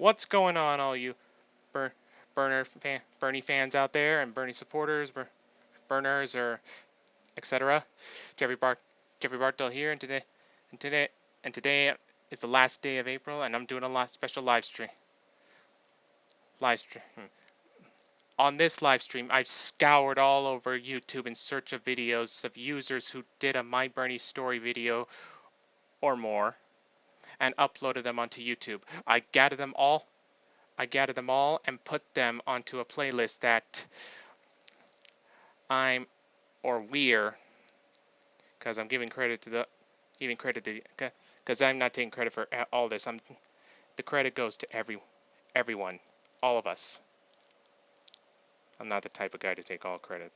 What's going on, all you Bernie fans out there, and Bernie supporters, Berners, or etc. Jeffrey Bartell here, and today is the last day of April, and I'm doing a special live stream. On this live stream, I've scoured all over YouTube in search of videos of users who did a My Bernie story video or more, and uploaded them onto YouTube. I gathered them all and put them onto a playlist that we're, because I'm giving credit to because I'm not taking credit for all this. The credit goes to everyone, all of us. I'm not the type of guy to take all credit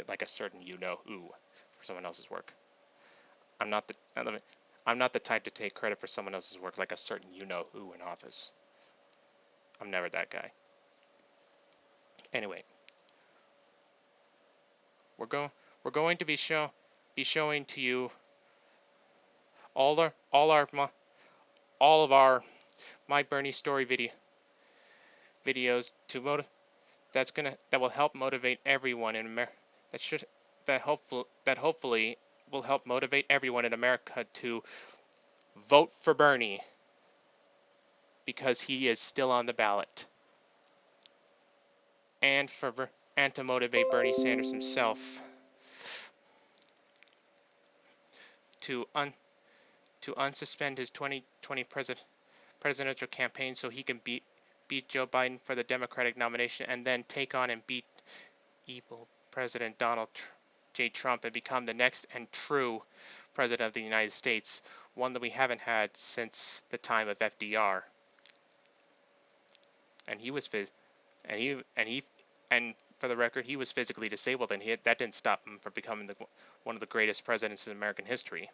like a certain you-know-who for someone else's work. I'm not the type to take credit for someone else's work like a certain you-know-who in office. I'm never that guy. Anyway, we're going to be showing to you all of our My Bernie story videos that will help motivate everyone in America. That hopefully will help motivate everyone in America to vote for Bernie, because he is still on the ballot, and to motivate Bernie Sanders himself to unsuspend his 2020 presidential campaign so he can beat Joe Biden for the Democratic nomination, and then take on and beat evil President Donald J. Trump and become the next and true President of the United States, one that we haven't had since the time of FDR. And for the record, he was physically disabled, and that didn't stop him from becoming one of the greatest presidents in American history.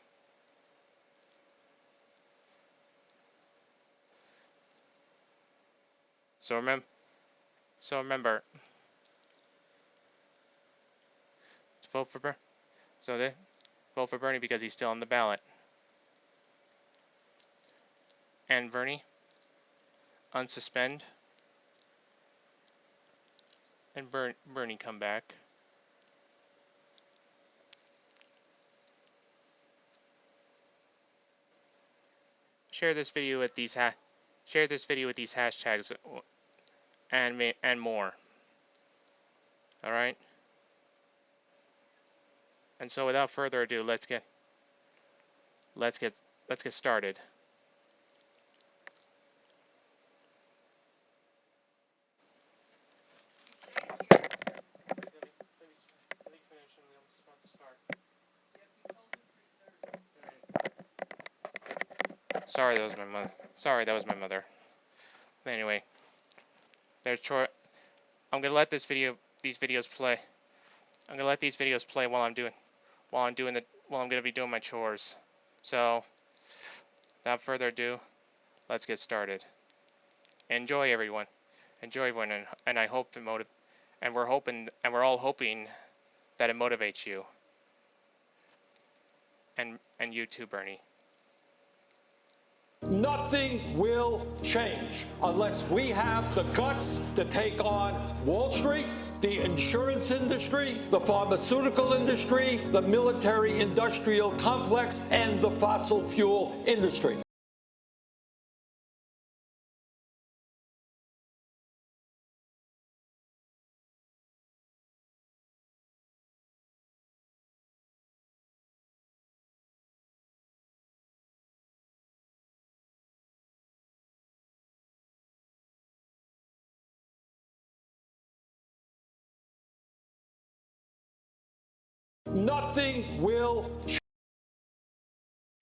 So remember, vote for Bernie because he's still on the ballot. And Bernie, unsuspend. And Bernie come back. Share this video with these hashtags and more. All right. And so, without further ado, let's get started. Sorry, that was my mother. Anyway, there's short. I'm gonna let these videos play. I'm gonna let these videos play while I'm gonna be doing my chores. So, without further ado, let's get started. Enjoy, everyone. And I hope we're all hoping that it motivates you. And you too, Bernie. Nothing will change unless we have the guts to take on Wall Street, the insurance industry, the pharmaceutical industry, the military-industrial complex, and the fossil fuel industry. Nothing will change.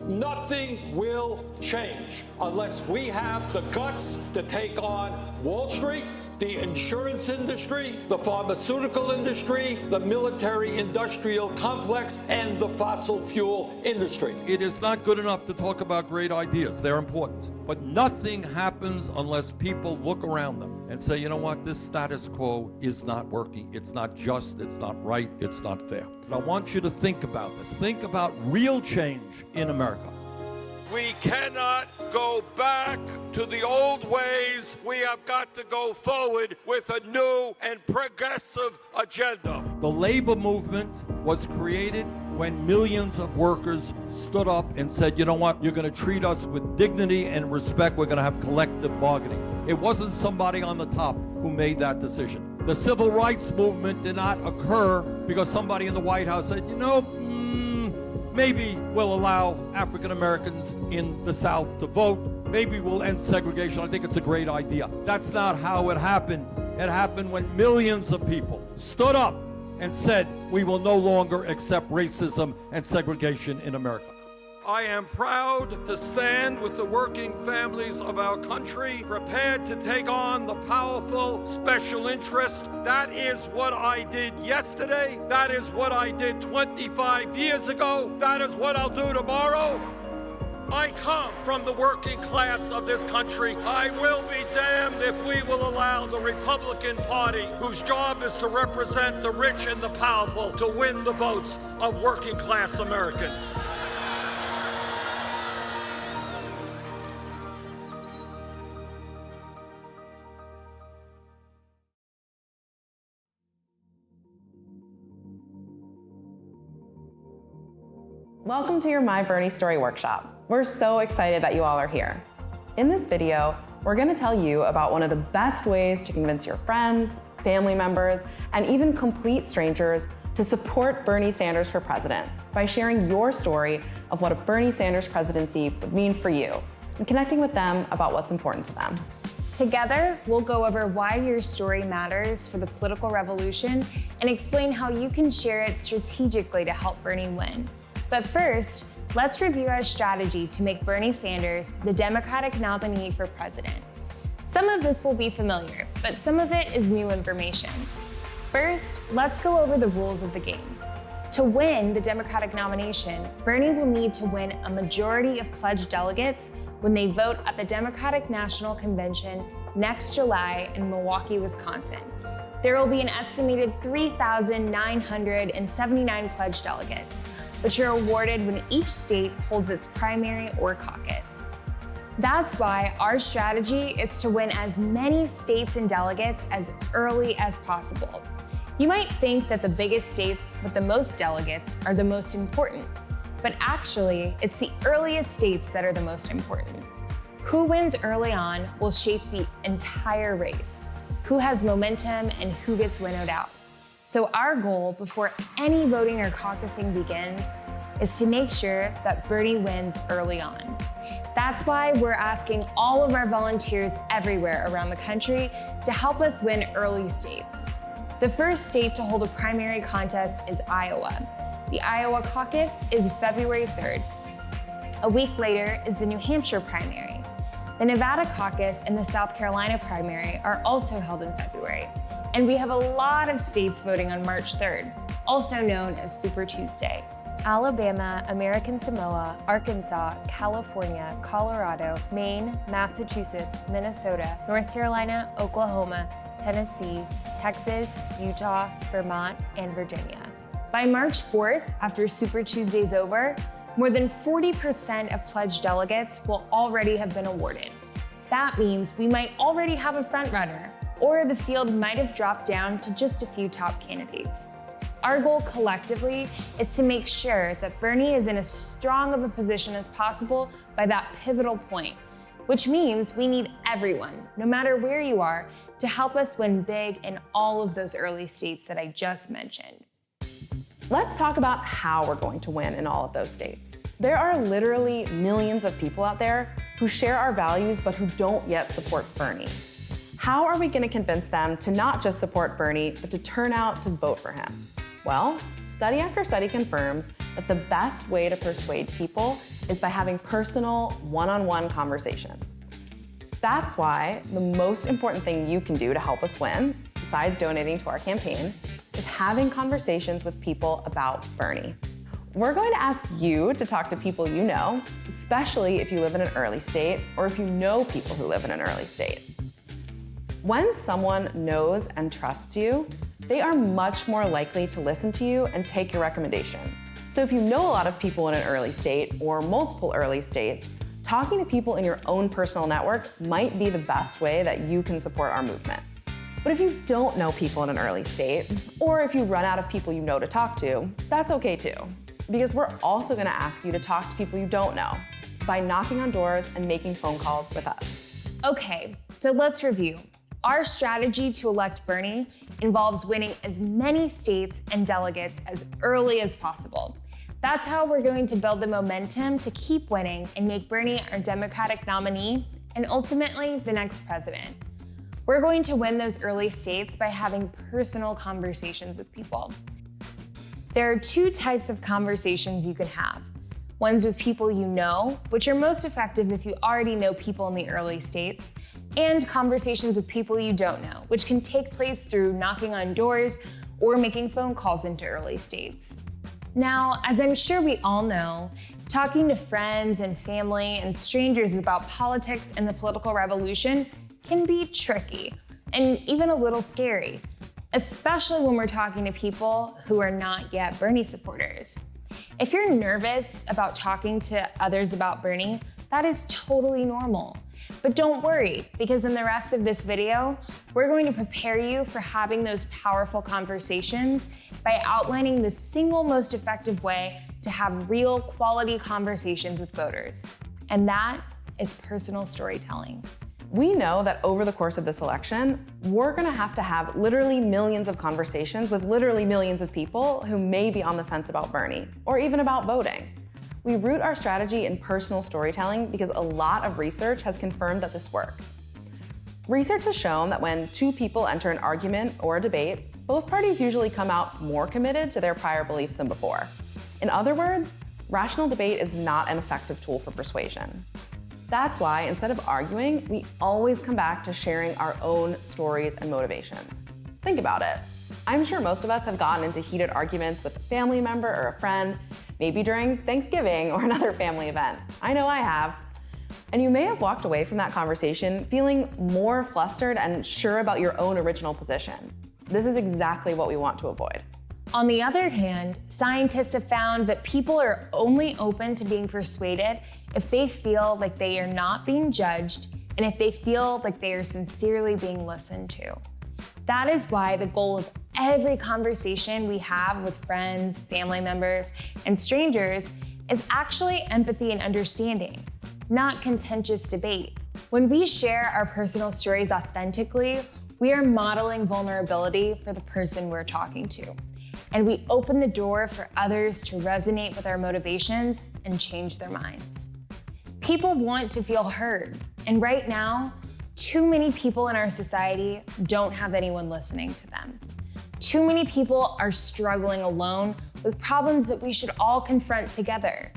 Nothing will change unless we have the guts to take on Wall Street, the insurance industry, the pharmaceutical industry, the military-industrial complex, and the fossil fuel industry. It is not good enough to talk about great ideas. They're important. But nothing happens unless people look around them and say, you know what, this status quo is not working. It's not just, it's not right, it's not fair. But I want you to think about this. Think about real change in America. We cannot go back to the old ways. We have got to go forward with a new and progressive agenda. The labor movement was created when millions of workers stood up and said, you know what, you're going to treat us with dignity and respect. We're going to have collective bargaining. It wasn't somebody on the top who made that decision. The civil rights movement did not occur because somebody in the White House said, you know, maybe we'll allow African Americans in the South to vote. Maybe we'll end segregation. I think it's a great idea. That's not how it happened. It happened when millions of people stood up and said, we will no longer accept racism and segregation in America. I am proud to stand with the working families of our country, prepared to take on the powerful special interest. That is what I did yesterday. That is what I did 25 years ago. That is what I'll do tomorrow. I come from the working class of this country. I will be damned if we will allow the Republican Party, whose job is to represent the rich and the powerful, to win the votes of working class Americans. Welcome to your My Bernie Story Workshop. We're so excited that you all are here. In this video, we're going to tell you about one of the best ways to convince your friends, family members, and even complete strangers to support Bernie Sanders for president by sharing your story of what a Bernie Sanders presidency would mean for you and connecting with them about what's important to them. Together, we'll go over why your story matters for the political revolution and explain how you can share it strategically to help Bernie win. But first, let's review our strategy to make Bernie Sanders the Democratic nominee for president. Some of this will be familiar, but some of it is new information. First, let's go over the rules of the game. To win the Democratic nomination, Bernie will need to win a majority of pledged delegates when they vote at the Democratic National Convention next July in Milwaukee, Wisconsin. There will be an estimated 3,979 pledged delegates, which are awarded when each state holds its primary or caucus. That's why our strategy is to win as many states and delegates as early as possible. You might think that the biggest states with the most delegates are the most important, but actually, it's the earliest states that are the most important. Who wins early on will shape the entire race, who has momentum and who gets winnowed out. So our goal before any voting or caucusing begins is to make sure that Bernie wins early on. That's why we're asking all of our volunteers everywhere around the country to help us win early states. The first state to hold a primary contest is Iowa. The Iowa caucus is February 3rd. A week later is the New Hampshire primary. The Nevada caucus and the South Carolina primary are also held in February. And we have a lot of states voting on March 3rd, also known as Super Tuesday. Alabama, American Samoa, Arkansas, California, Colorado, Maine, Massachusetts, Minnesota, North Carolina, Oklahoma, Tennessee, Texas, Utah, Vermont, and Virginia. By March 4th, after Super Tuesday's over, more than 40% of pledged delegates will already have been awarded. That means we might already have a frontrunner, or the field might have dropped down to just a few top candidates. Our goal collectively is to make sure that Bernie is in as strong of a position as possible by that pivotal point, which means we need everyone, no matter where you are, to help us win big in all of those early states that I just mentioned. Let's talk about how we're going to win in all of those states. There are literally millions of people out there who share our values but who don't yet support Bernie. How are we going to convince them to not just support Bernie, but to turn out to vote for him? Well, study after study confirms that the best way to persuade people is by having personal, one-on-one conversations. That's why the most important thing you can do to help us win, besides donating to our campaign, is having conversations with people about Bernie. We're going to ask you to talk to people you know, especially if you live in an early state or if you know people who live in an early state. When someone knows and trusts you, they are much more likely to listen to you and take your recommendation. So if you know a lot of people in an early state or multiple early states, talking to people in your own personal network might be the best way that you can support our movement. But if you don't know people in an early state, or if you run out of people you know to talk to, that's okay too. Because we're also gonna ask you to talk to people you don't know by knocking on doors and making phone calls with us. Okay, so let's review. Our strategy to elect Bernie involves winning as many states and delegates as early as possible. That's how we're going to build the momentum to keep winning and make Bernie our Democratic nominee and ultimately the next president. We're going to win those early states by having personal conversations with people. There are two types of conversations you can have. Ones with people you know, which are most effective if you already know people in the early states, and conversations with people you don't know, which can take place through knocking on doors or making phone calls into early states. Now, as I'm sure we all know, talking to friends and family and strangers about politics and the political revolution can be tricky and even a little scary, especially when we're talking to people who are not yet Bernie supporters. If you're nervous about talking to others about Bernie, that is totally normal. But don't worry, because in the rest of this video, we're going to prepare you for having those powerful conversations by outlining the single most effective way to have real quality conversations with voters. And that is personal storytelling. We know that over the course of this election, we're gonna have to have literally millions of conversations with literally millions of people who may be on the fence about Bernie, or even about voting. We root our strategy in personal storytelling because a lot of research has confirmed that this works. Research has shown that when two people enter an argument or a debate, both parties usually come out more committed to their prior beliefs than before. In other words, rational debate is not an effective tool for persuasion. That's why, instead of arguing, we always come back to sharing our own stories and motivations. Think about it. I'm sure most of us have gotten into heated arguments with a family member or a friend, maybe during Thanksgiving or another family event. I know I have. And you may have walked away from that conversation feeling more flustered and sure about your own original position. This is exactly what we want to avoid. On the other hand, scientists have found that people are only open to being persuaded if they feel like they are not being judged and if they feel like they are sincerely being listened to. That is why the goal of every conversation we have with friends, family members, and strangers is actually empathy and understanding, not contentious debate. When we share our personal stories authentically, we are modeling vulnerability for the person we're talking to. And we open the door for others to resonate with our motivations and change their minds. People want to feel heard, and right now, too many people in our society don't have anyone listening to them. Too many people are struggling alone with problems that we should all confront together.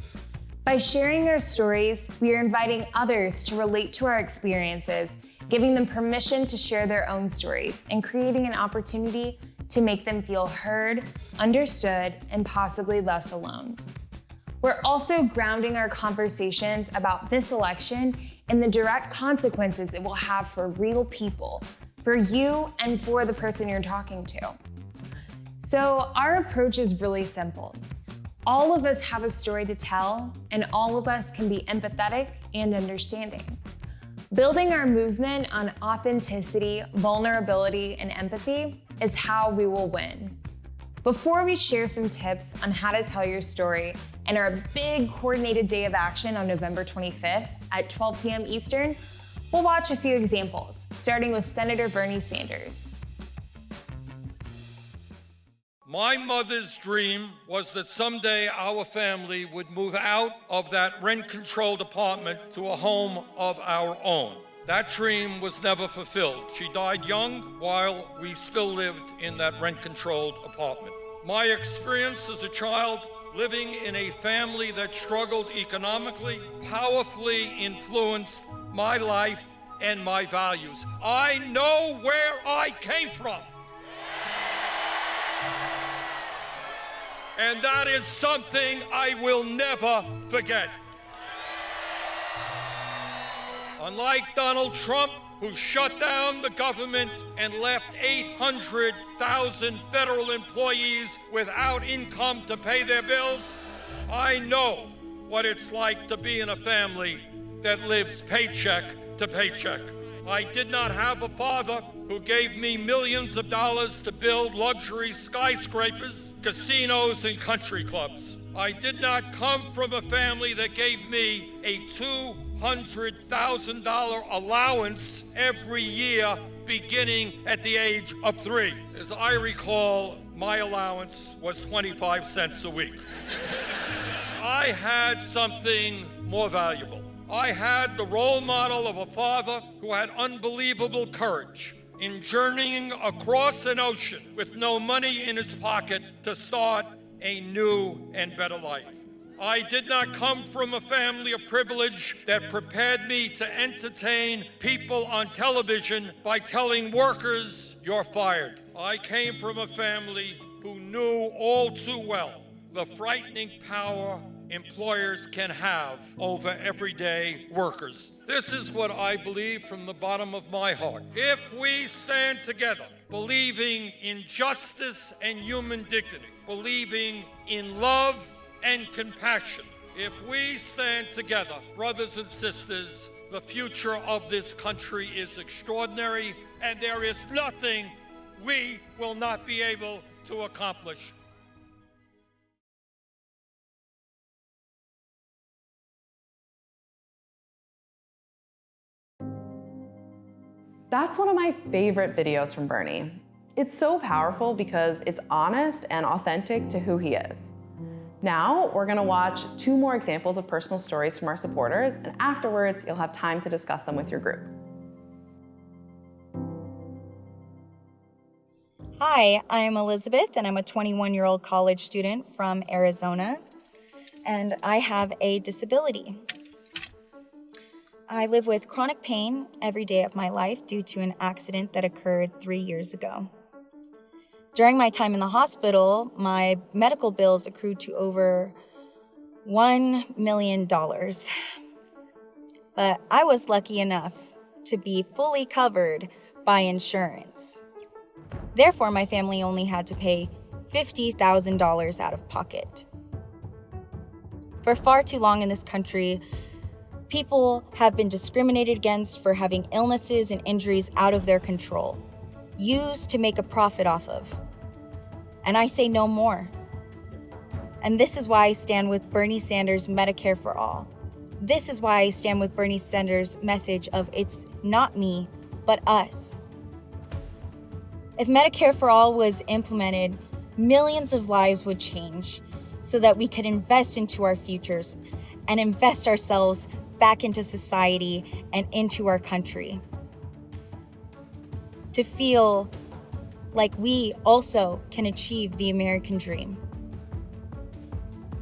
By sharing our stories, we are inviting others to relate to our experiences, giving them permission to share their own stories, and creating an opportunity to make them feel heard, understood, and possibly less alone. We're also grounding our conversations about this election in the direct consequences it will have for real people, for you and for the person you're talking to. So our approach is really simple. All of us have a story to tell, and all of us can be empathetic and understanding. Building our movement on authenticity, vulnerability, and empathy is how we will win. Before we share some tips on how to tell your story and our big coordinated day of action on November 25th at 12 p.m. Eastern, we'll watch a few examples, starting with Senator Bernie Sanders. My mother's dream was that someday our family would move out of that rent-controlled apartment to a home of our own. That dream was never fulfilled. She died young while we still lived in that rent-controlled apartment. My experience as a child living in a family that struggled economically powerfully influenced my life and my values. I know where I came from. And that is something I will never forget. Unlike Donald Trump, who shut down the government and left 800,000 federal employees without income to pay their bills, I know what it's like to be in a family that lives paycheck to paycheck. I did not have a father who gave me millions of dollars to build luxury skyscrapers, casinos, and country clubs. I did not come from a family that gave me a $200,000 allowance every year beginning at the age of 3. As I recall, my allowance was 25 cents a week. I had something more valuable. I had the role model of a father who had unbelievable courage in journeying across an ocean with no money in his pocket to start a new and better life. I did not come from a family of privilege that prepared me to entertain people on television by telling workers, "You're fired." I came from a family who knew all too well the frightening power employers can have over everyday workers. This is what I believe from the bottom of my heart. If we stand together, believing in justice and human dignity, believing in love and compassion, if we stand together, brothers and sisters, the future of this country is extraordinary, and there is nothing we will not be able to accomplish. That's one of my favorite videos from Bernie. It's so powerful because it's honest and authentic to who he is. Now, we're gonna watch 2 more examples of personal stories from our supporters, and afterwards, you'll have time to discuss them with your group. Hi, I'm Elizabeth, and I'm a 21-year-old college student from Arizona, and I have a disability. I live with chronic pain every day of my life due to an accident that occurred 3 years ago. During my time in the hospital, my medical bills accrued to over $1 million. But I was lucky enough to be fully covered by insurance. Therefore, my family only had to pay $50,000 out of pocket. For far too long in this country, people have been discriminated against for having illnesses and injuries out of their control, used to make a profit off of. And I say no more. And this is why I stand with Bernie Sanders' Medicare for All. This is why I stand with Bernie Sanders' message of it's not me, but us. If Medicare for All was implemented, millions of lives would change so that we could invest into our futures and invest ourselves back into society and into our country. To feel like we also can achieve the American dream.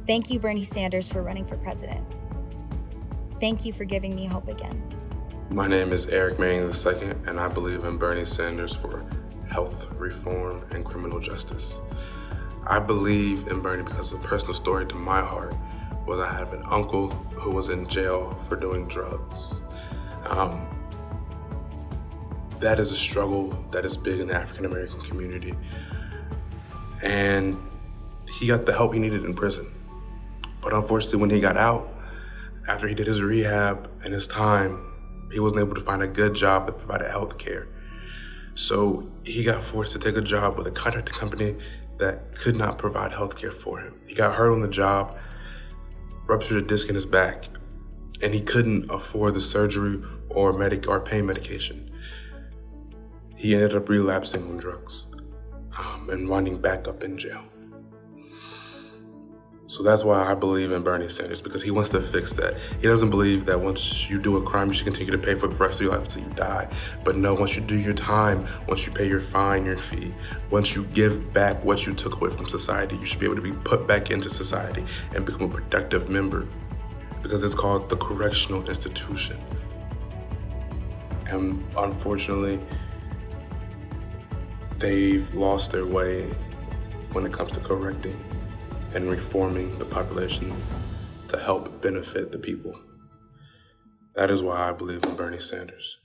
Thank you, Bernie Sanders, for running for president. Thank you for giving me hope again. My name is Eric Manning II, and I believe in Bernie Sanders for health reform and criminal justice. I believe in Bernie because a personal story to my heart was I have an uncle who was in jail for doing drugs. That is a struggle that is big in the African American community. And he got the help he needed in prison. But unfortunately, when he got out, after he did his rehab and his time, he wasn't able to find a good job that provided health care. So he got forced to take a job with a contracting company that could not provide health care for him. He got hurt on the job, ruptured a disc in his back, and he couldn't afford the surgery or pain medication. He ended up relapsing on drugs and winding back up in jail. So that's why I believe in Bernie Sanders, because he wants to fix that. He doesn't believe that once you do a crime, you should continue to pay for the rest of your life until you die. But no, once you do your time, once you pay your fine, your fee, once you give back what you took away from society, you should be able to be put back into society and become a productive member, because it's called the correctional institution. And unfortunately, they've lost their way when it comes to correcting and reforming the population to help benefit the people. That is why I believe in Bernie Sanders.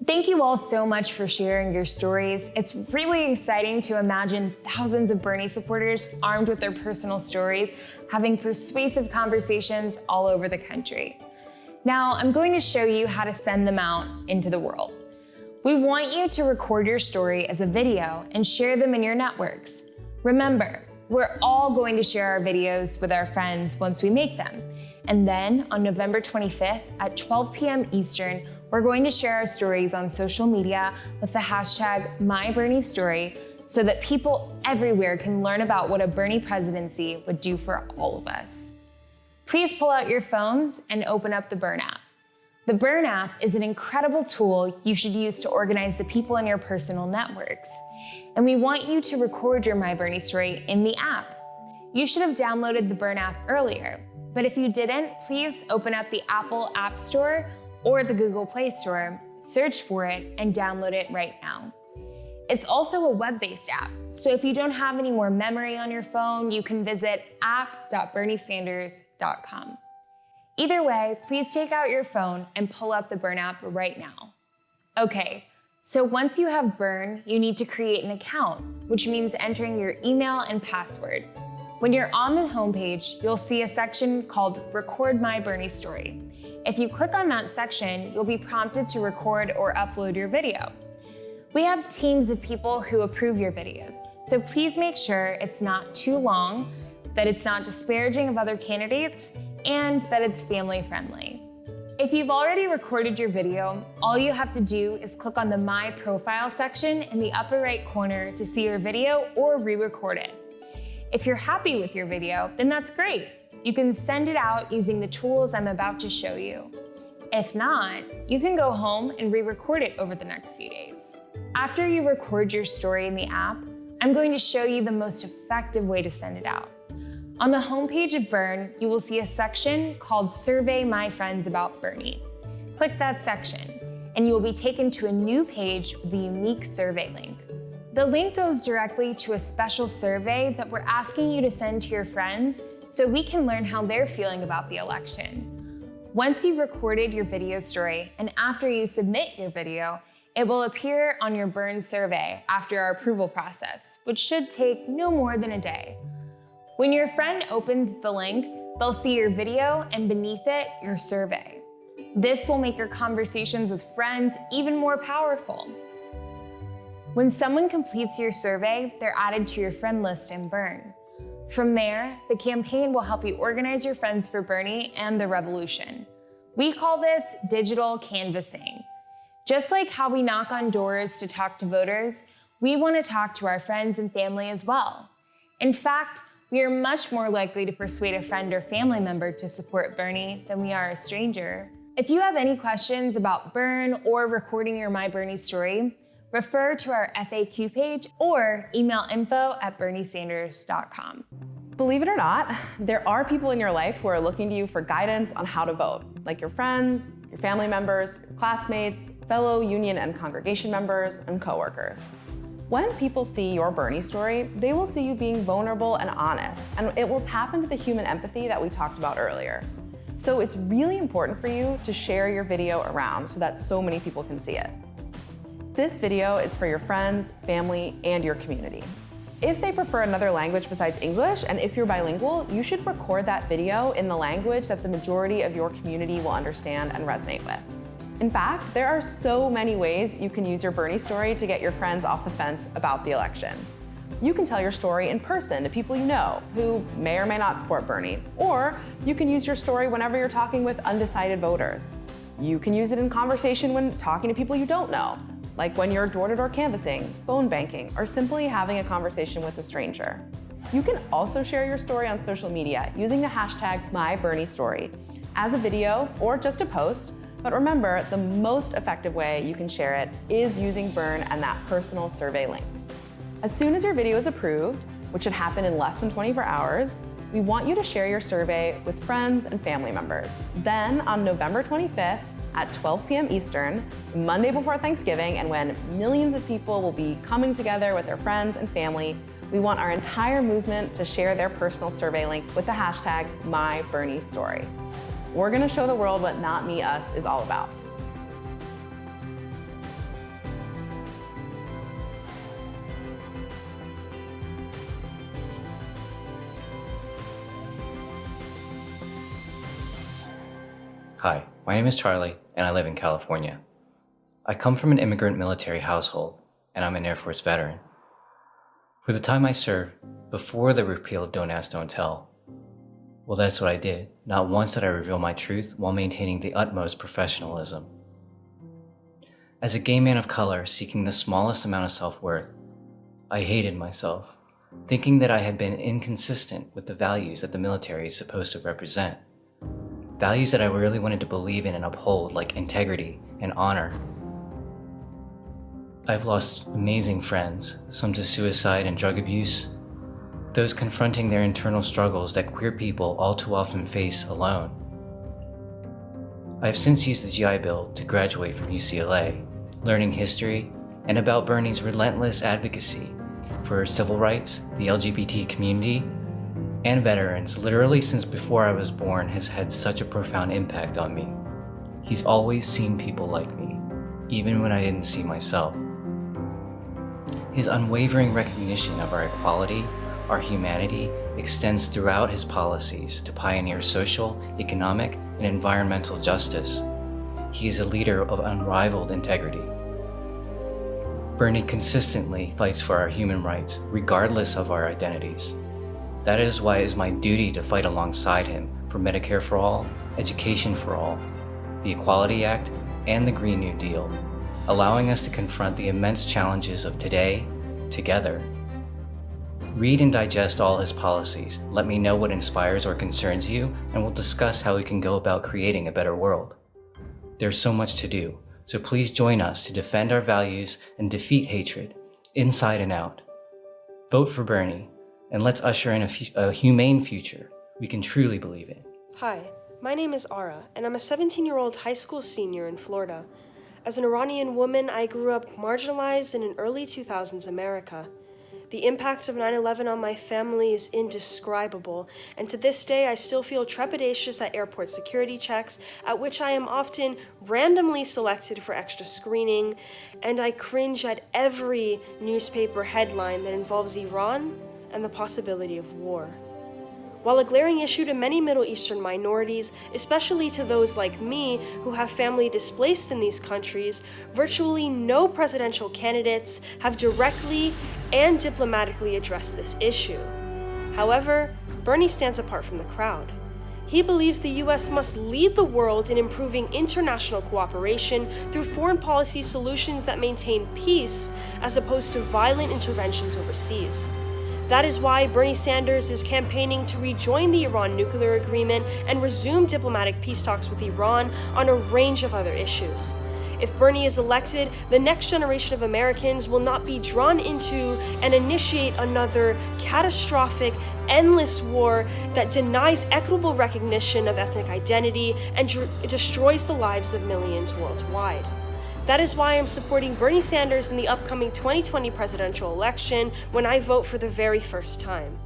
Thank you all so much for sharing your stories. It's really exciting to imagine thousands of Bernie supporters armed with their personal stories, having persuasive conversations all over the country. Now, I'm going to show you how to send them out into the world. We want you to record your story as a video and share them in your networks. Remember, we're all going to share our videos with our friends once we make them. And then on November 25th at 12 p.m. Eastern, we're going to share our stories on social media with the hashtag MyBernieStory so that people everywhere can learn about what a Bernie presidency would do for all of us. Please pull out your phones and open up the Bern app. The Bern app is an incredible tool you should use to organize the people in your personal networks. And we want you to record your My Bernie story in the app. You should have downloaded the Bern app earlier, but if you didn't, please open up the Apple App Store or the Google Play Store, search for it, and download it right now. It's also a web-based app, so if you don't have any more memory on your phone, you can visit app.berniesanders.com. Either way, please take out your phone and pull up the Bern app right now. Okay, so once you have Bern, you need to create an account, which means entering your email and password. When you're on the homepage, you'll see a section called Record My Bernie Story. If you click on that section, you'll be prompted to record or upload your video. We have teams of people who approve your videos, so please make sure it's not too long, that it's not disparaging of other candidates, and that it's family friendly. If you've already recorded your video, all you have to do is click on the My Profile section in the upper right corner to see your video or re-record it. If you're happy with your video, then that's great. You can send it out using the tools I'm about to show you. If not, you can go home and re-record it over the next few days. After you record your story in the app, I'm going to show you the most effective way to send it out. On the homepage of Bern, you will see a section called Survey My Friends About Bernie. Click that section, and you will be taken to a new page with a unique survey link. The link goes directly to a special survey that we're asking you to send to your friends so we can learn how they're feeling about the election. Once you've recorded your video story and after you submit your video, it will appear on your Bern survey after our approval process, which should take no more than a day. When your friend opens the link, they'll see your video and beneath it, your survey. This will make your conversations with friends even more powerful. When someone completes your survey, they're added to your friend list in Bern. From there, the campaign will help you organize your friends for Bernie and the revolution. We call this digital canvassing. Just like how we knock on doors to talk to voters, we want to talk to our friends and family as well. In fact, we are much more likely to persuade a friend or family member to support Bernie than we are a stranger. If you have any questions about Bern or recording your My Bernie story, refer to our FAQ page or email info@BernieSanders.com. Believe it or not, there are people in your life who are looking to you for guidance on how to vote, like your friends, your family members, your classmates, fellow union and congregation members, and coworkers. When people see your Bernie story, they will see you being vulnerable and honest, and it will tap into the human empathy that we talked about earlier. So it's really important for you to share your video around so that so many people can see it. This video is for your friends, family, and your community. If they prefer another language besides English, and if you're bilingual, you should record that video in the language that the majority of your community will understand and resonate with. In fact, there are so many ways you can use your Bernie story to get your friends off the fence about the election. You can tell your story in person to people you know who may or may not support Bernie, or you can use your story whenever you're talking with undecided voters. You can use it in conversation when talking to people you don't know, like when you're door-to-door canvassing, phone banking, or simply having a conversation with a stranger. You can also share your story on social media using the hashtag MyBernieStory as a video or just a post, but remember, the most effective way you can share it is using Bern and that personal survey link. As soon as your video is approved, which should happen in less than 24 hours, we want you to share your survey with friends and family members. Then on November 25th, at 12 p.m. Eastern, Monday before Thanksgiving, and when millions of people will be coming together with their friends and family, we want our entire movement to share their personal survey link with the hashtag MyBernieStory. We're gonna show the world what Not Me, Us is all about. Hi, my name is Charlie, and I live in California. I come from an immigrant military household, and I'm an Air Force veteran. For the time I served, before the repeal of Don't Ask, Don't Tell, well, that's what I did. Not once did I reveal my truth while maintaining the utmost professionalism. As a gay man of color seeking the smallest amount of self-worth, I hated myself, thinking that I had been inconsistent with the values that the military is supposed to represent. Values that I really wanted to believe in and uphold, like integrity and honor. I've lost amazing friends, some to suicide and drug abuse, those confronting their internal struggles that queer people all too often face alone. I have since used the GI Bill to graduate from UCLA, learning history and about Bernie's relentless advocacy for civil rights, the LGBT community, and veterans literally since before I was born has had such a profound impact on me. He's always seen people like me, even when I didn't see myself. His unwavering recognition of our equality, our humanity, extends throughout his policies to pioneer social, economic, and environmental justice. He is a leader of unrivaled integrity. Bernie consistently fights for our human rights, regardless of our identities. That is why it is my duty to fight alongside him for Medicare for all, education for all, the Equality Act, and the Green New Deal, allowing us to confront the immense challenges of today, together. Read and digest all his policies, let me know what inspires or concerns you, and we'll discuss how we can go about creating a better world. There's so much to do, so please join us to defend our values and defeat hatred, inside and out. Vote for Bernie, and let's usher in a humane future we can truly believe in. Hi, my name is Ara, and I'm a 17-year-old high school senior in Florida. As an Iranian woman, I grew up marginalized in an early 2000s America. The impact of 9/11 on my family is indescribable, and to this day I still feel trepidatious at airport security checks, at which I am often randomly selected for extra screening, and I cringe at every newspaper headline that involves Iran and the possibility of war. While a glaring issue to many Middle Eastern minorities, especially to those like me who have family displaced in these countries, virtually no presidential candidates have directly and diplomatically addressed this issue. However, Bernie stands apart from the crowd. He believes the US must lead the world in improving international cooperation through foreign policy solutions that maintain peace as opposed to violent interventions overseas. That is why Bernie Sanders is campaigning to rejoin the Iran nuclear agreement and resume diplomatic peace talks with Iran on a range of other issues. If Bernie is elected, the next generation of Americans will not be drawn into and initiate another catastrophic, endless war that denies equitable recognition of ethnic identity and destroys the lives of millions worldwide. That is why I'm supporting Bernie Sanders in the upcoming 2020 presidential election when I vote for the very first time.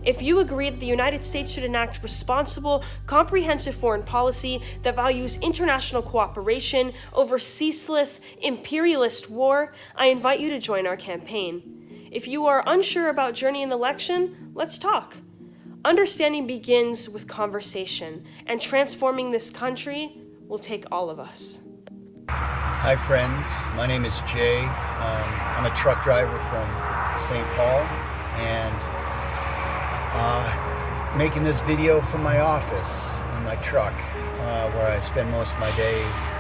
If you agree that the United States should enact responsible, comprehensive foreign policy that values international cooperation over ceaseless, imperialist war, I invite you to join our campaign. If you are unsure about journey in the election, let's talk. Understanding begins with conversation, and transforming this country will take all of us. Hi friends, my name is Jay. I'm a truck driver from St. Paul and making this video from my office in my truck where I spend most of my days.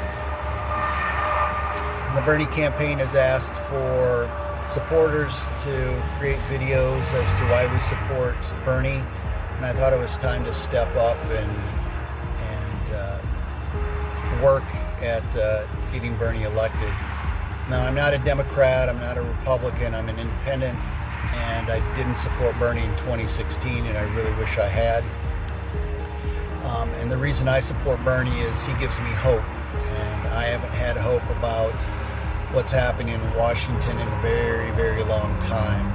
And the Bernie campaign has asked for supporters to create videos as to why we support Bernie, and I thought it was time to step up and work at getting Bernie elected. Now, I'm not a Democrat, I'm not a Republican, I'm an independent, and I didn't support Bernie in 2016, and I really wish I had. And the reason I support Bernie is he gives me hope, and I haven't had hope about what's happening in Washington in a very, very long time.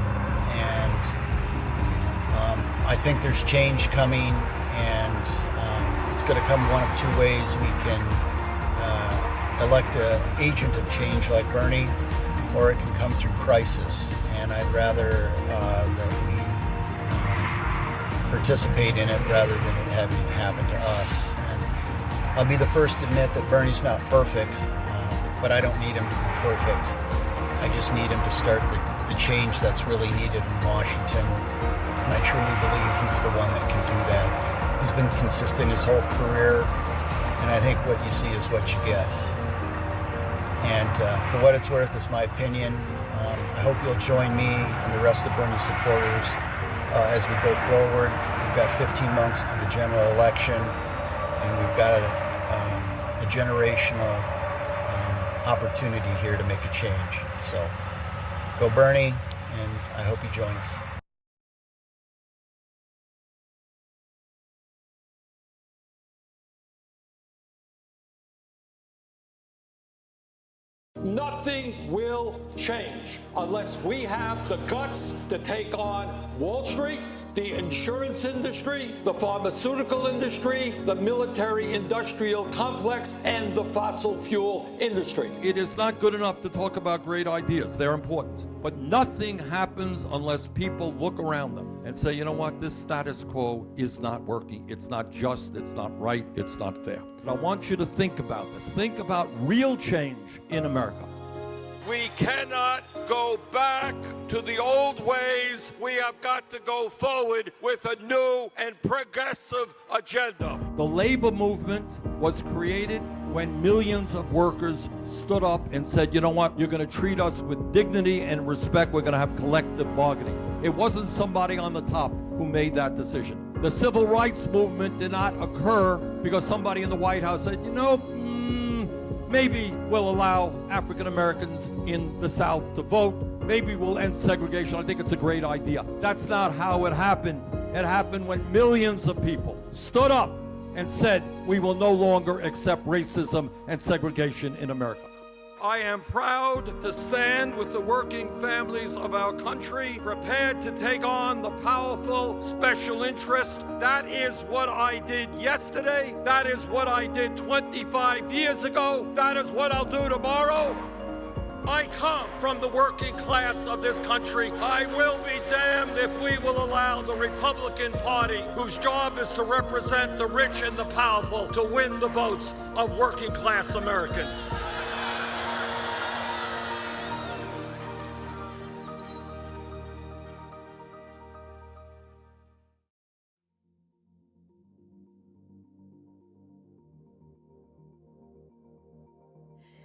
And I think there's change coming, and it's going to come one of two ways. We can elect an agent of change like Bernie, or it can come through crisis. And I'd rather that we participate in it rather than it having happen to us. And I'll be the first to admit that Bernie's not perfect, but I don't need him to be perfect. I just need him to start the change that's really needed in Washington. And I truly believe he's the one that can do that. He's been consistent his whole career, and I think what you see is what you get. And for what it's worth, it's my opinion. I hope you'll join me and the rest of Bernie supporters as we go forward. We've got 15 months to the general election, and we've got a generational opportunity here to make a change. So go Bernie, and I hope you join us. Nothing will change unless we have the guts to take on Wall Street, the insurance industry, the pharmaceutical industry, the military-industrial complex, and the fossil fuel industry. It is not good enough to talk about great ideas. They're important. But nothing happens unless people look around them and say, you know what, this status quo is not working. It's not just, it's not right, it's not fair. And I want you to think about this. Think about real change in America. We cannot go back to the old ways. We have got to go forward with a new and progressive agenda. The labor movement was created when millions of workers stood up and said, you know what, you're going to treat us with dignity and respect. We're going to have collective bargaining. It wasn't somebody on the top who made that decision. The civil rights movement did not occur because somebody in the White House said, you know, maybe we'll allow African Americans in the South to vote. Maybe we'll end segregation. I think it's a great idea. That's not how it happened. It happened when millions of people stood up and said, we will no longer accept racism and segregation in America. I am proud to stand with the working families of our country, prepared to take on the powerful special interest. That is what I did yesterday. That is what I did 25 years ago. That is what I'll do tomorrow. I come from the working class of this country. I will be damned if we will allow the Republican Party, whose job is to represent the rich and the powerful, to win the votes of working class Americans.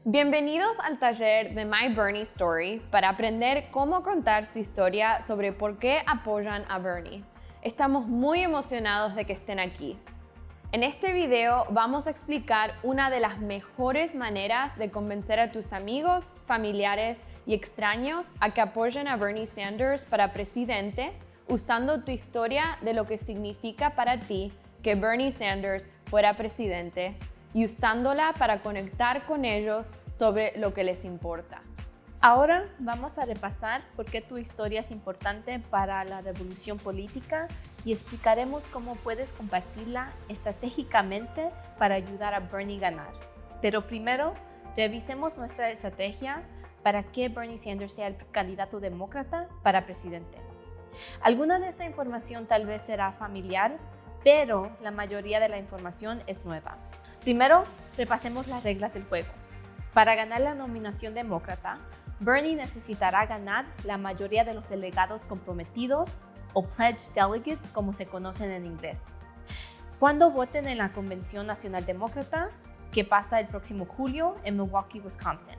Bienvenidos al taller de My Bernie Story para aprender cómo contar su historia sobre por qué apoyan a Bernie. Estamos muy emocionados de que estén aquí. En este video vamos a explicar una de las mejores maneras de convencer a tus amigos, familiares y extraños a que apoyen a Bernie Sanders para presidente usando tu historia de lo que significa para ti que Bernie Sanders fuera presidente y usándola para conectar con ellos sobre lo que les importa. Ahora vamos a repasar por qué tu historia es importante para la revolución política y explicaremos cómo puedes compartirla estratégicamente para ayudar a Bernie a ganar. Pero primero, revisemos nuestra estrategia para que Bernie Sanders sea el candidato demócrata para presidente. Alguna de esta información tal vez será familiar, pero la mayoría de la información es nueva. Primero, repasemos las reglas del juego. Para ganar la nominación demócrata, Bernie necesitará ganar la mayoría de los delegados comprometidos o pledged delegates, como se conocen en inglés. Cuando voten en la Convención Nacional Demócrata, que pasa el próximo julio en Milwaukee, Wisconsin,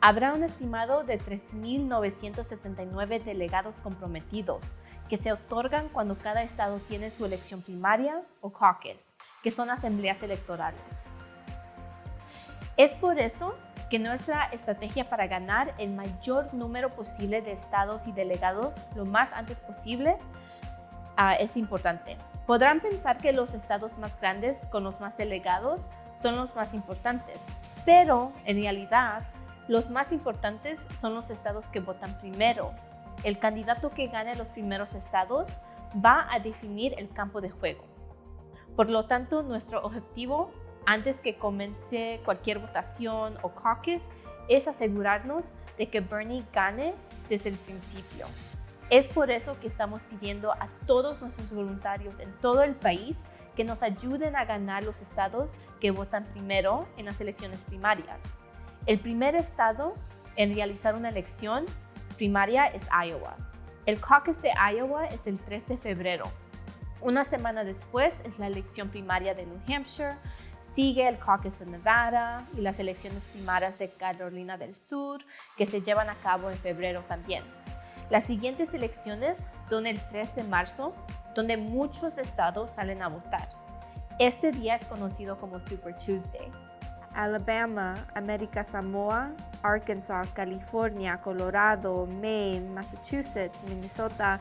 habrá un estimado de 3.979 delegados comprometidos que se otorgan cuando cada estado tiene su elección primaria o caucus, que son asambleas electorales. Es por eso que nuestra estrategia para ganar el mayor número posible de estados y delegados lo más antes posible es importante. Podrán pensar que los estados más grandes con los más delegados son los más importantes, pero en realidad los más importantes son los estados que votan primero. El candidato que gane los primeros estados va a definir el campo de juego. Por lo tanto, nuestro objetivo antes que comience cualquier votación o caucus es asegurarnos de que Bernie gane desde el principio. Es por eso que estamos pidiendo a todos nuestros voluntarios en todo el país que nos ayuden a ganar los estados que votan primero en las elecciones primarias. El primer estado en realizar una elección primaria es Iowa. El caucus de Iowa es el 3 de febrero. Una semana después es la elección primaria de New Hampshire, sigue el caucus de Nevada y las elecciones primarias de Carolina del Sur, que se llevan a cabo en febrero también. Las siguientes elecciones son el 3 de marzo, donde muchos estados salen a votar. Este día es conocido como Super Tuesday. Alabama, América Samoa, Arkansas, California, Colorado, Maine, Massachusetts, Minnesota,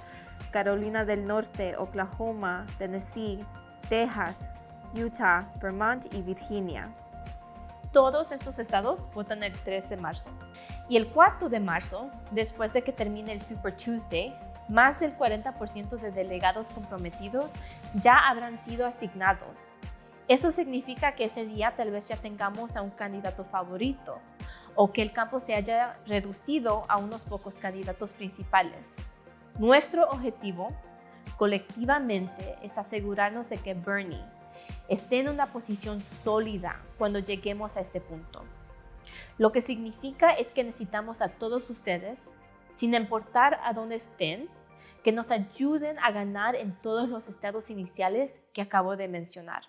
Carolina del Norte, Oklahoma, Tennessee, Texas, Utah, Vermont y Virginia. Todos estos estados votan el 3 de marzo. Y el 4 de marzo, después de que termine el Super Tuesday, más del 40% de delegados comprometidos ya habrán sido asignados. Eso significa que ese día tal vez ya tengamos a un candidato favorito o que el campo se haya reducido a unos pocos candidatos principales. Nuestro objetivo colectivamente es asegurarnos de que Bernie esté en una posición sólida cuando lleguemos a este punto. Lo que significa es que necesitamos a todos ustedes, sin importar a dónde estén, que nos ayuden a ganar en todos los estados iniciales que acabo de mencionar.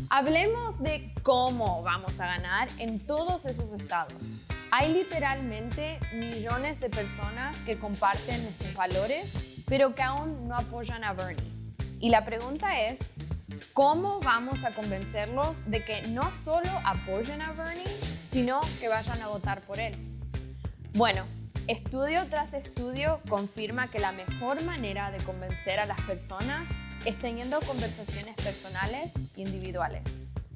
Hablemos de cómo vamos a ganar en todos esos estados. Hay literalmente millones de personas que comparten nuestros valores, pero que aún no apoyan a Bernie. Y la pregunta es, ¿cómo vamos a convencerlos de que no solo apoyen a Bernie, sino que vayan a votar por él? Bueno, estudio tras estudio confirma que la mejor manera de convencer a las personas es teniendo conversaciones personales e individuales.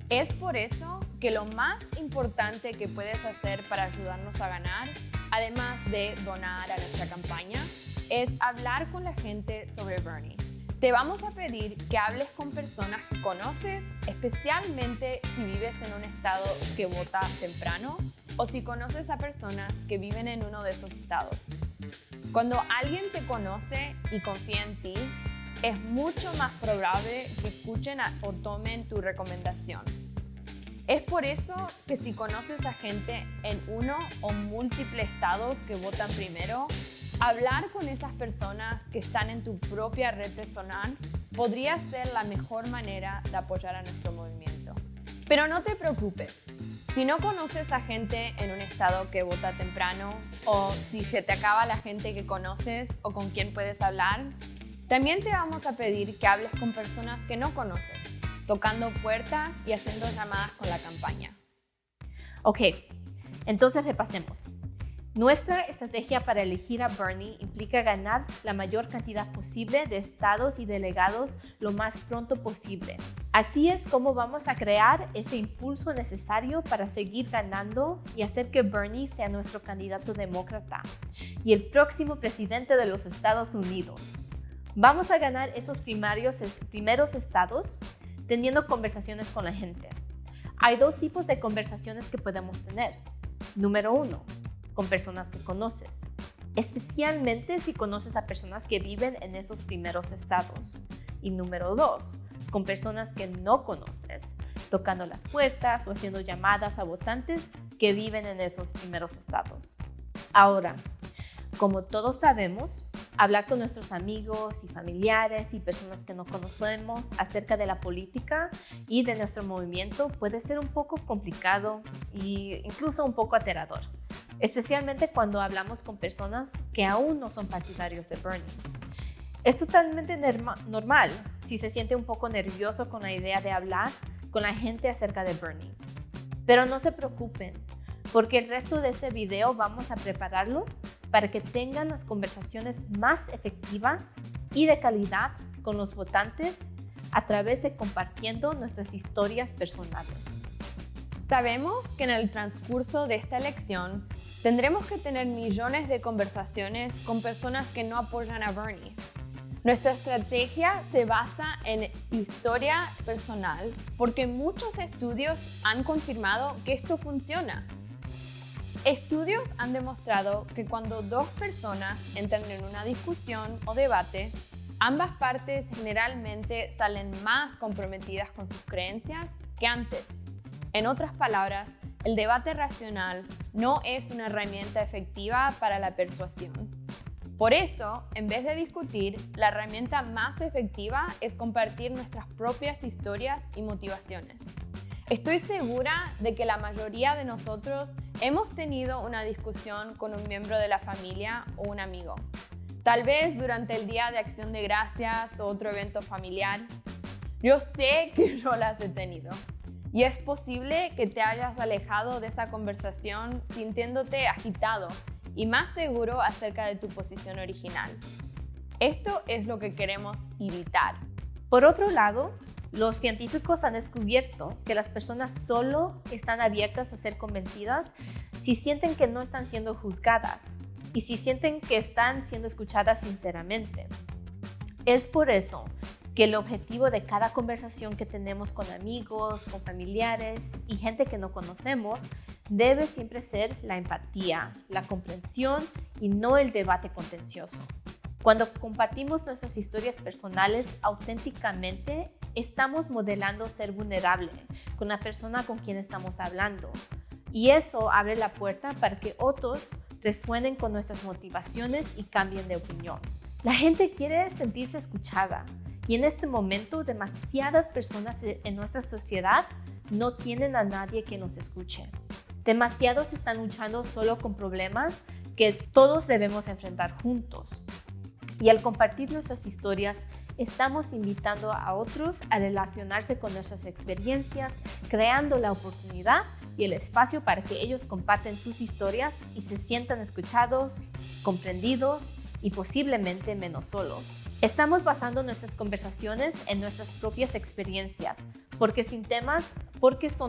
Es por eso que lo más importante que puedes hacer para ayudarnos a ganar, además de donar a nuestra campaña, es hablar con la gente sobre Bernie. Te vamos a pedir que hables con personas que conoces, especialmente si vives en un estado que vota temprano o si conoces a personas que viven en uno de esos estados. Cuando alguien te conoce y confía en ti, es mucho más probable que escuchen o tomen tu recomendación. Es por eso que si conoces a gente en uno o múltiples estados que votan primero, hablar con esas personas que están en tu propia red personal podría ser la mejor manera de apoyar a nuestro movimiento. Pero no te preocupes. Si no conoces a gente en un estado que vota temprano o si se te acaba la gente que conoces o con quien puedes hablar, también te vamos a pedir que hables con personas que no conoces, tocando puertas y haciendo llamadas con la campaña. Ok, entonces repasemos. Nuestra estrategia para elegir a Bernie implica ganar la mayor cantidad posible de estados y delegados lo más pronto posible. Así es como vamos a crear ese impulso necesario para seguir ganando y hacer que Bernie sea nuestro candidato demócrata y el próximo presidente de los Estados Unidos. Vamos a ganar esos primeros estados teniendo conversaciones con la gente. Hay dos tipos de conversaciones que podemos tener. Número 1, con personas que conoces, especialmente si conoces a personas que viven en esos primeros estados. Y número 2, con personas que no conoces, tocando las puertas o haciendo llamadas a votantes que viven en esos primeros estados. Ahora, como todos sabemos, hablar con nuestros amigos y familiares y personas que no conocemos acerca de la política y de nuestro movimiento puede ser un poco complicado e incluso un poco aterrador, especialmente cuando hablamos con personas que aún no son partidarios de Bernie. Es totalmente normal si se siente un poco nervioso con la idea de hablar con la gente acerca de Bernie. Pero no se preocupen, porque el resto de este video vamos a prepararlos para que tengan las conversaciones más efectivas y de calidad con los votantes a través de compartiendo nuestras historias personales. Sabemos que en el transcurso de esta elección tendremos que tener millones de conversaciones con personas que no apoyan a Bernie. Nuestra estrategia se basa en historia personal porque muchos estudios han confirmado que esto funciona. Estudios han demostrado que cuando dos personas entran en una discusión o debate, Ambas partes generalmente salen más comprometidas con sus creencias que antes. En otras palabras, el debate racional no es una herramienta efectiva para la persuasión. Por eso, en vez de discutir, la herramienta más efectiva es compartir nuestras propias historias y motivaciones. Estoy segura de que la mayoría de nosotros hemos tenido una discusión con un miembro de la familia o un amigo. Tal vez durante el Día de Acción de Gracias o otro evento familiar. Yo sé que yo las he tenido. Y es posible que te hayas alejado de esa conversación sintiéndote agitado y más seguro acerca de tu posición original. Esto es lo que queremos evitar. Por otro lado, los científicos han descubierto que las personas solo están abiertas a ser convencidas si sienten que no están siendo juzgadas y si sienten que están siendo escuchadas sinceramente. Es por eso que el objetivo de cada conversación que tenemos con amigos, con familiares y gente que no conocemos debe siempre ser la empatía, la comprensión y no el debate contencioso. Cuando compartimos nuestras historias personales auténticamente, estamos modelando ser vulnerable con la persona con quien estamos hablando. Y eso abre la puerta para que otros resuenen con nuestras motivaciones y cambien de opinión. La gente quiere sentirse escuchada. Y en este momento, demasiadas personas en nuestra sociedad no tienen a nadie que nos escuche. Demasiados están luchando solo con problemas que todos debemos enfrentar juntos. Y al compartir nuestras historias, estamos invitando a otros a relacionarse con nuestras experiencias, creando la oportunidad y el espacio para que ellos comparten sus historias y se sientan escuchados, comprendidos y posiblemente menos solos. Estamos basando nuestras conversaciones en nuestras propias experiencias, porque son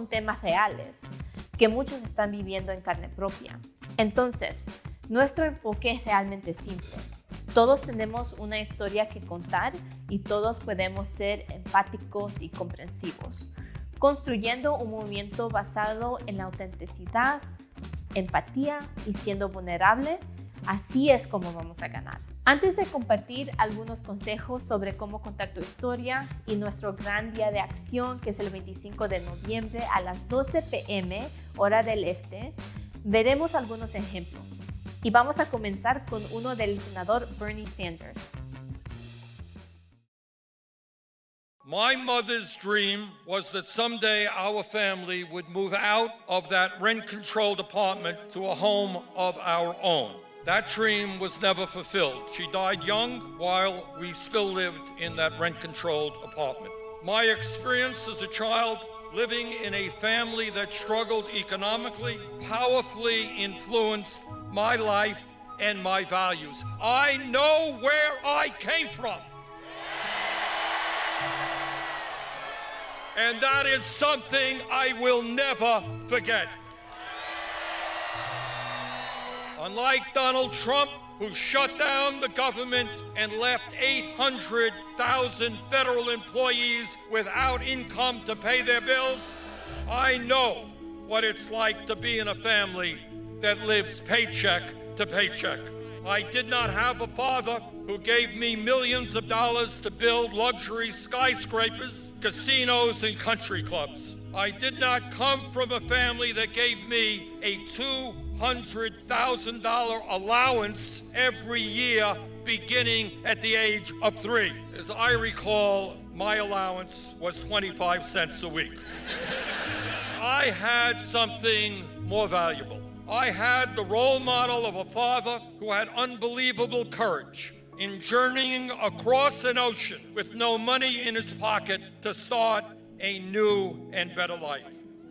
temas reales que muchos están viviendo en carne propia. Entonces, nuestro enfoque es realmente simple. Todos tenemos una historia que contar y todos podemos ser empáticos y comprensivos, construyendo un movimiento basado en la autenticidad, empatía y siendo vulnerable. Así es como vamos a ganar. Antes de compartir algunos consejos sobre cómo contar tu historia y nuestro gran día de acción, que es el 25 de noviembre a las 12 p.m. hora del este, veremos algunos ejemplos. Y vamos a comenzar con uno del senador Bernie Sanders. My mother's dream was that someday our family would move out of that rent-controlled apartment to a home of our own. That dream was never fulfilled. She died young while we still lived in that rent-controlled apartment. My experience as a child living in a family that struggled economically powerfully influenced my life and my values. I know where I came from. And that is something I will never forget. Unlike Donald Trump, who shut down the government and left 800,000 federal employees without income to pay their bills, I know what it's like to be in a family that lives paycheck to paycheck. I did not have a father who gave me millions of dollars to build luxury skyscrapers, casinos, and country clubs. I did not come from a family that gave me a $200,000 allowance every year beginning at the age of 3. As I recall, my allowance was 25 cents a week. I had something more valuable. I had the role model of a father who had unbelievable courage in journeying across an ocean with no money in his pocket to start a new and better life.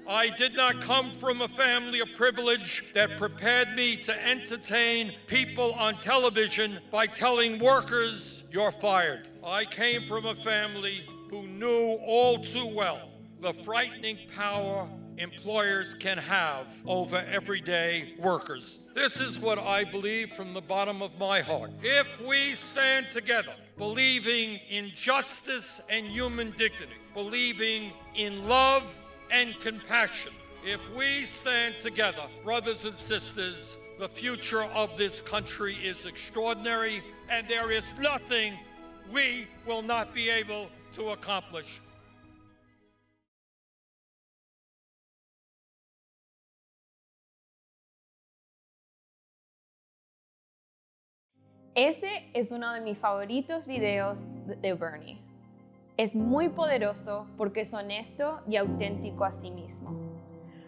I did not come from a family of privilege that prepared me to entertain people on television by telling workers, "You're fired." I came from a family who knew all too well the frightening power employers can have over everyday workers. This is what I believe from the bottom of my heart. If we stand together, believing in justice and human dignity, believing in love and compassion, if we stand together, brothers and sisters, the future of this country is extraordinary, and there is nothing we will not be able to accomplish. Ese es uno de mis favoritos videos de Bernie. Es muy poderoso porque es honesto y auténtico a sí mismo.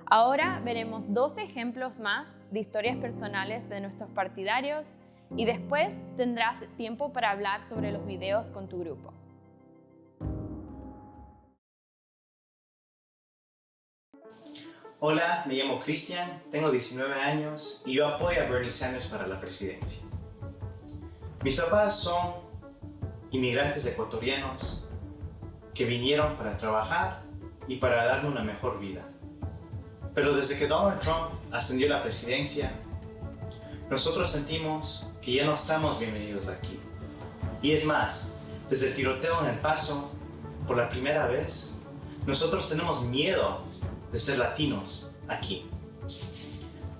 Ahora veremos 2 ejemplos más de historias personales de nuestros partidarios y después tendrás tiempo para hablar sobre los videos con tu grupo. Hola, me llamo Cristian, tengo 19 años y yo apoyo a Bernie Sanders para la presidencia. Mis papás son inmigrantes ecuatorianos que vinieron para trabajar y para darme una mejor vida. Pero desde que Donald Trump ascendió a la presidencia, nosotros sentimos que ya no estamos bienvenidos aquí. Y es más, desde el tiroteo en El Paso, por la primera vez, nosotros tenemos miedo de ser latinos aquí.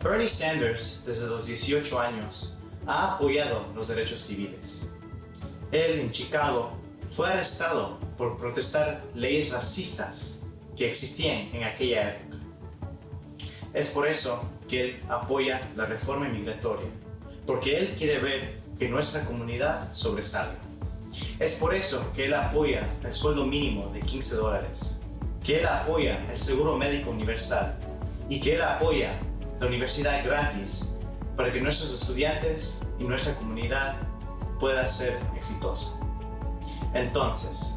Bernie Sanders, desde los 18 años, ha apoyado los derechos civiles. Él, en Chicago, fue arrestado por protestar leyes racistas que existían en aquella época. Es por eso que él apoya la reforma migratoria, porque él quiere ver que nuestra comunidad sobresalga. Es por eso que él apoya el sueldo mínimo de $15, que él apoya el seguro médico universal y que él apoya la universidad gratis para que nuestros estudiantes y nuestra comunidad pueda ser exitosa. Entonces,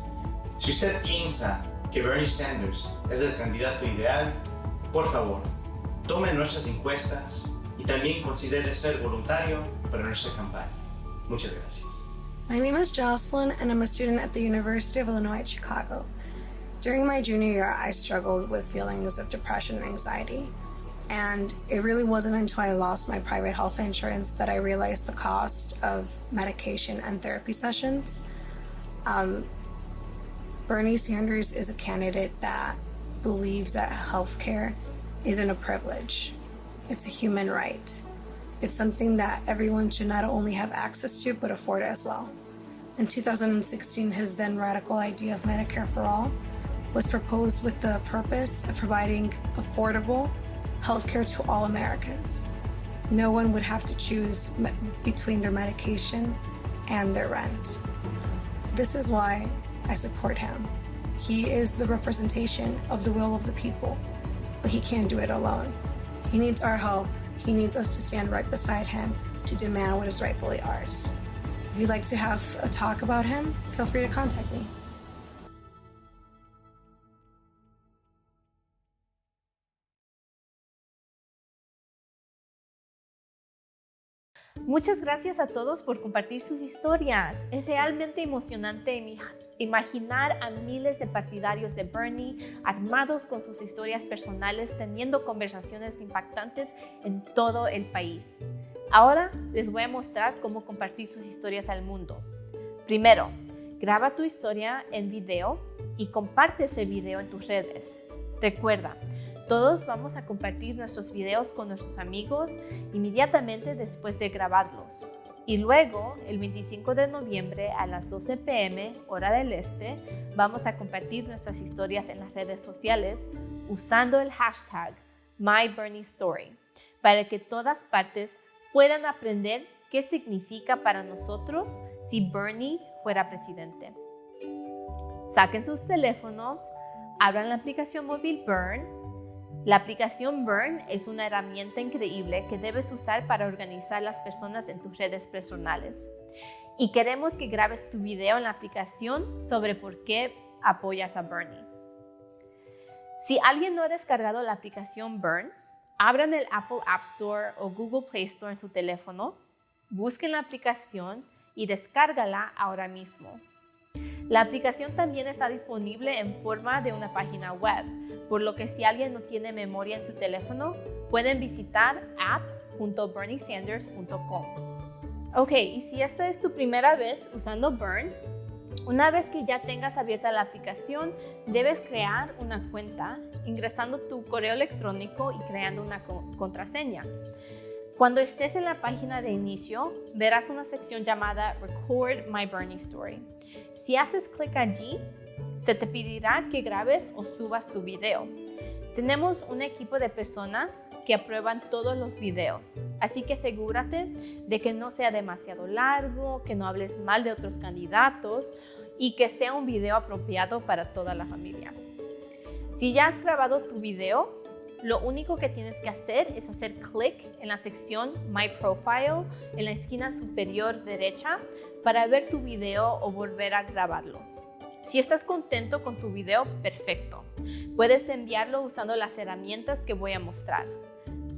si usted piensa que Bernie Sanders es el candidato ideal, por favor, tome nuestras encuestas y también considere ser voluntario para nuestra campaña. Muchas gracias. My name is Jocelyn, and I'm a student at the University of Illinois at Chicago. During my junior year, I struggled with feelings of depression and anxiety. And it really wasn't until I lost my private health insurance that I realized the cost of medication and therapy sessions. Bernie Sanders is a candidate that believes that healthcare isn't a privilege. It's a human right. It's something that everyone should not only have access to, but afford as well. In 2016, his then radical idea of Medicare for All was proposed with the purpose of providing affordable healthcare to all Americans. No one would have to choose between their medication and their rent. This is why I support him. He is the representation of the will of the people, but he can't do it alone. He needs our help. He needs us to stand right beside him to demand what is rightfully ours. If you'd like to have a talk about him, feel free to contact me. Muchas gracias a todos por compartir sus historias. Es realmente emocionante imaginar a miles de partidarios de Bernie armados con sus historias personales, teniendo conversaciones impactantes en todo el país. Ahora les voy a mostrar cómo compartir sus historias al mundo. Primero, graba tu historia en video y comparte ese video en tus redes. Recuerda, todos vamos a compartir nuestros videos con nuestros amigos inmediatamente después de grabarlos. Y luego, el 25 de noviembre a las 12 p.m. hora del este, vamos a compartir nuestras historias en las redes sociales usando el hashtag MyBernieStory para que todas partes puedan aprender qué significa para nosotros si Bernie fuera presidente. Saquen sus teléfonos, abran la aplicación móvil Burn. La aplicación Burn es una herramienta increíble que debes usar para organizar las personas en tus redes personales. Y queremos que grabes tu video en la aplicación sobre por qué apoyas a Bernie. Si alguien no ha descargado la aplicación Burn, abran el Apple App Store o Google Play Store en su teléfono, busquen la aplicación y descárgala ahora mismo. La aplicación también está disponible en forma de una página web, por lo que si alguien no tiene memoria en su teléfono, pueden visitar app.berniesanders.com. Ok, y si esta es tu primera vez usando Burn, una vez que ya tengas abierta la aplicación, debes crear una cuenta ingresando tu correo electrónico y creando una contraseña. Cuando estés en la página de inicio, verás una sección llamada Record My Bernie Story. Si haces clic allí, se te pedirá que grabes o subas tu video. Tenemos un equipo de personas que aprueban todos los videos, así que asegúrate de que no sea demasiado largo, que no hables mal de otros candidatos y que sea un video apropiado para toda la familia. Si ya has grabado tu video, lo único que tienes que hacer es hacer clic en la sección My Profile en la esquina superior derecha para ver tu video o volver a grabarlo. Si estás contento con tu video, perfecto. Puedes enviarlo usando las herramientas que voy a mostrar.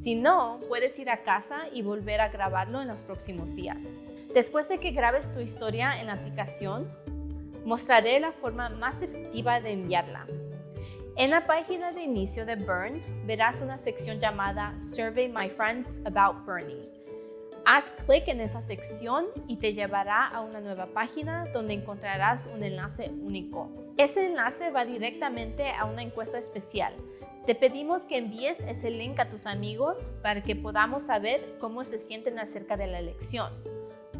Si no, puedes ir a casa y volver a grabarlo en los próximos días. Después de que grabes tu historia en la aplicación, mostraré la forma más efectiva de enviarla. En la página de inicio de Burn, verás una sección llamada Survey My Friends About Bernie. Haz clic en esa sección y te llevará a una nueva página donde encontrarás un enlace único. Ese enlace va directamente a una encuesta especial. Te pedimos que envíes ese link a tus amigos para que podamos saber cómo se sienten acerca de la elección.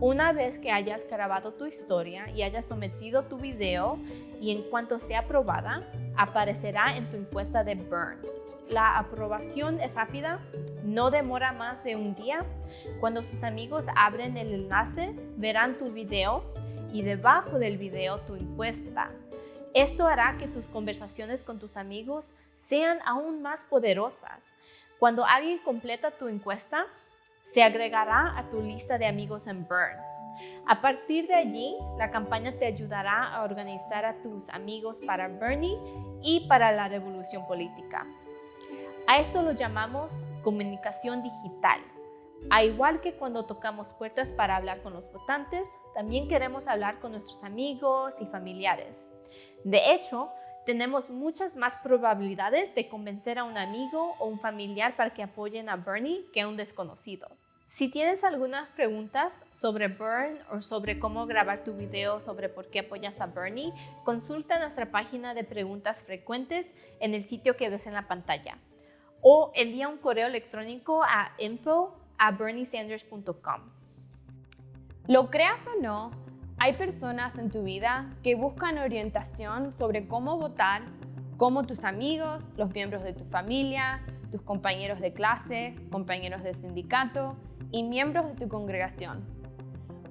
Una vez que hayas grabado tu historia y hayas sometido tu video y en cuanto sea aprobada, aparecerá en tu encuesta de Burn. La aprobación es rápida, no demora más de un día. Cuando sus amigos abren el enlace, verán tu video y debajo del video tu encuesta. Esto hará que tus conversaciones con tus amigos sean aún más poderosas. Cuando alguien completa tu encuesta, se agregará a tu lista de amigos en Burn. A partir de allí, la campaña te ayudará a organizar a tus amigos para Bernie y para la revolución política. A esto lo llamamos comunicación digital. A igual que cuando tocamos puertas para hablar con los votantes, también queremos hablar con nuestros amigos y familiares. De hecho, tenemos muchas más probabilidades de convencer a un amigo o un familiar para que apoyen a Bernie que a un desconocido. Si tienes algunas preguntas sobre Burn o sobre cómo grabar tu video sobre por qué apoyas a Bernie, consulta nuestra página de preguntas frecuentes en el sitio que ves en la pantalla. O envía un correo electrónico a info@berniesanders.com. Lo creas o no, hay personas en tu vida que buscan orientación sobre cómo votar, como tus amigos, los miembros de tu familia, tus compañeros de clase, compañeros de sindicato y miembros de tu congregación.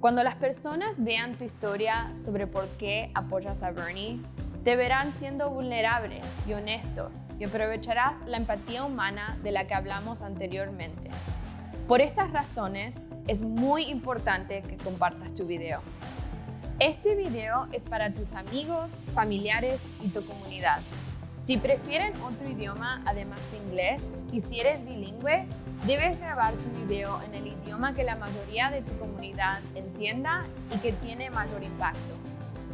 Cuando las personas vean tu historia sobre por qué apoyas a Bernie, te verán siendo vulnerable y honesto y aprovecharás la empatía humana de la que hablamos anteriormente. Por estas razones, es muy importante que compartas tu video. Este video es para tus amigos, familiares y tu comunidad. Si prefieren otro idioma además de inglés y si eres bilingüe, debes grabar tu video en el idioma que la mayoría de tu comunidad entienda y que tiene mayor impacto.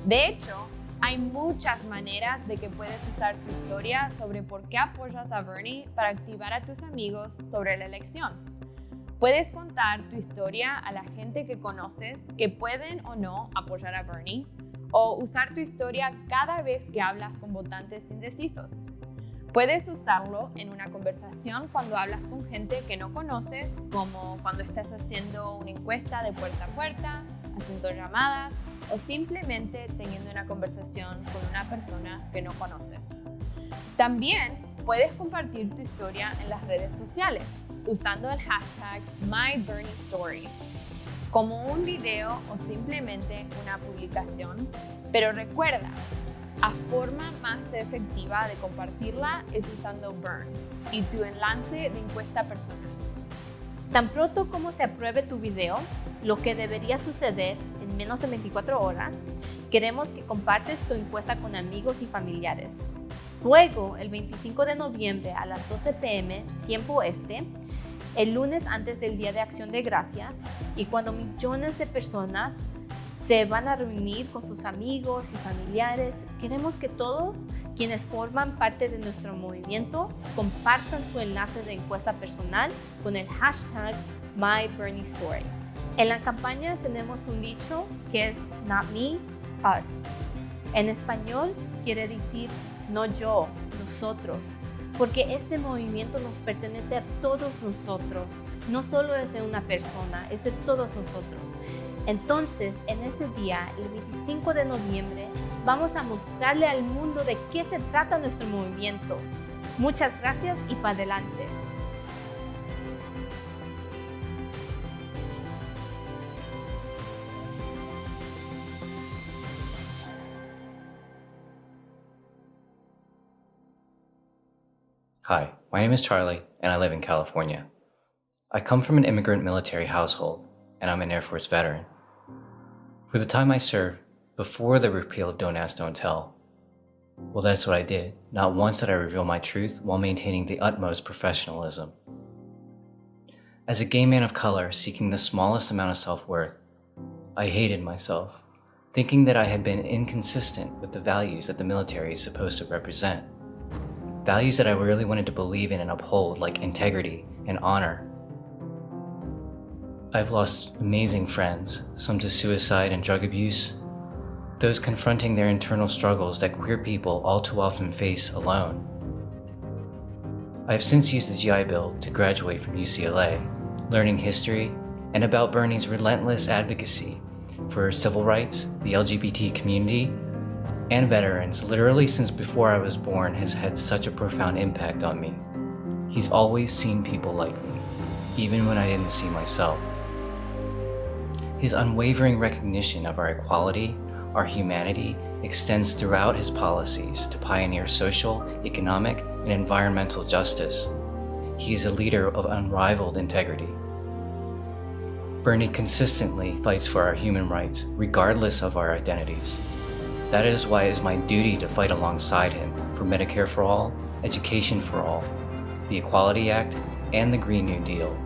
De hecho, hay muchas maneras de que puedes usar tu historia sobre por qué apoyas a Bernie para activar a tus amigos sobre la elección. Puedes contar tu historia a la gente que conoces que pueden o no apoyar a Bernie, o usar tu historia cada vez que hablas con votantes indecisos. Puedes usarlo en una conversación cuando hablas con gente que no conoces, como cuando estás haciendo una encuesta de puerta a puerta, haciendo llamadas o simplemente teniendo una conversación con una persona que no conoces. También puedes compartir tu historia en las redes sociales usando el hashtag MyBernieStory, como un video o simplemente una publicación, pero recuerda, la forma más efectiva de compartirla es usando Burn y tu enlace de encuesta personal. Tan pronto como se apruebe tu video, lo que debería suceder en menos de 24 horas, queremos que compartes tu encuesta con amigos y familiares. Luego, el 25 de noviembre a las 12 p.m., tiempo este, el lunes antes del Día de Acción de Gracias, y cuando millones de personas se van a reunir con sus amigos y familiares, queremos que todos quienes forman parte de nuestro movimiento compartan su enlace de encuesta personal con el hashtag MyBernieStory. En la campaña tenemos un dicho que es Not Me, Us. En español quiere decir no yo, nosotros. porque este movimiento nos pertenece a todos nosotros, no solo es de una persona, es de todos nosotros. Entonces, en ese día, el 25 de noviembre, vamos a mostrarle al mundo de qué se trata nuestro movimiento. Muchas gracias y para adelante. Hi, my name is Charlie, and I live in California. I come from an immigrant military household, and I'm an Air Force veteran. For the time I served, before the repeal of Don't Ask, Don't Tell, well, that's what I did. Not once did I reveal my truth while maintaining the utmost professionalism. As a gay man of color seeking the smallest amount of self-worth, I hated myself, thinking that I had been inconsistent with the values that the military is supposed to represent. Values that I really wanted to believe in and uphold, like integrity and honor. I've lost amazing friends, some to suicide and drug abuse, those confronting their internal struggles that queer people all too often face alone. I have since used the GI Bill to graduate from UCLA, learning history and about Bernie's relentless advocacy for civil rights, the LGBT community, and veterans. Literally since before I was born has had such a profound impact on me. He's always seen people like me, even when I didn't see myself. His unwavering recognition of our equality, our humanity, extends throughout his policies to pioneer social, economic, and environmental justice. He is a leader of unrivaled integrity. Bernie consistently fights for our human rights, regardless of our identities. That is why it is my duty to fight alongside him for Medicare for all, education for all, the Equality Act, and the Green New Deal,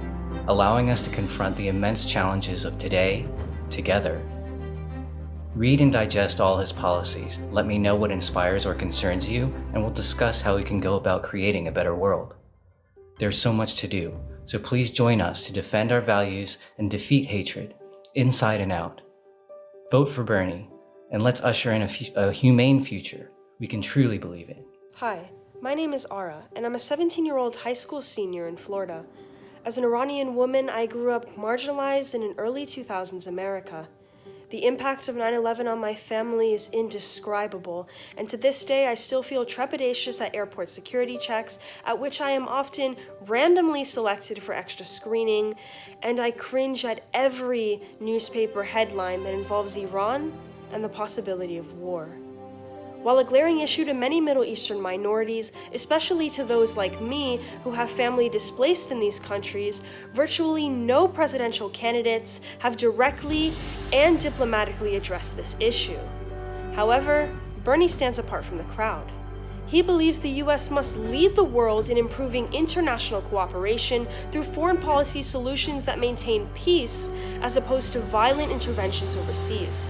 allowing us to confront the immense challenges of today together. Read and digest all his policies. Let me know what inspires or concerns you, and we'll discuss how we can go about creating a better world. There's so much to do, so please join us to defend our values and defeat hatred, inside and out. Vote for Bernie, and let's usher in a humane future we can truly believe in. Hi, my name is Ara, and I'm a 17-year-old high school senior in Florida. As an Iranian woman, I grew up marginalized in an early 2000s America. The impact of 9/11 on my family is indescribable, and to this day I still feel trepidatious at airport security checks, at which I am often randomly selected for extra screening, and I cringe at every newspaper headline that involves Iran and the possibility of war. While a glaring issue to many Middle Eastern minorities, especially to those like me who have family displaced in these countries, virtually no presidential candidates have directly and diplomatically addressed this issue. However, Bernie stands apart from the crowd. He believes the US must lead the world in improving international cooperation through foreign policy solutions that maintain peace as opposed to violent interventions overseas.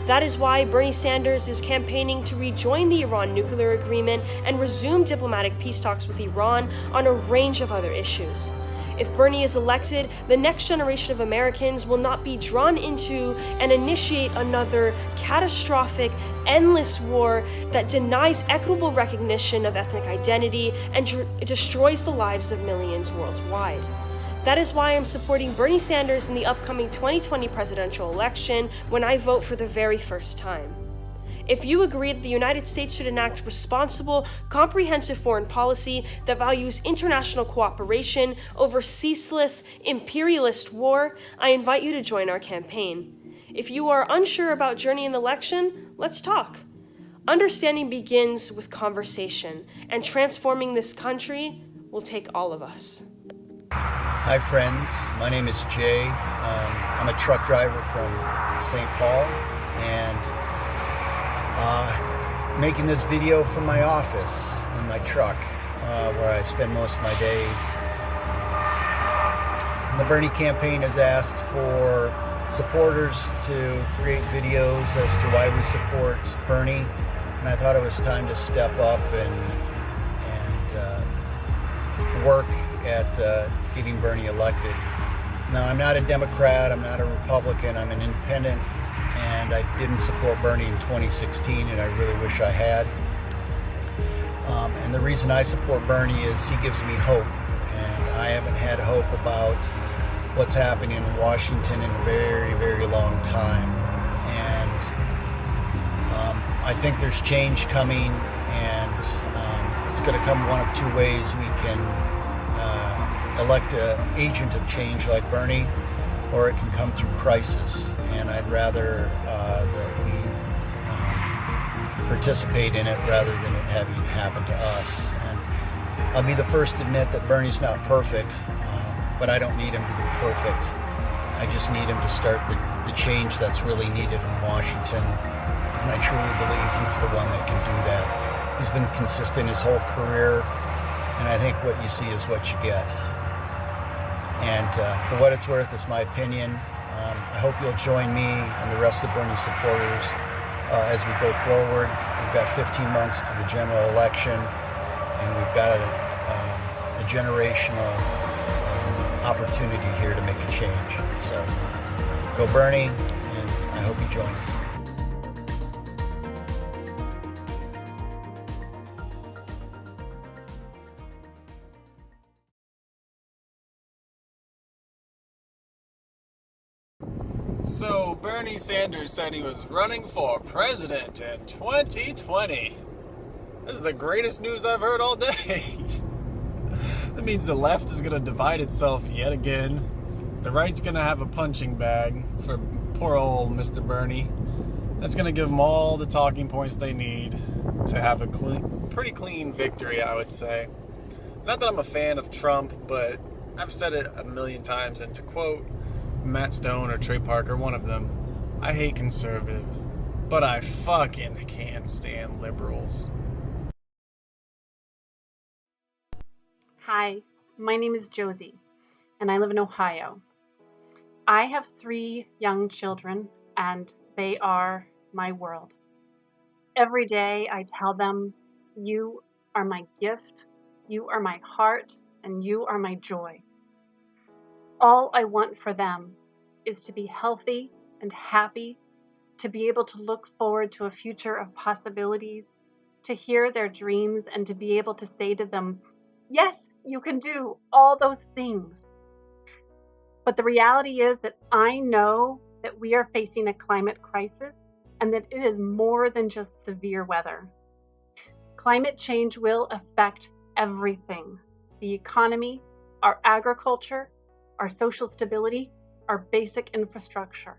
That is why Bernie Sanders is campaigning to rejoin the Iran nuclear agreement and resume diplomatic peace talks with Iran on a range of other issues. If Bernie is elected, the next generation of Americans will not be drawn into and initiate another catastrophic, endless war that denies equitable recognition of ethnic identity and destroys the lives of millions worldwide. That is why I'm supporting Bernie Sanders in the upcoming 2020 presidential election when I vote for the very first time. If you agree that the United States should enact responsible, comprehensive foreign policy that values international cooperation over ceaseless, imperialist war, I invite you to join our campaign. If you are unsure about journey in the election, let's talk. Understanding begins with conversation, and transforming this country will take all of us. Hi friends, my name is Jay. I'm a truck driver from St. Paul, and making this video from my office in my truck where I spend most of my days. And the Bernie campaign has asked for supporters to create videos as to why we support Bernie, and I thought it was time to step up and work at getting Bernie elected. Now, I'm not a Democrat, I'm not a Republican, I'm an independent, and I didn't support Bernie in 2016, and I really wish I had. And the reason I support Bernie is he gives me hope. And I haven't had hope about what's happening in Washington in a very, very long time. And I think there's change coming, and it's going to come one of two ways. We can elect an agent of change like Bernie, or it can come through crisis. And I'd rather that we participate in it rather than it having happen to us. And I'll be the first to admit that Bernie's not perfect, but I don't need him to be perfect. I just need him to start the change that's really needed in Washington. And I truly believe he's the one that can do that. He's been consistent his whole career, and I think what you see is what you get. And for what it's worth, it's my opinion. I hope you'll join me and the rest of Bernie supporters as we go forward. We've got 15 months to the general election, and we've got a generational opportunity here to make a change. So go Bernie, and I hope you join us. So Bernie Sanders said he was running for president in 2020. This is the greatest news I've heard all day. That means the left is going to divide itself yet again. The right's going to have a punching bag for poor old Mr. Bernie. That's going to give them all the talking points they need to have a pretty clean victory, I would say. Not that I'm a fan of Trump, but I've said it a million times, and to quote Matt Stone or Trey Parker, one of them, I hate conservatives, but I fucking can't stand liberals. Hi, my name is Josie, and I live in Ohio. I have 3 young children, and they are my world. Every day I tell them, you are my gift, you are my heart, and you are my joy. All I want for them is to be healthy and happy, to be able to look forward to a future of possibilities, to hear their dreams, and to be able to say to them, yes, you can do all those things. But the reality is that I know that we are facing a climate crisis and that it is more than just severe weather. Climate change will affect everything: the economy, our agriculture, our social stability, our basic infrastructure.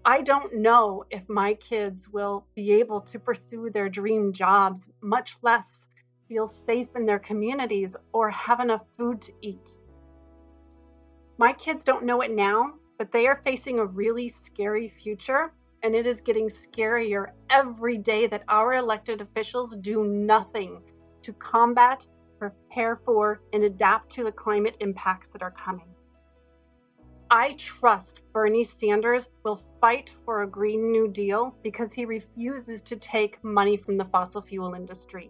I don't know if my kids will be able to pursue their dream jobs, much less feel safe in their communities or have enough food to eat. My kids don't know it now, but they are facing a really scary future, and it is getting scarier every day that our elected officials do nothing to combat, prepare for, and adapt to the climate impacts that are coming. I trust Bernie Sanders will fight for a Green New Deal because he refuses to take money from the fossil fuel industry.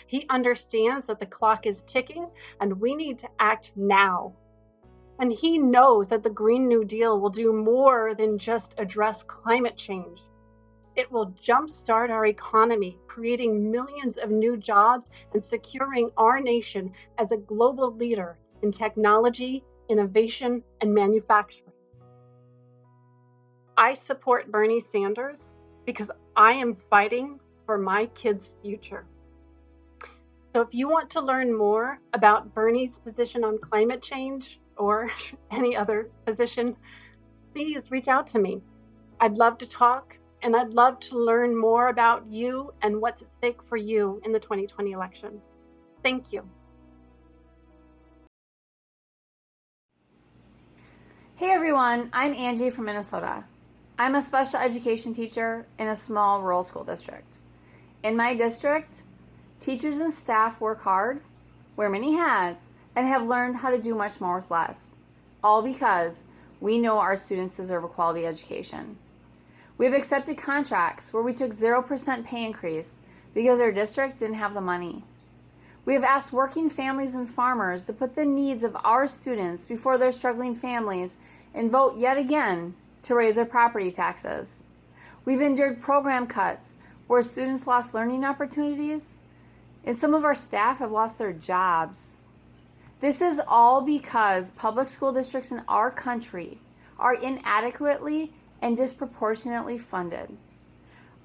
He understands that the clock is ticking and we need to act now. And he knows that the Green New Deal will do more than just address climate change. It will jumpstart our economy, creating millions of new jobs and securing our nation as a global leader in technology, innovation, and manufacturing. I support Bernie Sanders because I am fighting for my kids' future. So if you want to learn more about Bernie's position on climate change or any other position, please reach out to me. I'd love to talk, and I'd love to learn more about you and what's at stake for you in the 2020 election. Thank you. Hey everyone, I'm Angie from Minnesota. I'm a special education teacher in a small rural school district. In my district, teachers and staff work hard, wear many hats, and have learned how to do much more with less, all because we know our students deserve a quality education. We have accepted contracts where we took 0% pay increase because our district didn't have the money. We have asked working families and farmers to put the needs of our students before their struggling families and vote yet again to raise their property taxes. We've endured program cuts where students lost learning opportunities and some of our staff have lost their jobs. This is all because public school districts in our country are inadequately and disproportionately funded.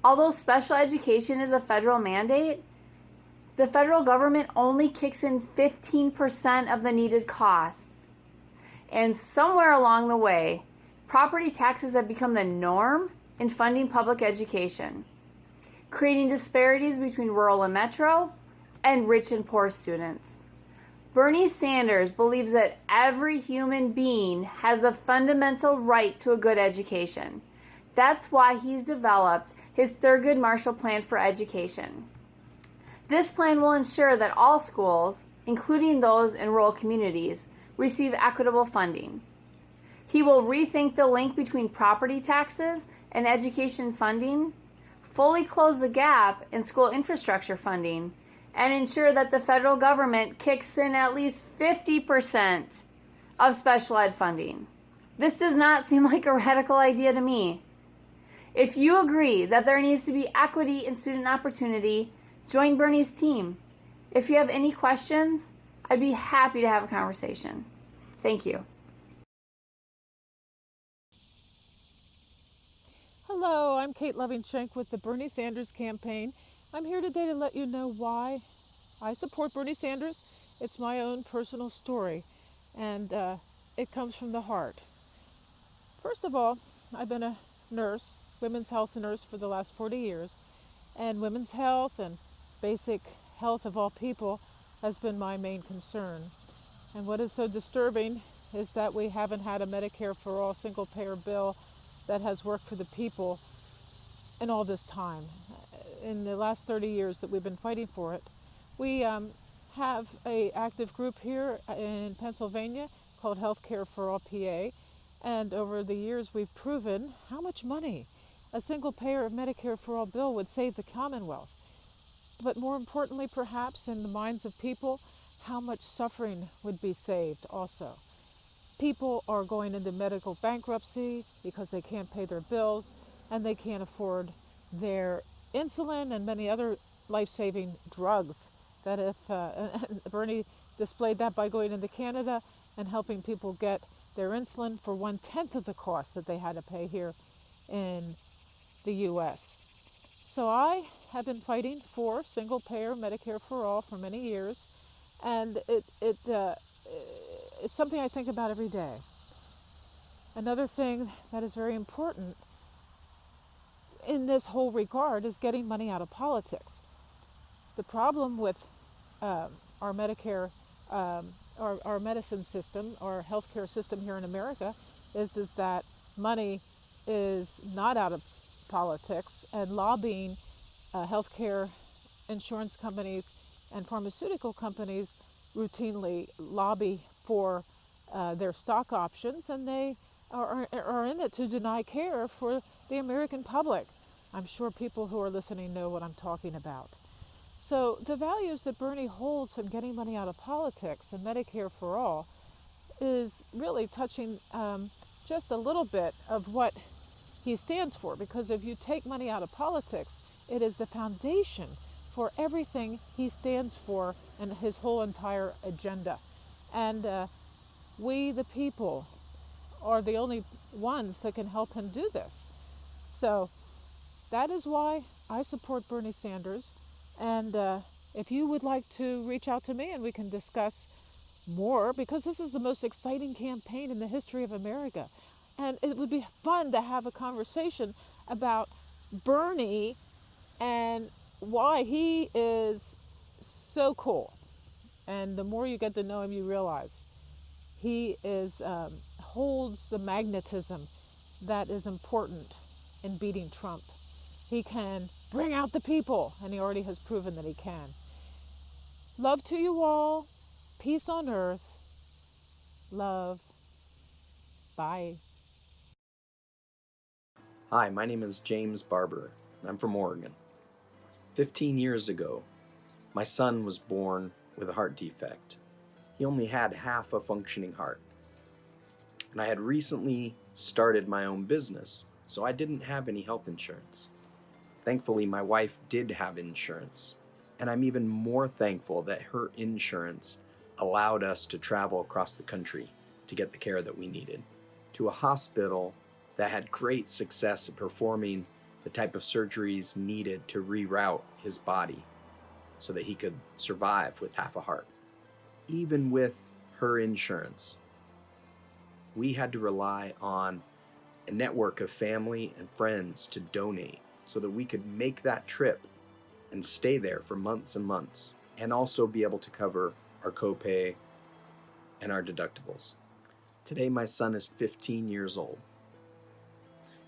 Although special education is a federal mandate, the federal government only kicks in 15% of the needed costs. And somewhere along the way, property taxes have become the norm in funding public education, creating disparities between rural and metro, and rich and poor students. Bernie Sanders believes that every human being has the fundamental right to a good education. That's why he's developed his Thurgood Marshall Plan for Education. This plan will ensure that all schools, including those in rural communities, receive equitable funding. He will rethink the link between property taxes and education funding, fully close the gap in school infrastructure funding, and ensure that the federal government kicks in at least 50% of special ed funding. This does not seem like a radical idea to me. If you agree that there needs to be equity in student opportunity, join Bernie's team. If you have any questions, I'd be happy to have a conversation. Thank you. Hello, I'm Kate Loving-Shank with the Bernie Sanders campaign. I'm here today to let you know why I support Bernie Sanders. It's my own personal story, and it comes from the heart. First of all, I've been a nurse, women's health nurse for the last 40 years, and women's health and basic health of all people has been my main concern. And what is so disturbing is that we haven't had a Medicare for all single-payer bill that has worked for the people in all this time. In the last 30 years that we've been fighting for it. We have an active group here in Pennsylvania called Healthcare for All PA, and over the years we've proven how much money a single-payer Medicare for all bill would save the Commonwealth. But more importantly, perhaps, in the minds of people, how much suffering would be saved also. People are going into medical bankruptcy because they can't pay their bills and they can't afford their insulin and many other life-saving drugs. That if Bernie displayed that by going into Canada and helping people get their insulin for 1/10 of the cost that they had to pay here in the U.S. So I have been fighting for single-payer Medicare for all for many years, and it's something I think about every day. Another thing that is very important in this whole regard is getting money out of politics. The problem with our Medicare, our medicine system, our healthcare system here in America is that money is not out of politics, and lobbying healthcare insurance companies and pharmaceutical companies routinely lobby for their stock options, and they are in it to deny care for the American public. I'm sure people who are listening know what I'm talking about. So the values that Bernie holds in getting money out of politics and Medicare for all is really touching just a little bit of what he stands for, because if you take money out of politics, it is the foundation for everything he stands for and his whole entire agenda. And we, the people, are the only ones that can help him do this. So that is why I support Bernie Sanders. And if you would like to reach out to me and we can discuss more, because this is the most exciting campaign in the history of America. And it would be fun to have a conversation about Bernie and why he is so cool. And the more you get to know him, you realize he holds the magnetism that is important in beating Trump. He can bring out the people, and he already has proven that he can. Love to you all. Peace on earth. Love. Bye. Hi, my name is James Barber. I'm from Oregon. 15 years ago, my son was born with a heart defect. He only had half a functioning heart. And I had recently started my own business, so I didn't have any health insurance. Thankfully, my wife did have insurance. And I'm even more thankful that her insurance allowed us to travel across the country to get the care that we needed, to a hospital that had great success at performing the type of surgeries needed to reroute his body so that he could survive with half a heart. Even with her insurance, we had to rely on a network of family and friends to donate so that we could make that trip and stay there for months and months, and also be able to cover our copay and our deductibles. Today, my son is 15 years old,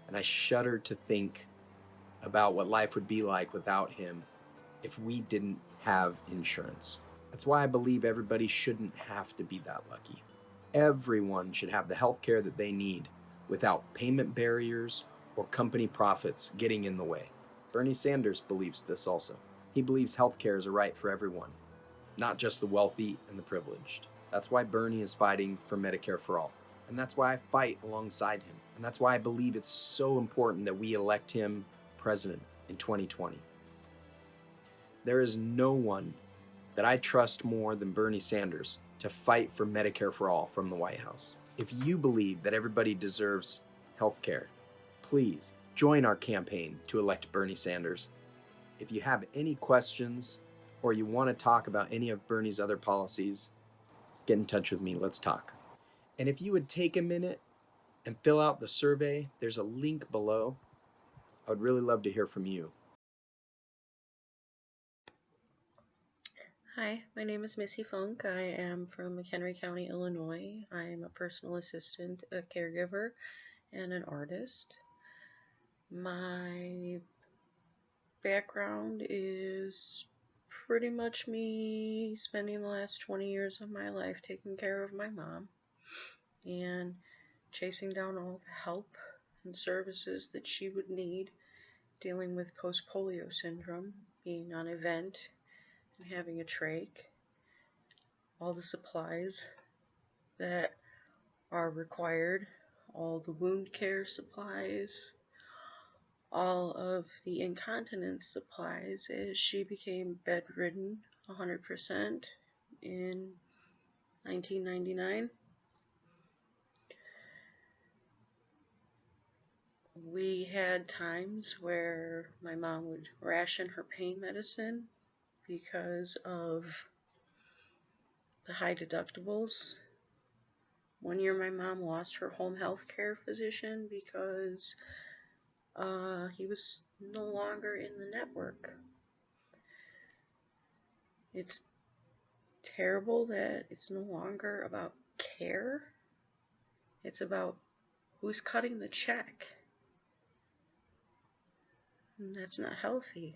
and I shudder to think about what life would be like without him if we didn't have insurance. That's why I believe everybody shouldn't have to be that lucky. Everyone should have the health care that they need without payment barriers or company profits getting in the way. Bernie Sanders believes this also. He believes health care is a right for everyone, not just the wealthy and the privileged. That's why Bernie is fighting for Medicare for all. And that's why I fight alongside him. And that's why I believe it's so important that we elect him president in 2020. There is no one that I trust more than Bernie Sanders to fight for Medicare for all from the White House. If you believe that everybody deserves health care, please join our campaign to elect Bernie Sanders. If you have any questions or you want to talk about any of Bernie's other policies, get in touch with me. Let's talk. And if you would take a minute and fill out the survey, there's a link below. I would really love to hear from you. Hi, my name is Missy Funk. I am from McHenry County, Illinois. I am a personal assistant, a caregiver, and an artist. My background is pretty much me spending the last 20 years of my life taking care of my mom and chasing down all the help and services that she would need, dealing with post-polio syndrome, being on a vent and having a trach, all the supplies that are required, all the wound care supplies, all of the incontinence supplies as she became bedridden 100% in 1999. We had times where my mom would ration her pain medicine because of the high deductibles. One year my mom lost her home health care physician because he was no longer in the network. It's terrible that it's no longer about care. It's about who's cutting the check. And that's not healthy.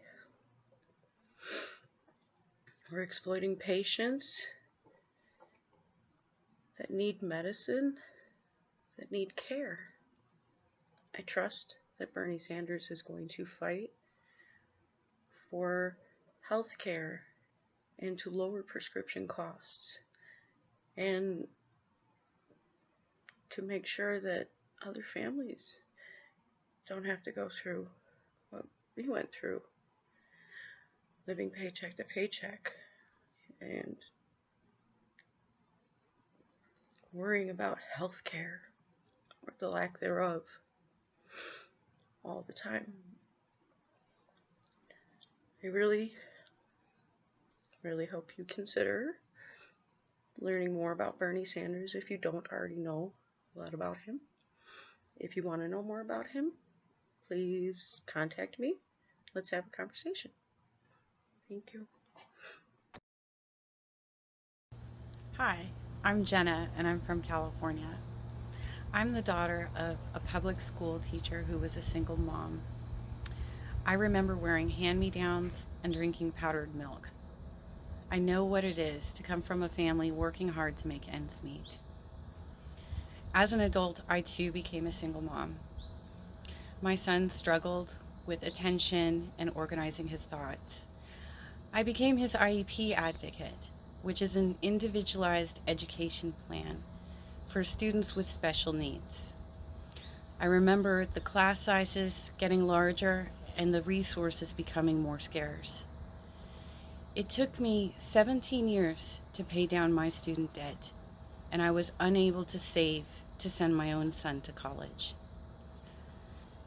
We're exploiting patients that need medicine, that need care. I trust that Bernie Sanders is going to fight for health care and to lower prescription costs and to make sure that other families don't have to go through what we went through, living paycheck to paycheck and worrying about health care or the lack thereof all the time. I really hope you consider learning more about Bernie Sanders if you don't already know a lot about him. If you want to know more about him, please contact me. Let's have a conversation. Thank you. Hi, I'm Jenna and I'm from California. I'm the daughter of a public school teacher who was a single mom. I remember wearing hand-me-downs and drinking powdered milk. I know what it is to come from a family working hard to make ends meet. As an adult, I too became a single mom. My son struggled with attention and organizing his thoughts. I became his IEP advocate, which is an individualized education plan for students with special needs. I remember the class sizes getting larger and the resources becoming more scarce. It took me 17 years to pay down my student debt, and I was unable to save to send my own son to college.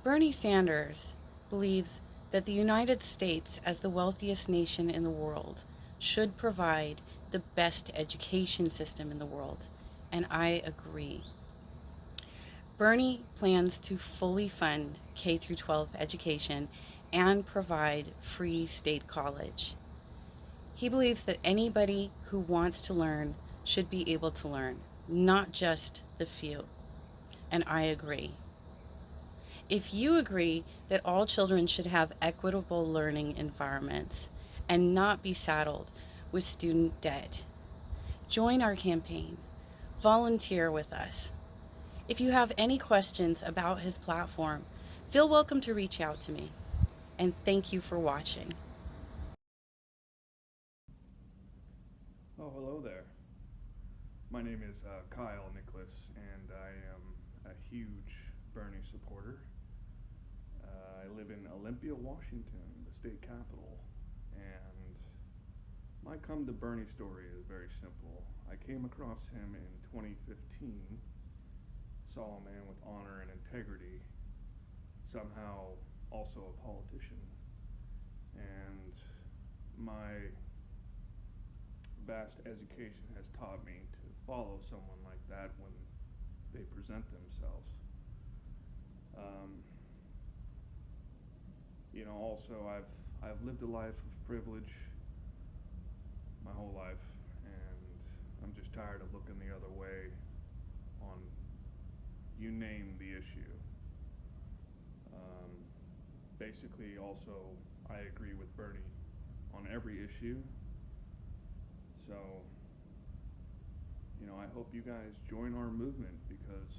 Bernie Sanders believes that the United States, as the wealthiest nation in the world, should provide the best education system in the world, and I agree. Bernie plans to fully fund K-12 education and provide free state college. He believes that anybody who wants to learn should be able to learn, not just the few, and I agree. If you agree that all children should have equitable learning environments and not be saddled with student debt, join our campaign. Volunteer with us. If you have any questions about his platform, feel welcome to reach out to me. And thank you for watching. Oh, hello there. My name is Kyle Nicholas, and I am a huge Bernie supporter. I live in Olympia, Washington, the state capital, and my come to Bernie story is very simple. I came across him in 2015, saw a man with honor and integrity, somehow also a politician, and my vast education has taught me to follow someone like that when they present themselves. Also I've lived a life of privilege my whole life, and I'm just tired of looking the other way on you name the issue. Basically, also, I agree with Bernie on every issue. So, I hope you guys join our movement because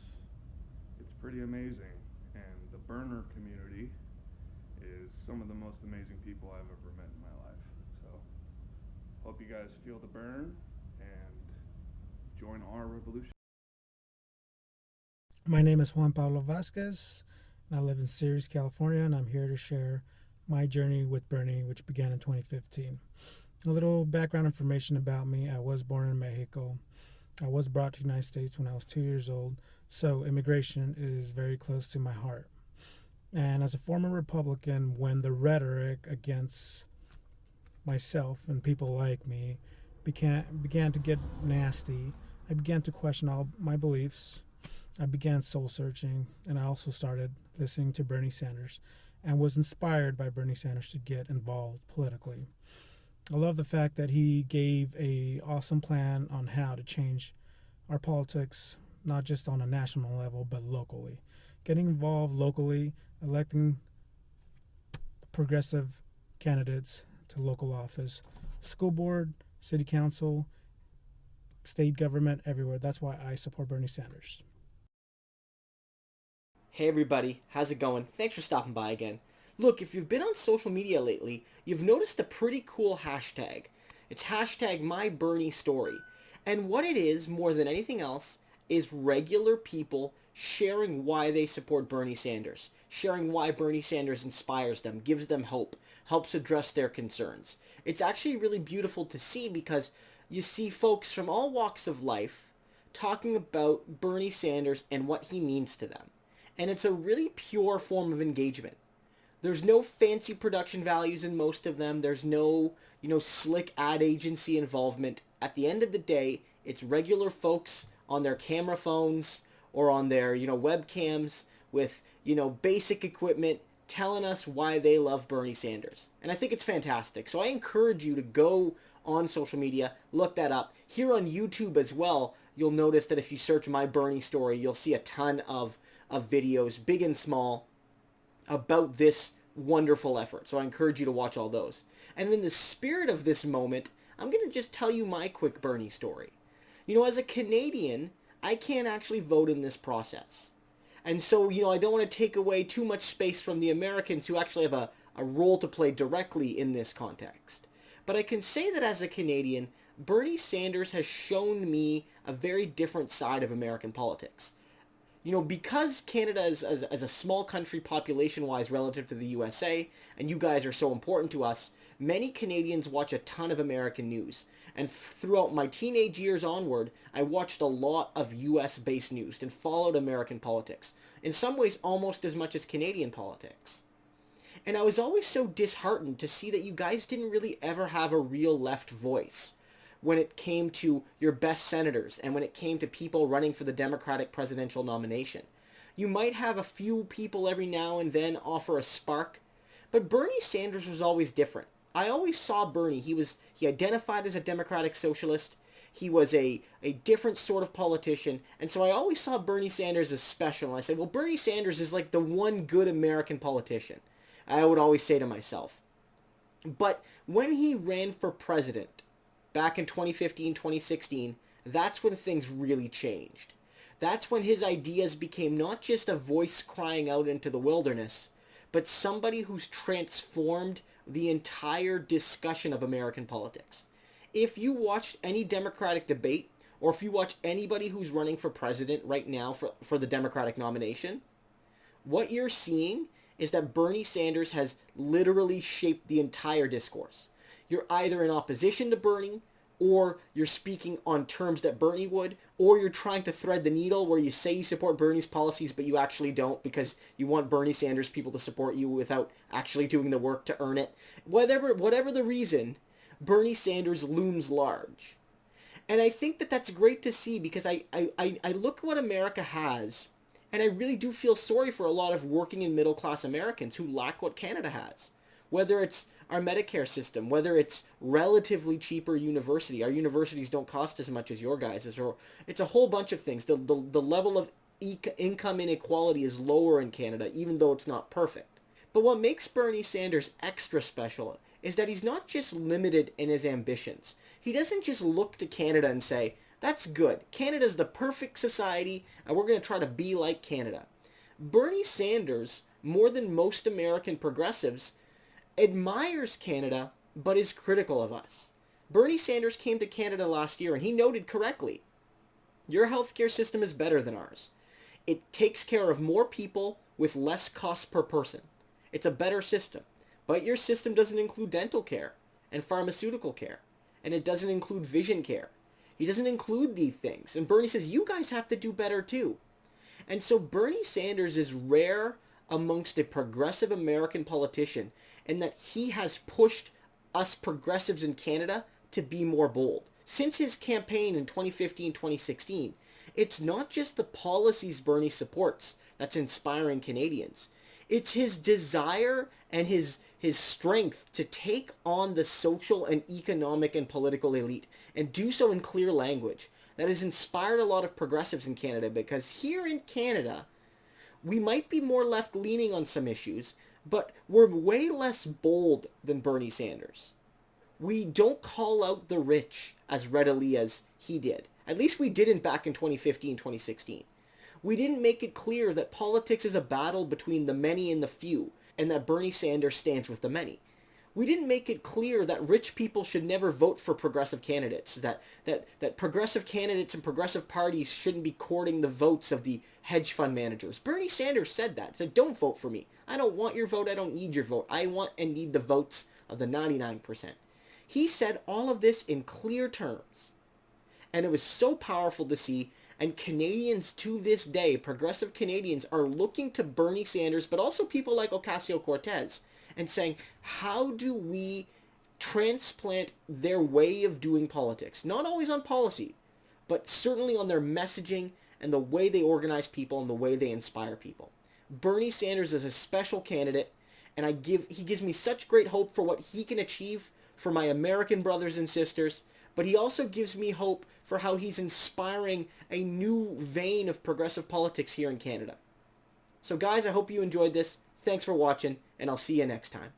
it's pretty amazing. And the burner community is some of the most amazing people I've ever met in my life. So, hope you guys feel the burn and join our revolution. My name is Juan Pablo Vasquez, and I live in Ceres, California, and I'm here to share my journey with Bernie, which began in 2015. A little background information about me. I was born in Mexico. I was brought to the United States when I was 2 years old, so immigration is very close to my heart. And as a former Republican, when the rhetoric against myself and people like me began to get nasty, I began to question all my beliefs. I began soul searching, and I also started listening to Bernie Sanders and was inspired by Bernie Sanders to get involved politically. I love the fact that he gave an awesome plan on how to change our politics, not just on a national level, but locally. Getting involved locally, electing progressive candidates to local office, school board, city council, state government, everywhere. That's why I support Bernie Sanders. Hey everybody, how's it going? Thanks for stopping by again. Look, if you've been on social media lately, you've noticed a pretty cool hashtag. It's hashtag MyBernieStory. And what it is, more than anything else, is regular people sharing why they support Bernie Sanders, sharing why Bernie Sanders inspires them, gives them hope, helps address their concerns. It's actually really beautiful to see because you see folks from all walks of life talking about Bernie Sanders and what he means to them. And it's a really pure form of engagement. There's no fancy production values in most of them. There's no, slick ad agency involvement. At the end of the day, it's regular folks on their camera phones or on their, webcams with, basic equipment telling us why they love Bernie Sanders. And I think it's fantastic. So I encourage you to go on social media, look that up. Here on YouTube as well, you'll notice that if you search My Bernie Story, you'll see a ton of videos, big and small, about this wonderful effort. So I encourage you to watch all those. And in the spirit of this moment, I'm going to just tell you my quick Bernie story. As a Canadian, I can't actually vote in this process. And so, I don't want to take away too much space from the Americans who actually have a role to play directly in this context. But I can say that as a Canadian, Bernie Sanders has shown me a very different side of American politics. You know, because Canada is as a small country population-wise relative to the USA, and you guys are so important to us, many Canadians watch a ton of American news. And throughout my teenage years onward, I watched a lot of US-based news and followed American politics. In some ways, almost as much as Canadian politics. And I was always so disheartened to see that you guys didn't really ever have a real left voice when it came to your best senators and when it came to people running for the Democratic presidential nomination. You might have a few people every now and then offer a spark, but Bernie Sanders was always different. I always saw Bernie. He identified as a democratic socialist. He was a different sort of politician, and so I always saw Bernie Sanders as special. And I said, well, Bernie Sanders is like the one good American politician, I would always say to myself. But when he ran for president back in 2015, 2016, that's when things really changed. That's when his ideas became not just a voice crying out into the wilderness, but somebody who's transformed the entire discussion of American politics. If you watched any Democratic debate, or if you watch anybody who's running for president right now for the Democratic nomination, what you're seeing is that Bernie Sanders has literally shaped the entire discourse. You're either in opposition to Bernie, or you're speaking on terms that Bernie would, or you're trying to thread the needle where you say you support Bernie's policies, but you actually don't because you want Bernie Sanders people to support you without actually doing the work to earn it. Whatever the reason, Bernie Sanders looms large. And I think that that's great to see because I look at what America has, and I really do feel sorry for a lot of working and middle-class Americans who lack what Canada has. Whether it's our Medicare system, whether it's relatively cheaper university. Our universities don't cost as much as your guys', or it's a whole bunch of things. The level of income inequality is lower in Canada, even though it's not perfect. But what makes Bernie Sanders extra special is that he's not just limited in his ambitions. He doesn't just look to Canada and say, that's good. Canada's the perfect society, and we're going to try to be like Canada. Bernie Sanders, more than most American progressives, admires Canada, but is critical of us. Bernie Sanders came to Canada last year, and he noted correctly, your healthcare system is better than ours. It takes care of more people with less cost per person. It's a better system. But your system doesn't include dental care and pharmaceutical care, and it doesn't include vision care. He doesn't include these things. And Bernie says, you guys have to do better too. And so Bernie Sanders is rare amongst a progressive American politician in that he has pushed us progressives in Canada to be more bold. Since his campaign in 2015-2016, it's not just the policies Bernie supports that's inspiring Canadians. It's his desire and his strength to take on the social and economic and political elite and do so in clear language that has inspired a lot of progressives in Canada, because here in Canada, we might be more left-leaning on some issues, but we're way less bold than Bernie Sanders. We don't call out the rich as readily as he did. At least we didn't back in 2015, 2016. We didn't make it clear that politics is a battle between the many and the few, and that Bernie Sanders stands with the many. We didn't make it clear that rich people should never vote for progressive candidates, that progressive candidates and progressive parties shouldn't be courting the votes of the hedge fund managers. Bernie Sanders said that. He said, don't vote for me. I don't want your vote. I don't need your vote. I want and need the votes of the 99%. He said all of this in clear terms. And it was so powerful to see. And Canadians to this day, progressive Canadians, are looking to Bernie Sanders, but also people like Ocasio-Cortez, and saying, how do we transplant their way of doing politics? Not always on policy, but certainly on their messaging and the way they organize people and the way they inspire people. Bernie Sanders is a special candidate, and he gives me such great hope for what he can achieve for my American brothers and sisters, but he also gives me hope for how he's inspiring a new vein of progressive politics here in Canada. So guys, I hope you enjoyed this. Thanks for watching, and I'll see you next time.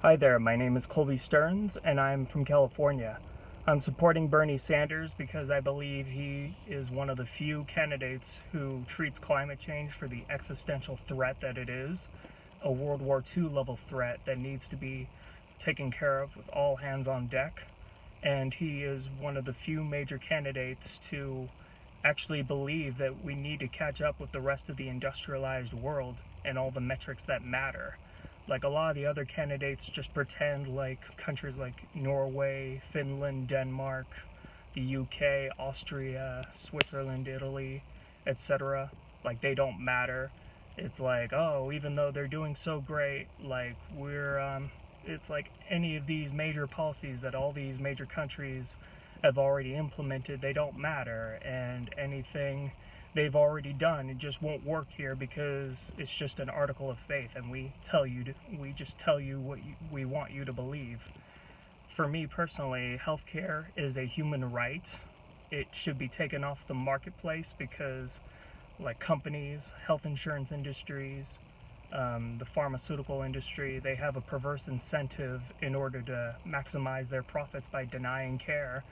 Hi there, my name is Colby Stearns, and I'm from California. I'm supporting Bernie Sanders because I believe he is one of the few candidates who treats climate change for the existential threat that it is, a World War II level threat that needs to be taken care of with all hands on deck, and he is one of the few major candidates to actually believe that we need to catch up with the rest of the industrialized world and all the metrics that matter. Like, a lot of the other candidates just pretend like countries like Norway, Finland, Denmark, the UK, Austria, Switzerland, Italy, etc., like they don't matter. It's like, oh, even though they're doing so great, like it's like any of these major policies that all these major countries have already implemented, they don't matter, and anything they've already done, it just won't work here because it's just an article of faith, and we just tell you what we want you to believe. For me personally, healthcare is a human right. It should be taken off the marketplace because, like, companies, health insurance industries, the pharmaceutical industry, they have a perverse incentive in order to maximize their profits by denying care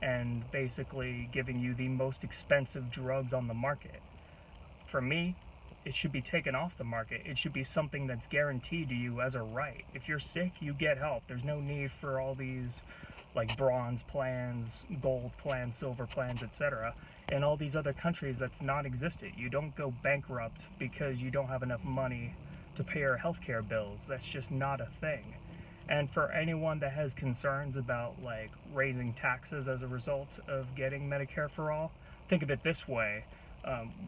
and basically giving you the most expensive drugs on the market. For me, it should be taken off the market. It should be something that's guaranteed to you as a right. If you're sick, you get help. There's no need for all these like bronze plans, gold plans, silver plans, etc. In all these other countries, that's not existed. You don't go bankrupt because you don't have enough money to pay your healthcare bills. That's just not a thing. And for anyone that has concerns about like raising taxes as a result of getting Medicare for all, think of it this way.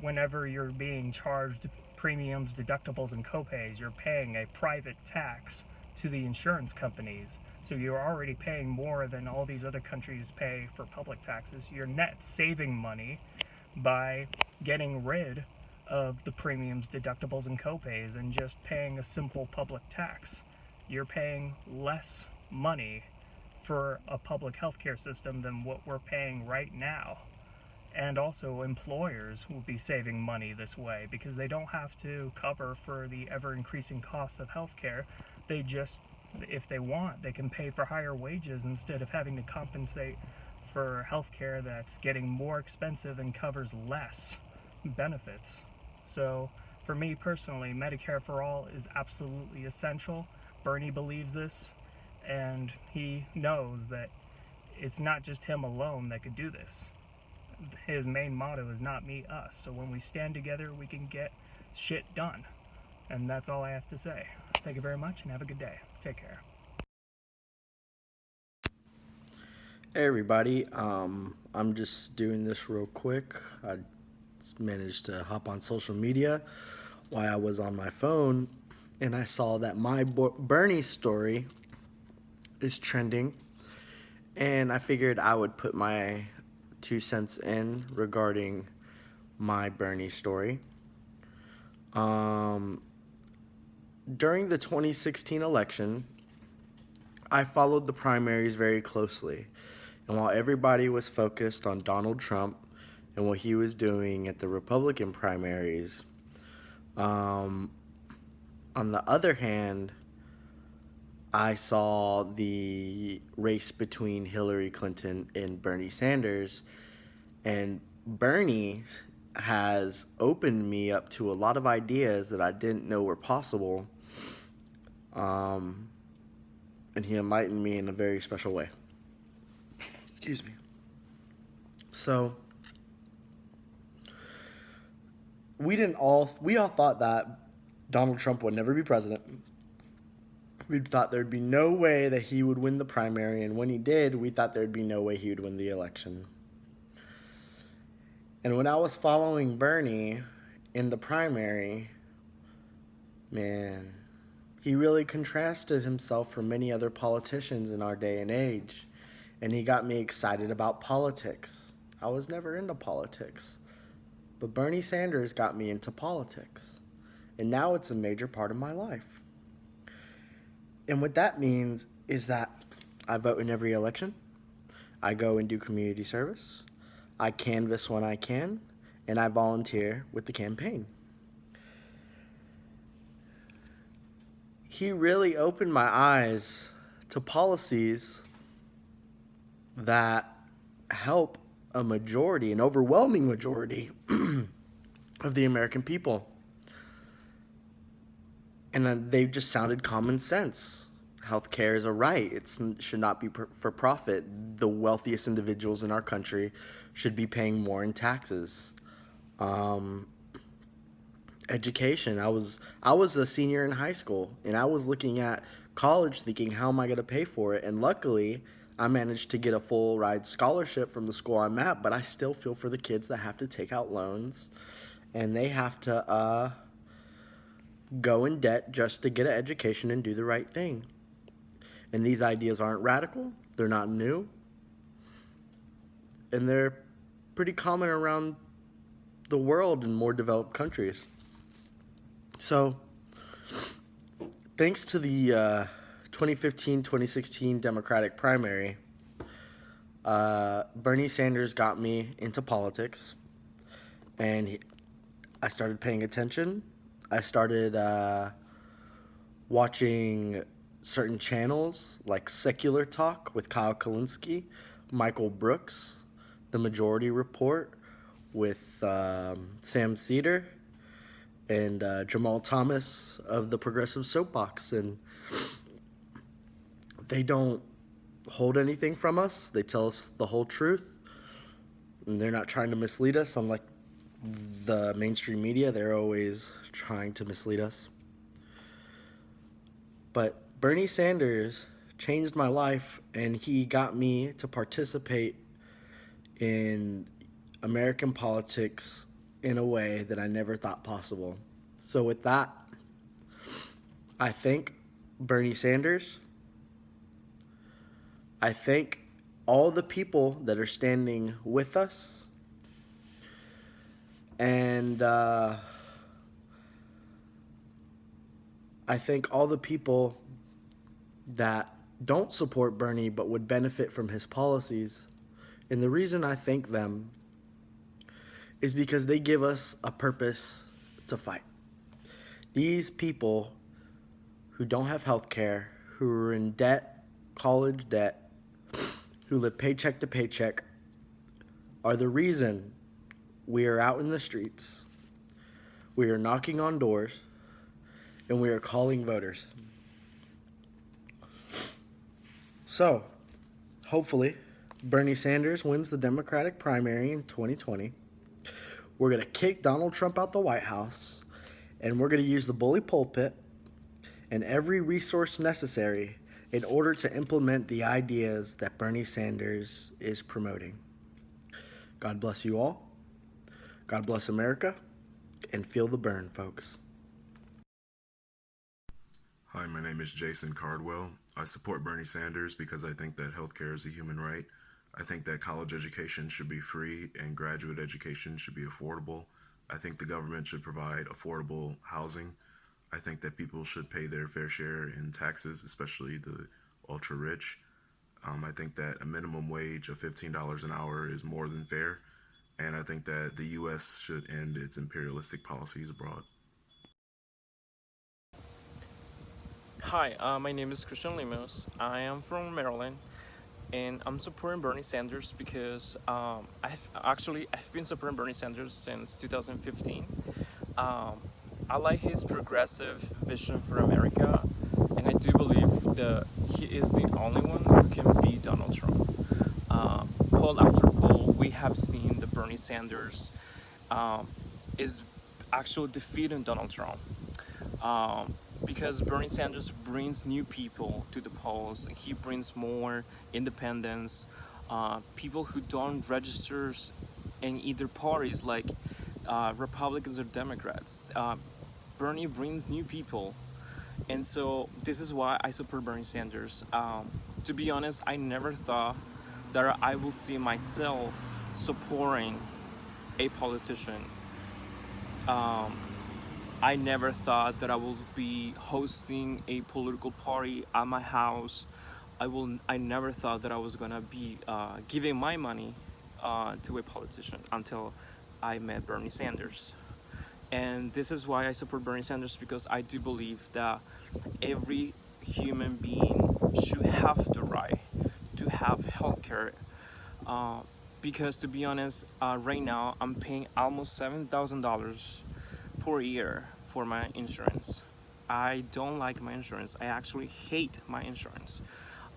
Whenever you're being charged premiums, deductibles, and copays, you're paying a private tax to the insurance companies. So you're already paying more than all these other countries pay for public taxes. You're net saving money by getting rid of the premiums, deductibles, and copays and just paying a simple public tax. You're paying less money for a public healthcare system than what we're paying right now. And also, employers will be saving money this way because they don't have to cover for the ever-increasing costs of healthcare. They just, if they want, they can pay for higher wages instead of having to compensate for healthcare that's getting more expensive and covers less benefits. So, for me personally, Medicare for all is absolutely essential. Bernie believes this, and he knows that it's not just him alone that could do this. His main motto is not me, us. So when we stand together, we can get shit done. And that's all I have to say. Thank you very much and have a good day. Take care. Hey everybody, I'm just doing this real quick. I managed to hop on social media while I was on my phone, and I saw that my Bernie story is trending, and I figured I would put my 2 cents in regarding my Bernie story. During the 2016 election, I followed the primaries very closely, and while everybody was focused on Donald Trump and what he was doing at the Republican primaries, on the other hand, I saw the race between Hillary Clinton and Bernie Sanders, and Bernie has opened me up to a lot of ideas that I didn't know were possible, and he enlightened me in a very special way. Excuse me. So, we all thought that Donald Trump would never be president. We thought there'd be no way that he would win the primary, and when he did, we thought there'd be no way he would win the election. And when I was following Bernie in the primary, man, he really contrasted himself from many other politicians in our day and age, and he got me excited about politics. I was never into politics, but Bernie Sanders got me into politics, and now it's a major part of my life. And what that means is that I vote in every election, I go and do community service, I canvass when I can, and I volunteer with the campaign. He really opened my eyes to policies that help a majority, an overwhelming majority of the American people. And they just sounded common sense. healthcare is a right. It should not be for profit. The wealthiest individuals in our country should be paying more in taxes. Education. I was a senior in high school, and I was looking at college thinking, how am I going to pay for it? And luckily, I managed to get a full ride scholarship from the school I'm at, but I still feel for the kids that have to take out loans and they have to go in debt just to get an education and do the right thing. And these ideas aren't radical, they're not new, and they're pretty common around the world in more developed countries. So, thanks to the 2015-2016 Democratic primary, Bernie Sanders got me into politics, and I started paying attention. I started watching certain channels like Secular Talk with Kyle Kalinske, Michael Brooks, The Majority Report with Sam Cedar, and Jamal Thomas of the Progressive Soapbox. And they don't hold anything from us. They tell us the whole truth. And they're not trying to mislead us, unlike the mainstream media. They're always trying to mislead us. But Bernie Sanders changed my life, and he got me to participate in American politics in a way that I never thought possible. So with that, I thank Bernie Sanders. I thank all the people that are standing with us. And I thank all the people that don't support Bernie but would benefit from his policies. And the reason I thank them is because they give us a purpose to fight. These people who don't have health care, who are in debt, college debt, who live paycheck to paycheck, are the reason we are out in the streets, we are knocking on doors, and we are calling voters. So, hopefully, Bernie Sanders wins the Democratic primary in 2020. We're going to kick Donald Trump out the White House, and we're going to use the bully pulpit and every resource necessary in order to implement the ideas that Bernie Sanders is promoting. God bless you all. God bless America, and feel the burn, folks. Hi, my name is Jason Cardwell. I support Bernie Sanders because I think that healthcare is a human right. I think that college education should be free and graduate education should be affordable. I think the government should provide affordable housing. I think that people should pay their fair share in taxes, especially the ultra rich. I think that a minimum wage of $15 an hour is more than fair. And I think that the U.S. should end its imperialistic policies abroad. Hi, my name is Christian Limos. I am from Maryland, and I'm supporting Bernie Sanders because I've been supporting Bernie Sanders since 2015. I like his progressive vision for America, and I do believe that he is the only one who can beat Donald Trump. Poll after poll, we have seen that Bernie Sanders is actually defeating Donald Trump. Because Bernie Sanders brings new people to the polls. He brings more independents, people who don't register in either parties, like Republicans or Democrats. Bernie brings new people, and so this is why I support Bernie Sanders. To be honest, I never thought that I would see myself supporting a politician. I never thought that I would be hosting a political party at my house. I never thought that I was gonna be giving my money to a politician until I met Bernie Sanders. And this is why I support Bernie Sanders, because I do believe that every human being should have the right to have healthcare. Because to be honest, right now I'm paying almost $7,000 per year for my insurance. I don't like my insurance. I actually hate my insurance.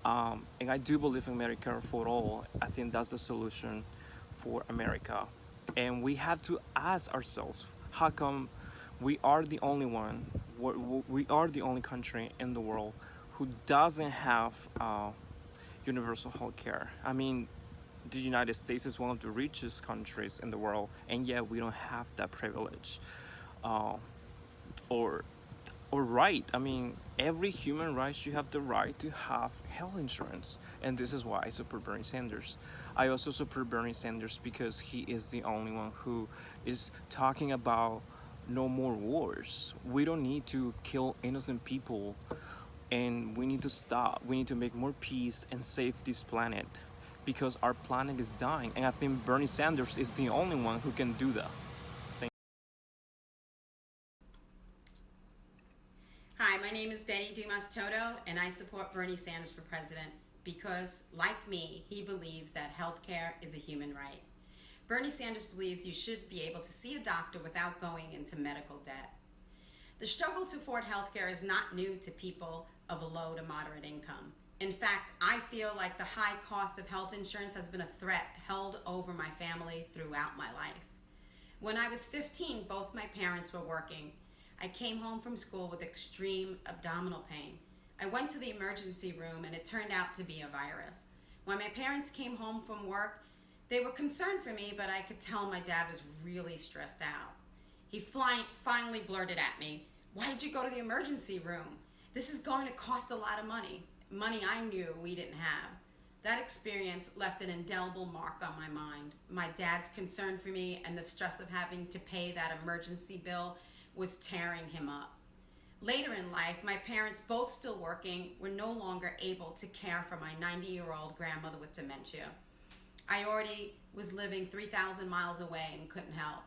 And I do believe in Medicare for all. I think that's the solution for America. And we have to ask ourselves, how come we are the only one, we are the only country in the world who doesn't have universal health care? I mean, the United States is one of the richest countries in the world, and yet we don't have that privilege. Or right. I mean, every human right should have the right to have health insurance. And this is why I support Bernie Sanders. I also support Bernie Sanders because he is the only one who is talking about no more wars. We don't need to kill innocent people, and we need to stop. We need to make more peace and save this planet because our planet is dying. And I think Bernie Sanders is the only one who can do that. Hi, my name is Betty Dumas Toto, and I support Bernie Sanders for president because, like me, he believes that healthcare is a human right. Bernie Sanders believes you should be able to see a doctor without going into medical debt. The struggle to afford healthcare is not new to people of a low to moderate income. In fact, I feel like the high cost of health insurance has been a threat held over my family throughout my life. When I was 15, both my parents were working. I came home from school with extreme abdominal pain. I went to the emergency room and it turned out to be a virus. When my parents came home from work, they were concerned for me, but I could tell my dad was really stressed out. He finally blurted at me, "Why did you go to the emergency room? This is going to cost a lot of money." Money I knew we didn't have. That experience left an indelible mark on my mind. My dad's concern for me and the stress of having to pay that emergency bill was tearing him up. Later in life, my parents, both still working, were no longer able to care for my 90-year-old grandmother with dementia. I already was living 3,000 miles away and couldn't help.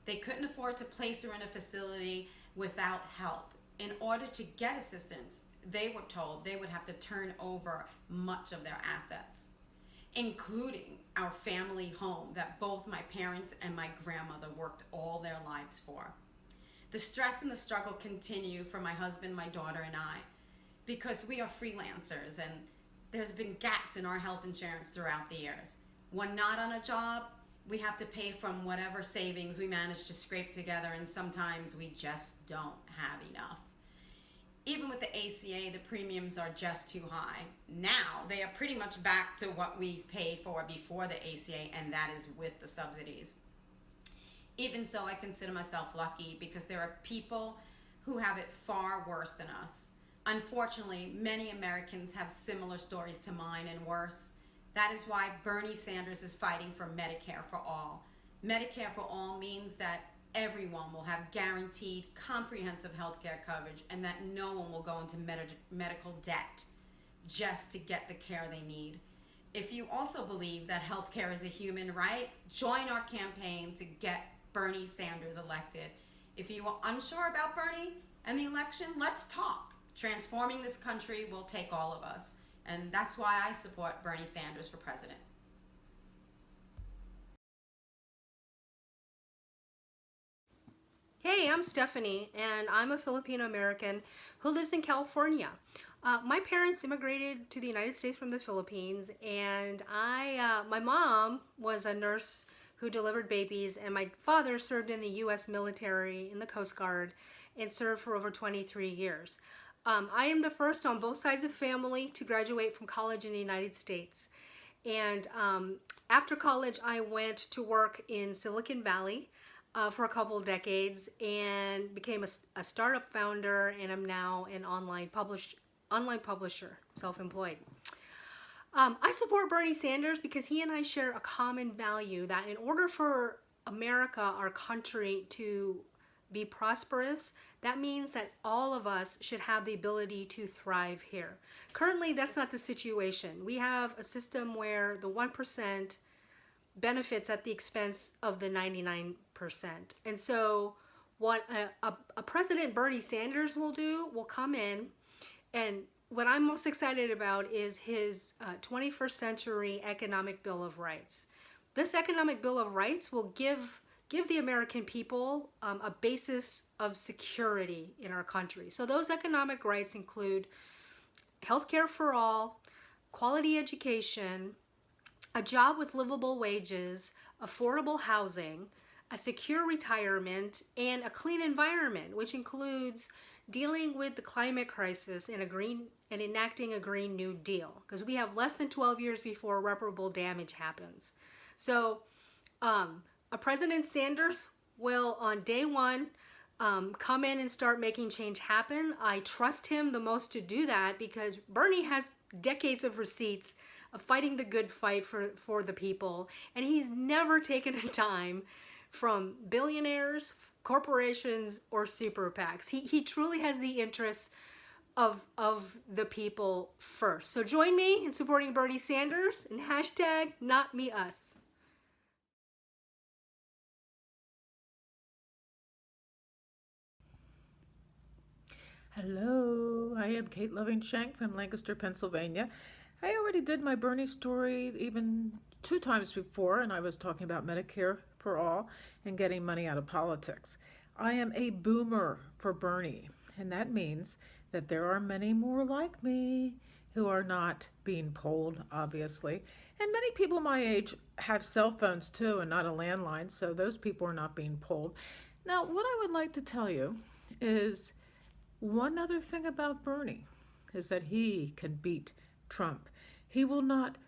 They couldn't afford to place her in a facility without help. In order to get assistance, they were told they would have to turn over much of their assets, including our family home that both my parents and my grandmother worked all their lives for. The stress and the struggle continue for my husband, my daughter, and I, because we are freelancers and there's been gaps in our health insurance throughout the years. When not on a job, we have to pay from whatever savings we manage to scrape together, and sometimes we just don't have enough. Even with the ACA, the premiums are just too high. Now, they are pretty much back to what we paid for before the ACA, and that is with the subsidies. Even so, I consider myself lucky because there are people who have it far worse than us. Unfortunately, many Americans have similar stories to mine and worse. That is why Bernie Sanders is fighting for Medicare for all. Medicare for all means that everyone will have guaranteed comprehensive health care coverage and that no one will go into medical debt just to get the care they need. If you also believe that health care is a human right, join our campaign to get Bernie Sanders elected. If you are unsure about Bernie and the election, let's talk. Transforming this country will take all of us. And that's why I support Bernie Sanders for president. Hey, I'm Stephanie, and I'm a Filipino American who lives in California. My parents immigrated to the United States from the Philippines, and my mom was a nurse who delivered babies, and my father served in the U.S. military in the Coast Guard and served for over 23 years. I am the first on both sides of family to graduate from college in the United States. And after college, I went to work in Silicon Valley for a couple of decades and became a startup founder, and I'm now an online publisher, self-employed. I support Bernie Sanders because he and I share a common value that in order for America, our country, to be prosperous, that means that all of us should have the ability to thrive here. Currently, that's not the situation. We have a system where the 1% benefits at the expense of the 99%. And so what a President Bernie Sanders will do, will come in, and what I'm most excited about is his 21st Century Economic Bill of Rights. This Economic Bill of Rights will give give the American people a basis of security in our country. So those economic rights include healthcare for all, quality education, a job with livable wages, affordable housing, a secure retirement, and a clean environment, which includes dealing with the climate crisis and enacting a Green New Deal, because we have less than 12 years before irreparable damage happens. So a President Sanders will, on day one, come in and start making change happen. I trust him the most to do that because Bernie has decades of receipts of fighting the good fight for the people, and he's never taken a dime from billionaires, corporations, or super PACs. He truly has the interests of the people first. So join me in supporting Bernie Sanders and hashtag not me us. Hello, I am Kate Lovingshank from Lancaster, Pennsylvania. I already did my Bernie story even 2 times before, and I was talking about Medicare for all and getting money out of politics. I am a boomer for Bernie, and that means that there are many more like me who are not being polled, obviously. And many people my age have cell phones too and not a landline, so those people are not being polled. Now, what I would like to tell you is one other thing about Bernie is that he can beat Trump. He will not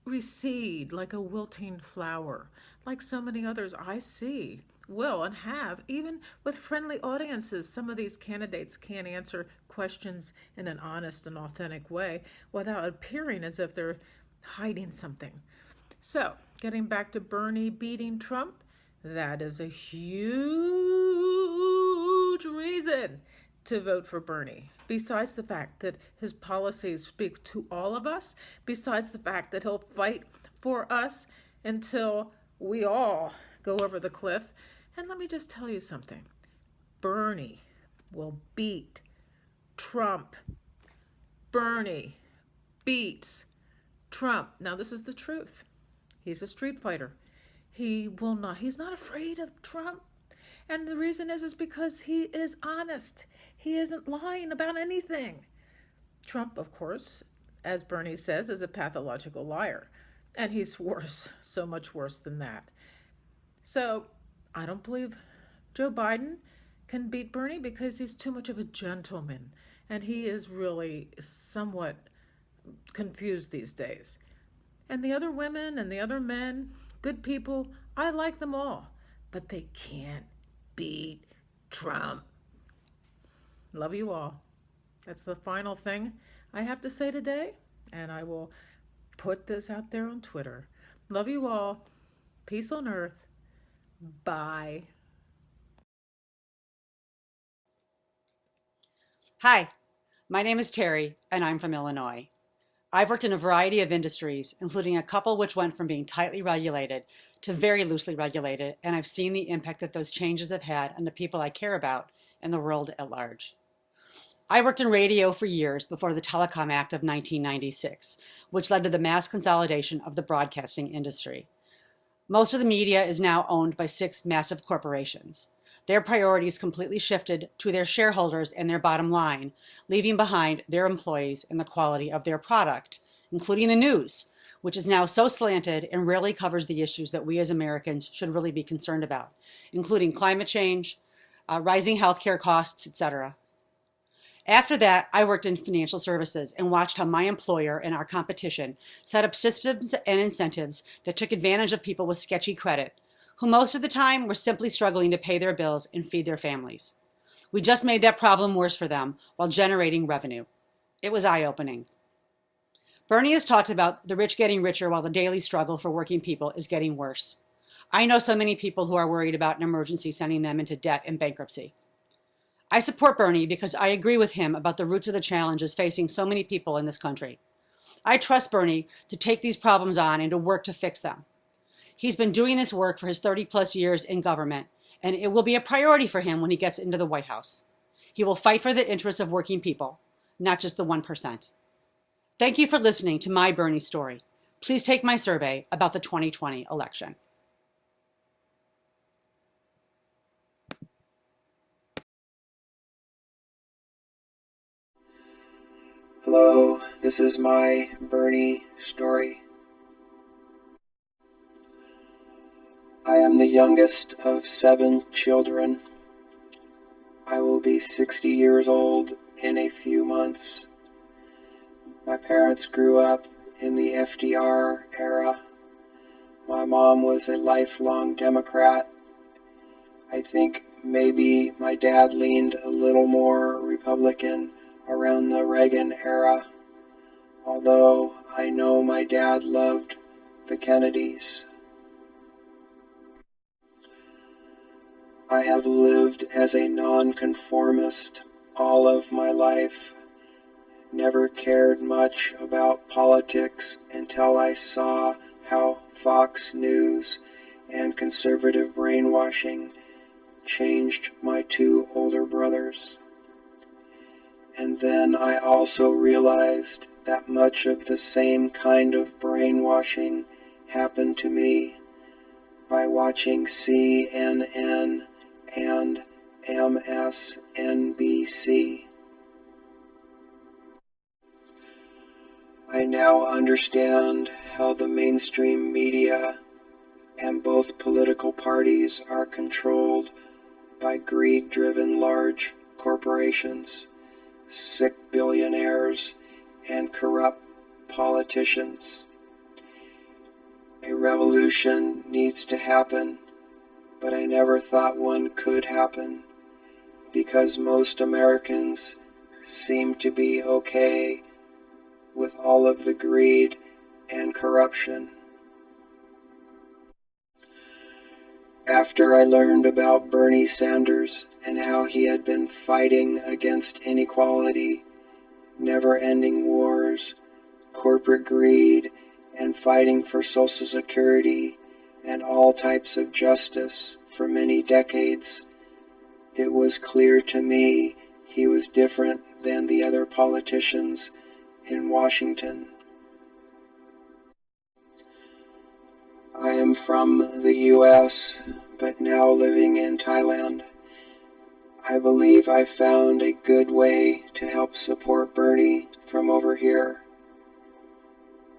recede like a wilting flower, like so many others I see will and have, even with friendly audiences. Some of these candidates can't answer questions in an honest and authentic way without appearing as if they're hiding something. So, getting back to Bernie beating Trump, that is a huge reason to vote for Bernie. Besides the fact that his policies speak to all of us, besides the fact that he'll fight for us until we all go over the cliff. And let me just tell you something. Bernie will beat Trump. Bernie beats Trump. Now, this is the truth. He's a street fighter. He's not afraid of Trump. And the reason is because he is honest. He isn't lying about anything. Trump, of course, as Bernie says, is a pathological liar. And he's worse, so much worse than that. So I don't believe Joe Biden can beat Bernie because he's too much of a gentleman. And he is really somewhat confused these days. And the other women and the other men, good people, I like them all. But they can't beat Trump. Love you all. That's the final thing I have to say today, and I will put this out there on Twitter. Love you all. Peace on earth. Bye. Hi, my name is Terry, and I'm from Illinois. I've worked in a variety of industries, including a couple which went from being tightly regulated to very loosely regulated, and I've seen the impact that those changes have had on the people I care about and the world at large. I worked in radio for years before the Telecom Act of 1996, which led to the mass consolidation of the broadcasting industry. Most of the media is now owned by 6 massive corporations. Their priorities completely shifted to their shareholders and their bottom line, leaving behind their employees and the quality of their product, including the news, which is now so slanted and rarely covers the issues that we as Americans should really be concerned about, including climate change, rising healthcare costs, etc. After that, I worked in financial services and watched how my employer and our competition set up systems and incentives that took advantage of people with sketchy credit, who most of the time were simply struggling to pay their bills and feed their families. We just made that problem worse for them while generating revenue. It was eye-opening. Bernie has talked about the rich getting richer while the daily struggle for working people is getting worse. I know so many people who are worried about an emergency sending them into debt and bankruptcy. I support Bernie because I agree with him about the roots of the challenges facing so many people in this country. I trust Bernie to take these problems on and to work to fix them. He's been doing this work for his 30-plus years in government, and it will be a priority for him when he gets into the White House. He will fight for the interests of working people, not just the 1%. Thank you for listening to my Bernie story. Please take my survey about the 2020 election. Hello, this is my Bernie story. I am the youngest of 7 children. I will be 60 years old in a few months. My parents grew up in the FDR era. My mom was a lifelong Democrat. I think maybe my dad leaned a little more Republican around the Reagan era, although I know my dad loved the Kennedys. I have lived as a nonconformist all of my life, never cared much about politics until I saw how Fox News and conservative brainwashing changed my 2 older brothers. And then I also realized that much of the same kind of brainwashing happened to me by watching CNN and MSNBC. I now understand how the mainstream media and both political parties are controlled by greed-driven large corporations, sick billionaires, and corrupt politicians. A revolution needs to happen, but I never thought one could happen because most Americans seem to be okay with all of the greed and corruption. After I learned about Bernie Sanders and how he had been fighting against inequality, never-ending wars, corporate greed, and fighting for Social Security and all types of justice for many decades, it was clear to me he was different than the other politicians in Washington. I am from the U.S., but now living in Thailand. I believe I found a good way to help support Bernie from over here.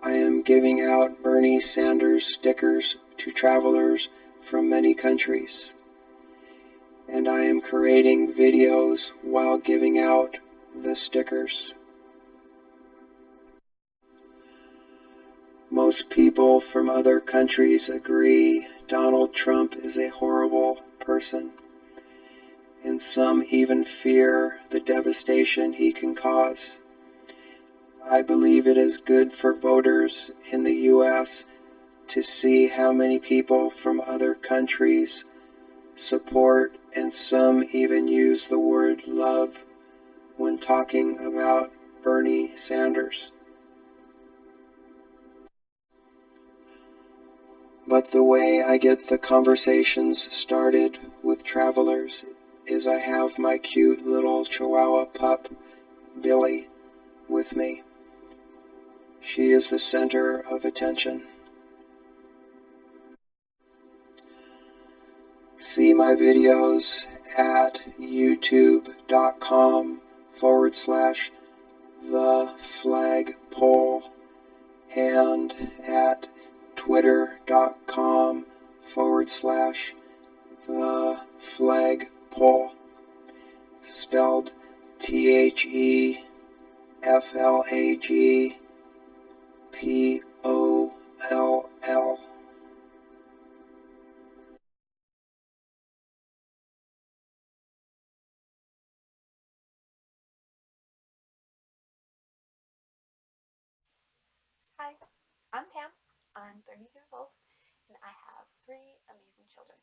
I am giving out Bernie Sanders stickers to travelers from many countries. And I am creating videos while giving out the stickers. Most people from other countries agree Donald Trump is a horrible person, and some even fear the devastation he can cause. I believe it is good for voters in the U.S. to see how many people from other countries support, and some even use the word love when talking about Bernie Sanders. But the way I get the conversations started with travelers is I have my cute little Chihuahua pup, Billy, with me. She is the center of attention. See my videos at youtube.com/theflagpole and at twitter.com/theflagpole, spelled THEFLAGPOLL. Hi, I'm Pam. I'm 30 years old, and I have 3 amazing children,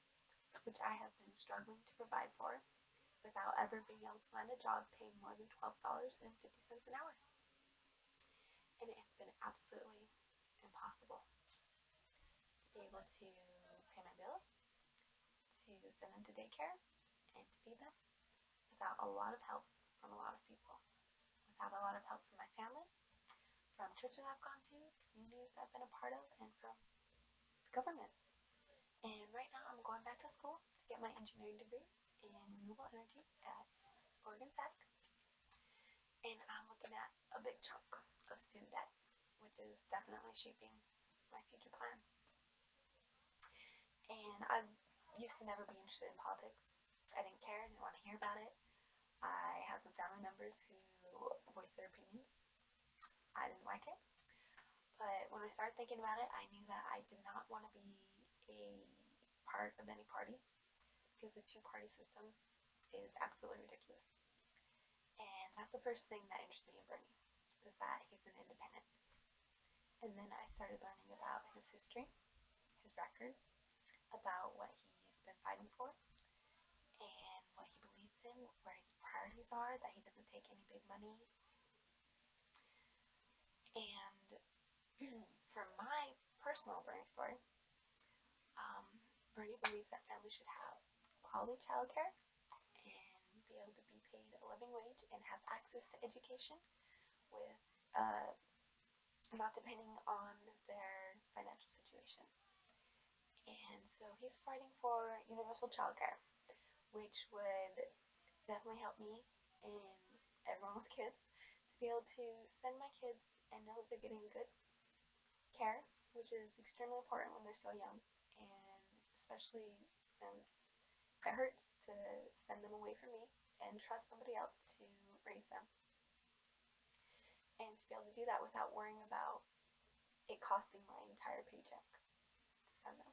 which I have been struggling to provide for without ever being able to find a job paying more than $12.50 an hour. And it has been absolutely impossible to be able to pay my bills, to send them to daycare, and to feed them without a lot of help from a lot of people, without a lot of help from my family, from churches I've gone to, communities I've been a part of, and from the government. And right now I'm going back to school to get my engineering degree in renewable energy at Oregon Tech. And I'm looking looking at a big chunk of student debt, which is definitely shaping my future plans. And I used to never be interested in politics. I didn't care, didn't want to hear about it. I had some family members who voiced their opinions. I didn't like it. But when I started thinking about it, I knew that I did not want to be a part of any party because the two-party system is absolutely ridiculous. And that's the first thing that interested me in Bernie, is that he's an independent. And then I started learning about his history, his record, about what he's been fighting for, and what he believes in, where his priorities are, that he doesn't take any big money. And for my personal Bernie story, Bernie believes that families should have quality childcare and be able to be paid a living wage and have access to education with not depending on their financial situation. And so he's fighting for universal childcare, which would definitely help me and everyone with kids to be able to send my kids and know that they're getting good care, which is extremely important when they're so young, and especially since it hurts to send them away from me and trust somebody else to raise them. And to be able to do that without worrying about it costing my entire paycheck to send them.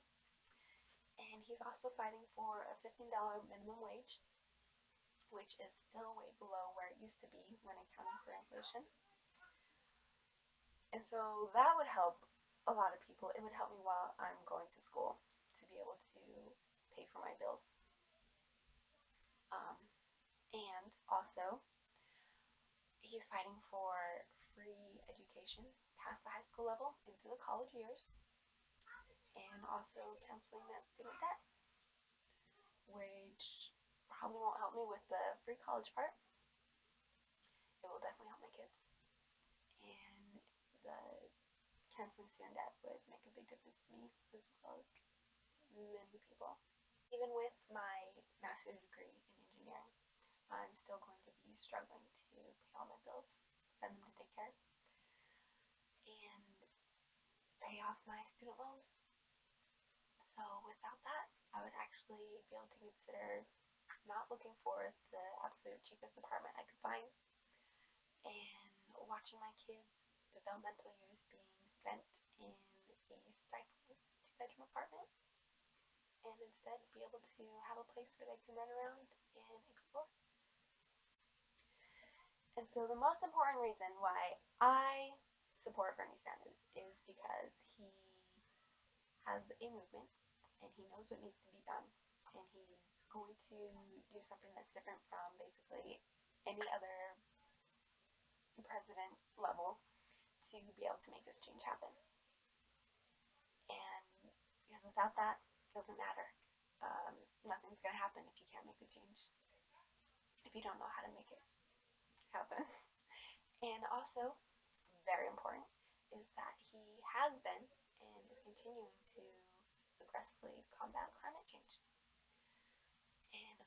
And he's also fighting for a $15 minimum wage, which is still way below where it used to be when accounting for inflation. And so that would help a lot of people. It would help me while I'm going to school to be able to pay for my bills. And also, he's fighting for free education past the high school level into the college years, and also canceling that student debt, which probably won't help me with the free college part. It will definitely help my kids. And the canceling student debt would make a big difference to me as well as many people. Even with my master's degree in engineering, I'm still going to be struggling to pay all my bills, send them to daycare, and pay off my student loans. So without that, I would actually be able to consider not looking for the absolute cheapest apartment I could find and watching my kids' developmental years being spent in a stifling two-bedroom apartment, and instead be able to have a place where they can run around and explore. And so the most important reason why I support Bernie Sanders is because he has a movement and he knows what needs to be done, and he's going to do something that's different from basically any other president level to be able to make this change happen. And because without that, it doesn't matter. Nothing's going to happen if you can't make the change, if you don't know how to make it happen. And also, very important, is that he has been and is continuing to aggressively combat climate change. And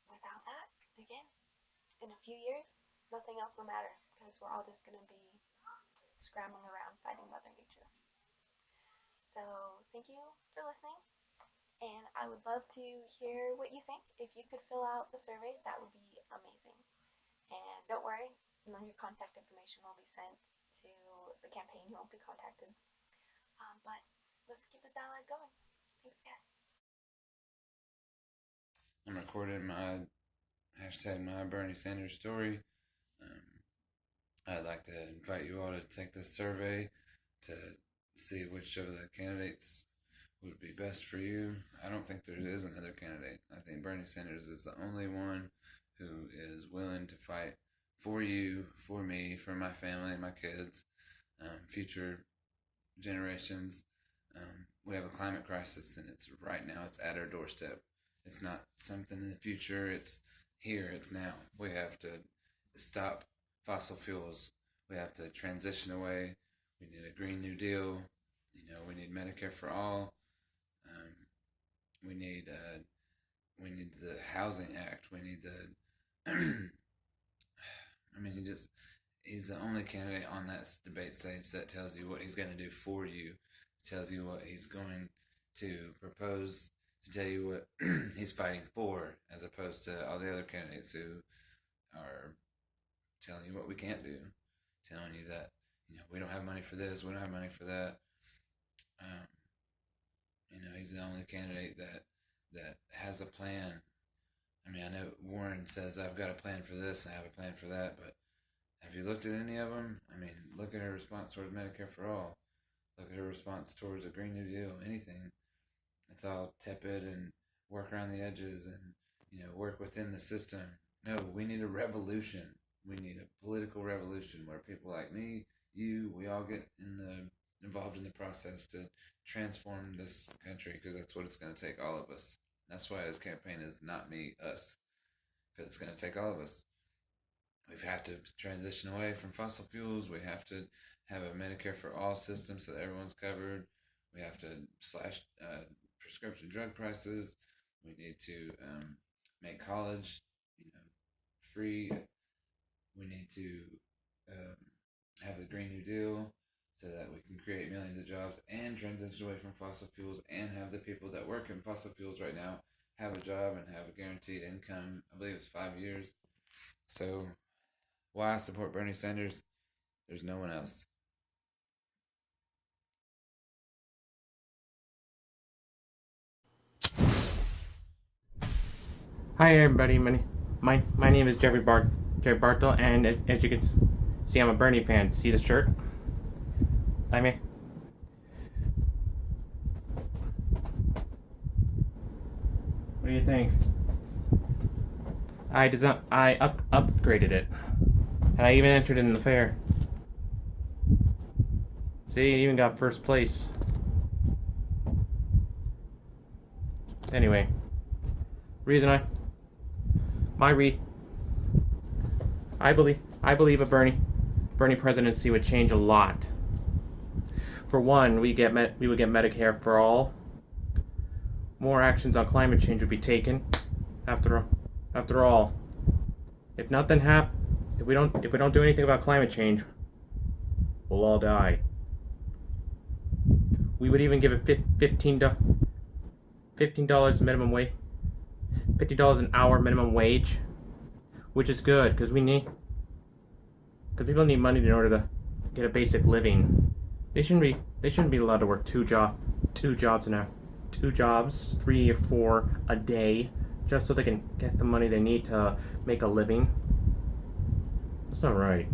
without that, again, in a few years, nothing else will matter because we're all just going to be scrambling around fighting Mother Nature. So thank you for listening, and I would love to hear what you think. If you could fill out the survey, that would be amazing. And don't worry, none of your contact information will be sent to the campaign. You won't be contacted. But let's keep the dialogue going. Thanks, guys. I'm recording my hashtag my Bernie Sanders story. I'd like to invite you all to take this survey to see which of the candidates would be best for you. I don't think there is another candidate. I think Bernie Sanders is the only one who is willing to fight for you, for me, for my family and my kids, future generations. We have a climate crisis, and it's right now. It's at our doorstep. It's not something in the future. It's here. It's now. We have to stop fossil fuels. We have to transition away. We need a Green New Deal. We need Medicare for all. We need the Housing Act. We need the. he's the only candidate on that debate stage that tells you what he's going to do for you, tells you what he's going to propose, to tell you what he's fighting for, as opposed to all the other candidates who are telling you what we can't do, telling you that we don't have money for this, we don't have money for that. He's the only candidate that has a plan. I mean, I know Warren says I've got a plan for this, I have a plan for that, but have you looked at any of them? I mean, look at her response towards Medicare for All. Look at her response towards a Green New Deal. Anything. It's all tepid and work around the edges and, work within the system. No, we need a revolution. We need a political revolution where people like me, you, we all get involved in the process to transform this country, because that's what it's going to take, all of us. That's why his campaign is not me, us. Because it's going to take all of us. We have to transition away from fossil fuels. We have to have a Medicare for All system so that everyone's covered. We have to slash prescription drug prices. We need to make college, free. We need to have the Green New Deal so that we can create millions of jobs and transition away from fossil fuels and have the people that work in fossil fuels right now have a job and have a guaranteed income. I believe it's 5 years. So why I support Bernie Sanders? There's no one else. Hi everybody, my name is Jerry Bartle, and as you can see, I'm a Bernie fan. See the shirt? I mean, what do you think? I upgraded it, and I even entered it in the fair. See, it even got first place. Anyway, I believe a Bernie presidency would change a lot. For one, we would get Medicare for all. More actions on climate change would be taken. After all, if we don't do anything about climate change, we'll all die. We would even give it $15 minimum wage, $50 an hour minimum wage, which is good because people need money in order to get a basic living. They shouldn't be allowed to work two jobs, 3 or 4 a day, just so they can get the money they need to make a living. That's not right.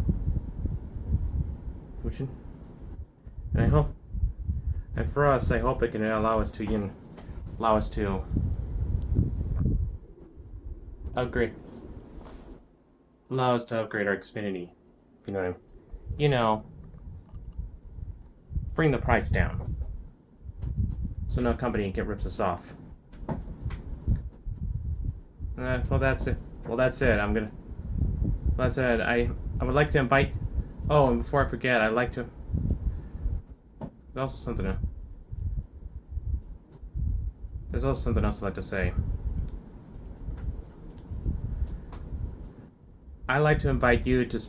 And for us, I hope it can allow us to upgrade our Xfinity. If you know what I mean. Bring the price down, so no company rips us off. Well, that's it. I would like to invite. Oh, and before I forget, I'd like to. There's also something else I'd like to say. I'd like to invite you to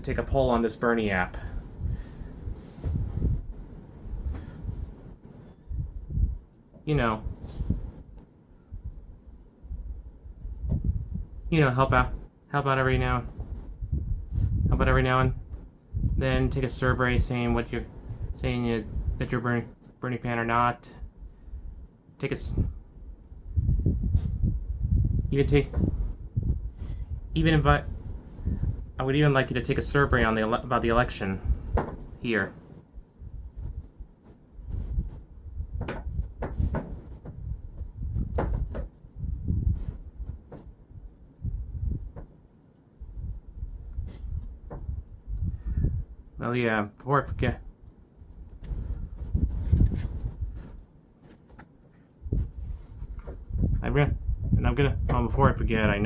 take a poll on this Bernie app. Help out every now and then take a survey saying that you're Bernie fan or not. I would even like you to take a survey on about the election here. Well, yeah, before I forget. Before I forget, I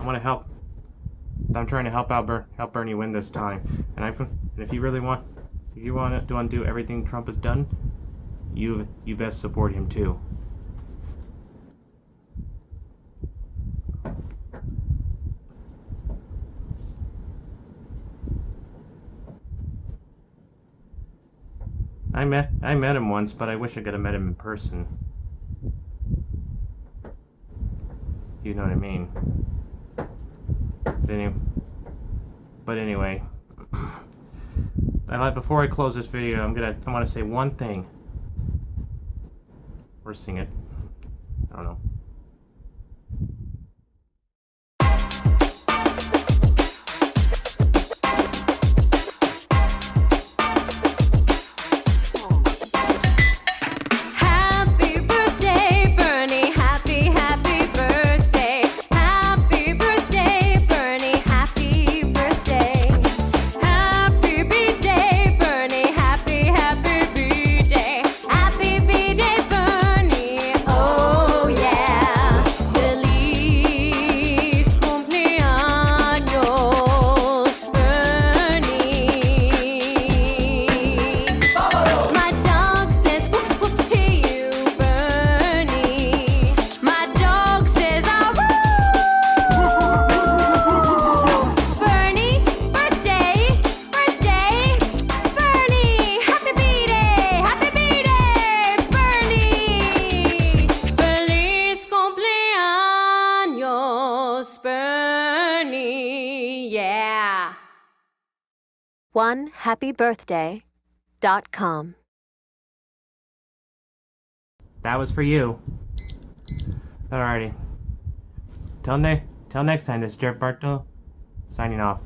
want to help. I'm trying to help Bernie win this time. And if you want to undo everything Trump has done, you best support him too. I met him once, but I wish I could have met him in person. You know what I mean. But anyway, before I close this video, I want to say one thing. Or sing it. I don't know. Happy birthday, Bernie. Happy birthday. Happy birthday, Bernie. Happy birthday. Happy birthday, Bernie. Happy birthday. Happy birthday, Bernie. Oh yeah. Feliz cumpleaños, Bernie. My dog says woof woof to you, Bernie. My dog says ah woo. Bernie, birthday, Bernie. Happy birthday, Bernie. Feliz cumpleaños, Bernie. Yeah. OneHappyBirthday.com. That was for you. Alrighty. Till next time, this is Jeff Barto, signing off.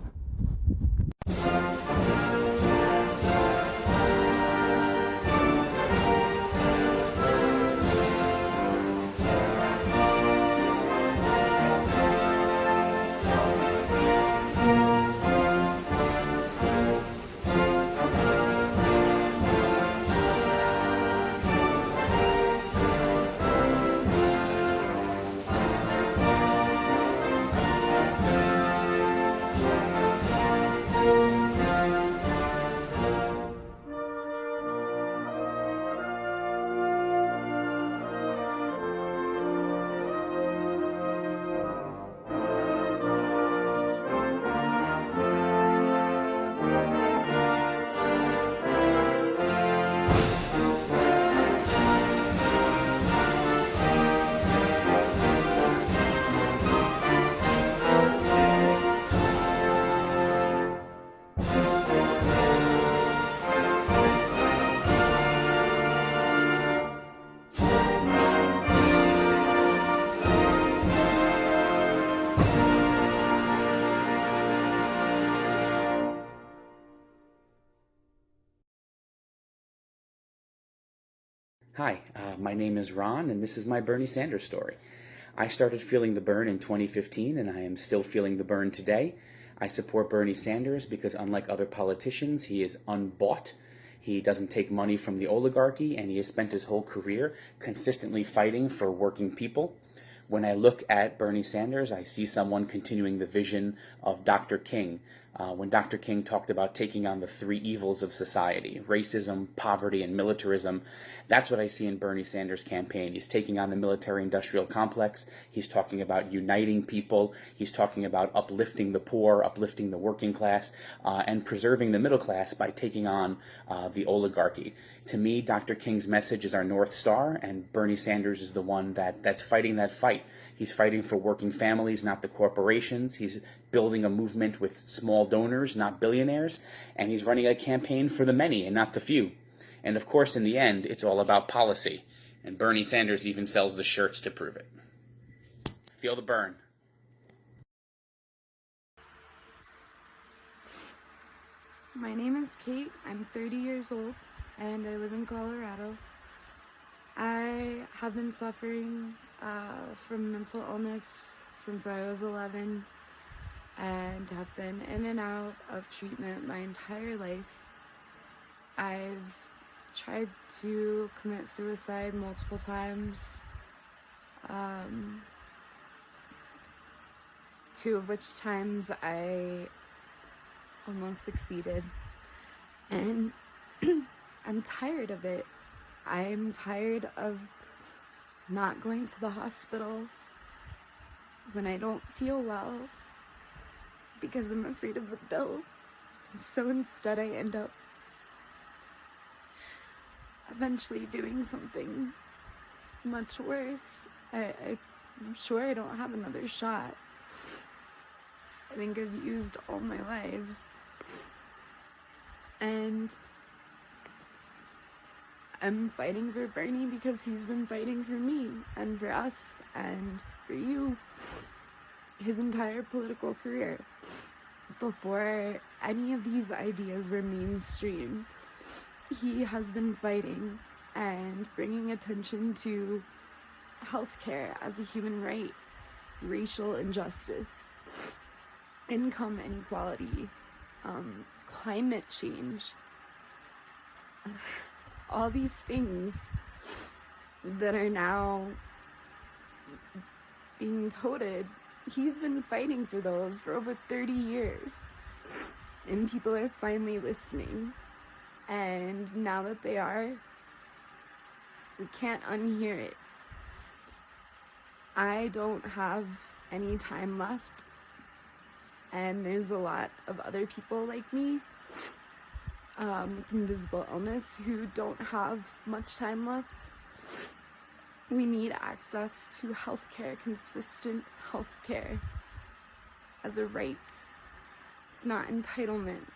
Hi, my name is Ron, and this is my Bernie Sanders story. I started feeling the burn in 2015, and I am still feeling the burn today. I support Bernie Sanders because, unlike other politicians, he is unbought. He doesn't take money from the oligarchy, and he has spent his whole career consistently fighting for working people. When I look at Bernie Sanders, I see someone continuing the vision of Dr. King. When Dr. King talked about taking on the three evils of society, racism, poverty, and militarism, that's what I see in Bernie Sanders' campaign. He's taking on the military-industrial complex. He's talking about uniting people. He's talking about uplifting the poor, uplifting the working class, and preserving the middle class by taking on the oligarchy. To me, Dr. King's message is our North Star, and Bernie Sanders is the one that's fighting that fight. He's fighting for working families, not the corporations. He's building a movement with small donors, not billionaires. And he's running a campaign for the many and not the few. And of course, in the end, it's all about policy. And Bernie Sanders even sells the shirts to prove it. Feel the burn. My name is Kate. I'm 30 years old, and I live in Colorado. I have been suffering from mental illness since I was 11 and have been in and out of treatment my entire life. I've tried to commit suicide multiple times, two of which times I almost succeeded, and I'm tired of it. I'm tired of not going to the hospital when I don't feel well because I'm afraid of the bill. So instead I end up eventually doing something much worse. I'm sure I don't have another shot. I think I've used all my lives. And I'm fighting for Bernie because he's been fighting for me and for us and for you his entire political career. Before any of these ideas were mainstream, he has been fighting and bringing attention to healthcare as a human right, racial injustice, income inequality, climate change, all these things that are now being touted. He's been fighting for those for over 30 years, and people are finally listening. And now that they are, we can't unhear it. I don't have any time left, and there's a lot of other people like me with invisible illness who don't have much time left. We need access to healthcare, consistent healthcare as a right. It's not entitlement.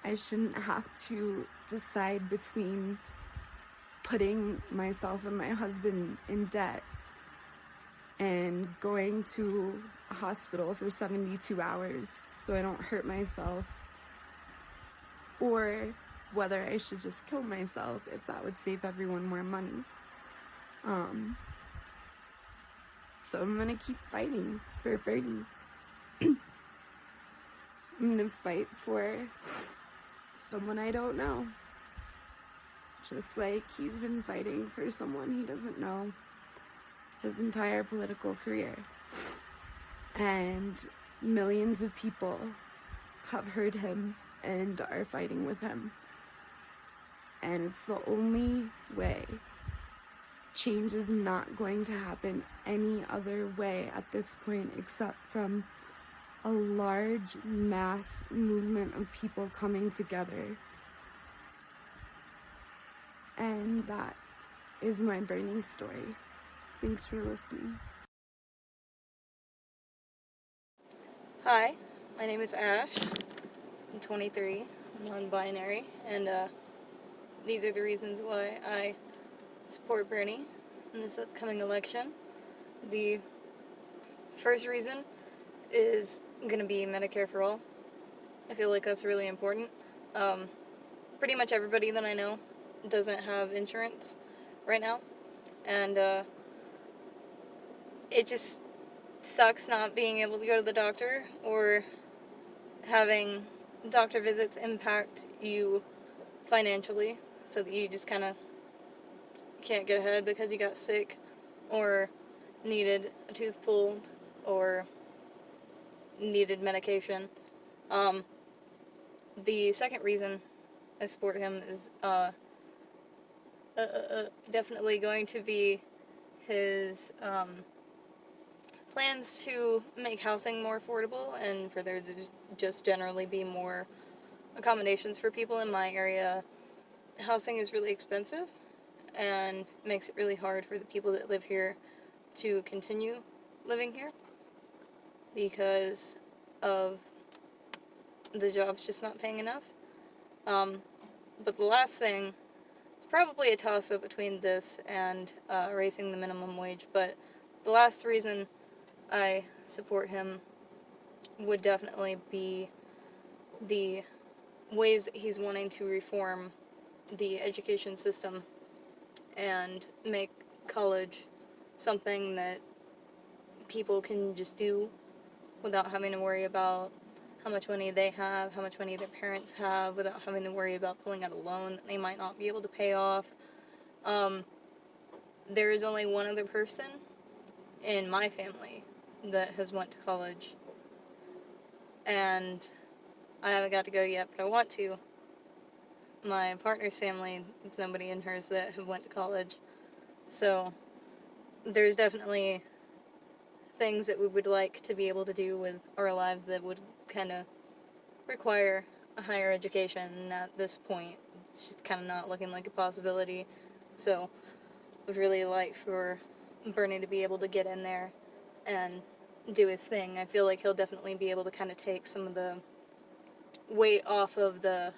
I shouldn't have to decide between putting myself and my husband in debt and going to a hospital for 72 hours so I don't hurt myself, or whether I should just kill myself if that would save everyone more money. So I'm gonna keep fighting for Bernie. I'm gonna fight for someone I don't know, just like he's been fighting for someone he doesn't know his entire political career. And millions of people have heard him and are fighting with him. And it's the only way. Change is not going to happen any other way at this point except from a large mass movement of people coming together. And that is my Bernie story. Thanks for listening. Hi, my name is Ash. I'm 23, non-binary, and these are the reasons why I support Bernie in this upcoming election. The first reason is going to be Medicare for all. I feel like that's really important. Pretty much everybody that I know doesn't have insurance right now, and it just sucks not being able to go to the doctor or having doctor visits impact you financially, so that you just kind of can't get ahead because you got sick or needed a tooth pulled or needed medication. The second reason I support him is definitely going to be his plans to make housing more affordable and for there to just generally be more accommodations for people in my area. Housing is really expensive and makes it really hard for the people that live here to continue living here because of the jobs just not paying enough. But the last thing, it's probably a toss-up between this and raising the minimum wage, but the last reason I support him would definitely be the ways that he's wanting to reform the education system and make college something that people can just do without having to worry about how much money they have, how much money their parents have, without having to worry about pulling out a loan that they might not be able to pay off. There is only one other person in my family that has went to college, and I haven't got to go yet, but I want to. My partner's family, it's nobody in hers that have went to college, so there's definitely things that we would like to be able to do with our lives that would kind of require a higher education, and at this point it's just kind of not looking like a possibility. So I would really like for Bernie to be able to get in there and do his thing. I feel like he'll definitely be able to kind of take some of the weight off of the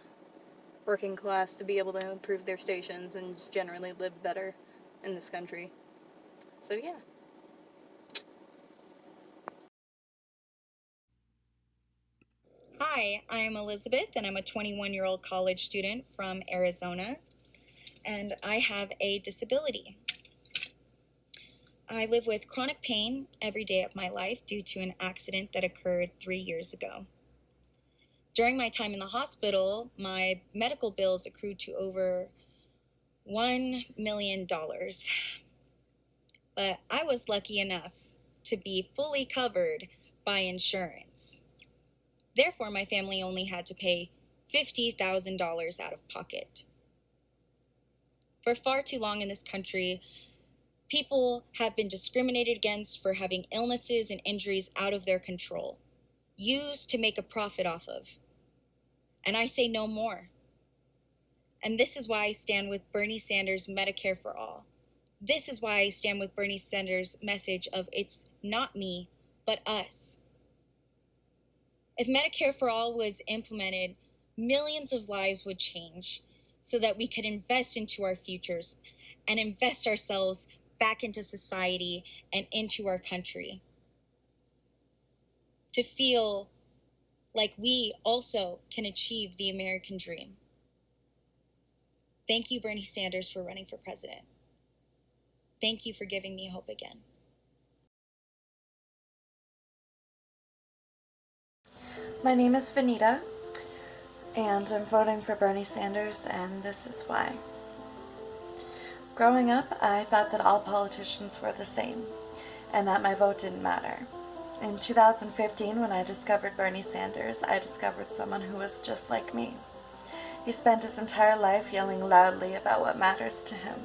working class to be able to improve their stations and just generally live better in this country. So yeah. Hi, I'm Elizabeth, and I'm a 21-year-old college student from Arizona, and I have a disability. I live with chronic pain every day of my life due to an accident that occurred 3 years ago. During my time in the hospital, my medical bills accrued to over $1 million. But I was lucky enough to be fully covered by insurance. Therefore, my family only had to pay $50,000 out of pocket. For far too long in this country, people have been discriminated against for having illnesses and injuries out of their control, used to make a profit off of. And I say no more. And this is why I stand with Bernie Sanders' Medicare for All. This is why I stand with Bernie Sanders' message of it's not me, but us. If Medicare for All was implemented, millions of lives would change so that we could invest into our futures and invest ourselves back into society and into our country. To feel like we also can achieve the American dream. Thank you, Bernie Sanders, for running for president. Thank you for giving me hope again. My name is Vanita, and I'm voting for Bernie Sanders, and this is why. Growing up, I thought that all politicians were the same, and that my vote didn't matter. In 2015, when I discovered Bernie Sanders, I discovered someone who was just like me. He spent his entire life yelling loudly about what matters to him.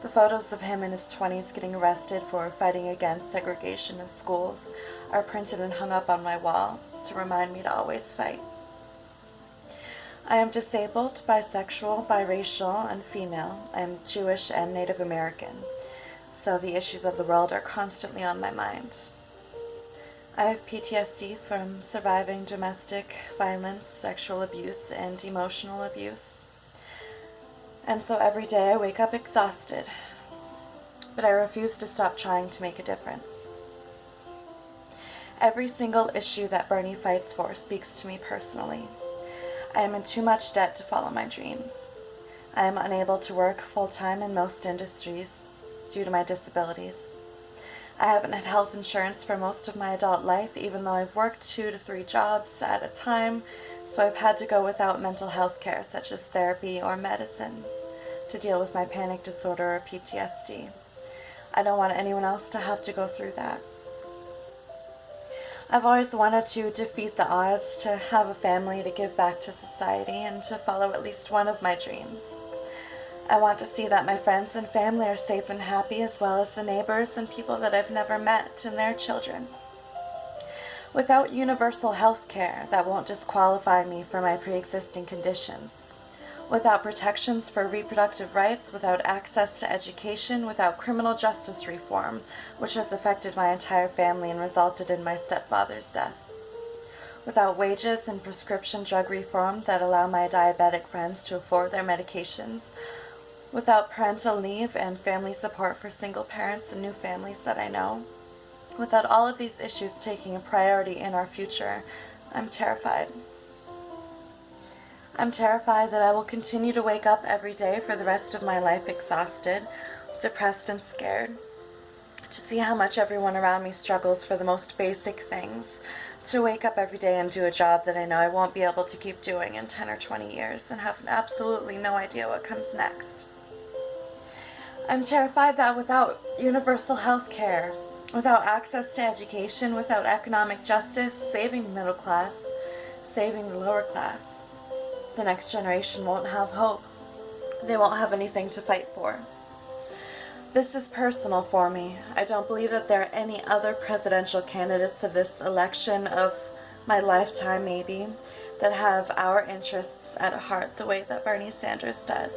The photos of him in his 20s getting arrested for fighting against segregation in schools are printed and hung up on my wall to remind me to always fight. I am disabled, bisexual, biracial, and female. I am Jewish and Native American, so the issues of the world are constantly on my mind. I have PTSD from surviving domestic violence, sexual abuse, and emotional abuse. And so every day I wake up exhausted, but I refuse to stop trying to make a difference. Every single issue that Bernie fights for speaks to me personally. I am in too much debt to follow my dreams. I am unable to work full-time in most industries due to my disabilities. I haven't had health insurance for most of my adult life, even though I've worked 2 to 3 jobs at a time, so I've had to go without mental health care such as therapy or medicine to deal with my panic disorder or PTSD. I don't want anyone else to have to go through that. I've always wanted to defeat the odds, to have a family, to give back to society, and to follow at least one of my dreams. I want to see that my friends and family are safe and happy, as well as the neighbors and people that I've never met and their children. Without universal health care, that won't disqualify me for my pre-existing conditions. Without protections for reproductive rights, without access to education, without criminal justice reform, which has affected my entire family and resulted in my stepfather's death. Without wages and prescription drug reform that allow my diabetic friends to afford their medications. Without parental leave and family support for single parents and new families that I know. Without all of these issues taking a priority in our future, I'm terrified. I'm terrified that I will continue to wake up every day for the rest of my life exhausted, depressed, and scared. To see how much everyone around me struggles for the most basic things. To wake up every day and do a job that I know I won't be able to keep doing in 10 or 20 years and have absolutely no idea what comes next. I'm terrified that without universal health care, without access to education, without economic justice, saving the middle class, saving the lower class, the next generation won't have hope. They won't have anything to fight for. This is personal for me. I don't believe that there are any other presidential candidates of this election of my lifetime maybe, that have our interests at heart the way that Bernie Sanders does.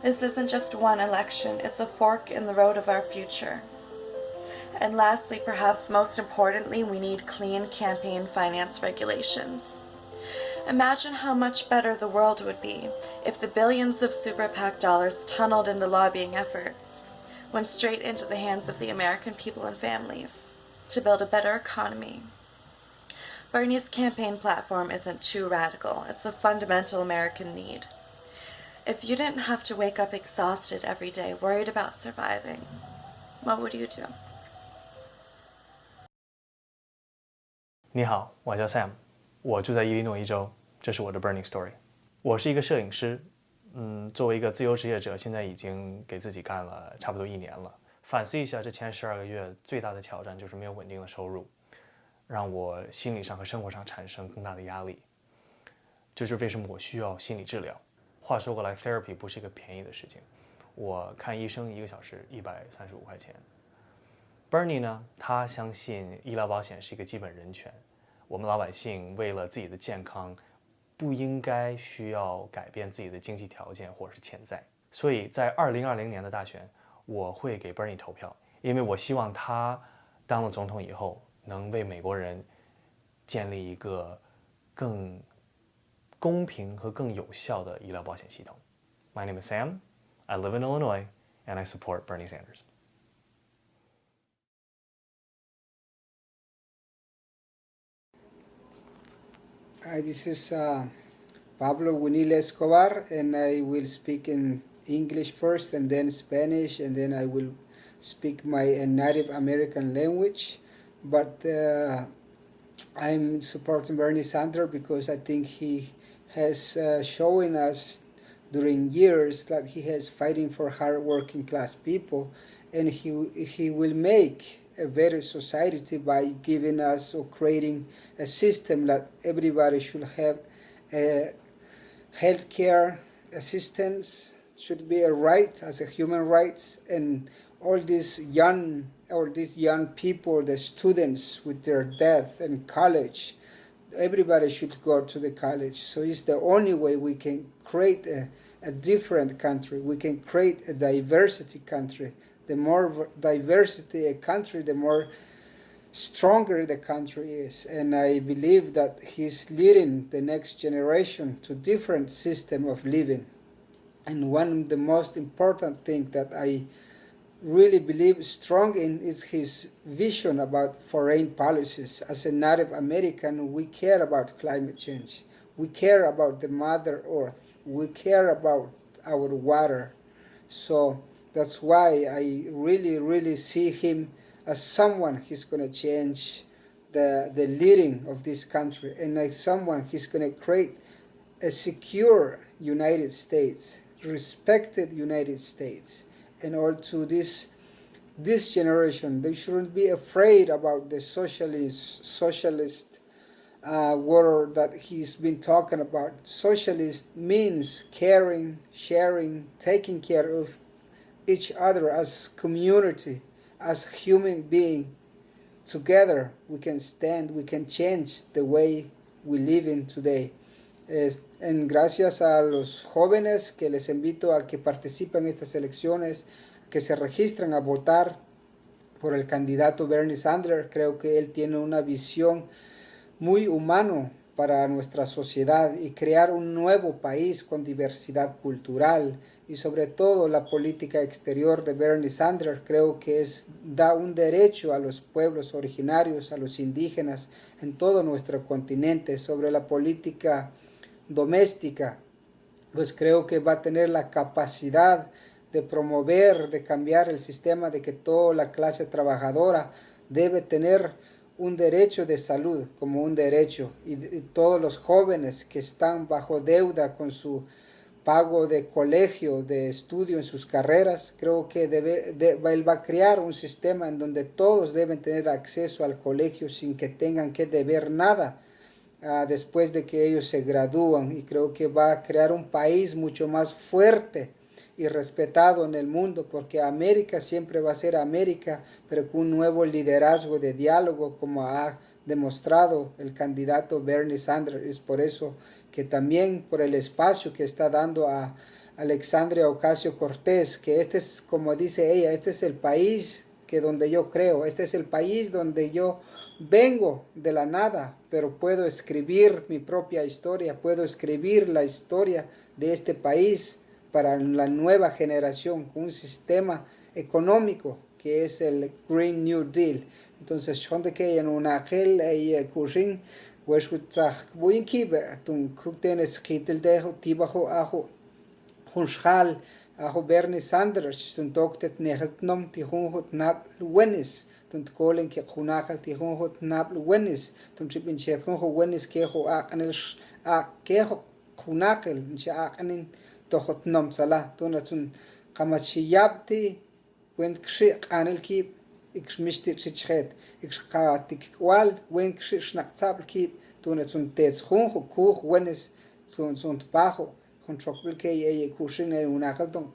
This isn't just one election, it's a fork in the road of our future. And lastly, perhaps most importantly, we need clean campaign finance regulations. Imagine how much better the world would be if the billions of super PAC dollars tunneled into lobbying efforts went straight into the hands of the American people and families to build a better economy. Bernie's campaign platform isn't too radical. It's a fundamental American need. If you didn't have to wake up exhausted every day, worried about surviving, what would you do? 你好，我叫 Sam， 我住在伊利诺伊州，这是我的 Burning Story。我是一个摄影师，作为一个自由职业者，现在已经给自己干了差不多1年了。反思一下，这前12个月最大的挑战就是没有稳定的收入，让我心理上和生活上产生更大的压力。这就是为什么我需要心理治疗。话说过来 ，therapy 不是一个便宜的事情，我看医生1个小时135块钱。Bernie 呢，他相信医疗保险是一个基本人权，我们老百姓为了自己的健康，不应该需要改变自己的经济条件或者是潜在。所以在2020年的大选，我会给 Bernie 投票，因为我希望他当了总统以后，能为美国人建立一个更公平和更有效的医疗保险系统。My name is Sam. I live in Illinois, and I support Bernie Sanders. Hi, this is Pablo Winile Escobar, and I will speak in English first, and then Spanish, and then I will speak my Native American language. But I'm supporting Bernie Sanders because I think he has shown us during years that he has fighting for hard-working class people, and he will make a better society by giving us or creating a system that everybody should have healthcare assistance should be a right as a human rights, and all these young people, the students with their death and college, everybody should go to the college. So it's the only way we can create a different country. We can create a diversity country. The more diversity a country, the more stronger the country is. And I believe that he's leading the next generation to different system of living. And one of the most important things that I really believe strong in is his vision about foreign policies. As a Native American, we care about climate change. We care about the Mother Earth. We care about our water. So that's why I really see him as someone who's going to change the leading of this country, and like someone who's going to create a secure United States, respected United States. And all to this generation, they shouldn't be afraid about the socialist word that he's been talking about. Socialist means caring, sharing, taking care of each other as community, as human being. Together we can stand, we can change the way we live in today. En gracias a los jóvenes que les invito a que participen en estas elecciones, que se registren a votar por el candidato Bernie Sanders. Creo que él tiene una visión muy humano para nuestra sociedad y crear un nuevo país con diversidad cultural, y sobre todo la política exterior de Bernie Sanders creo que da un derecho a los pueblos originarios, a los indígenas en todo nuestro continente. Sobre la política doméstica, pues creo que va a tener la capacidad de promover, de cambiar el sistema, de que toda la clase trabajadora debe tener un derecho de salud como un derecho, y todos los jóvenes que están bajo deuda con su pago de colegio, de estudio en sus carreras, creo que él va a crear un sistema en donde todos deben tener acceso al colegio sin que tengan que deber nada después de que ellos se gradúan, y creo que va a crear un país mucho más fuerte y respetado en el mundo, porque América siempre va a ser América, pero con un nuevo liderazgo de diálogo como ha demostrado el candidato Bernie Sanders. Es por eso que también por el espacio que está dando a Alexandria Ocasio-Cortez, que este es, como dice ella, este es el país que donde yo creo, este es el país donde yo vengo de la nada, pero puedo escribir mi propia historia, puedo escribir la historia de este país para la nueva generación con un sistema económico que es el Green New Deal. Entonces, donde que en una aquel cursing, pues voy que tun kukten escritel de tibajo ajo hunschal ajo Bernie Sanders tun doktet nehelt nom ti hunhut nap wenis tun kolen ke hunakal ti hunhut nap wenis tun chipin chet hunho wenis ke ho akanel a ke ho hunakal ncha akanin tohot nom sala tun tun kamachiyabti went kshi anel ki ikmishti chichhet ikqatik wal wen kshi shnaqtsab ki tun tun tets hunho kuh wenis tun bajo control que ella cushin en una calton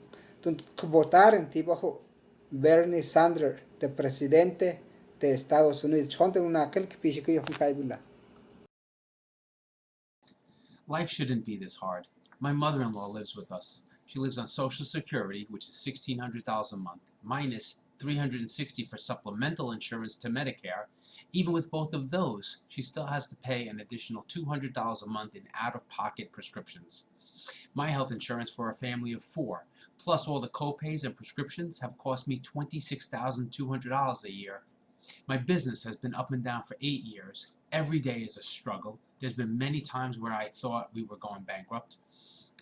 votar en tipo Bernie Sanders de presidente de Estados Unidos contra una aquel que piche que yo caibula. Life shouldn't be this hard. My mother-in-law lives with us. She lives on Social Security, which is $1,600 a month, minus $360 for supplemental insurance to Medicare. Even with both of those, she still has to pay an additional $200 a month in out-of-pocket prescriptions. My health insurance for a family of 4, plus all the co-pays and prescriptions, have cost me $26,200 a year. My business has been up and down for 8 years. Every day is a struggle. There's been many times where I thought we were going bankrupt.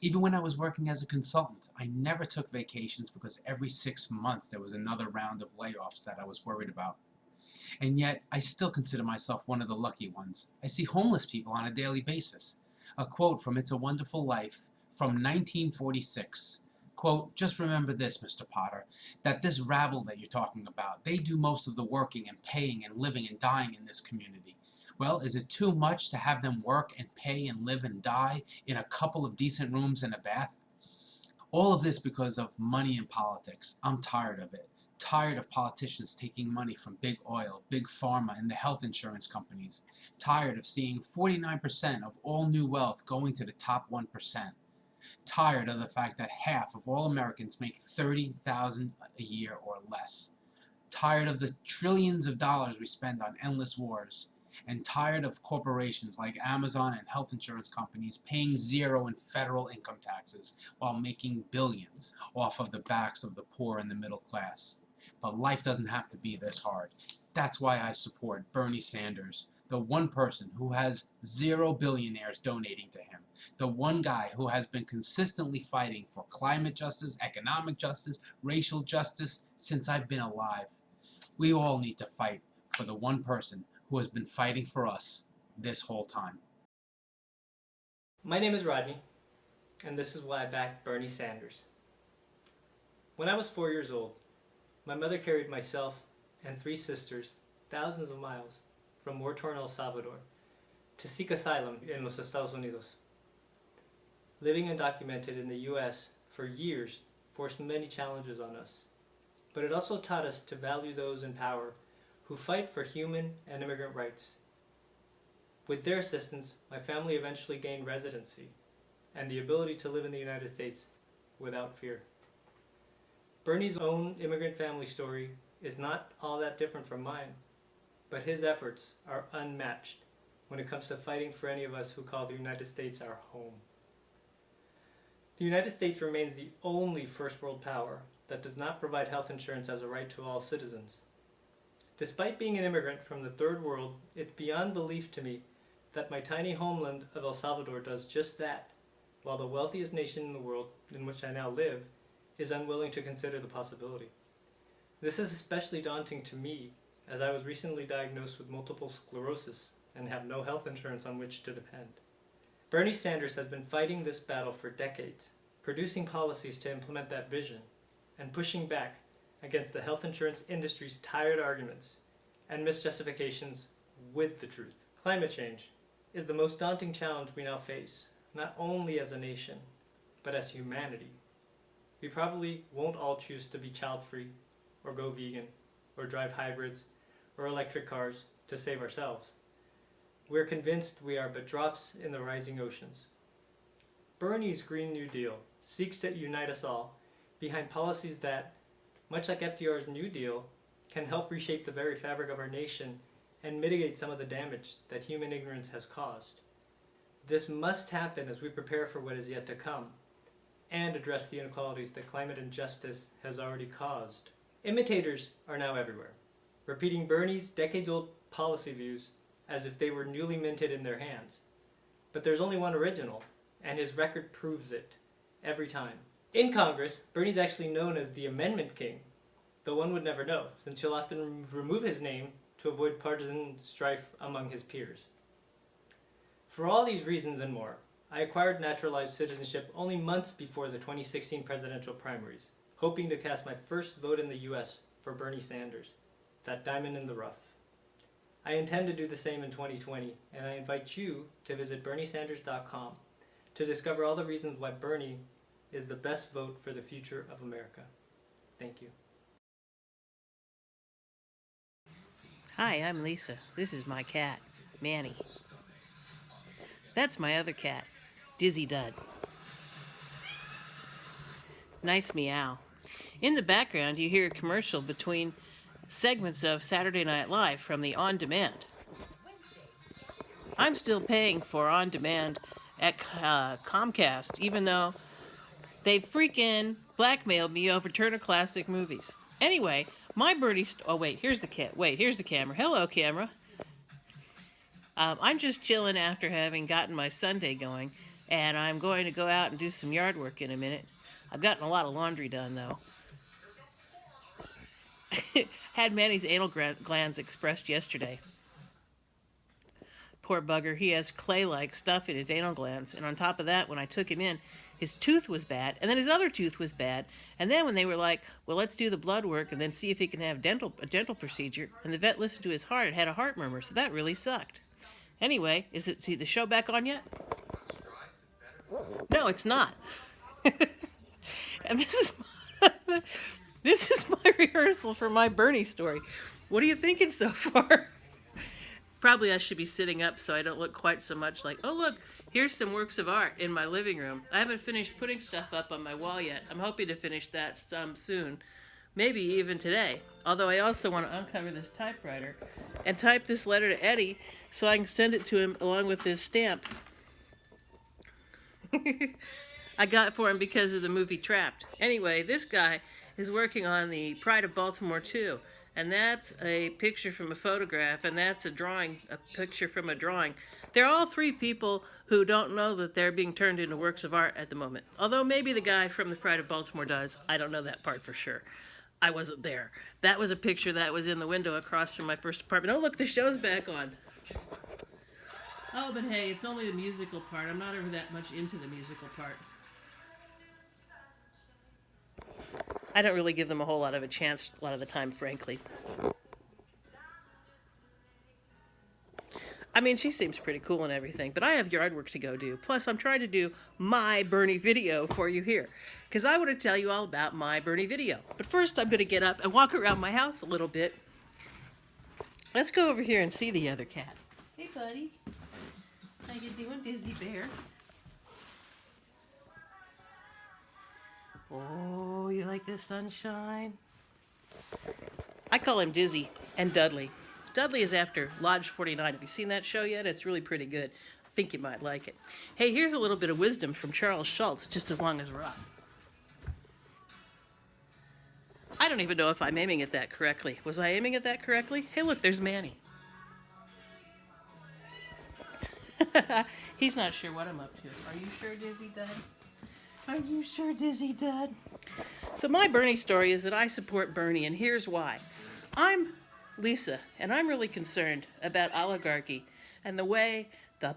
Even when I was working as a consultant, I never took vacations because every 6 months there was another round of layoffs that I was worried about. And yet, I still consider myself one of the lucky ones. I see homeless people on a daily basis. A quote from It's a Wonderful Life from 1946. Quote, just remember this, Mr. Potter, that this rabble that you're talking about, they do most of the working and paying and living and dying in this community. Well, is it too much to have them work and pay and live and die in a couple of decent rooms and a bath? All of this because of money in politics. I'm tired of it. Tired of politicians taking money from big oil, big pharma, and the health insurance companies. Tired of seeing 49% of all new wealth going to the top 1%. Tired of the fact that half of all Americans make $30,000 a year or less. Tired of the trillions of dollars we spend on endless wars. And tired of corporations like Amazon and health insurance companies paying zero in federal income taxes while making billions off of the backs of the poor and the middle class. But life doesn't have to be this hard. That's why I support Bernie Sanders, the one person who has 0 billionaires donating to him, the one guy who has been consistently fighting for climate justice, economic justice, racial justice since I've been alive. We all need to fight for the one person who has been fighting for us this whole time. My name is Rodney, and this is why I back Bernie Sanders. When I was 4 years old, my mother carried myself and 3 sisters thousands of miles from war-torn El Salvador to seek asylum in los Estados Unidos. Living undocumented in the U.S. for years forced many challenges on us, but it also taught us to value those in power who fight for human and immigrant rights. With their assistance, my family eventually gained residency and the ability to live in the United States without fear. Bernie's own immigrant family story is not all that different from mine, but his efforts are unmatched when it comes to fighting for any of us who call the United States our home. The United States remains the only first world power that does not provide health insurance as a right to all citizens. Despite being an immigrant from the third world, it's beyond belief to me that my tiny homeland of El Salvador does just that, while the wealthiest nation in the world, in which I now live, is unwilling to consider the possibility. This is especially daunting to me, as I was recently diagnosed with multiple sclerosis and have no health insurance on which to depend. Bernie Sanders has been fighting this battle for decades, producing policies to implement that vision, and pushing back against the health insurance industry's tired arguments and misjustifications with the truth. Climate change is the most daunting challenge we now face, not only as a nation, but as humanity. We probably won't all choose to be child-free, or go vegan, or drive hybrids, or electric cars to save ourselves. we're convinced we are but drops in the rising oceans. Bernie's Green New Deal seeks to unite us all behind policies that, much like FDR's New Deal, can help reshape the very fabric of our nation and mitigate some of the damage that human ignorance has caused. This must happen as we prepare for what is yet to come and address the inequalities that climate injustice has already caused. Imitators are now everywhere, repeating Bernie's decades-old policy views as if they were newly minted in their hands. But there's only one original, and his record proves it every time. In Congress, Bernie's actually known as the Amendment King, though one would never know, since he'll often remove his name to avoid partisan strife among his peers. For all these reasons and more, I acquired naturalized citizenship only months before the 2016 presidential primaries, hoping to cast my first vote in the US for Bernie Sanders, that diamond in the rough. I intend to do the same in 2020, and I invite you to visit BernieSanders.com to discover all the reasons why Bernie is the best vote for the future of America. Thank you. Hi, I'm Lisa. This is my cat, Manny. That's my other cat, Dizzy Dud. Nice meow. In the background, you hear a commercial between segments of Saturday Night Live from the On Demand. I'm still paying for On Demand at Comcast, even though they freaking blackmailed me over Turner Classic Movies. Anyway, my Bernie... oh, wait, here's the here's the camera. Hello, camera. I'm just chilling after having gotten my Sunday going, and I'm going to go out and do some yard work in a minute. I've gotten a lot of laundry done, though. Had Manny's anal glands expressed yesterday. Poor bugger, he has clay-like stuff in his anal glands, and on top of that, when I took him in, his tooth was bad, and then his other tooth was bad, and then when they were like, well, let's do the blood work and then see if he can have a dental procedure, and the vet listened to his heart, it had a heart murmur, so that really sucked. Anyway, is the show back on yet? No, it's not. And this is my rehearsal for my Bernie story. What are you thinking so far? Probably I should be sitting up so I don't look quite so much like, oh look, here's some works of art in my living room. I haven't finished putting stuff up on my wall yet. I'm hoping to finish that some soon. Maybe even today. Although I also want to uncover this typewriter and type this letter to Eddie so I can send it to him along with this stamp. I got for him because of the movie Trapped. Anyway, this guy is working on the Pride of Baltimore 2. And that's a picture from a photograph, and that's a picture from a drawing. They're all three people who don't know that they're being turned into works of art at the moment. Although maybe the guy from the Pride of Baltimore does. I don't know that part for sure. I wasn't there. That was a picture that was in the window across from my first apartment. Oh, look, the show's back on. Oh, but hey, it's only the musical part. I'm not ever that much into the musical part. I don't really give them a whole lot of a chance a lot of the time, frankly. I mean, she seems pretty cool and everything, but I have yard work to go do. Plus, I'm trying to do my Bernie video for you here, because I want to tell you all about my Bernie video. But first, I'm going to get up and walk around my house a little bit. Let's go over here and see the other cat. Hey, buddy. How you doing, Dizzy Bear? Oh, you like the sunshine? I call him Dizzy and Dudley. Dudley is after Lodge 49. Have you seen that show yet? It's really pretty good. I think you might like it. Hey, here's a little bit of wisdom from Charles Schultz, just as long as we're up. I don't even know if I'm aiming at that correctly. Was I aiming at that correctly? Hey, look, there's Manny. He's not sure what I'm up to. Are you sure, Dizzy Dud? Are you sure, Dizzy Dud? So my Bernie story is that I support Bernie, and here's why. I'm Lisa, and I'm really concerned about oligarchy and the way the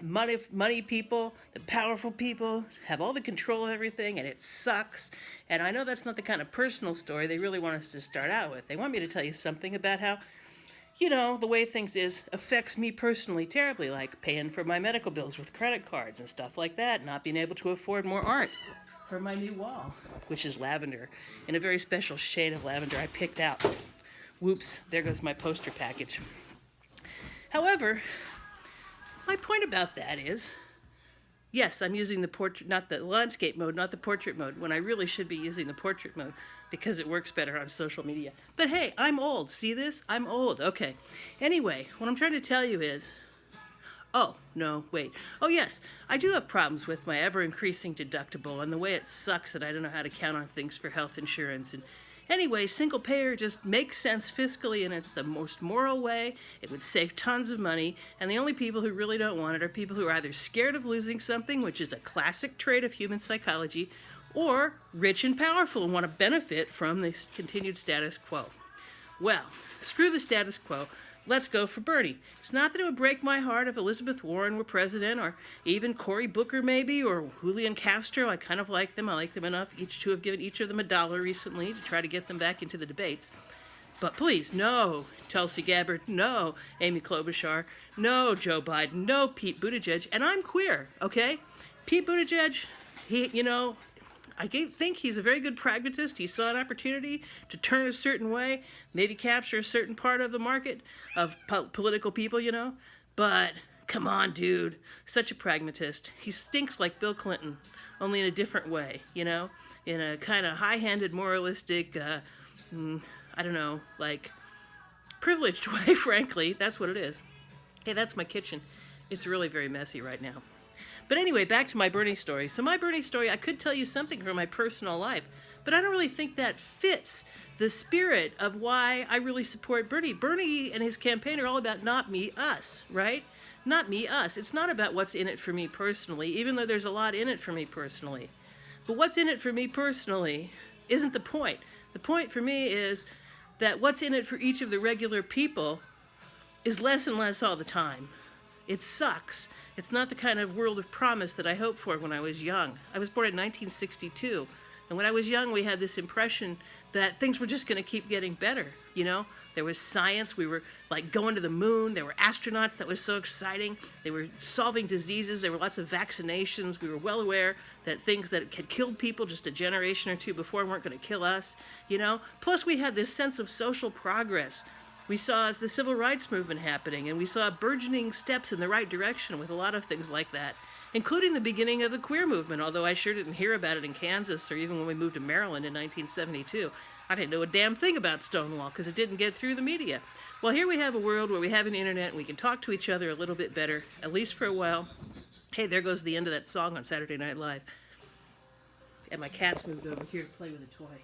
money people, the powerful people, have all the control of everything, and it sucks. And I know that's not the kind of personal story they really want us to start out with. They want me to tell you something about how, you know, the way things is affects me personally terribly, like paying for my medical bills with credit cards and stuff like that, not being able to afford more art for my new wall, which is lavender, in a very special shade of lavender I picked out. Whoops, there goes my poster package. However, My point about that is, yes, I'm using the portrait, not the landscape mode, not the portrait mode, when I really should be using the portrait mode because it works better on social media. But hey, I'm old. See this? I'm old. Okay. Anyway, what I'm trying to tell you is, oh, no, wait. Oh, yes, I do have problems with my ever-increasing deductible and the way it sucks that I don't know how to count on things for health insurance. And anyway, single payer just makes sense fiscally, and it's the most moral way. It would save tons of money, and the only people who really don't want it are people who are either scared of losing something, which is a classic trait of human psychology, or rich and powerful and want to benefit from this continued status quo. Well, screw the status quo. Let's go for Bernie. It's not that it would break my heart if Elizabeth Warren were president, or even Cory Booker maybe, or Julian Castro. I kind of like them. I like them enough to have given each of them $1 recently to try to get them back into the debates. But please, no Tulsi Gabbard, no Amy Klobuchar, no Joe Biden, no Pete Buttigieg. And I'm queer, okay? Pete Buttigieg, I think he's a very good pragmatist. He saw an opportunity to turn a certain way, maybe capture a certain part of the market of political people, But come on, dude, such a pragmatist. He stinks like Bill Clinton, only in a different way, in a kind of high-handed, moralistic, privileged way, frankly. That's what it is. Hey, that's my kitchen. It's really very messy right now. But anyway, back to my Bernie story. So my Bernie story, I could tell you something from my personal life, but I don't really think that fits the spirit of why I really support Bernie. Bernie and his campaign are all about not me, us, right? Not me, us. It's not about what's in it for me personally, even though there's a lot in it for me personally. But what's in it for me personally isn't the point. The point for me is that what's in it for each of the regular people is less and less all the time. It sucks. It's not the kind of world of promise that I hoped for when I was young. I was born in 1962, and when I was young, we had this impression that things were just going to keep getting better, There was science. We were, going to the moon. There were astronauts. That was so exciting. They were solving diseases. There were lots of vaccinations. We were well aware that things that had killed people just a generation or two before weren't going to kill us, Plus, we had this sense of social progress. We saw the civil rights movement happening, and we saw burgeoning steps in the right direction with a lot of things like that, including the beginning of the queer movement, although I sure didn't hear about it in Kansas or even when we moved to Maryland in 1972. I didn't know a damn thing about Stonewall because it didn't get through the media. Well, here we have a world where we have an internet and we can talk to each other a little bit better, at least for a while. Hey, there goes the end of that song on Saturday Night Live. And my cat's moved over here to play with a toy.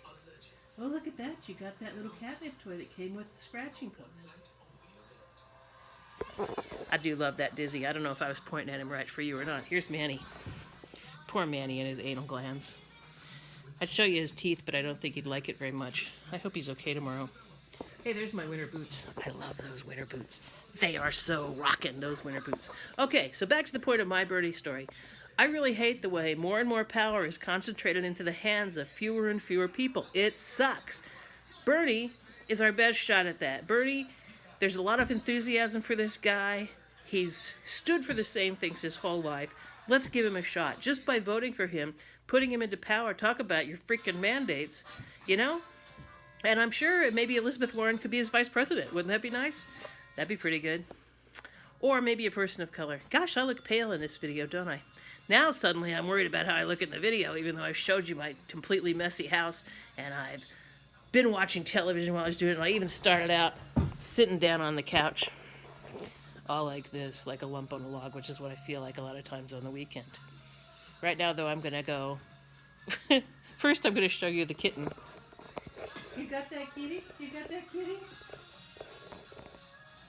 Oh, look at that. You got that little catnip toy that came with the scratching post. I do love that Dizzy. I don't know if I was pointing at him right for you or not. Here's Manny. Poor Manny and his anal glands. I'd show you his teeth, but I don't think he'd like it very much. I hope he's okay tomorrow. Hey, there's my winter boots. I love those winter boots. They are so rockin', those winter boots. Okay, so back to the point of my Bernie story. I really hate the way more and more power is concentrated into the hands of fewer and fewer people. It sucks. Bernie is our best shot at that. Bernie, there's a lot of enthusiasm for this guy. He's stood for the same things his whole life. Let's give him a shot. Just by voting for him, putting him into power, talk about your freaking mandates, And I'm sure maybe Elizabeth Warren could be his vice president. Wouldn't that be nice? That'd be pretty good. Or maybe a person of color. Gosh, I look pale in this video, don't I? Now suddenly I'm worried about how I look in the video, even though I showed you my completely messy house, and I've been watching television while I was doing it. I even started out sitting down on the couch, all like this, like a lump on a log, which is what I feel like a lot of times on the weekend. Right now, though, I'm going to go... First, I'm going to show you the kitten. You got that, kitty? You got that, kitty?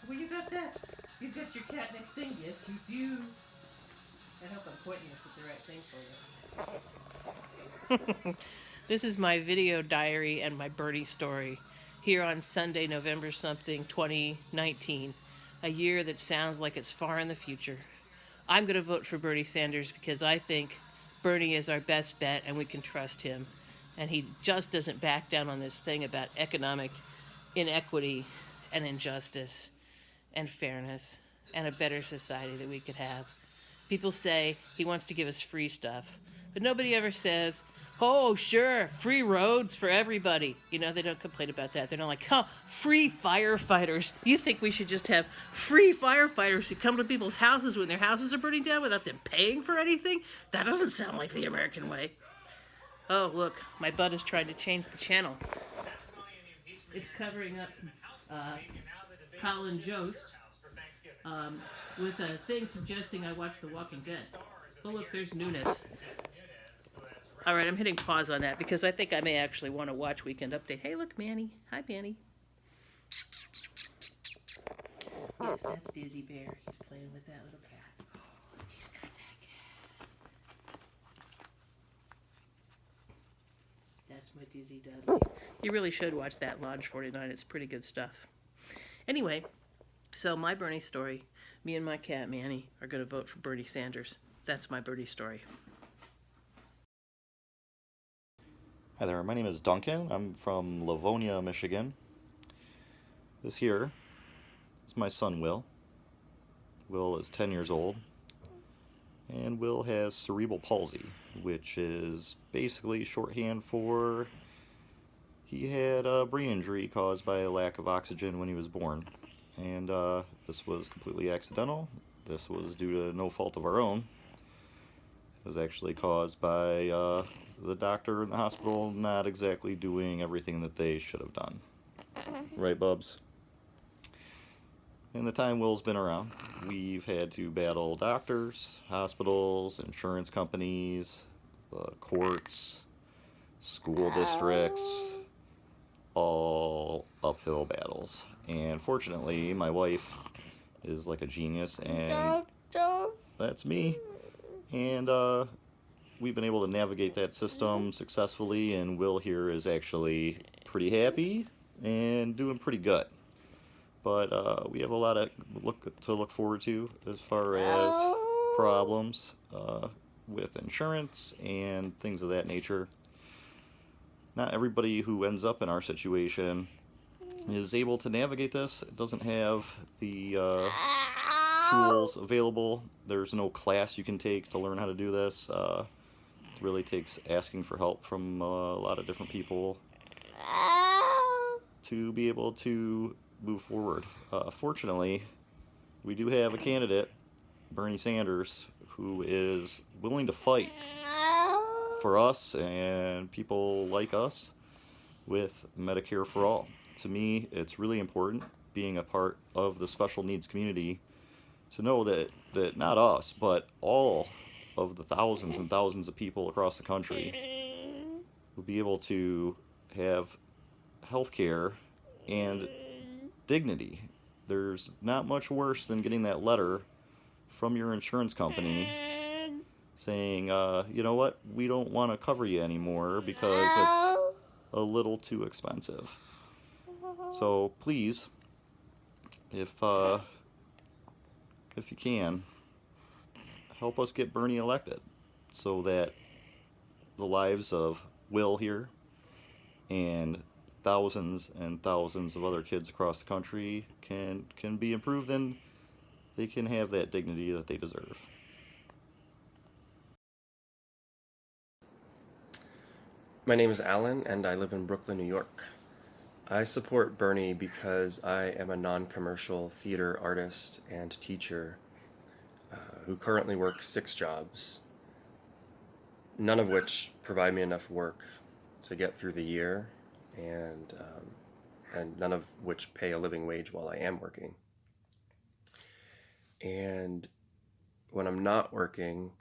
Well, you got that. You got your catnip thing. Yes, you do. I hope I'm pointing this at the right thing for you. This is my video diary and my Bernie story here on Sunday, November something, 2019. A year that sounds like it's far in the future. I'm going to vote for Bernie Sanders because I think Bernie is our best bet and we can trust him. And he just doesn't back down on this thing about economic inequity and injustice and fairness and a better society that we could have. People say he wants to give us free stuff, but nobody ever says, Oh, sure, free roads for everybody. You know, they don't complain about that. They're not like, oh, free firefighters. You think we should just have free firefighters who come to people's houses when their houses are burning down without them paying for anything? That doesn't sound like the American way. Oh, look, my bud is trying to change the channel. It's covering up Colin Jost with a thing suggesting I watch The Walking Dead. Oh, look, there's Nunes. All right, I'm hitting pause on that because I think I may actually want to watch Weekend Update. Hey, look, Manny. Hi, Manny. Yes, that's Dizzy Bear. He's playing with that little cat. Oh, he's got that cat. That's my Dizzy Dudley. You really should watch that Lodge 49. It's pretty good stuff. Anyway, so my Bernie story, me and my cat, Manny, are going to vote for Bernie Sanders. That's my Bernie story. Hi there, my name is Duncan. I'm from Livonia, Michigan. This here is my son, Will. Will is 10 years old, and Will has cerebral palsy, which is basically shorthand for he had a brain injury caused by a lack of oxygen when he was born. And this was completely accidental. This was due to no fault of our own. It was actually caused by the doctor in the hospital not exactly doing everything that they should have done. Right, Bubs? In the time Will's been around, we've had to battle doctors, hospitals, insurance companies, the courts, school districts, all uphill battles. And fortunately, my wife is like a genius, and that's me. And we've been able to navigate that system successfully, and Will here is actually pretty happy and doing pretty good. But we have a lot to look forward to as far as problems with insurance and things of that nature. Not everybody who ends up in our situation is able to navigate this. It doesn't have the tools available. There's no class you can take to learn how to do this. It really takes asking for help from a lot of different people to be able to move forward. Fortunately, we do have a candidate, Bernie Sanders, who is willing to fight for us and people like us with Medicare for All. To me, it's really important, being a part of the special needs community, to know that not us, but all of the thousands and thousands of people across the country will be able to have health care and dignity. There's not much worse than getting that letter from your insurance company saying, you know what, we don't want to cover you anymore because it's a little too expensive. So please, if you can, help us get Bernie elected so that the lives of Will here and thousands and thousands of other kids across the country can be improved, and they can have that dignity that they deserve. My name is Alan, and I live in Brooklyn, New York. I support Bernie because I am a non-commercial theater artist and teacher who currently works 6 jobs, none of which provide me enough work to get through the year, and none of which pay a living wage while I am working. And when I'm not working,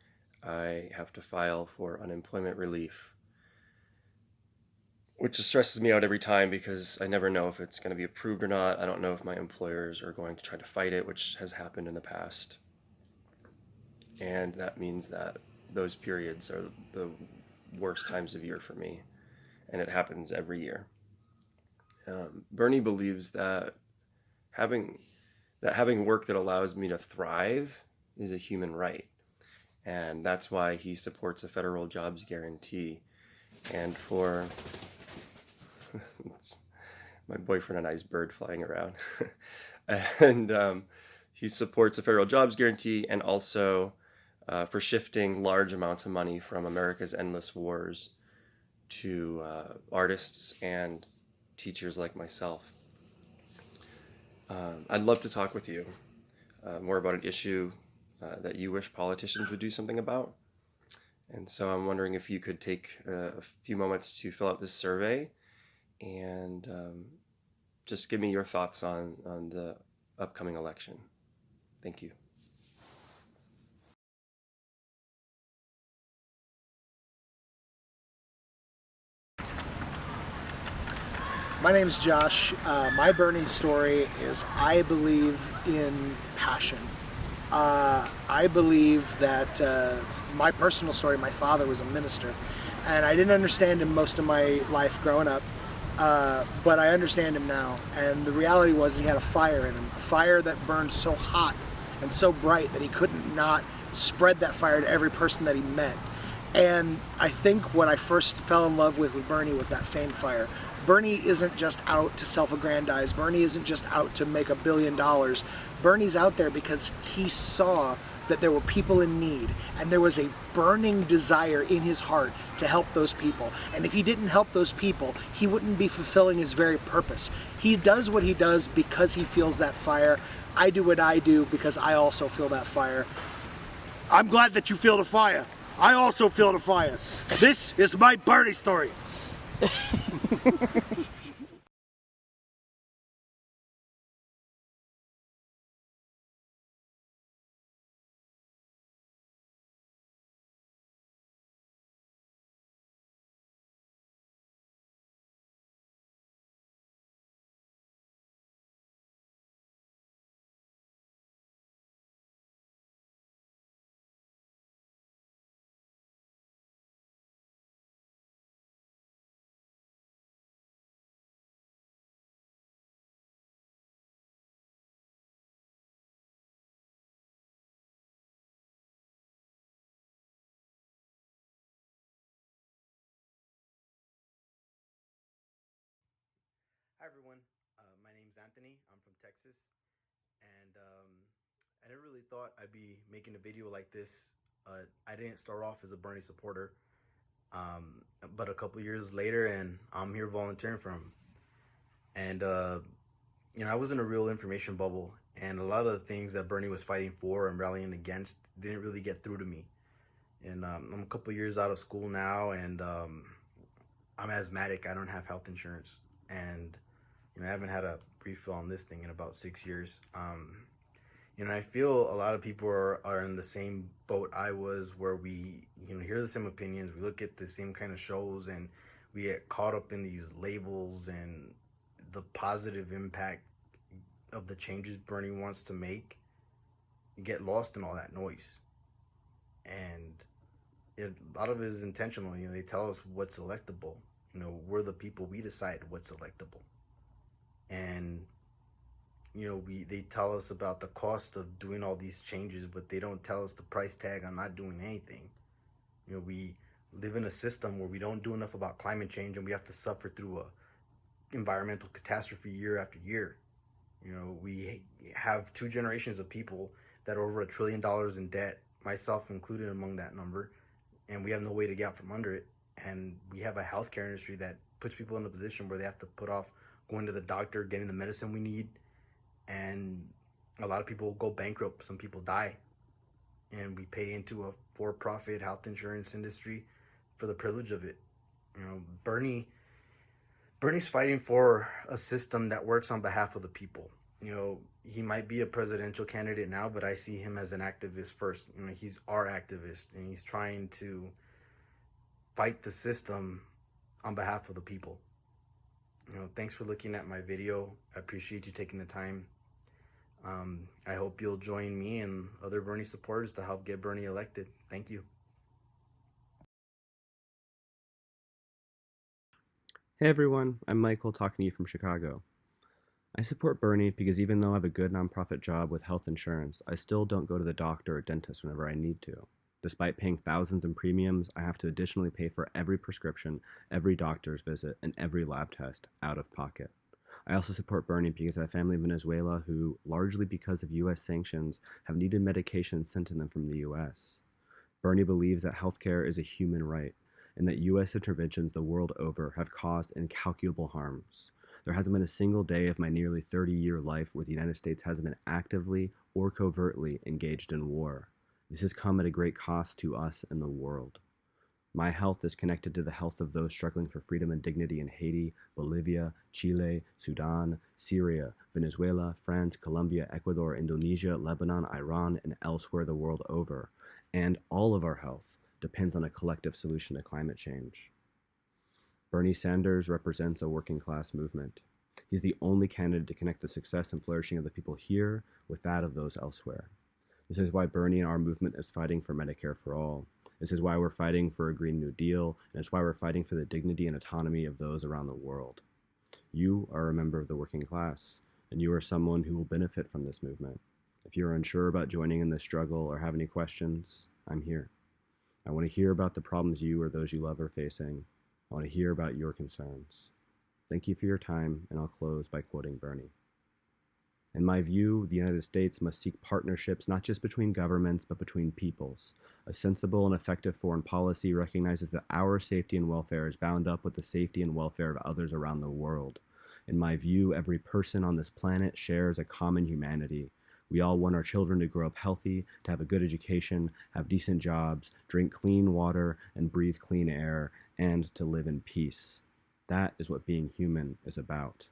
I have to file for unemployment relief, which just stresses me out every time because I never know if it's going to be approved or not. I don't know if my employers are going to try to fight it, which has happened in the past. And that means that those periods are the worst times of year for me, and it happens every year. Bernie believes that having work that allows me to thrive is a human right, and that's why he supports a federal jobs guarantee. And for my boyfriend and I's bird flying around, and he supports a federal jobs guarantee, and also for shifting large amounts of money from America's endless wars to artists and teachers like myself. I'd love to talk with you more about an issue that you wish politicians would do something about. And so I'm wondering if you could take a few moments to fill out this survey and just give me your thoughts on the upcoming election. Thank you. My name's Josh. My Bernie story is I believe in passion. I believe that my personal story, my father was a minister, and I didn't understand him most of my life growing up, but I understand him now. And the reality was he had a fire in him, a fire that burned so hot and so bright that he couldn't not spread that fire to every person that he met. And I think what I first fell in love with Bernie was that same fire. Bernie isn't just out to self-aggrandize. Bernie isn't just out to make $1 billion. Bernie's out there because he saw that there were people in need, and there was a burning desire in his heart to help those people. And if he didn't help those people, he wouldn't be fulfilling his very purpose. He does what he does because he feels that fire. I do what I do because I also feel that fire. I'm glad that you feel the fire. I also feel the fire. This is my Bernie story. Hi everyone, my name's Anthony. I'm from Texas, and I never really thought I'd be making a video like this. I didn't start off as a Bernie supporter, but a couple years later, and I'm here volunteering for him. And I was in a real information bubble, and a lot of the things that Bernie was fighting for and rallying against didn't really get through to me. And I'm a couple years out of school now, and I'm asthmatic. I don't have health insurance, and I haven't had a refill on this thing in about 6 years. I feel a lot of people are in the same boat I was, where we hear the same opinions, we look at the same kind of shows, and we get caught up in these labels and the positive impact of the changes Bernie wants to make. You get lost in all that noise, and a lot of it is intentional. They tell us what's electable. We're the people, we decide what's electable. And they tell us about the cost of doing all these changes, but they don't tell us the price tag on not doing anything. We live in a system where we don't do enough about climate change, and we have to suffer through a environmental catastrophe year after year. We have 2 generations of people that are over $1 trillion in debt, myself included among that number, and we have no way to get out from under it. And we have a healthcare industry that puts people in a position where they have to put off going to the doctor, getting the medicine we need, and a lot of people go bankrupt. Some people die, and we pay into a for-profit health insurance industry for the privilege of it. Bernie's fighting for a system that works on behalf of the people. He might be a presidential candidate now, but I see him as an activist first. He's our activist, and he's trying to fight the system on behalf of the people. Thanks for looking at my video. I appreciate you taking the time. I hope you'll join me and other Bernie supporters to help get Bernie elected. Thank you. Hey everyone, I'm Michael talking to you from Chicago. I support Bernie because even though I have a good nonprofit job with health insurance, I still don't go to the doctor or dentist whenever I need to. Despite paying thousands in premiums, I have to additionally pay for every prescription, every doctor's visit, and every lab test out of pocket. I also support Bernie because I have family in Venezuela who, largely because of U.S. sanctions, have needed medication sent to them from the U.S. Bernie believes that healthcare is a human right, and that U.S. interventions the world over have caused incalculable harms. There hasn't been a single day of my nearly 30-year life where the United States hasn't been actively or covertly engaged in war. This has come at a great cost to us and the world. My health is connected to the health of those struggling for freedom and dignity in Haiti, Bolivia, Chile, Sudan, Syria, Venezuela, France, Colombia, Ecuador, Indonesia, Lebanon, Iran, and elsewhere the world over. And all of our health depends on a collective solution to climate change. Bernie Sanders represents a working class movement. He's the only candidate to connect the success and flourishing of the people here with that of those elsewhere. This is why Bernie and our movement is fighting for Medicare for all. This is why we're fighting for a Green New Deal, and it's why we're fighting for the dignity and autonomy of those around the world. You are a member of the working class, and you are someone who will benefit from this movement. If you're unsure about joining in this struggle or have any questions, I'm here. I want to hear about the problems you or those you love are facing. I want to hear about your concerns. Thank you for your time, and I'll close by quoting Bernie. In my view, the United States must seek partnerships not just between governments, but between peoples. A sensible and effective foreign policy recognizes that our safety and welfare is bound up with the safety and welfare of others around the world. In my view, every person on this planet shares a common humanity. We all want our children to grow up healthy, to have a good education, have decent jobs, drink clean water, and breathe clean air, and to live in peace. That is what being human is about.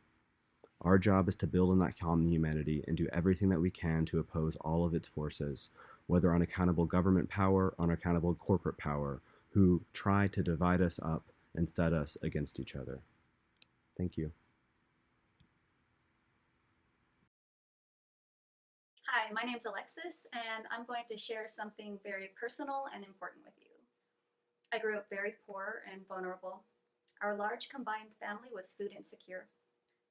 Our job is to build on that common humanity and do everything that we can to oppose all of its forces, whether unaccountable government power, unaccountable corporate power, who try to divide us up and set us against each other. Thank you. Hi, my name's Alexis, and I'm going to share something very personal and important with you. I grew up very poor and vulnerable. Our large combined family was food insecure.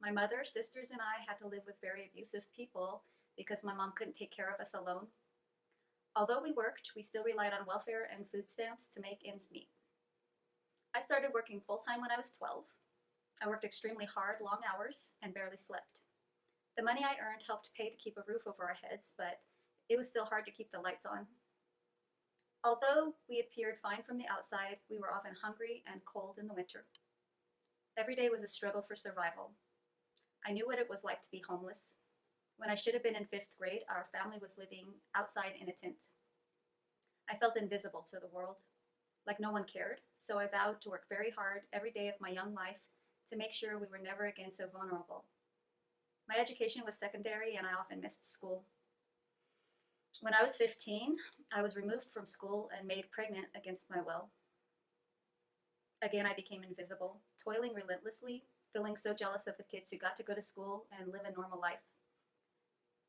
My mother, sisters, and I had to live with very abusive people because my mom couldn't take care of us alone. Although we worked, we still relied on welfare and food stamps to make ends meet. I started working full-time when I was 12. I worked extremely hard, long hours, and barely slept. The money I earned helped pay to keep a roof over our heads, but it was still hard to keep the lights on. Although we appeared fine from the outside, we were often hungry and cold in the winter. Every day was a struggle for survival. I knew what it was like to be homeless. When I should have been in 5th grade, our family was living outside in a tent. I felt invisible to the world, like no one cared, so I vowed to work very hard every day of my young life to make sure we were never again so vulnerable. My education was secondary and I often missed school. When I was 15, I was removed from school and made pregnant against my will. Again, I became invisible, toiling relentlessly, feeling so jealous of the kids who got to go to school and live a normal life.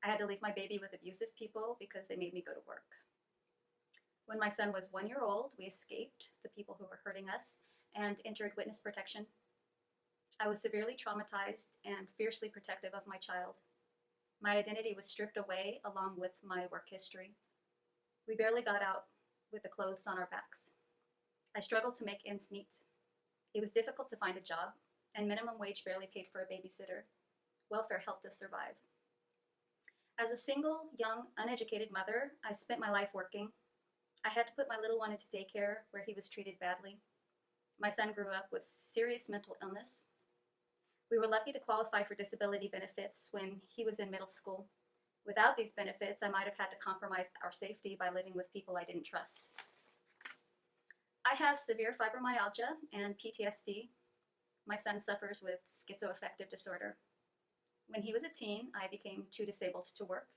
I had to leave my baby with abusive people because they made me go to work. When my son was 1 year old, we escaped the people who were hurting us and entered witness protection. I was severely traumatized and fiercely protective of my child. My identity was stripped away along with my work history. We barely got out with the clothes on our backs. I struggled to make ends meet. It was difficult to find a job, and minimum wage barely paid for a babysitter. Welfare helped us survive. As a single, young, uneducated mother, I spent my life working. I had to put my little one into daycare where he was treated badly. My son grew up with serious mental illness. We were lucky to qualify for disability benefits when he was in middle school. Without these benefits, I might have had to compromise our safety by living with people I didn't trust. I have severe fibromyalgia and PTSD. My son suffers with schizoaffective disorder. When he was a teen, I became too disabled to work,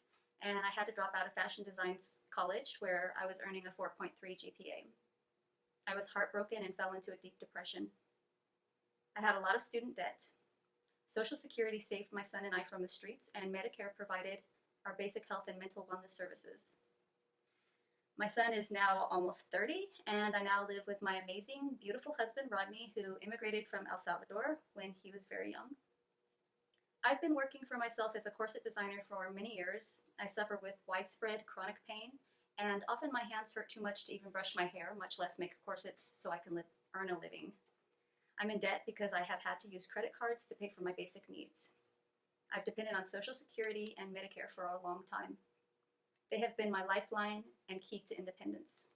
and I had to drop out of fashion design college where I was earning a 4.3 GPA. I was heartbroken and fell into a deep depression. I had a lot of student debt. Social Security saved my son and I from the streets, and Medicare provided our basic health and mental wellness services. My son is now almost 30, and I now live with my amazing, beautiful husband, Rodney, who immigrated from El Salvador when he was very young. I've been working for myself as a corset designer for many years. I suffer with widespread chronic pain, and often my hands hurt too much to even brush my hair, much less make corsets so I can earn a living. I'm in debt because I have had to use credit cards to pay for my basic needs. I've depended on Social Security and Medicare for a long time. They have been my lifeline and key to independence.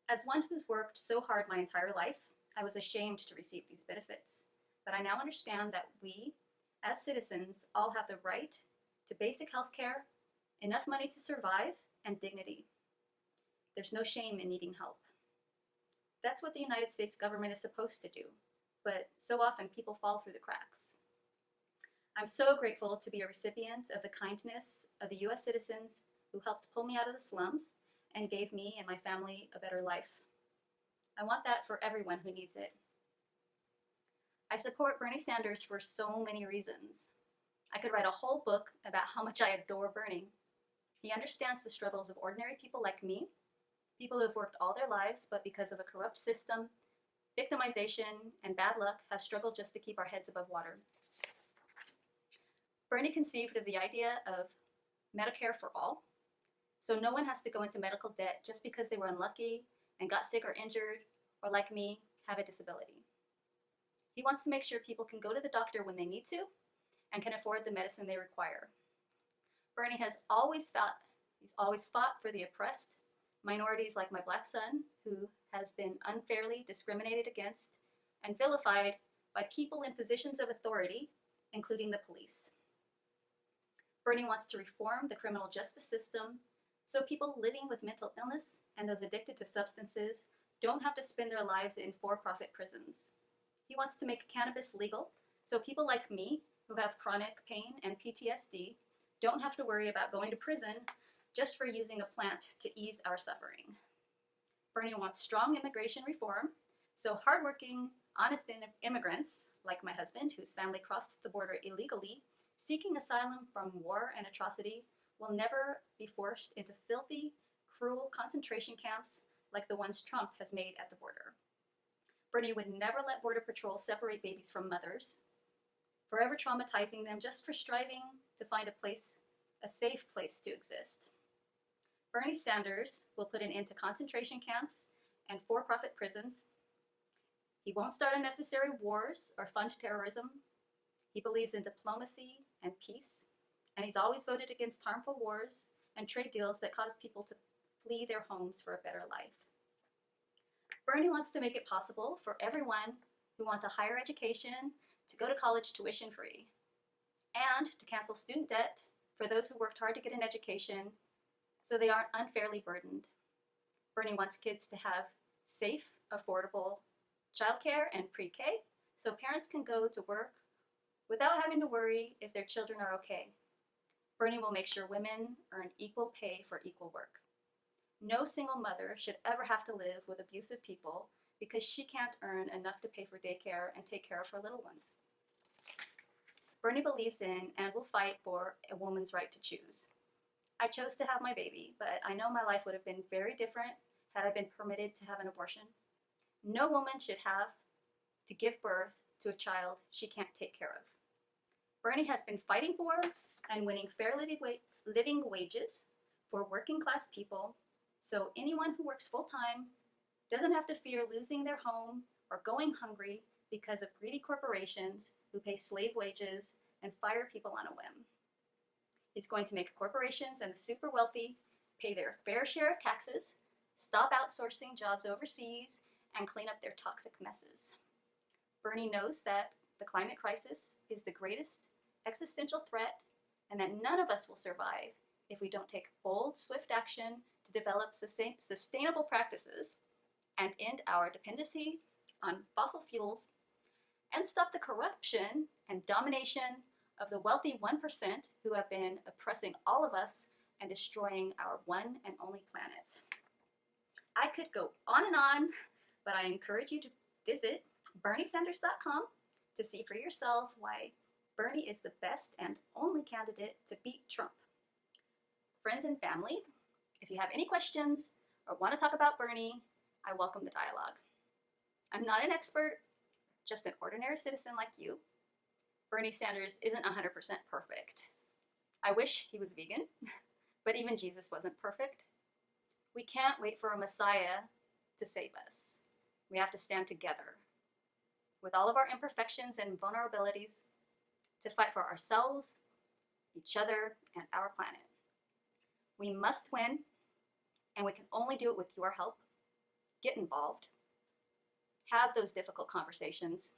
As one who's worked so hard my entire life, I was ashamed to receive these benefits. But I now understand that we, as citizens, all have the right to basic health care, enough money to survive, and dignity. There's no shame in needing help. That's what the United States government is supposed to do, but so often people fall through the cracks. I'm so grateful to be a recipient of the kindness of the US citizens who helped pull me out of the slums and gave me and my family a better life. I want that for everyone who needs it. I support Bernie Sanders for so many reasons. I could write a whole book about how much I adore Bernie. He understands the struggles of ordinary people like me, people who have worked all their lives, but because of a corrupt system, victimization, and bad luck, have struggled just to keep our heads above water. Bernie conceived of the idea of Medicare for all, so no one has to go into medical debt just because they were unlucky and got sick or injured, or like me, have a disability. He wants to make sure people can go to the doctor when they need to and can afford the medicine they require. Bernie has always fought for the oppressed, minorities like my black son, who has been unfairly discriminated against and vilified by people in positions of authority, including the police. Bernie wants to reform the criminal justice system so people living with mental illness and those addicted to substances don't have to spend their lives in for-profit prisons. He wants to make cannabis legal so people like me, who have chronic pain and PTSD, don't have to worry about going to prison just for using a plant to ease our suffering. Bernie wants strong immigration reform so hardworking, honest immigrants, like my husband, whose family crossed the border illegally, seeking asylum from war and atrocity, will never be forced into filthy, cruel concentration camps like the ones Trump has made at the border. Bernie would never let Border Patrol separate babies from mothers, forever traumatizing them just for striving to find a safe place to exist. Bernie Sanders will put an end to concentration camps and for-profit prisons. He won't start unnecessary wars or fund terrorism. He believes in diplomacy and peace, and he's always voted against harmful wars and trade deals that cause people to flee their homes for a better life. Bernie wants to make it possible for everyone who wants a higher education to go to college tuition free, and to cancel student debt for those who worked hard to get an education so they aren't unfairly burdened. Bernie wants kids to have safe, affordable childcare and pre-K so parents can go to work without having to worry if their children are okay. Bernie will make sure women earn equal pay for equal work. No single mother should ever have to live with abusive people because she can't earn enough to pay for daycare and take care of her little ones. Bernie believes in and will fight for a woman's right to choose. I chose to have my baby, but I know my life would have been very different had I been permitted to have an abortion. No woman should have to give birth to a child she can't take care of. Bernie has been fighting for and winning fair living wages for working class people, so anyone who works full-time doesn't have to fear losing their home or going hungry because of greedy corporations who pay slave wages and fire people on a whim. He's going to make corporations and the super wealthy pay their fair share of taxes, stop outsourcing jobs overseas, and clean up their toxic messes. Bernie knows that the climate crisis is the greatest existential threat and that none of us will survive if we don't take bold, swift action to develop sustainable practices and end our dependency on fossil fuels and stop the corruption and domination of the wealthy 1% who have been oppressing all of us and destroying our one and only planet. I could go on, but I encourage you to visit BernieSanders.com to see for yourself why Bernie is the best and only candidate to beat Trump. Friends and family, if you have any questions or want to talk about Bernie, I welcome the dialogue. I'm not an expert, just an ordinary citizen like you. Bernie Sanders isn't 100% perfect. I wish he was vegan, but even Jesus wasn't perfect. We can't wait for a Messiah to save us. We have to stand together with all of our imperfections and vulnerabilities to fight for ourselves, each other, and our planet. We must win, and we can only do it with your help. get involved, have those difficult conversations.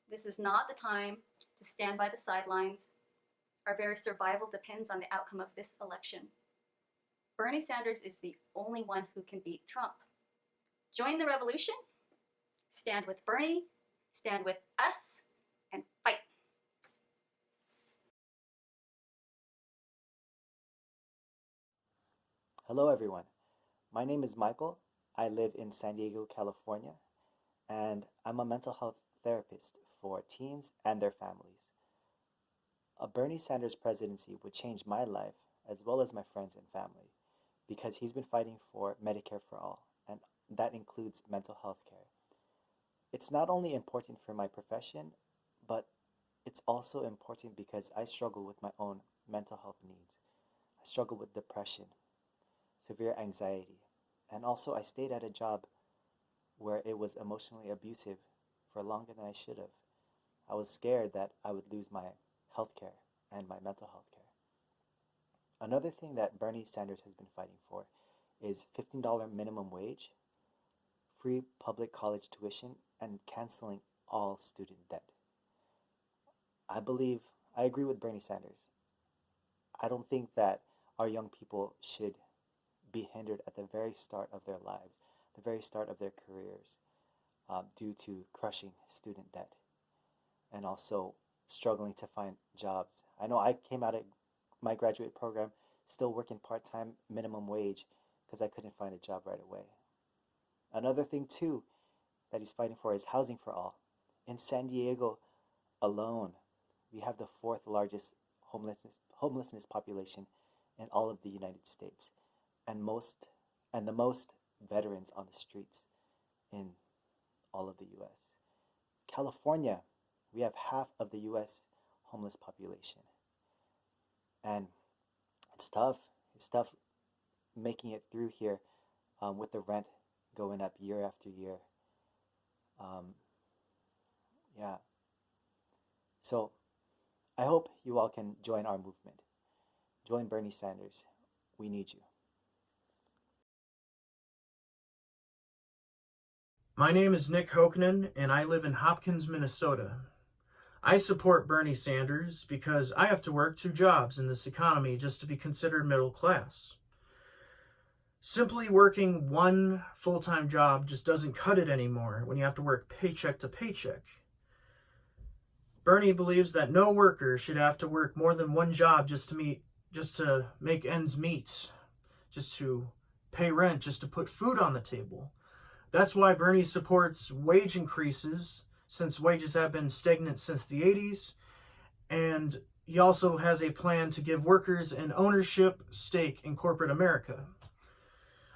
This is not the time to stand by the sidelines. Our very survival depends on the outcome of this election. Bernie Sanders is the only one who can beat Trump. Join the revolution, stand with Bernie, stand with us, and fight. Hello everyone, my name is Michael. I live in San Diego, California, and I'm a mental health therapist for teens and their families. A Bernie Sanders presidency would change my life as well as my friends and family because he's been fighting for Medicare for all, and that includes mental health care. It's not only important for my profession, but it's also important because I struggle with my own mental health needs. I struggle with depression, severe anxiety, and also I stayed at a job where it was emotionally abusive for longer than I should have. I was scared that I would lose my health care and my mental health care. Another thing that Bernie Sanders has been fighting for is $15 minimum wage, free public college tuition, and canceling all student debt. I agree with Bernie Sanders. I don't think that our young people should be hindered at the very start of their lives, the very start of their careers, due to crushing student debt and also struggling to find jobs. I know I came out of my graduate program still working part-time minimum wage because I couldn't find a job right away. Another thing too that he's fighting for is housing for all. In San Diego alone, we have the fourth largest homelessness population in all of the United States, and the most veterans on the streets in all of the U.S. California, we have half of the U.S. homeless population, and it's tough. It's tough making it through here with the rent going up year after year. So I hope you all can join our movement. Join Bernie Sanders. We need you. My name is Nick Hoeknen, and I live in Hopkins, Minnesota. I support Bernie Sanders because I have to work 2 jobs in this economy just to be considered middle class. Simply working 1 full-time job just doesn't cut it anymore when you have to work paycheck to paycheck. Bernie believes that no worker should have to work more than 1 job just to make ends meet, just to pay rent, just to put food on the table. That's why Bernie supports wage increases, since wages have been stagnant since the 80s, and he also has a plan to give workers an ownership stake in corporate America.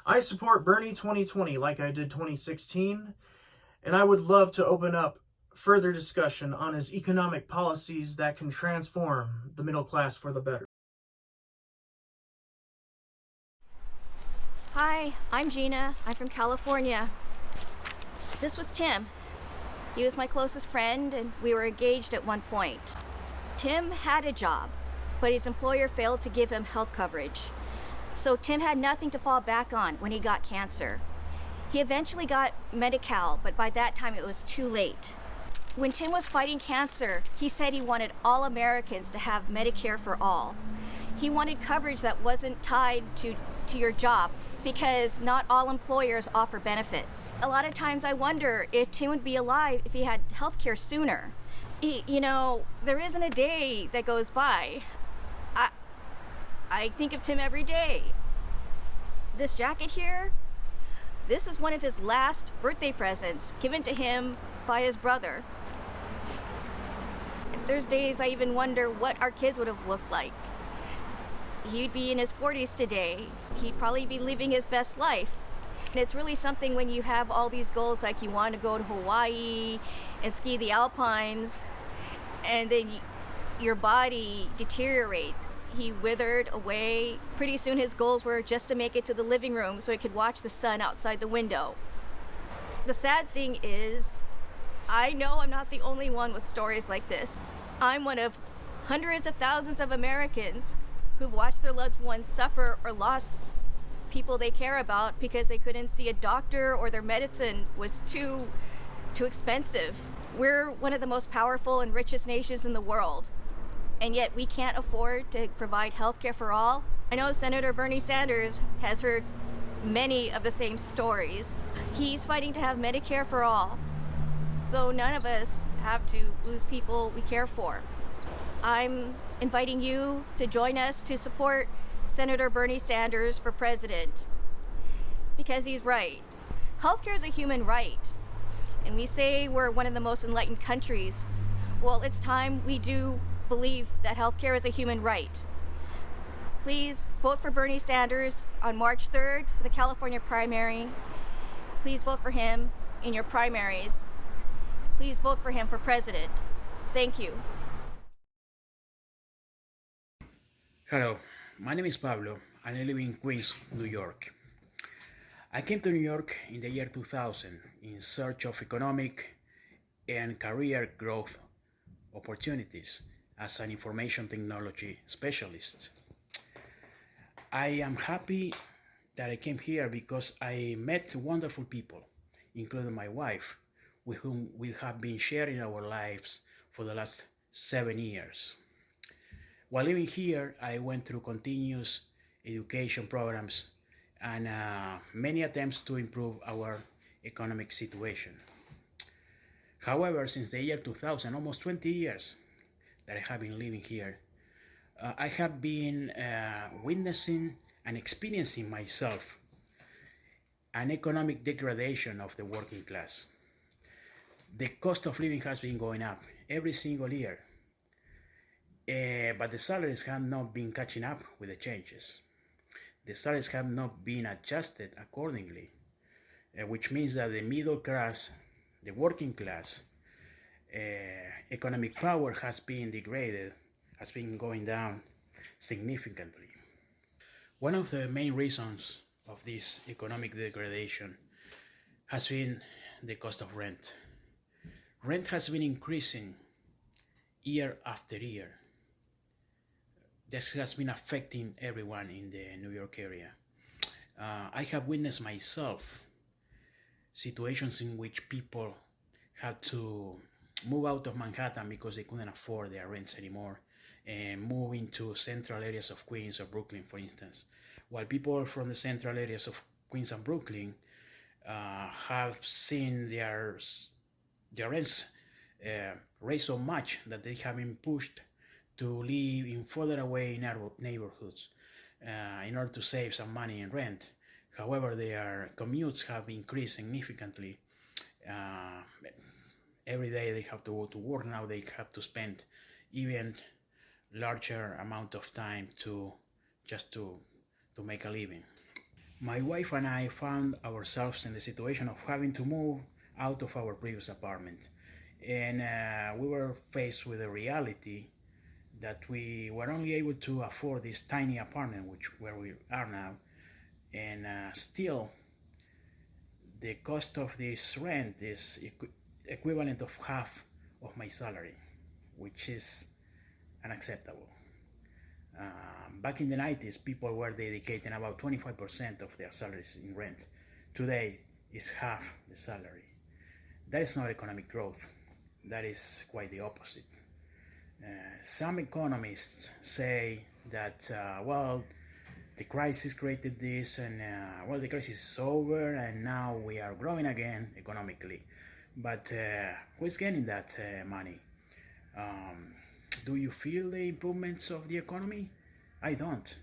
I support Bernie 2020 like I did 2016, and I would love to open up further discussion on his economic policies that can transform the middle class for the better. Hi, I'm Gina. I'm from California. This was Tim. He was my closest friend, and we were engaged at one point. Tim had a job, but his employer failed to give him health coverage. So Tim had nothing to fall back on when he got cancer. He eventually got Medi-Cal, but by that time it was too late. When Tim was fighting cancer, he said he wanted all Americans to have Medicare for all. He wanted coverage that wasn't tied to your job, because not all employers offer benefits. A lot of times I wonder if Tim would be alive if he had health care sooner. There isn't a day that goes by. I think of Tim every day. This jacket here, this is one of his last birthday presents given to him by his brother. There's days I even wonder what our kids would have looked like. He'd be in his 40s today. He'd probably be living his best life. And it's really something when you have all these goals, like you want to go to Hawaii and ski the Alpines, and then your body deteriorates. He withered away. Pretty soon his goals were just to make it to the living room so he could watch the sun outside the window. The sad thing is, I know I'm not the only one with stories like this. I'm one of hundreds of thousands of Americans who've watched their loved ones suffer or lost people they care about because they couldn't see a doctor or their medicine was too expensive. We're one of the most powerful and richest nations in the world, and yet we can't afford to provide health care for all. I know Senator Bernie Sanders has heard many of the same stories. He's fighting to have Medicare for all, so none of us have to lose people we care for. I'm inviting you to join us to support Senator Bernie Sanders for president, because he's right. Healthcare is a human right, and we say we're one of the most enlightened countries. Well, it's time we do believe that healthcare is a human right. Please vote for Bernie Sanders on March 3rd for the California primary. Please vote for him in your primaries. Please vote for him for president. Thank you. Hello, my name is Pablo and I live in Queens, New York. I came to New York in the year 2000 in search of economic and career growth opportunities as an information technology specialist. I am happy that I came here because I met wonderful people, including my wife, with whom we have been sharing our lives for the last 7 years. While living here, I went through continuous education programs and many attempts to improve our economic situation. However, since the year 2000, almost 20 years that I have been living here, I have been witnessing and experiencing myself an economic degradation of the working class. The cost of living has been going up every single year, but the salaries have not been catching up with the changes. The salaries have not been adjusted accordingly, which means that the middle class, the working class, economic power has been degraded, has been going down significantly. One of the main reasons of this economic degradation has been the cost of rent. Rent has been increasing year after year. This has been affecting everyone in the New York area. I have witnessed myself situations in which people had to move out of Manhattan because they couldn't afford their rents anymore and move into central areas of Queens or Brooklyn, for instance. While people from the central areas of Queens and Brooklyn have seen their rents raise so much that they have been pushed to live in further away neighborhoods in order to save some money in rent. However, their commutes have increased significantly. Every day they have to go to work. Now they have to spend even larger amount of time to make a living. My wife and I found ourselves in the situation of having to move out of our previous apartment, and we were faced with the reality that we were only able to afford this tiny apartment where we are now, and still the cost of this rent is equivalent of half of my salary, which is unacceptable. Back in the 90s, people were dedicating about 25% of their salaries in rent. Today, it's half the salary. That is not economic growth. That is quite the opposite. Some economists say that, well, the crisis created this, and well, the crisis is over, and now we are growing again economically. But who is getting that money? Do you feel the improvements of the economy? I don't.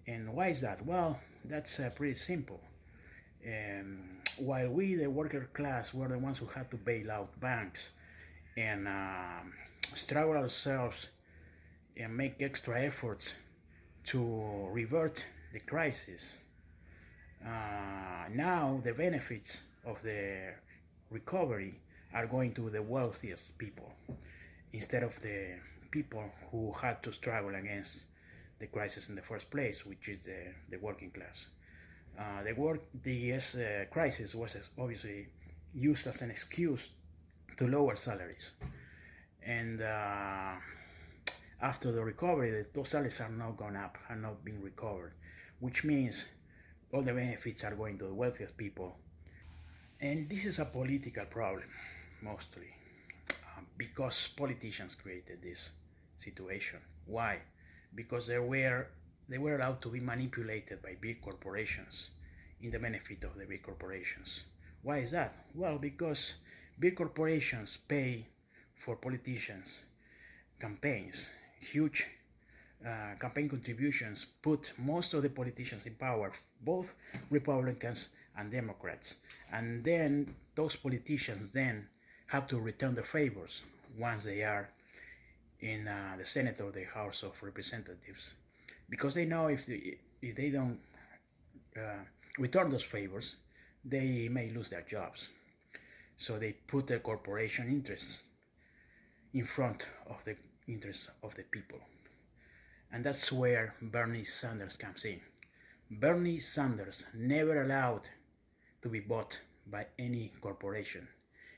And why is that? Well, that's pretty simple. While we, the worker class, were the ones who had to bail out banks and struggle ourselves and make extra efforts to revert the crisis, now the benefits of the recovery are going to the wealthiest people instead of the people who had to struggle against the crisis in the first place, which is the working class. The crisis was obviously used as an excuse to lower salaries, and after the recovery, those salaries are not gone up, are not being recovered, which means all the benefits are going to the wealthiest people. And this is a political problem, mostly, because politicians created this situation. Why? Because they were allowed to be manipulated by big corporations in the benefit of the big corporations. Why is that? Well, because big corporations pay for politicians' campaigns. Huge campaign contributions put most of the politicians in power, both Republicans and Democrats. And then those politicians then have to return the favors once they are in the Senate or the House of Representatives, because they know if they don't return those favors, they may lose their jobs. So they put their corporation interests in front of the interests of the people. And that's where Bernie Sanders comes in. Bernie Sanders never allowed to be bought by any corporation.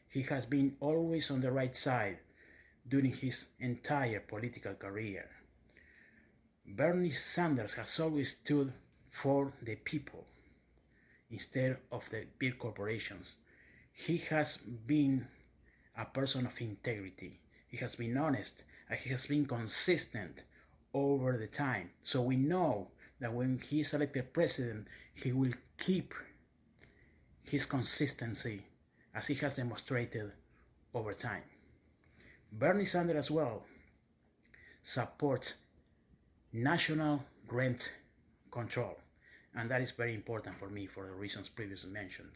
He has been always on the right side during his entire political career. Bernie Sanders has always stood for the people instead of the big corporations. He has been a person of integrity. He has been honest, and he has been consistent over the time. So we know that when he is elected president, he will keep his consistency as he has demonstrated over time. Bernie Sanders as well supports national rent control, and that is very important for me for the reasons previously mentioned.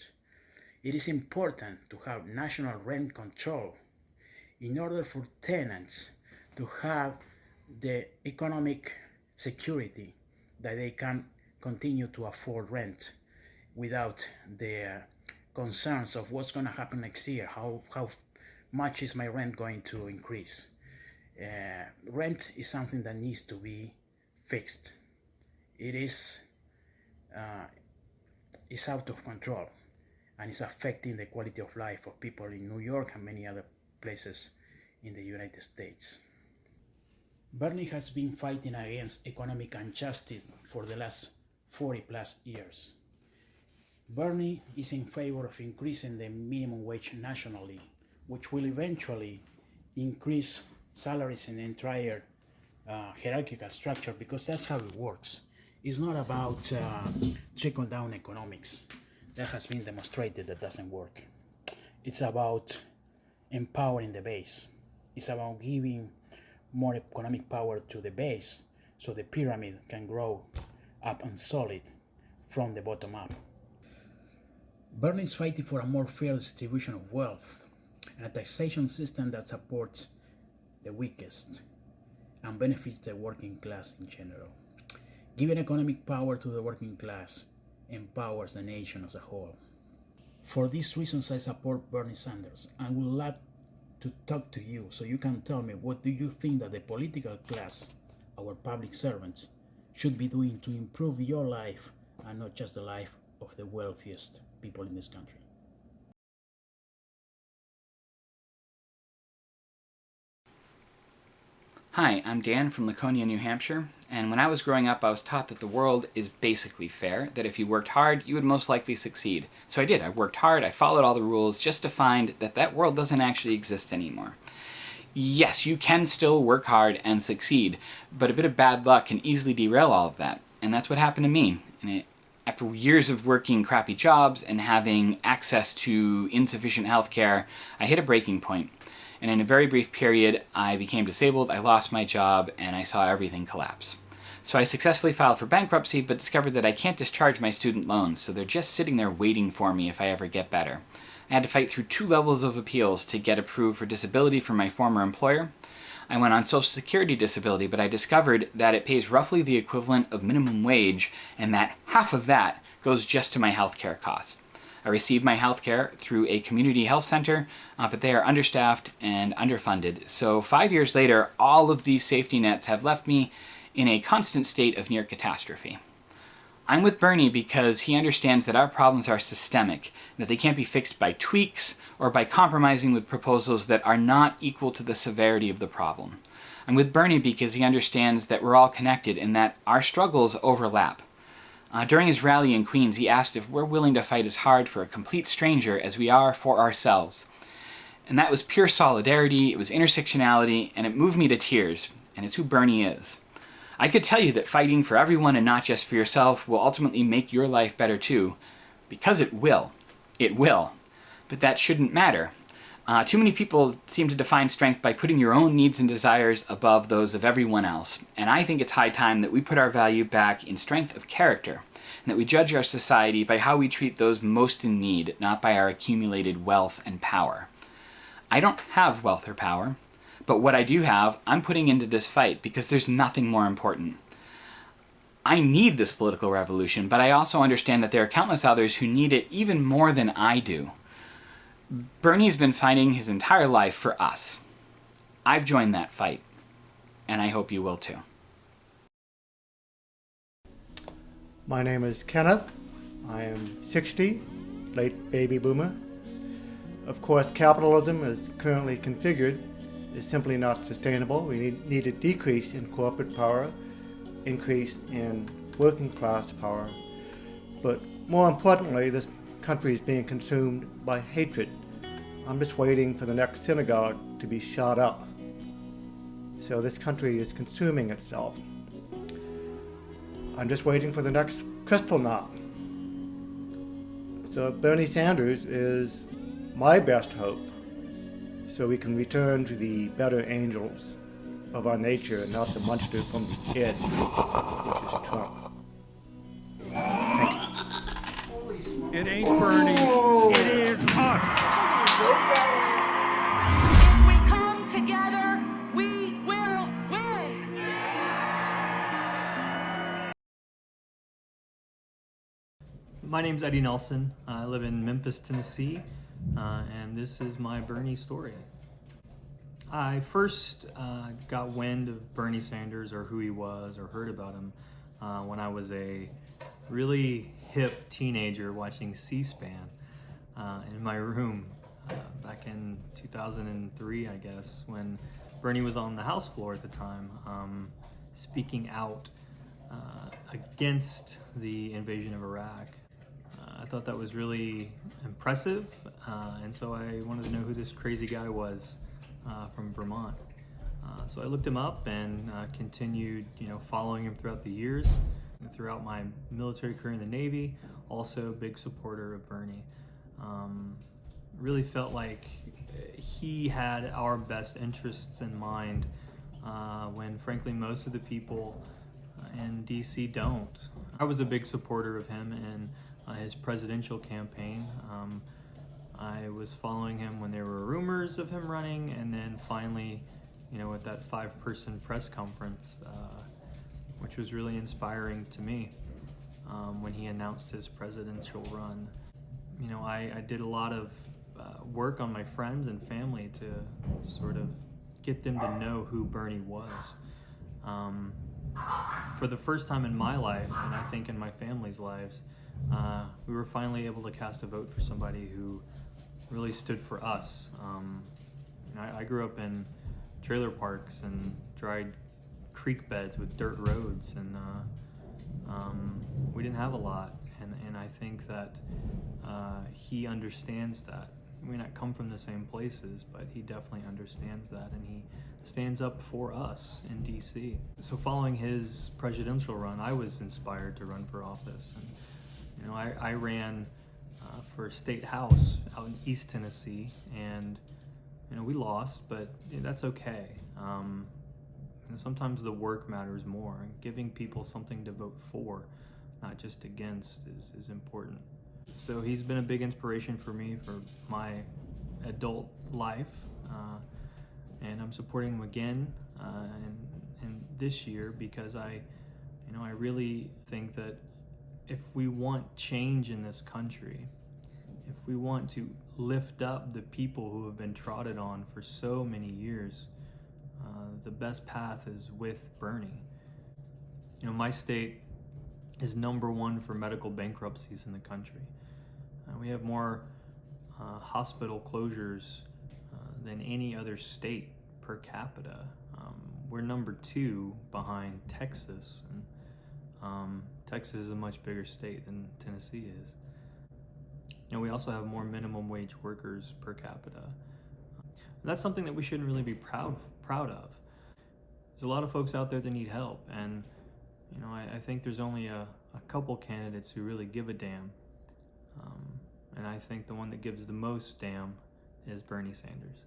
It is important to have national rent control in order for tenants to have the economic security that they can continue to afford rent without the concerns of what's going to happen next year, how much is my rent going to increase. Rent is something that needs to be fixed. It is out of control, and it's affecting the quality of life of people in New York and many other places in the United States. Bernie has been fighting against economic injustice for the last 40 plus years. Bernie is in favor of increasing the minimum wage nationally, which will eventually increase salaries in the entire hierarchical structure, because that's how it works. It's not about trickle-down economics. That has been demonstrated that doesn't work. It's about empowering the base. It's about giving more economic power to the base so the pyramid can grow up and solid from the bottom up. Bernie is fighting for a more fair distribution of wealth and a taxation system that supports the weakest and benefits the working class in general. Giving economic power to the working class empowers the nation as a whole. For these reasons, I support Bernie Sanders and would love to talk to you so you can tell me, what do you think that the political class, our public servants, should be doing to improve your life and not just the life of the wealthiest people in this country? Hi, I'm Dan from Laconia, New Hampshire, and when I was growing up I was taught that the world is basically fair, that if you worked hard you would most likely succeed. So I did. I worked hard, I followed all the rules, just to find that that world doesn't actually exist anymore. Yes, you can still work hard and succeed, but a bit of bad luck can easily derail all of that, and that's what happened to me. After years of working crappy jobs and having access to insufficient healthcare, I hit a breaking point. And in a very brief period, I became disabled, I lost my job, and I saw everything collapse. So I successfully filed for bankruptcy, but discovered that I can't discharge my student loans, so they're just sitting there waiting for me if I ever get better. I had to fight through 2 levels of appeals to get approved for disability from my former employer. I went on Social Security disability, but I discovered that it pays roughly the equivalent of minimum wage, and that half of that goes just to my healthcare costs. I received my healthcare through a community health center, but they are understaffed and underfunded. So 5 years later, all of these safety nets have left me in a constant state of near catastrophe. I'm with Bernie because he understands that our problems are systemic, that they can't be fixed by tweaks or by compromising with proposals that are not equal to the severity of the problem. I'm with Bernie because he understands that we're all connected and that our struggles overlap. During his rally in Queens, he asked if we're willing to fight as hard for a complete stranger as we are for ourselves. And that was pure solidarity, it was intersectionality, and it moved me to tears, and it's who Bernie is. I could tell you that fighting for everyone and not just for yourself will ultimately make your life better too, because it will. It will. But that shouldn't matter. Too many people seem to define strength by putting your own needs and desires above those of everyone else, and I think it's high time that we put our value back in strength of character, and that we judge our society by how we treat those most in need, not by our accumulated wealth and power. I don't have wealth or power, but what I do have, I'm putting into this fight because there's nothing more important. I need this political revolution, but I also understand that there are countless others who need it even more than I do. Bernie's been fighting his entire life for us. I've joined that fight, and I hope you will too. My name is Kenneth. I am 60, late baby boomer. Of course, capitalism as currently configured is simply not sustainable. We need a decrease in corporate power, increase in working class power. But more importantly, this country is being consumed by hatred. I'm just waiting for the next synagogue to be shot up. So this country is consuming itself. I'm just waiting for the next Kristallnacht. So Bernie Sanders is my best hope, so we can return to the better angels of our nature and not the monster from the id, which is Trump. Thank you. It ain't Bernie, it is us. If we come together, we will win. My name's Eddie Nelson. I live in Memphis, Tennessee, and this is my Bernie story. I first got wind of Bernie Sanders, or who he was, or heard about him when I was a really hip teenager watching C-SPAN in my room back in 2003, I guess, when Bernie was on the House floor at the time, speaking out against the invasion of Iraq. I thought that was really impressive, and so I wanted to know who this crazy guy was from Vermont. So I looked him up and continued, following him throughout the years. Throughout my military career in the Navy, also big supporter of Bernie. Really felt like he had our best interests in mind when frankly most of the people in DC don't. I was a big supporter of him in his presidential campaign. I was following him when there were rumors of him running, and then finally, at that 5-person press conference, which was really inspiring to me when he announced his presidential run. I did a lot of work on my friends and family to sort of get them to know who Bernie was. For the first time in my life, and I think in my family's lives, we were finally able to cast a vote for somebody who really stood for us. I grew up in trailer parks and dried creek beds with dirt roads, and we didn't have a lot, and I think that he understands that. We may not come from the same places, but he definitely understands that, and he stands up for us in DC. So following his presidential run, I was inspired to run for office, and I ran for state house out in East Tennessee, and we lost, but that's okay. And sometimes the work matters more, and giving people something to vote for, not just against, is important. So he's been a big inspiration for me for my adult life, and I'm supporting him again and this year because I really think that if we want change in this country, if we want to lift up the people who have been trodden on for so many years, the best path is with Bernie. My state is #1 for medical bankruptcies in the country. We have more hospital closures than any other state per capita. We're #2 behind Texas, and Texas is a much bigger state than Tennessee is. We also have more minimum wage workers per capita. That's something that we shouldn't really be proud of. There's a lot of folks out there that need help, and I think there's only a couple candidates who really give a damn. And I think the one that gives the most damn is Bernie Sanders.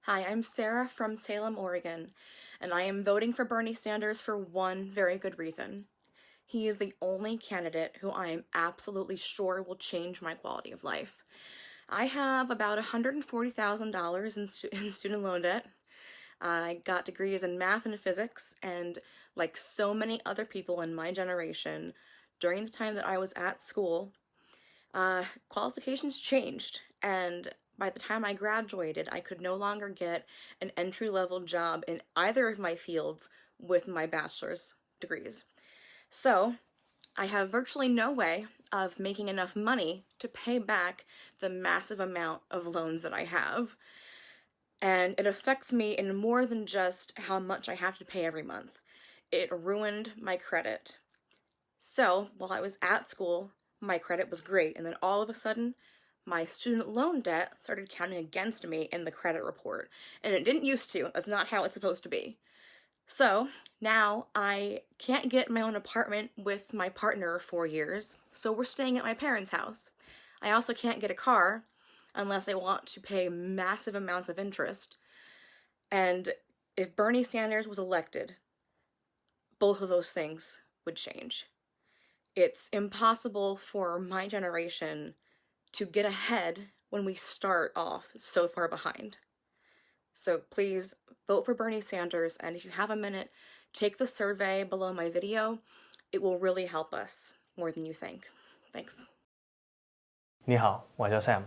Hi, I'm Sarah from Salem, Oregon, and I am voting for Bernie Sanders for one very good reason. He is the only candidate who I am absolutely sure will change my quality of life. I have about $140,000 in student loan debt. I got degrees in math and physics, and like so many other people in my generation, during the time that I was at school, qualifications changed, and by the time I graduated, I could no longer get an entry-level job in either of my fields with my bachelor's degrees. So, I have virtually no way of making enough money to pay back the massive amount of loans that I have. And it affects me in more than just how much I have to pay every month. It ruined my credit. So, while I was at school, my credit was great, and then all of a sudden, my student loan debt started counting against me in the credit report. And it didn't used to. That's not how it's supposed to be. So, now I can't get my own apartment with my partner of 4 years, so we're staying at my parents' house. I also can't get a car unless I want to pay massive amounts of interest. And if Bernie Sanders was elected, both of those things would change. It's impossible for my generation to get ahead when we start off so far behind. So please vote for Bernie Sanders, and if you have a minute, take the survey below my video. It will really help us more than you think. Thanks. 你好，我叫 Sam，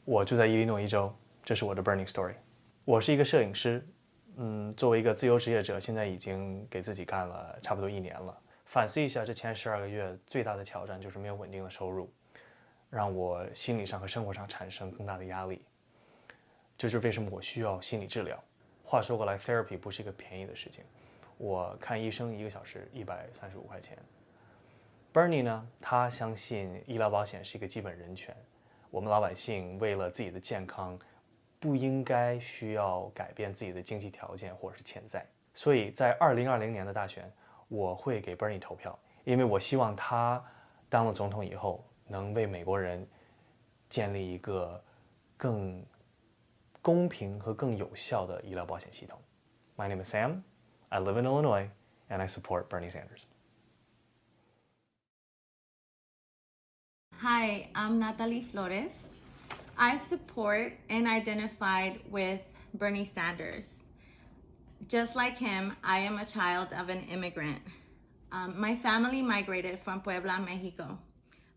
我住在伊利诺伊州，这是我的 Burning Story。我是一个摄影师，作为一个自由职业者，现在已经给自己干了差不多1年了。反思一下，这前12个月最大的挑战就是没有稳定的收入，让我心理上和生活上产生更大的压力。这就是为什么我需要心理治疗。话说过来 ，therapy 不是一个便宜的事情，我看医生1个小时135块钱。Bernie 呢，他相信医疗保险是一个基本人权，我们老百姓为了自己的健康，不应该需要改变自己的经济条件或者是欠债。所以在2020年的大选，我会给 Bernie 投票，因为我希望他当了总统以后，能为美国人建立一个更公平和更有效的医疗保险系统。My name is Sam. I live in Illinois, and I support Bernie Sanders. Hi, I'm Natalie Flores. I support and identified with Bernie Sanders. Just like him, I am a child of an immigrant. My family migrated from Puebla, Mexico.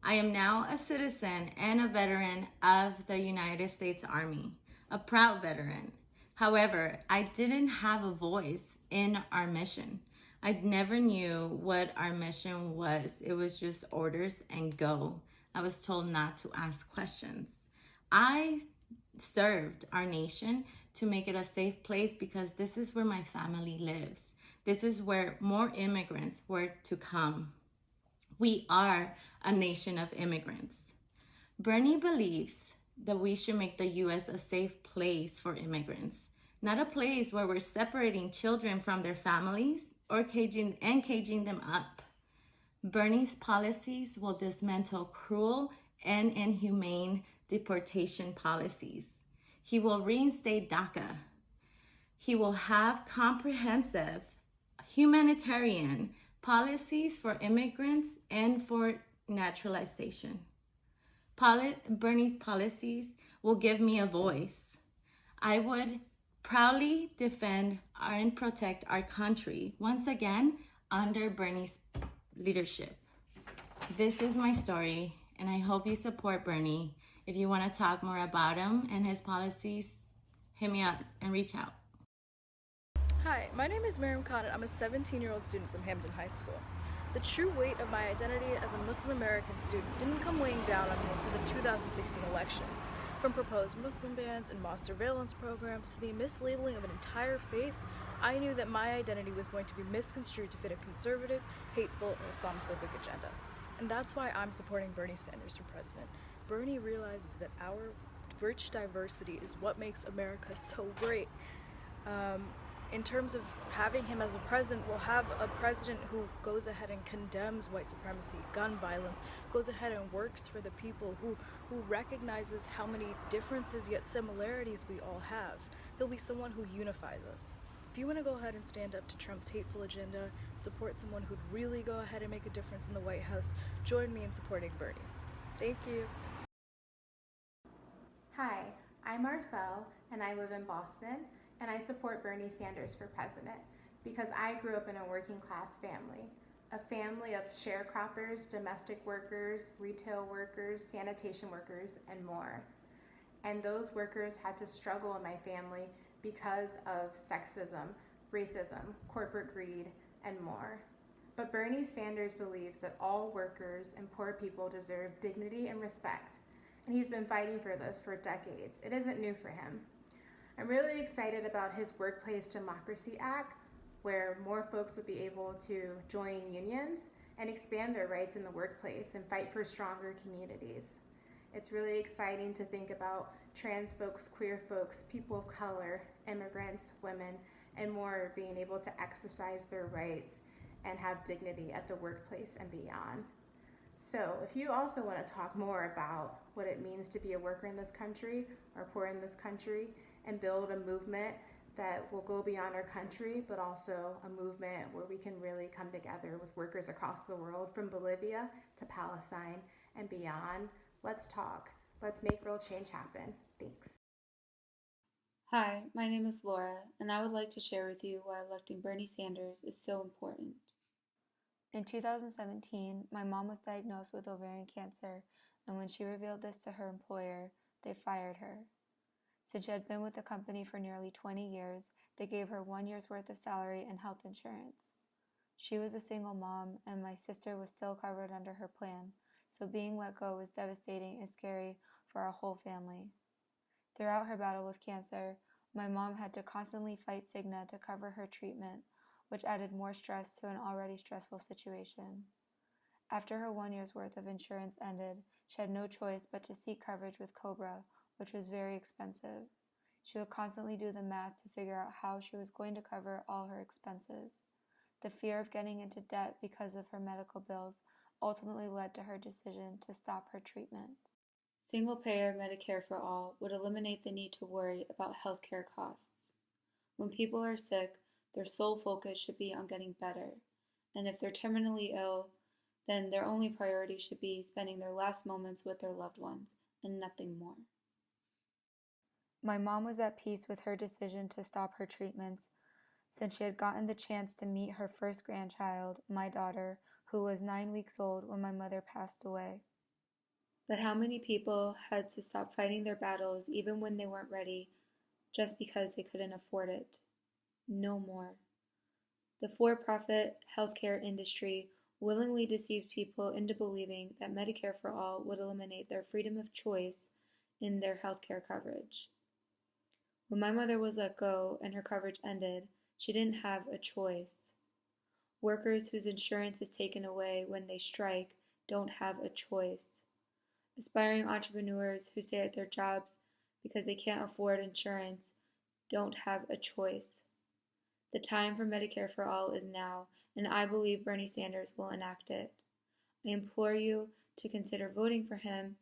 I am now a citizen and a veteran of the United States Army, a proud veteran. However, I didn't have a voice in our mission. I never knew what our mission was. It was just orders and go. I was told not to ask questions. I served our nation to make it a safe place because this is where my family lives. This is where more immigrants were to come. We are a nation of immigrants. Bernie believes that we should make the U.S. a safe place for immigrants, not a place where we're separating children from their families or caging them up. Bernie's policies will dismantle cruel and inhumane deportation policies. He will reinstate DACA. He will have comprehensive humanitarian policies for immigrants and for naturalization. Bernie's policies will give me a voice. I would proudly defend and protect our country once again under Bernie's leadership. This is my story, and I hope you support Bernie. If you want to talk more about him and his policies, hit me up and reach out. Hi, my name is Miriam Khan, and I'm a 17-year-old student from Hampton High School. The true weight of my identity as a Muslim American student didn't come weighing down on me until the 2016 election. From proposed Muslim bans and mass surveillance programs to the mislabeling of an entire faith, I knew that my identity was going to be misconstrued to fit a conservative, hateful, and Islamophobic agenda. And that's why I'm supporting Bernie Sanders for president. Bernie realizes that our rich diversity is what makes America so great. In terms of having him as a president, we'll have a president who goes ahead and condemns white supremacy, gun violence, goes ahead and works for the people, who recognizes how many differences yet similarities we all have. He'll be someone who unifies us. If you want to go ahead and stand up to Trump's hateful agenda, support someone who'd really go ahead and make a difference in the White House, join me in supporting Bernie. Thank you. Hi, I'm Marcel, and I live in Boston, and I support Bernie Sanders for president because I grew up in a working class family, a family of sharecroppers, domestic workers, retail workers, sanitation workers, and more. And those workers had to struggle in my family because of sexism, racism, corporate greed, and more. But Bernie Sanders believes that all workers and poor people deserve dignity and respect, and he's been fighting for this for decades. It isn't new for him. I'm really excited about his Workplace Democracy Act, where more folks would be able to join unions and expand their rights in the workplace and fight for stronger communities. It's really exciting to think about trans folks, queer folks, people of color, immigrants, women, and more being able to exercise their rights and have dignity at the workplace and beyond. So if you also want to talk more about what it means to be a worker in this country or poor in this country and build a movement that will go beyond our country, but also a movement where we can really come together with workers across the world, from Bolivia to Palestine and beyond, let's talk. Let's make real change happen. Thanks. Hi, my name is Laura, and I would like to share with you why electing Bernie Sanders is so important. In 2017, my mom was diagnosed with ovarian cancer, and when she revealed this to her employer, they fired her. Since she had been with the company for nearly 20 years, they gave her 1 year's worth of salary and health insurance. She was a single mom, and my sister was still covered under her plan, so being let go was devastating and scary for our whole family. Throughout her battle with cancer, my mom had to constantly fight Cigna to cover her treatment, which added more stress to an already stressful situation. After her 1 year's worth of insurance ended, she had no choice but to seek coverage with Cobra, which was very expensive. She would constantly do the math to figure out how she was going to cover all her expenses. The fear of getting into debt because of her medical bills ultimately led to her decision to stop her treatment. Single-payer Medicare for all would eliminate the need to worry about healthcare costs. When people are sick, their sole focus should be on getting better, and if they're terminally ill, then their only priority should be spending their last moments with their loved ones, and nothing more. My mom was at peace with her decision to stop her treatments, since she had gotten the chance to meet her first grandchild, my daughter, who was 9 weeks old when my mother passed away. But how many people had to stop fighting their battles even when they weren't ready, just because they couldn't afford it? No more. The for-profit healthcare industry willingly deceives people into believing that Medicare for all would eliminate their freedom of choice in their healthcare coverage. When my mother was let go and her coverage ended, she didn't have a choice. Workers whose insurance is taken away when they strike don't have a choice. Aspiring entrepreneurs who stay at their jobs because they can't afford insurance don't have a choice. The time for Medicare for all is now, and I believe Bernie Sanders will enact it. I implore you to consider voting for him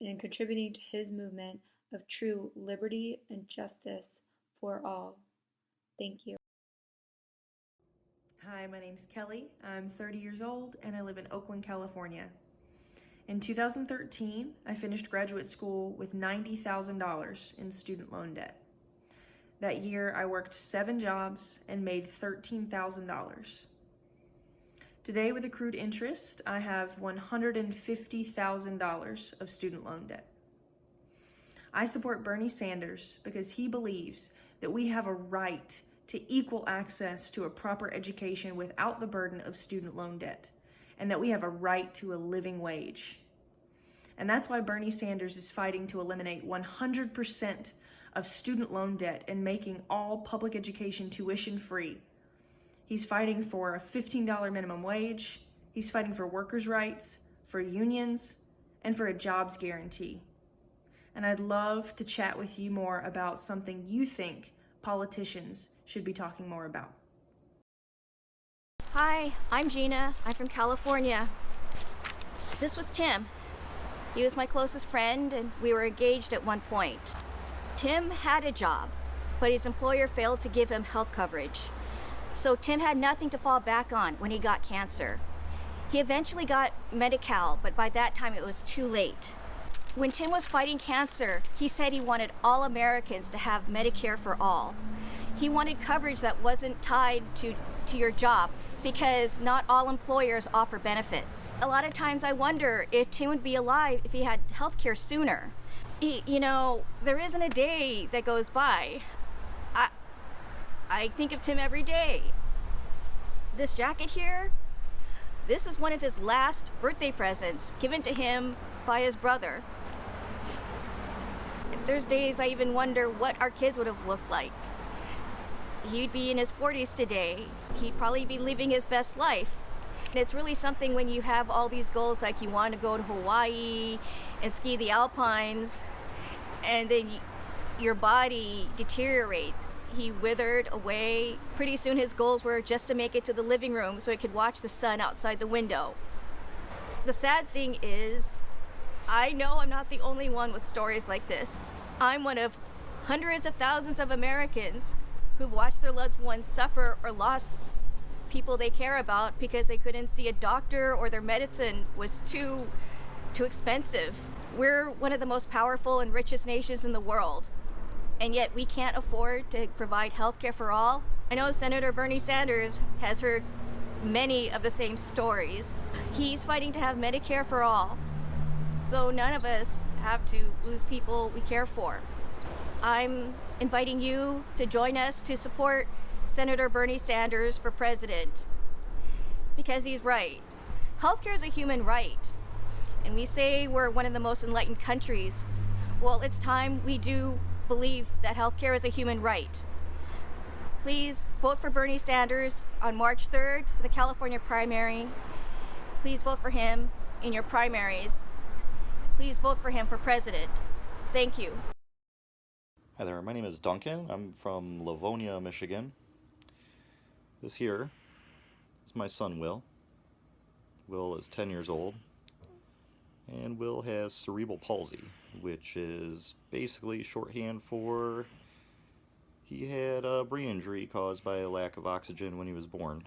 and contributing to his movement of true liberty and justice for all. Thank you. Hi, my name's Kelly. I'm 30 years old and I live in Oakland, California. In 2013, I finished graduate school with $90,000 in student loan debt. That year, I worked 7 jobs and made $13,000. Today, with accrued interest, I have $150,000 of student loan debt. I support Bernie Sanders because he believes that we have a right to equal access to a proper education without the burden of student loan debt, and that we have a right to a living wage. And that's why Bernie Sanders is fighting to eliminate 100% of student loan debt and making all public education tuition free. He's fighting for a $15 minimum wage. He's fighting for workers' rights, for unions, and for a jobs guarantee. And I'd love to chat with you more about something you think politicians should be talking more about. Hi, I'm Gina. I'm from California. This was Tim. He was my closest friend, and we were engaged at one point. Tim had a job, but his employer failed to give him health coverage. So Tim had nothing to fall back on when he got cancer. He eventually got Medi-Cal, but by that time it was too late. When Tim was fighting cancer, he said he wanted all Americans to have Medicare for all. He wanted coverage that wasn't tied to your job, because not all employers offer benefits. A lot of times I wonder if Tim would be alive if he had health care sooner. There isn't a day that goes by. I think of Tim every day. This jacket here, this is one of his last birthday presents given to him by his brother. There's days I even wonder what our kids would have looked like. He'd be in his 40s today. He'd probably be living his best life. And it's really something when you have all these goals, like you want to go to Hawaii and ski the Alpines, and then your body deteriorates. He withered away. Pretty soon his goals were just to make it to the living room so he could watch the sun outside the window. The sad thing is, I know I'm not the only one with stories like this. I'm one of hundreds of thousands of Americans who've watched their loved ones suffer or lost people they care about because they couldn't see a doctor or their medicine was too expensive. We're one of the most powerful and richest nations in the world, and yet we can't afford to provide health care for all. I know Senator Bernie Sanders has heard many of the same stories. He's fighting to have Medicare for all, so none of us have to lose people we care for. I'm inviting you to join us to support Senator Bernie Sanders for president, because he's right. Healthcare is a human right, and we say we're one of the most enlightened countries. Well, it's time we do believe that healthcare is a human right. Please vote for Bernie Sanders on March 3rd for the California primary. Please vote for him in your primaries. Please vote for him for president. Thank you. Hi there, my name is Duncan. I'm from Livonia, Michigan. This here is my son, Will. Will is 10 years old, and Will has cerebral palsy, which is basically shorthand for he had a brain injury caused by a lack of oxygen when he was born.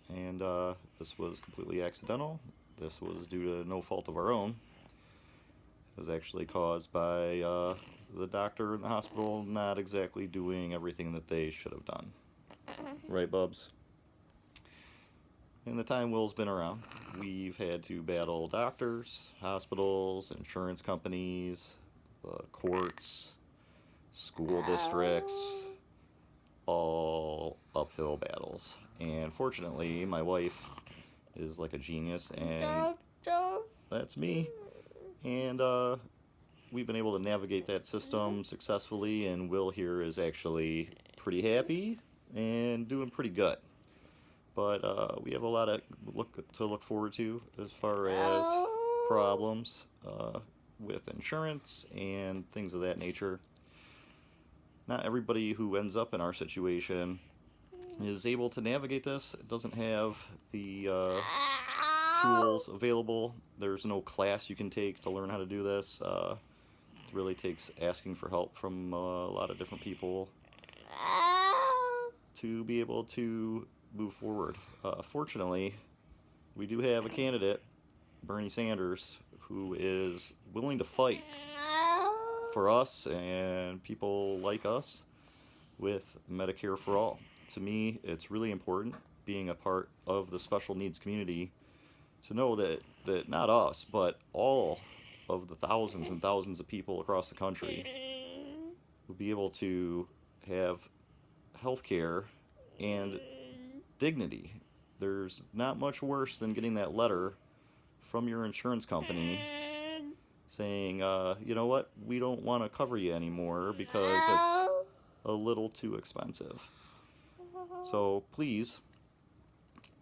And this was completely accidental. This was due to no fault of our own. It was actually caused by the doctor in the hospital not exactly doing everything that they should have done. Right, Bubs? In the time Will's been around, we've had to battle doctors, hospitals, insurance companies, the courts, school districts, all uphill battles. And fortunately, my wife is like a genius, and that's me. And we've been able to navigate that system successfully, and Will here is actually pretty happy and doing pretty good. But we have a lot to look forward to as far as problems with insurance and things of that nature. Not everybody who ends up in our situation is able to navigate this. It doesn't have the tools available. There's no class you can take to learn how to do this. It really takes asking for help from a lot of different people to be able to move forward. Fortunately, we do have a candidate, Bernie Sanders, who is willing to fight for us and people like us with Medicare for all. To me, it's really important, being a part of the special needs community, to know that not us, but all of the thousands and thousands of people across the country will be able to have health care and dignity. There's not much worse than getting that letter from your insurance company saying, you know what, we don't want to cover you anymore because it's a little too expensive. So please,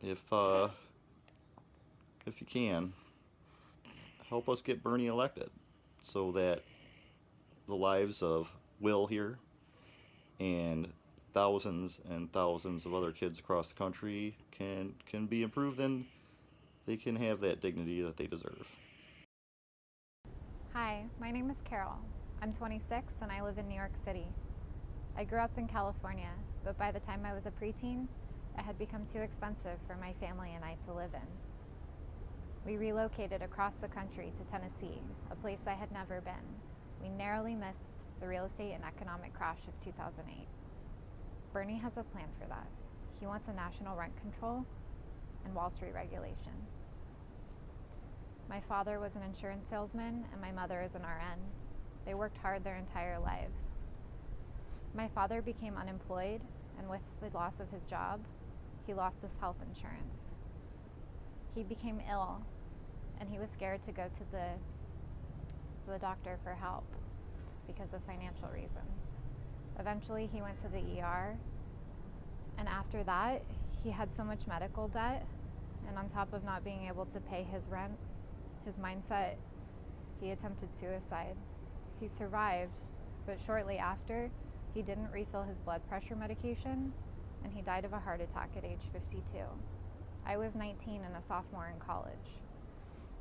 if you can, help us get Bernie elected so that the lives of Will here and thousands and thousands of other kids across the country can be improved, and they can have that dignity that they deserve. Hi, my name is Carol. I'm 26 and I live in New York City. I grew up in California, but by the time I was a preteen, it had become too expensive for my family and I to live in. We relocated across the country to Tennessee, a place I had never been. We narrowly missed the real estate and economic crash of 2008. Bernie has a plan for that. He wants a national rent control and Wall Street regulation. My father was an insurance salesman and my mother is an RN. They worked hard their entire lives. My father became unemployed, and with the loss of his job, he lost his health insurance. He became ill, and he was scared to go to the doctor for help because of financial reasons. Eventually, he went to the ER, and after that, he had so much medical debt, and on top of not being able to pay his rent, his mindset, he attempted suicide. He survived, but shortly after, he didn't refill his blood pressure medication, and he died of a heart attack at age 52. I was 19 and a sophomore in college.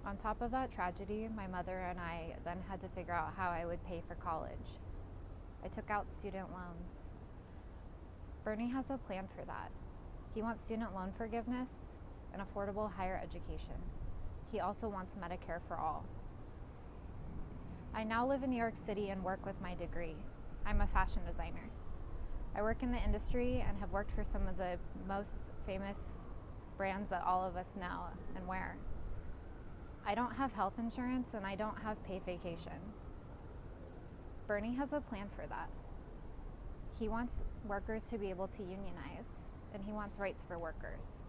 On top of that tragedy, my mother and I then had to figure out how I would pay for college. I took out student loans. Bernie has a plan for that. He wants student loan forgiveness and affordable higher education. He also wants Medicare for all. I now live in New York City and work with my degree. I'm a fashion designer. I work in the industry and have worked for some of the most famous brands that all of us know and wear. I don't have health insurance and I don't have paid vacation. Bernie has a plan for that. He wants workers to be able to unionize, and he wants rights for workers.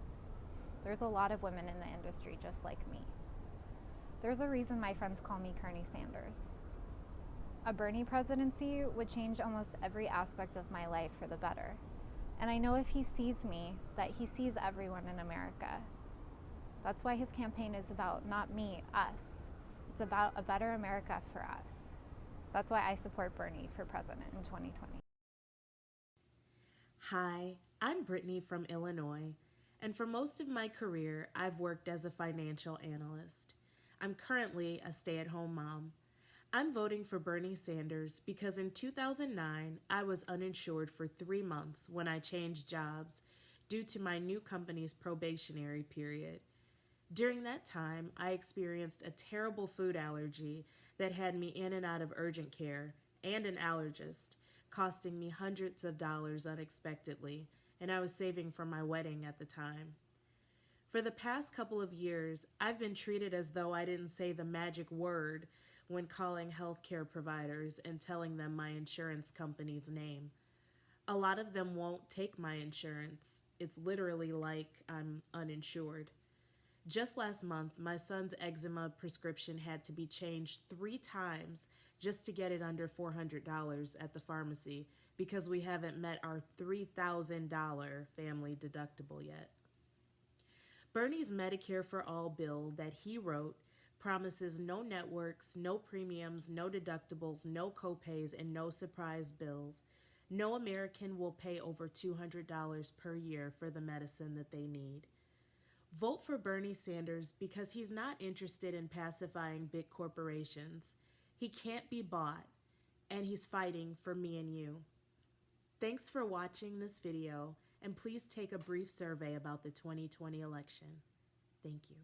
There's a lot of women in the industry just like me. There's a reason my friends call me Bernie Sanders. A Bernie presidency would change almost every aspect of my life for the better. And I know if he sees me, that he sees everyone in America. That's why his campaign is about not me, us. It's about a better America for us. That's why I support Bernie for president in 2020. Hi, I'm Brittany from Illinois, and for most of my career, I've worked as a financial analyst. I'm currently a stay-at-home mom. I'm voting for Bernie Sanders because in 2009, I was uninsured for 3 months when I changed jobs due to my new company's probationary period. During that time, I experienced a terrible food allergy that had me in and out of urgent care and an allergist, costing me hundreds of dollars unexpectedly, and I was saving for my wedding at the time. For the past couple of years, I've been treated as though I didn't say the magic word when calling healthcare providers and telling them my insurance company's name. A lot of them won't take my insurance. It's literally like I'm uninsured. Just last month, my son's eczema prescription had to be changed 3 times just to get it under $400 at the pharmacy because we haven't met our $3,000 family deductible yet. Bernie's Medicare for All bill that he wrote promises no networks, no premiums, no deductibles, no copays, and no surprise bills. No American will pay over $200 per year for the medicine that they need. Vote for Bernie Sanders because he's not interested in pacifying big corporations. He can't be bought, and he's fighting for me and you. Thanks for watching this video, and please take a brief survey about the 2020 election. Thank you.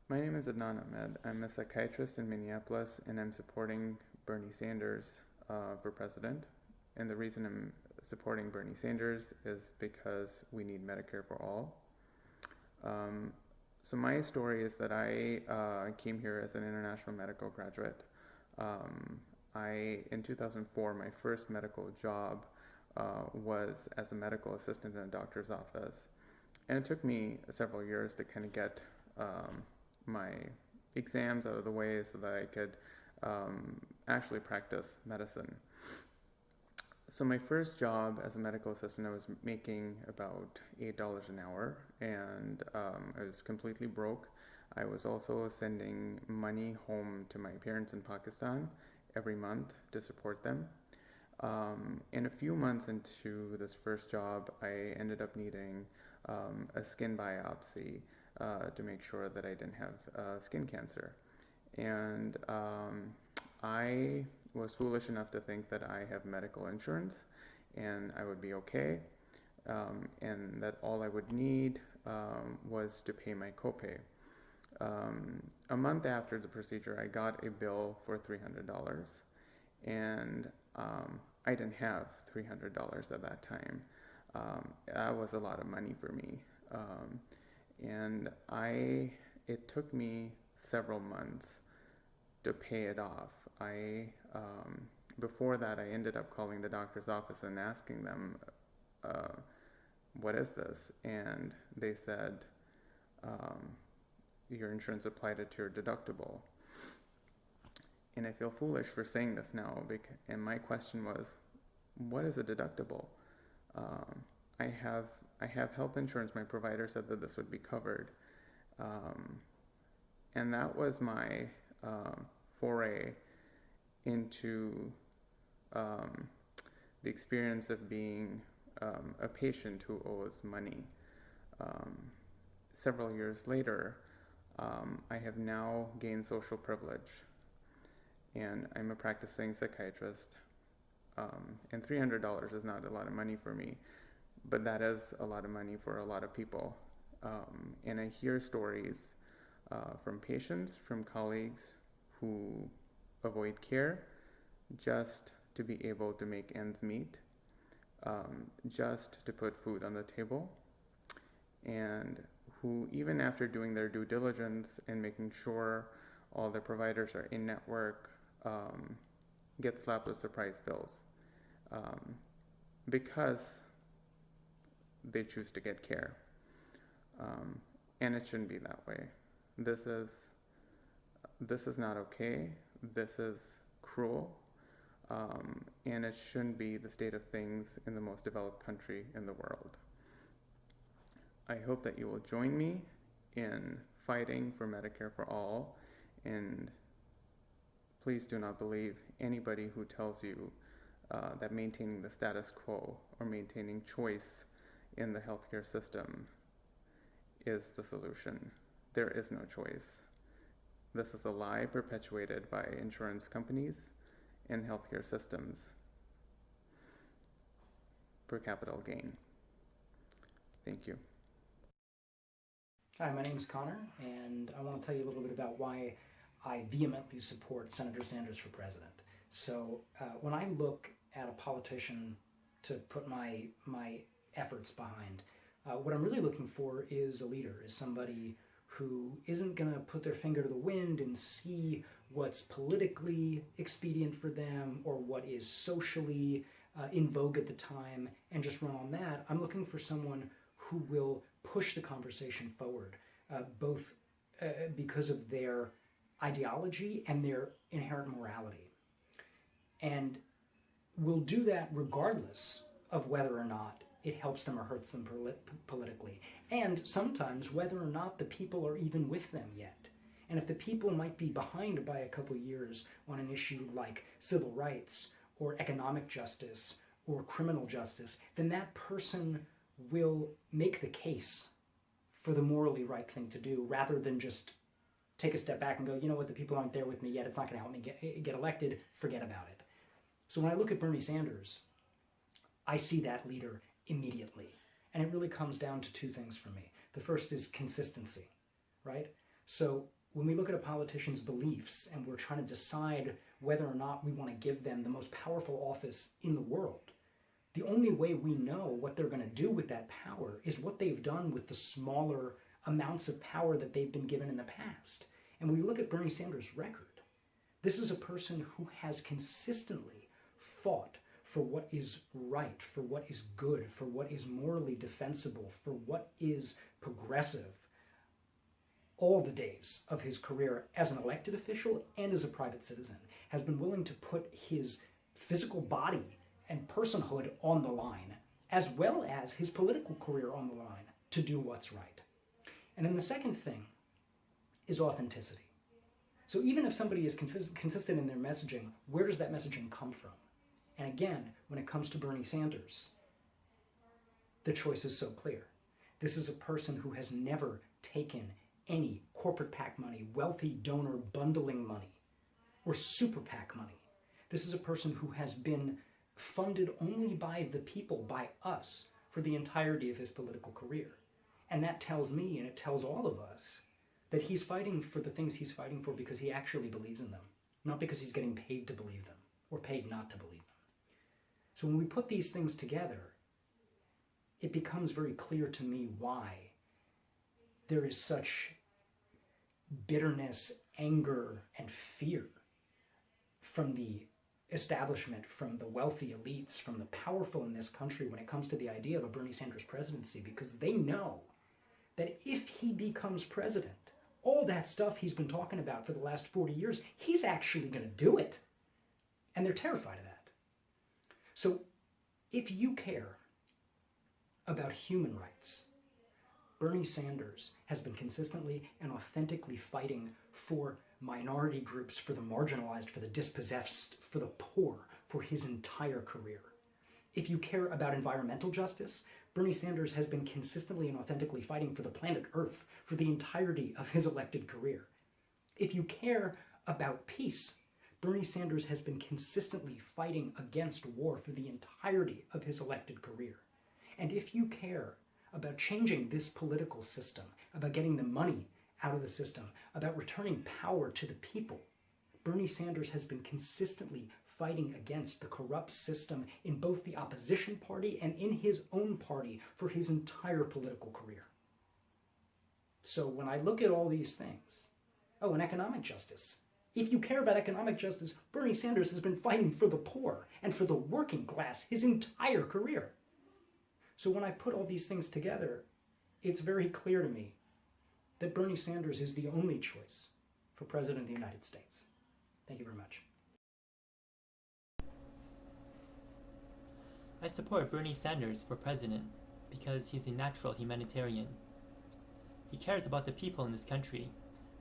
My name is Adnan Ahmed. I'm a psychiatrist in Minneapolis, and I'm supporting Bernie Sanders for president. And the reason I'm supporting Bernie Sanders is because we need Medicare for all. So my story is that I came here as an international medical graduate. In 2004, my first medical job was as a medical assistant in a doctor's office. And it took me several years to kind of get my exams out of the way so that I could actually practice medicine. So my first job as a medical assistant, I was making about $8 an hour, and I was completely broke. I was also sending money home to my parents in Pakistan every month to support them. And a few months into this first job, I ended up needing a skin biopsy to make sure that I didn't have skin cancer. And I was foolish enough to think that I have medical insurance and I would be okay, and that all I would need was to pay my copay. A month after the procedure, I got a bill for $300, and I didn't have $300 at that time. That was a lot of money for me, and it took me several months to pay it off. Before that, I ended up calling the doctor's office and asking them, what is this? And they said, your insurance applied it to your deductible. And I feel foolish for saying this now, and my question was, what is a deductible? I have health insurance. My provider said that this would be covered. And that was my foray into the experience of being a patient who owes money. Several years later, I have now gained social privilege, and I'm a practicing psychiatrist, and $300 is not a lot of money for me, but that is a lot of money for a lot of people. And I hear stories from patients, from colleagues who avoid care just to be able to make ends meet, just to put food on the table, and who, even after doing their due diligence and making sure all their providers are in network, get slapped with surprise bills because they choose to get care. And it shouldn't be that way. This is not okay. This is cruel. And it shouldn't be the state of things in the most developed country in the world. I hope that you will join me in fighting for Medicare for all, and please do not believe anybody who tells you that maintaining the status quo or maintaining choice in the healthcare system is the solution. There is no choice. This is a lie perpetuated by insurance companies and healthcare systems for capital gain. Thank you. Hi, my name is Connor, and I want to tell you a little bit about why I vehemently support Senator Sanders for president. So when I look at a politician to put my efforts behind, what I'm really looking for is a leader, is somebody who isn't going to put their finger to the wind and see what's politically expedient for them or what is socially in vogue at the time and just run on that. I'm looking for someone who will push the conversation forward, both because of their ideology and their inherent morality. And will do that regardless of whether or not it helps them or hurts them politically, and sometimes whether or not the people are even with them yet. And if the people might be behind by a couple years on an issue like civil rights or economic justice or criminal justice, then that person will make the case for the morally right thing to do, rather than just take a step back and go, you know what, the people aren't there with me yet, it's not going to help me get elected, forget about it. So when I look at Bernie Sanders, I see that leader immediately. And it really comes down to two things for me. The first is consistency, right? So when we look at a politician's beliefs and we're trying to decide whether or not we want to give them the most powerful office in the world, the only way we know what they're going to do with that power is what they've done with the smaller amounts of power that they've been given in the past. And when we look at Bernie Sanders' record, this is a person who has consistently fought for what is right, for what is good, for what is morally defensible, for what is progressive, all the days of his career as an elected official and as a private citizen, has been willing to put his physical body and personhood on the line, as well as his political career on the line, to do what's right. And then the second thing is authenticity. So even if somebody is consistent in their messaging, where does that messaging come from? And again, when it comes to Bernie Sanders, the choice is so clear. This is a person who has never taken any corporate PAC money, wealthy donor bundling money, or super PAC money. This is a person who has been funded only by the people, by us, for the entirety of his political career. And that tells me, and it tells all of us, that he's fighting for the things he's fighting for because he actually believes in them, not because he's getting paid to believe them, or paid not to believe them. So when we put these things together, it becomes very clear to me why there is such bitterness, anger, and fear from the establishment, from the wealthy elites, from the powerful in this country when it comes to the idea of a Bernie Sanders presidency, because they know that if he becomes president, all that stuff he's been talking about for the last 40 years, he's actually going to do it. And they're terrified of that. So if you care about human rights, Bernie Sanders has been consistently and authentically fighting for minority groups, for the marginalized, for the dispossessed, for the poor, for his entire career. If you care about environmental justice, Bernie Sanders has been consistently and authentically fighting for the planet Earth for the entirety of his elected career. If you care about peace, Bernie Sanders has been consistently fighting against war for the entirety of his elected career. And if you care about changing this political system, about getting the money out of the system, about returning power to the people, Bernie Sanders has been consistently fighting against the corrupt system in both the opposition party and in his own party for his entire political career. So when I look at all these things, and economic justice. If you care about economic justice, Bernie Sanders has been fighting for the poor and for the working class his entire career. So when I put all these things together, it's very clear to me that Bernie Sanders is the only choice for President of the United States. Thank you very much. I support Bernie Sanders for president because he's a natural humanitarian. He cares about the people in this country,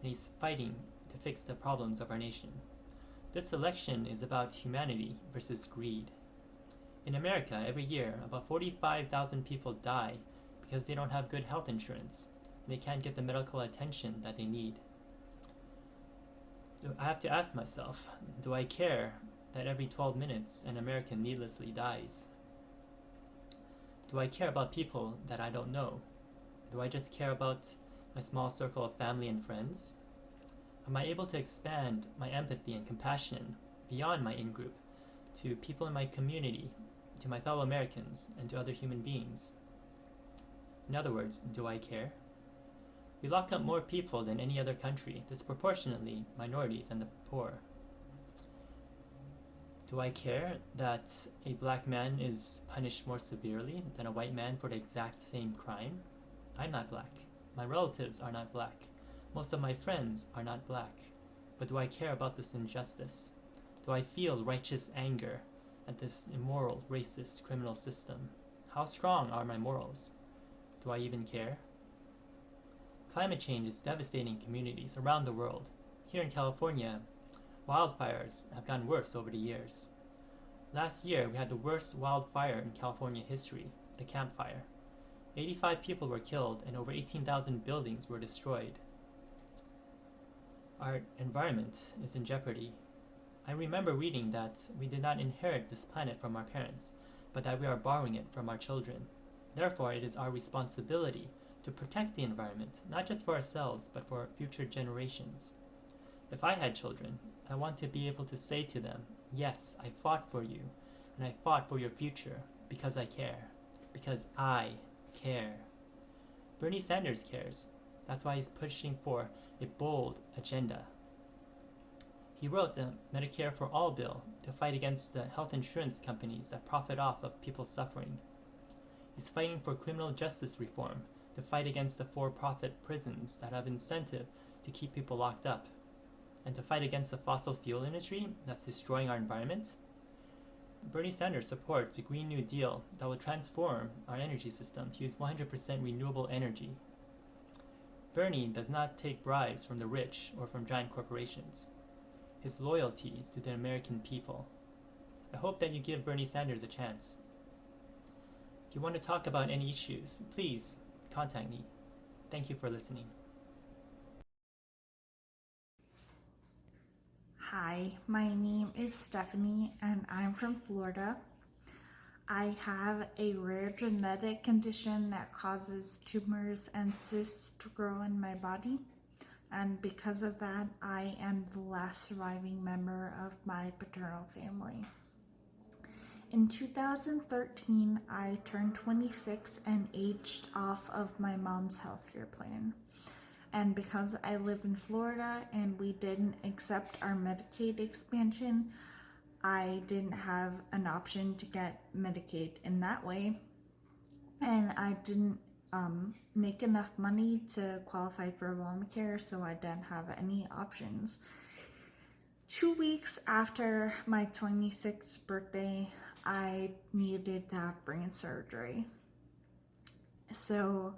and he's fighting to fix the problems of our nation. This election is about humanity versus greed. In America, every year, about 45,000 people die because they don't have good health insurance, and they can't get the medical attention that they need. So I have to ask myself, do I care that every 12 minutes an American needlessly dies? Do I care about people that I don't know? Do I just care about my small circle of family and friends? Am I able to expand my empathy and compassion beyond my in-group to people in my community, to my fellow Americans, and to other human beings? In other words, do I care? We lock up more people than any other country, disproportionately minorities and the poor. Do I care that a black man is punished more severely than a white man for the exact same crime? I'm not black. My relatives are not black. Most of my friends are not black. But do I care about this injustice? Do I feel righteous anger at this immoral, racist, criminal system? How strong are my morals? Do I even care? Climate change is devastating communities around the world. Here in California, wildfires have gotten worse over the years. Last year, we had the worst wildfire in California history, the Camp Fire. 85 people were killed and over 18,000 buildings were destroyed. Our environment is in jeopardy. I remember reading that we did not inherit this planet from our parents, but that we are borrowing it from our children. Therefore, it is our responsibility to protect the environment, not just for ourselves, but for future generations. If I had children, I want to be able to say to them, yes, I fought for you, and I fought for your future because I care. Because I care. Bernie Sanders cares. That's why he's pushing for a bold agenda. He wrote the Medicare for All bill to fight against the health insurance companies that profit off of people's suffering. He's fighting for criminal justice reform to fight against the for-profit prisons that have incentive to keep people locked up, and to fight against the fossil fuel industry that's destroying our environment. Bernie Sanders supports a Green New Deal that will transform our energy system to use 100% renewable energy. Bernie does not take bribes from the rich or from giant corporations. His loyalty is to the American people. I hope that you give Bernie Sanders a chance. If you want to talk about any issues, please contact me. Thank you for listening. Hi, my name is Stephanie and I'm from Florida. I have a rare genetic condition that causes tumors and cysts to grow in my body, and because of that, I am the last surviving member of my paternal family. In 2013, I turned 26 and aged off of my mom's healthcare plan. And because I live in Florida and we didn't accept our Medicaid expansion, I didn't have an option to get Medicaid in that way. And I didn't make enough money to qualify for Obamacare, so I didn't have any options. 2 weeks after my 26th birthday, I needed to have brain surgery. So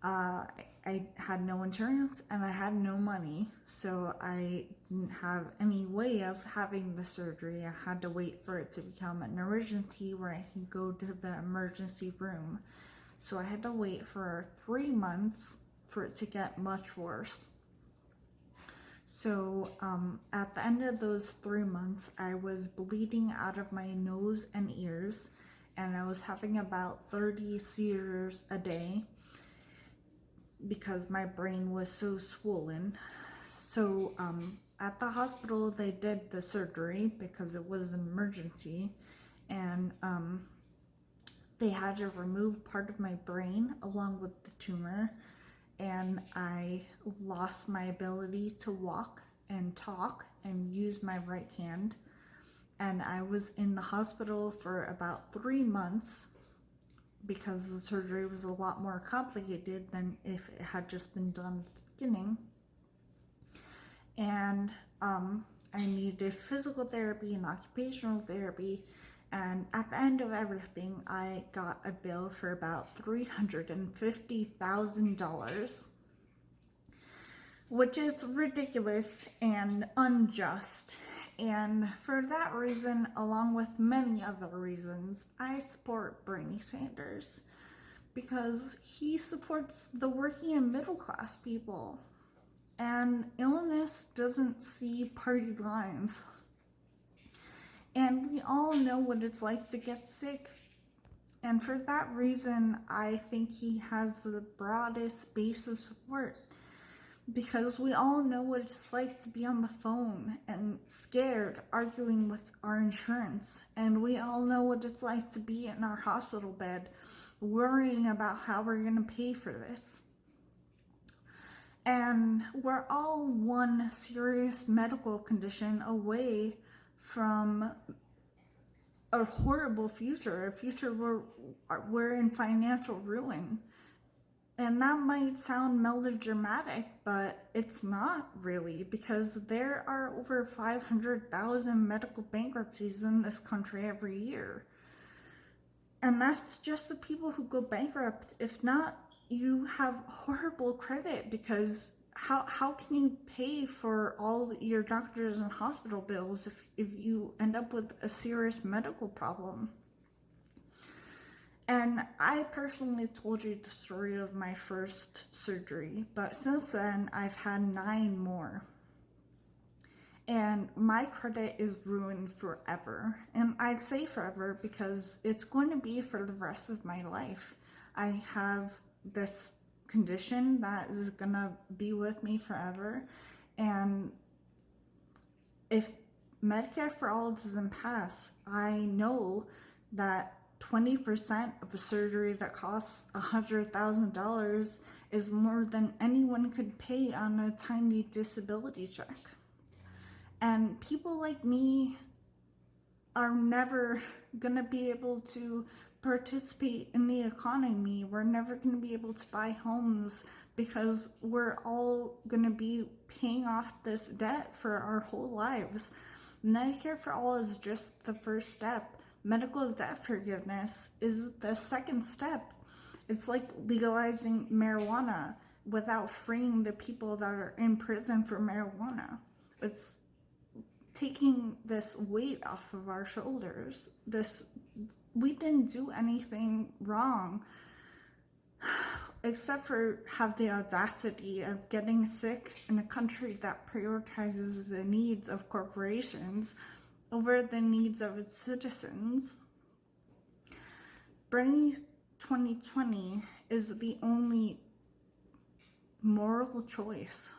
I had no insurance and I had no money, so I didn't have any way of having the surgery. I had to wait for it to become an emergency where I could go to the emergency room. So I had to wait for 3 months for it to get much worse. So at the end of those 3 months, I was bleeding out of my nose and ears, and I was having about 30 seizures a day because my brain was so swollen. So at the hospital, they did the surgery because it was an emergency, and they had to remove part of my brain along with the tumor, and I lost my ability to walk and talk and use my right hand. And I was in the hospital for about 3 months because the surgery was a lot more complicated than if it had just been done at the beginning. And I needed physical therapy and occupational therapy. And at the end of everything, I got a bill for about $350,000, which is ridiculous and unjust. And for that reason, along with many other reasons, I support Bernie Sanders because he supports the working and middle class people. And illness doesn't see party lines. And we all know what it's like to get sick. And for that reason, I think he has the broadest base of support. Because we all know what it's like to be on the phone and scared, arguing with our insurance. And we all know what it's like to be in our hospital bed, worrying about how we're going to pay for this. And we're all one serious medical condition away from a horrible future, a future where we're in financial ruin. And that might sound melodramatic, but it's not really, because there are over 500,000 medical bankruptcies in this country every year. And that's just the people who go bankrupt. If not, you have horrible credit, because how can you pay for all your doctors and hospital bills if you end up with a serious medical problem? And I personally told you the story of my first surgery, but since then I've had 9 more. And my credit is ruined forever. And I say forever because it's going to be for the rest of my life. I have this condition that is gonna be with me forever. And if Medicare for All doesn't pass, I know that 20% of a surgery that costs $100,000 is more than anyone could pay on a tiny disability check. And people like me are never gonna be able to participate in the economy. We're never going to be able to buy homes because we're all going to be paying off this debt for our whole lives. Medicare for all is just the first step. Medical debt forgiveness is the second step. It's like legalizing marijuana without freeing the people that are in prison for marijuana. It's taking this weight off of our shoulders. We didn't do anything wrong except for have the audacity of getting sick in a country that prioritizes the needs of corporations over the needs of its citizens. Bernie 2020 is the only moral choice.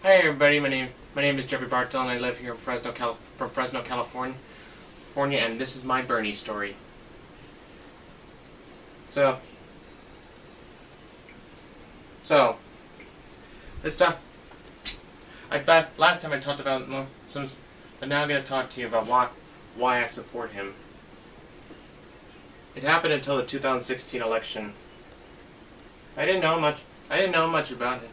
Hi everybody. My name is Jeffrey Bartel, and I live here in Fresno, California, and this is my Bernie story. So this time, last time I talked about some, but now I'm going to talk to you about why I support him. It happened until the 2016 election. I didn't know much about it.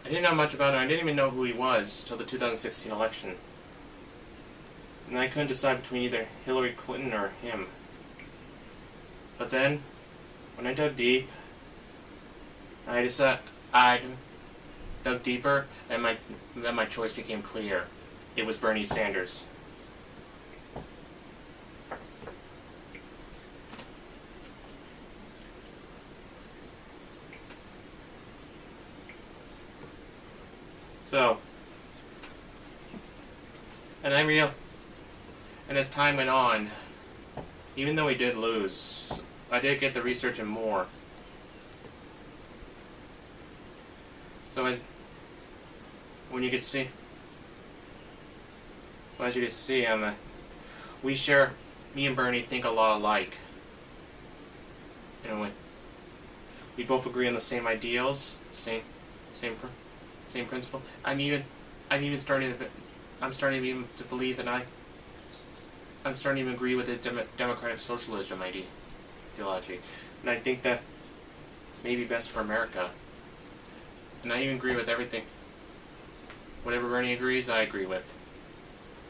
I didn't even know who he was till the 2016 election. And I couldn't decide between either Hillary Clinton or him. But then, when I dug deep, I dug deeper, and my choice became clear. It was Bernie Sanders. So, and as time went on, even though we did lose, I did get the research and more. So when you can see, well, as you can see, me and Bernie think a lot alike. You know, we both agree on the same ideals, same principle. I'm starting to believe that I'm starting to agree with his democratic socialism ideology, and I think that may be best for America. And I even agree with everything. Whatever Bernie agrees, I agree with,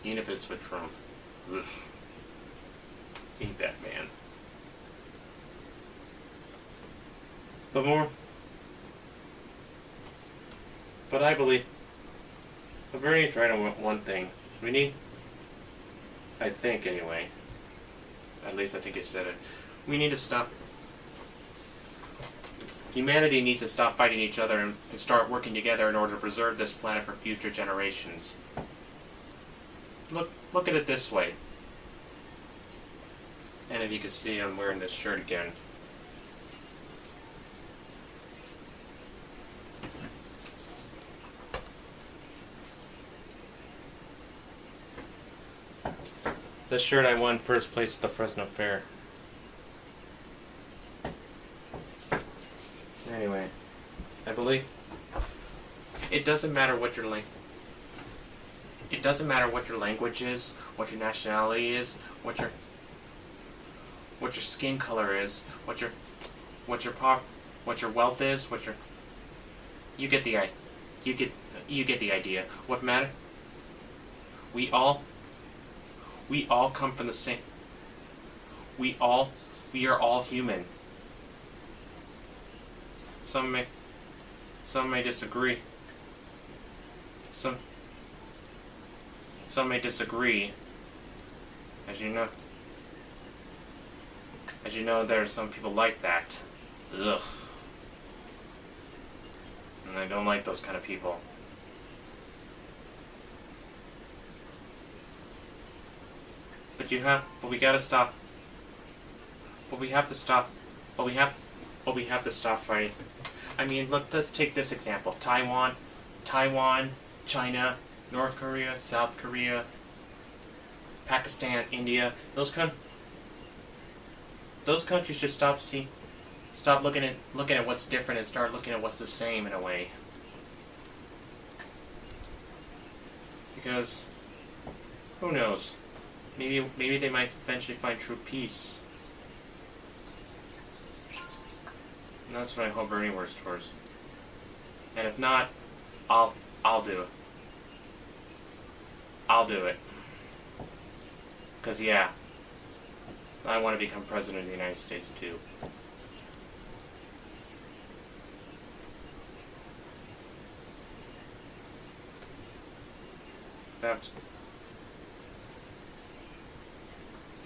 even if it's with Trump. Ugh. Hate that man. But I believe, but Bernie's right on one thing. I think anyway, at least I think he said it, we need to stop. Humanity needs to stop fighting each other and start working together in order to preserve this planet for future generations. Look at it this way. And if you can see, I'm wearing this shirt again. The shirt I won first place at the Fresno Fair. Anyway, I believe it doesn't matter what your it doesn't matter what your language is, what your nationality is, what your skin color is, what your wealth is, you get the idea. What matter? We all come from the same. We are all human. Some may disagree. Some may disagree. As you know, there are some people like that. Ugh. And I don't like those kind of people. But we gotta stop. But we have to stop. But we have to stop fighting. I mean, look, let's take this example. Taiwan, China, North Korea, South Korea, Pakistan, India. Those countries should stop looking at what's different and start looking at what's the same in a way. Because who knows? Maybe they might eventually find true peace. And that's what I hope Bernie works towards. And if not, I'll do it. I'll do it. Because yeah, I want to become president of the United States too. That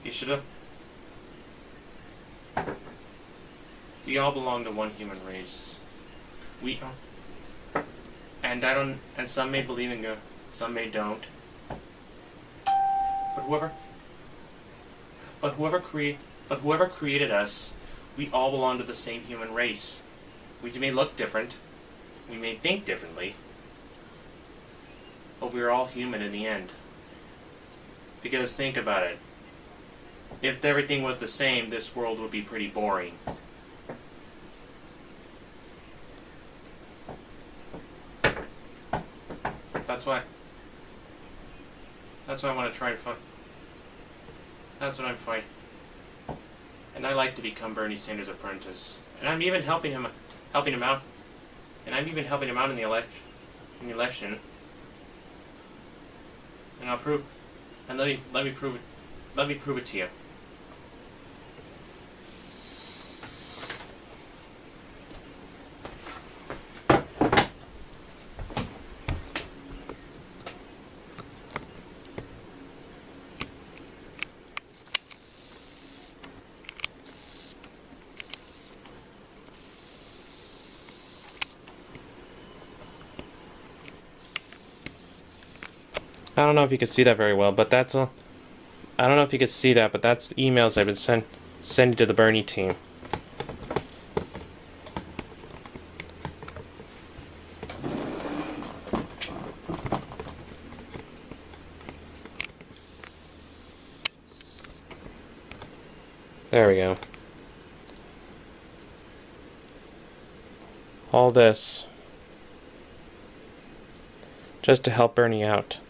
you should have. We all belong to one human race. And some may believe in God, some may don't. But whoever created us, we all belong to the same human race. We may look different, we may think differently, but we're all human in the end. Because think about it. If everything was the same, this world would be pretty boring. That's why I want to try to fight. That's what I'm fighting. And I like to become Bernie Sanders' apprentice. And I'm even helping him out. And I'm even helping him out in the election. And I'll prove. And let me prove it. Let me prove it to you. I don't know if you can see that very well, but that's all. I don't know if you can see that, but that's emails I've been sending to the Bernie team. There we go. All this just to help Bernie out.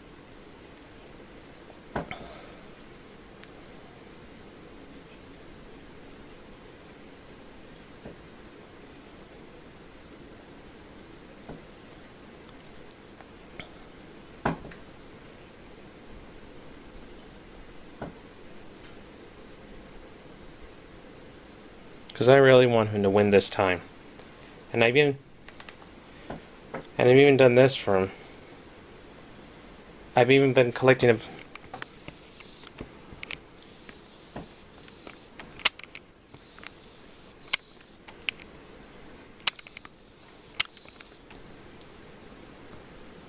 Because I really want him to win this time. And I've even done this for him. I've even been collecting a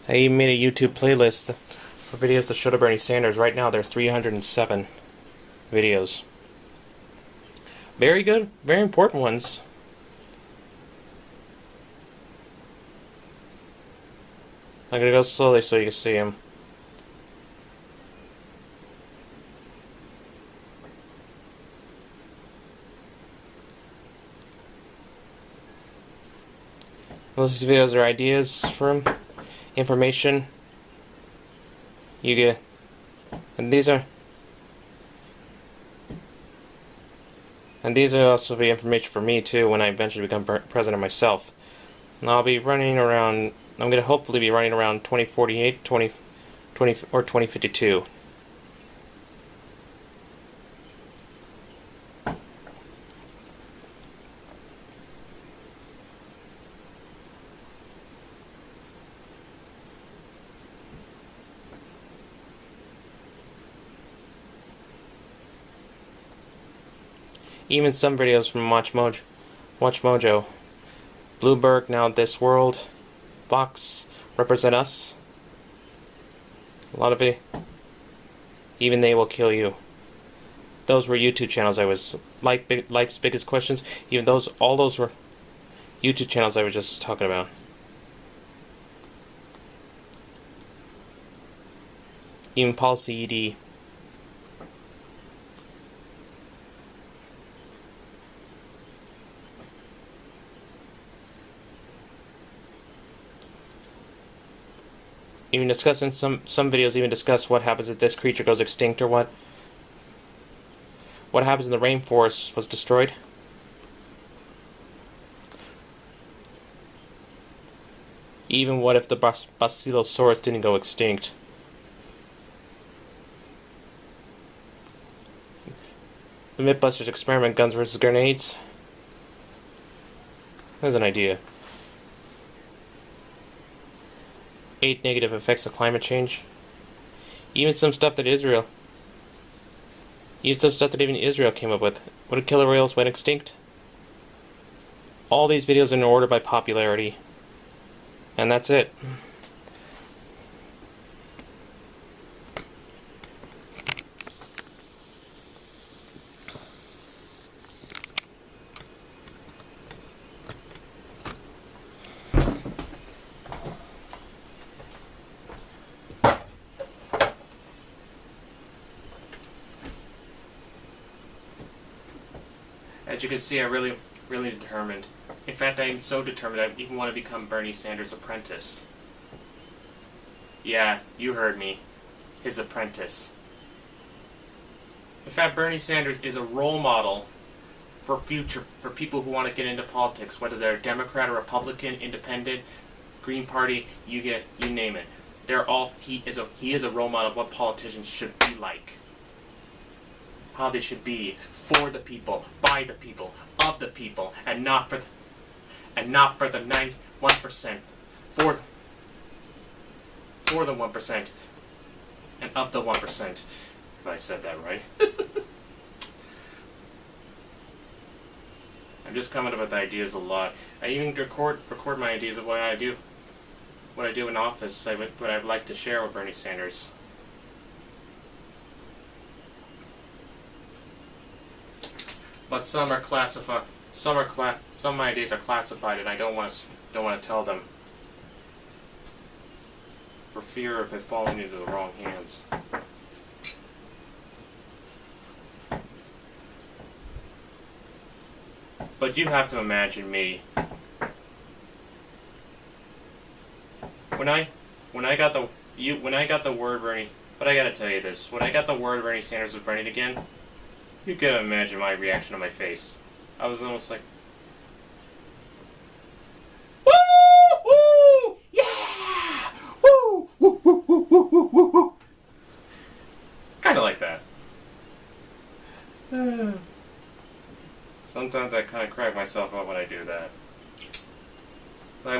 I even made a YouTube playlist for videos that show to Bernie Sanders. Right now there's 307 videos. Very good, very important ones. I'm gonna go slowly so you can see them. Those videos are ideas from information you get, and these are also the information for me too when I eventually become president myself. And I'll be running around. I'm going to hopefully be running around 2048, 20 or 2052. Even some videos from Watch Mojo, Bloomberg, Now This World, Fox, Represent Us. A lot of it. Even They Will Kill You. Those were YouTube channels I was Life's Biggest Questions. Even those, all those were YouTube channels I was just talking about. Even Policy ED. Even discussing some videos even discuss what happens if this creature goes extinct or what happens if the rainforest was destroyed. Even what if the Basilosaurus didn't go extinct? The Mythbusters experiment, guns versus grenades. There's an idea. 8 negative effects of climate change. Even some stuff that Israel came up with. What if killer whales went extinct? All these videos are in order by popularity. And that's it. As you can see, I'm really determined. In fact, I am so determined I even want to become Bernie Sanders' apprentice. Yeah, you heard me. His apprentice. In fact, Bernie Sanders is a role model for people who want to get into politics, whether they're Democrat or Republican, Independent, Green Party, you name it. He is a role model of what politicians should be like. How they should be for the people, by the people, of the people, and not for the 91%, for the 1%, and of the 1%. If I said that right. I'm just coming up with ideas a lot. I even record my ideas of what I do in office. What I'd like to share with Bernie Sanders. But some are classified. Some of my ideas are classified, and I don't want to tell them for fear of it falling into the wrong hands. But you have to imagine me when I got the word Bernie. But I gotta tell you this: when I got the word Bernie Sanders was running again. You can imagine my reaction on my face. I was almost like, woo, woo, yeah, woo, woo, woo, woo, woo, woo, woo, woo. Kind of like that. Sometimes I kind of crack myself up when I do that. I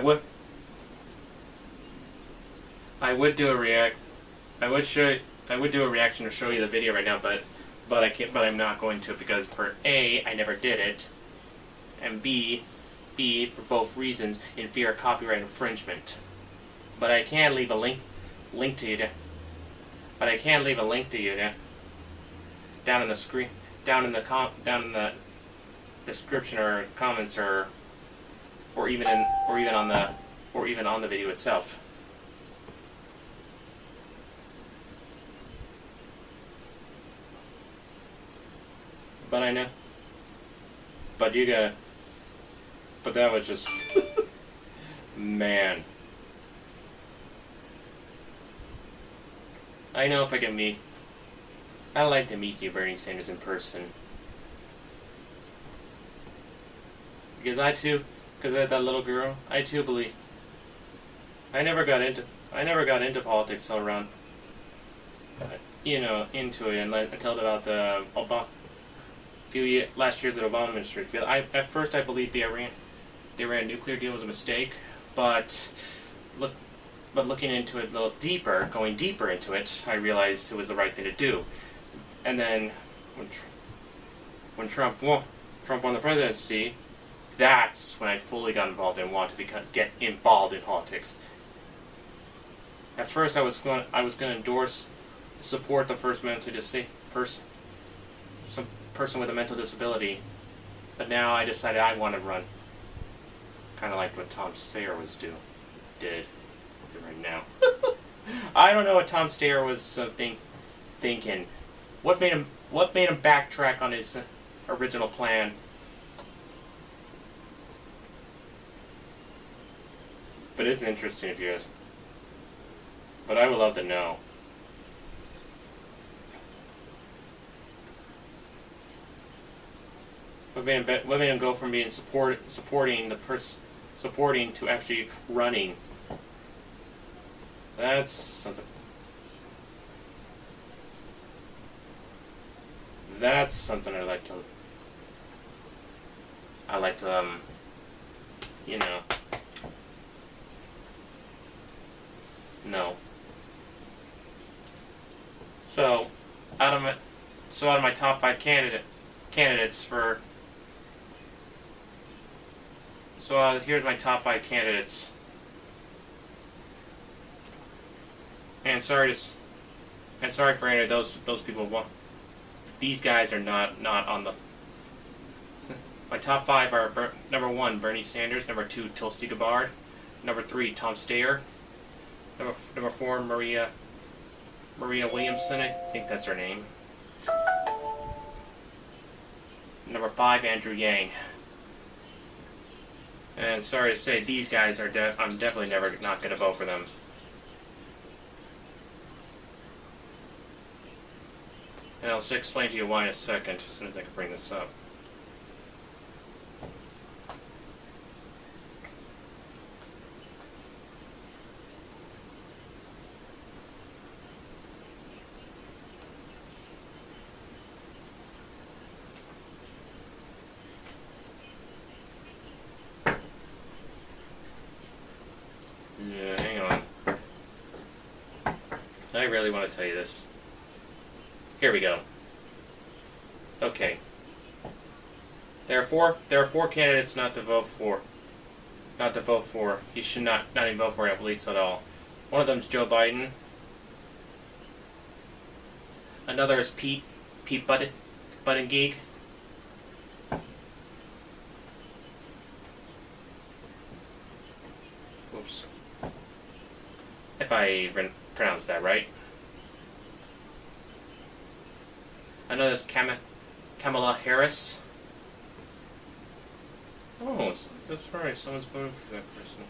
would do a reaction to show you the video right now, but I can't. But I'm not going to because A, I never did it, and B, for both reasons, in fear of copyright infringement. But I can leave a link to you. But I can leave a link to you down in the screen, down in the description or comments or even on the video itself. But I know. But you gotta. But that was just. Man. I know if I can meet... I'd like to meet you, Bernie Sanders, in person. Because because of that little girl, I too believe... I never got into politics till around, into it until about the last years of the Obama administration. At first I believed the Iran nuclear deal was a mistake, but looking into it a little deeper, going deeper into it, I realized it was the right thing to do. And then when Trump won the presidency, that's when I fully got involved and wanted to get involved in politics. At first, I was going to support the first some person with a mental disability, but now I decided I want to run, kind of like what Tom Steyer did right now. I don't know what Tom Steyer was thinking. What made him backtrack on his original plan? But it's interesting if you guys. But I would love to know. What made him go from being supporting to actually running? That's something. That's something I like to know. So, out of my top 5 candidates for. So here's my top 5 candidates. And sorry for any of those people. These guys are not on the. My top 5 are number 1, Bernie Sanders. Number 2, Tulsi Gabbard. Number 3, Tom Steyer. Number 4, Maria Williamson, I think that's her name. Number 5, Andrew Yang. And sorry to say, these guys are I'm definitely not going to vote for them. And I'll just explain to you why in a second, as soon as I can bring this up. Yeah, hang on. I really want to tell you this. Here we go. Okay. There are four candidates not to vote for. You should not even vote for, at least at all. One of them is Joe Biden. Another is Pete Buttigieg. Oops. If I even pronounced that right. Another is Kamala Harris. Oh, that's right. Someone's voted for that person.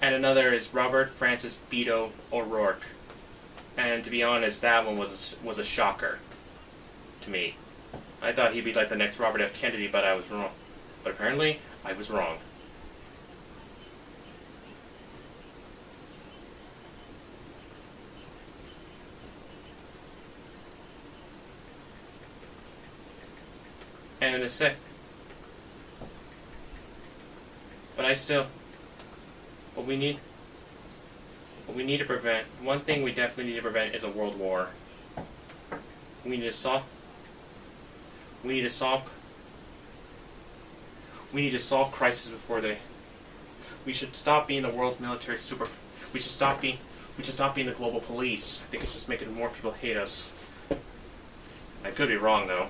And another is Robert Francis Beto O'Rourke. And to be honest, that one was a shocker to me. I thought he'd be like the next Robert F. Kennedy, but I was wrong. But apparently, I was wrong. And in a sec. But what we need to prevent, one thing we definitely need to prevent is a world war. We need to solve crises before they. We should stop being the world's military super. We should stop being the global police. I think it's just making more people hate us. I could be wrong though.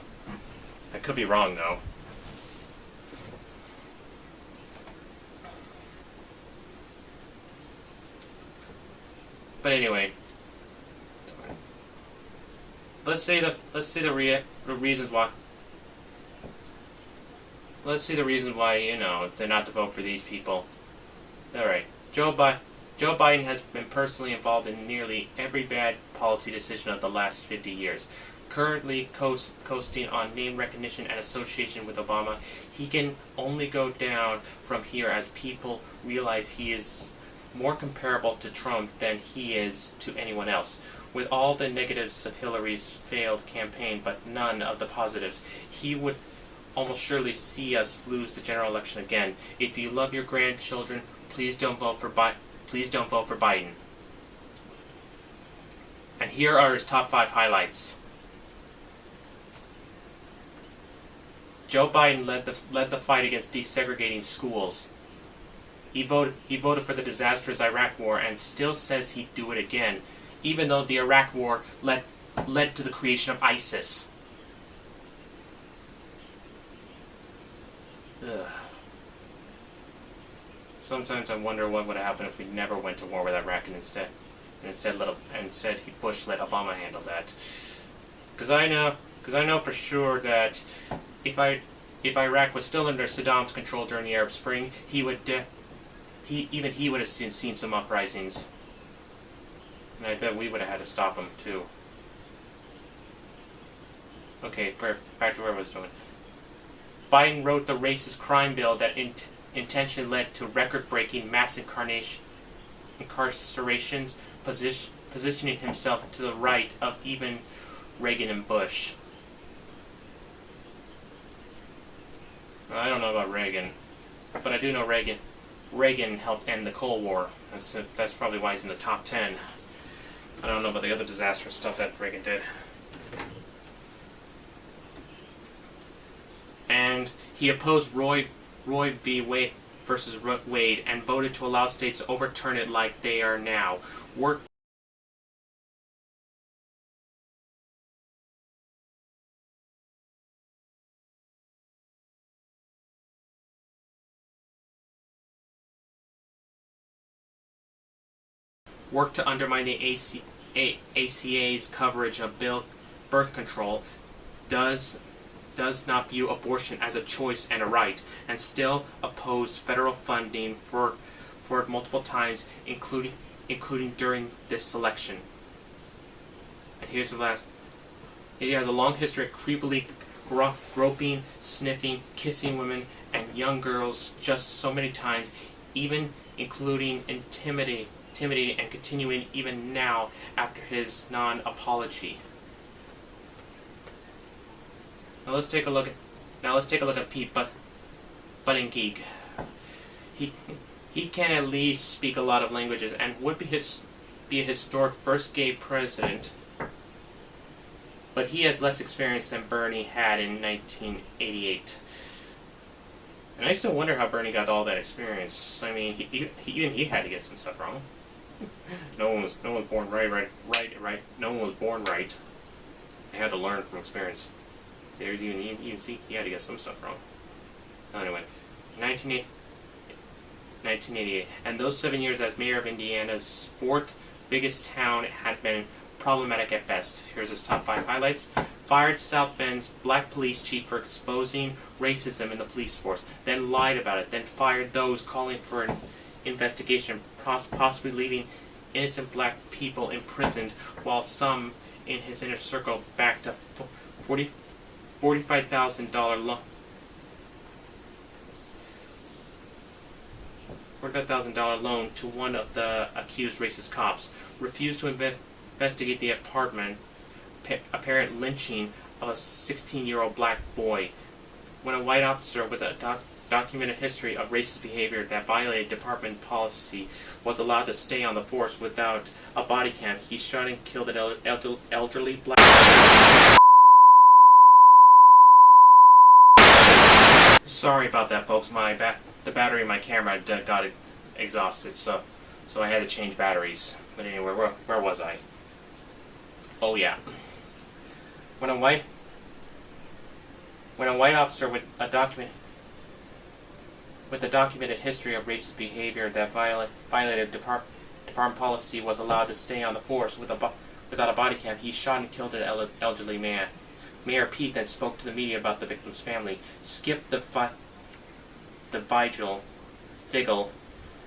But anyway, let's say the reasons why. let's see the reasons why, they're not to vote for these people. Alright, Joe Biden has been personally involved in nearly every bad policy decision of the last 50 years. Currently coasting on name recognition and association with Obama, he can only go down from here as people realize he is more comparable to Trump than he is to anyone else. With all the negatives of Hillary's failed campaign, but none of the positives, he would almost surely see us lose the general election again. If you love your grandchildren, please don't vote for Biden. And here are his top 5 highlights. Joe Biden led the fight against desegregating schools. He voted for the disastrous Iraq War and still says he'd do it again, even though the Iraq War led to the creation of ISIS. Ugh. Sometimes I wonder what would have happened if we never went to war with Iraq and instead Bush let Obama handle that. Because I know for sure that if Iraq was still under Saddam's control during the Arab Spring, he would have seen some uprisings, and I bet we would have had to stop him too. Okay, back to where I was doing. Biden wrote the racist crime bill that intentionally led to record-breaking mass incarcerations, positioning himself to the right of even Reagan and Bush. I don't know about Reagan, but I do know Reagan helped end the Cold War. That's probably why he's in the top 10. I don't know about the other disastrous stuff that Reagan did. And he opposed Roe v. Wade versus Wade and voted to allow states to overturn it like they are now. Work to undermine the ACA's coverage of birth control, does not view abortion as a choice and a right, and still opposed federal funding for it multiple times, including during this election. And here's the last. He has a long history of creepily groping, sniffing, kissing women and young girls just so many times, even including intimidating and continuing even now after his non-apology. Now let's take a look at Pete Buttigieg. He can at least speak a lot of languages and would be a historic first gay president, but he has less experience than Bernie had in 1988. And I still wonder how Bernie got all that experience. I mean, even he had to get some stuff wrong. No one was born right. No one was born right. They had to learn from experience. There's even see he had to get some stuff wrong. Anyway, 1988, and those 7 years as mayor of Indiana's fourth biggest town had been problematic at best. Here's his top 5 highlights. Fired South Bend's black police chief for exposing racism in the police force, then lied about it, then fired those calling for an investigation, possibly leaving innocent black people imprisoned, while some in his inner circle backed a $45,000 loan to one of the accused racist cops, refused to investigate the apparent lynching of a 16-year-old black boy. When a white officer with a documented history of racist behavior that violated department policy was allowed to stay on the force without a body cam, he shot and killed an elderly black. Sorry about that, folks. The battery in my camera got exhausted, so I had to change batteries. But anyway, where was I? Oh yeah. When a white officer with a documented history of racist behavior that violated department policy was allowed to stay on the force without a body cam, he shot and killed an elderly man. Mayor Pete then spoke to the media about the victim's family, skipped the the vigil,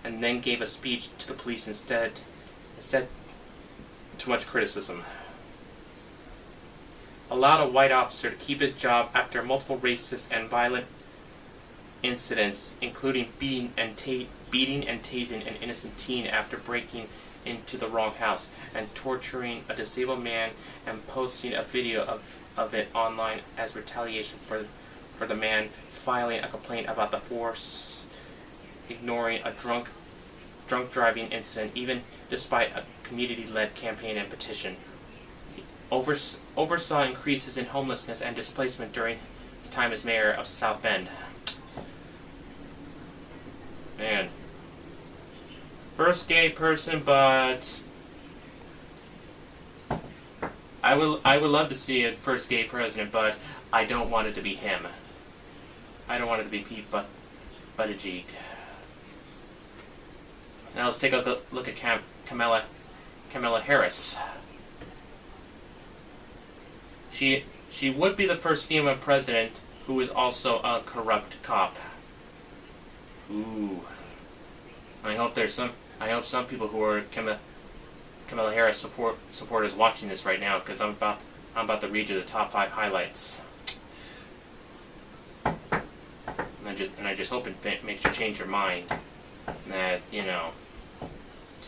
and then gave a speech to the police instead too much criticism. Allowed a white officer to keep his job after multiple racist and violent incidents, including beating and tasing an innocent teen after breaking into the wrong house, and torturing a disabled man and posting a video of it online as retaliation for the man filing a complaint about the force ignoring a drunk driving incident, even despite a community-led campaign and petition. He oversaw increases in homelessness and displacement during his time as mayor of South Bend. Man. First gay person, but I would love to see a first gay president, but I don't want it to be him. I don't want it to be Pete Buttigieg. Now let's take a look at Kamala Harris. She would be the first female president who is also a corrupt cop. Ooh. I hope some people who are Kamala Harris supporters watching this right now, because I'm about to read you the top 5 highlights. And I just hope it makes you change your mind that, to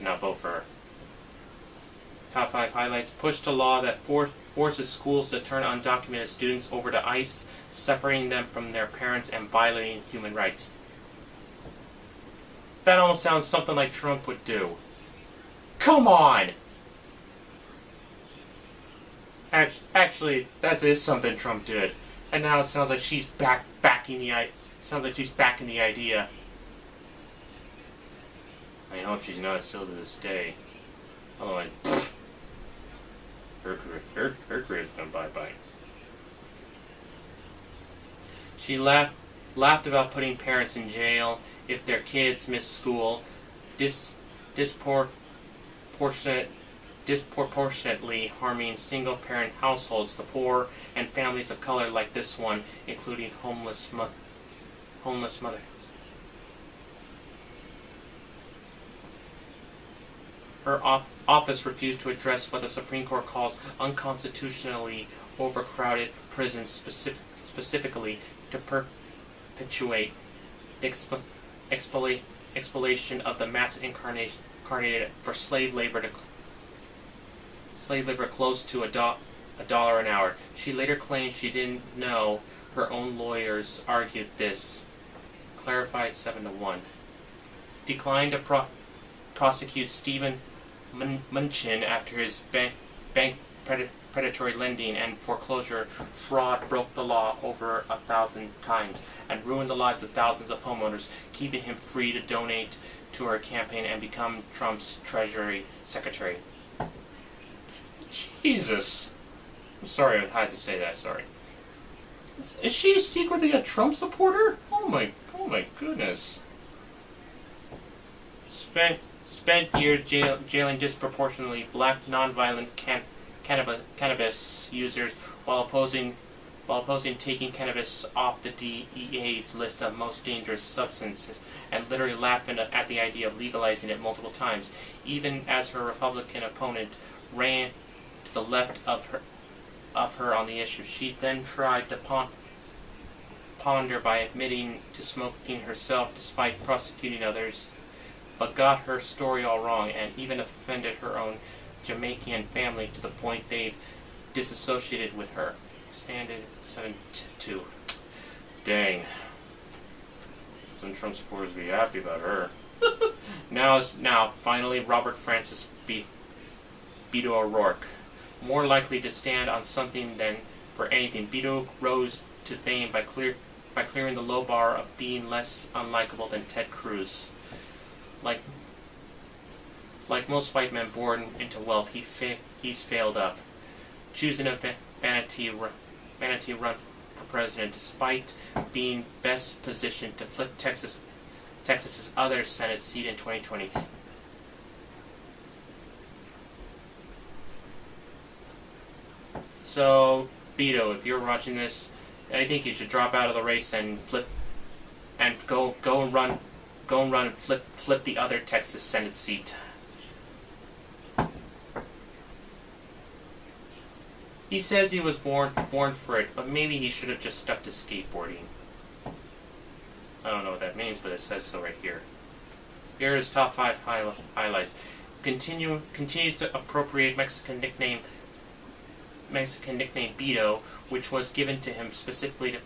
not vote for her. Top 5 highlights. Pushed a law that forces schools to turn undocumented students over to ICE, separating them from their parents and violating human rights. That almost sounds something like Trump would do. Come on! Actually, that is something Trump did. And now it sounds like she's backing the idea. I hope she's not still to this day. Otherwise, her career's gone bye-bye. She laughed about putting parents in jail if their kids miss school, disproportionately harming single-parent households, the poor, and families of color like this one, including homeless mothers. Her office refused to address what the Supreme Court calls unconstitutionally overcrowded prisons, specifically to perpetuate the exploitation of the mass incarnated for slave labor close to $1 an hour. She later claimed she didn't know her own lawyers argued this. Clarified 7-1. Declined to prosecute Stephen Mnuchin after his bank predatory lending and foreclosure fraud broke the law over 1,000 times and ruined the lives of thousands of homeowners, keeping him free to donate to her campaign and become Trump's Treasury Secretary. Jesus. I'm sorry I had to say that, sorry. Is she secretly a Trump supporter? Oh my goodness. Spent years jailing disproportionately black nonviolent cannabis users while opposing taking cannabis off the DEA's list of most dangerous substances, and literally laughing at the idea of legalizing it multiple times, even as her Republican opponent ran to the left of her on the issue. She then tried to ponder by admitting to smoking herself despite prosecuting others, but got her story all wrong and even offended her own Jamaican family to the point they've disassociated with her. Expanded 7-2. Dang. Some Trump supporters be happy about her. Now, finally, Robert Francis Beto O'Rourke. More likely to stand on something than for anything. Beto rose to fame by clearing the low bar of being less unlikable than Ted Cruz. Like most white men born into wealth, he's failed up, choosing a vanity run for president, despite being best positioned to flip Texas's other Senate seat in 2020. So, Beto, if you're watching this, I think you should drop out of the race and and go and run and flip the other Texas Senate seat. He says he was born for it, but maybe he should have just stuck to skateboarding. I don't know what that means, but it says so right here. Here is top 5 highlights. Continues to appropriate Mexican nickname Beto, which was given to him specifically to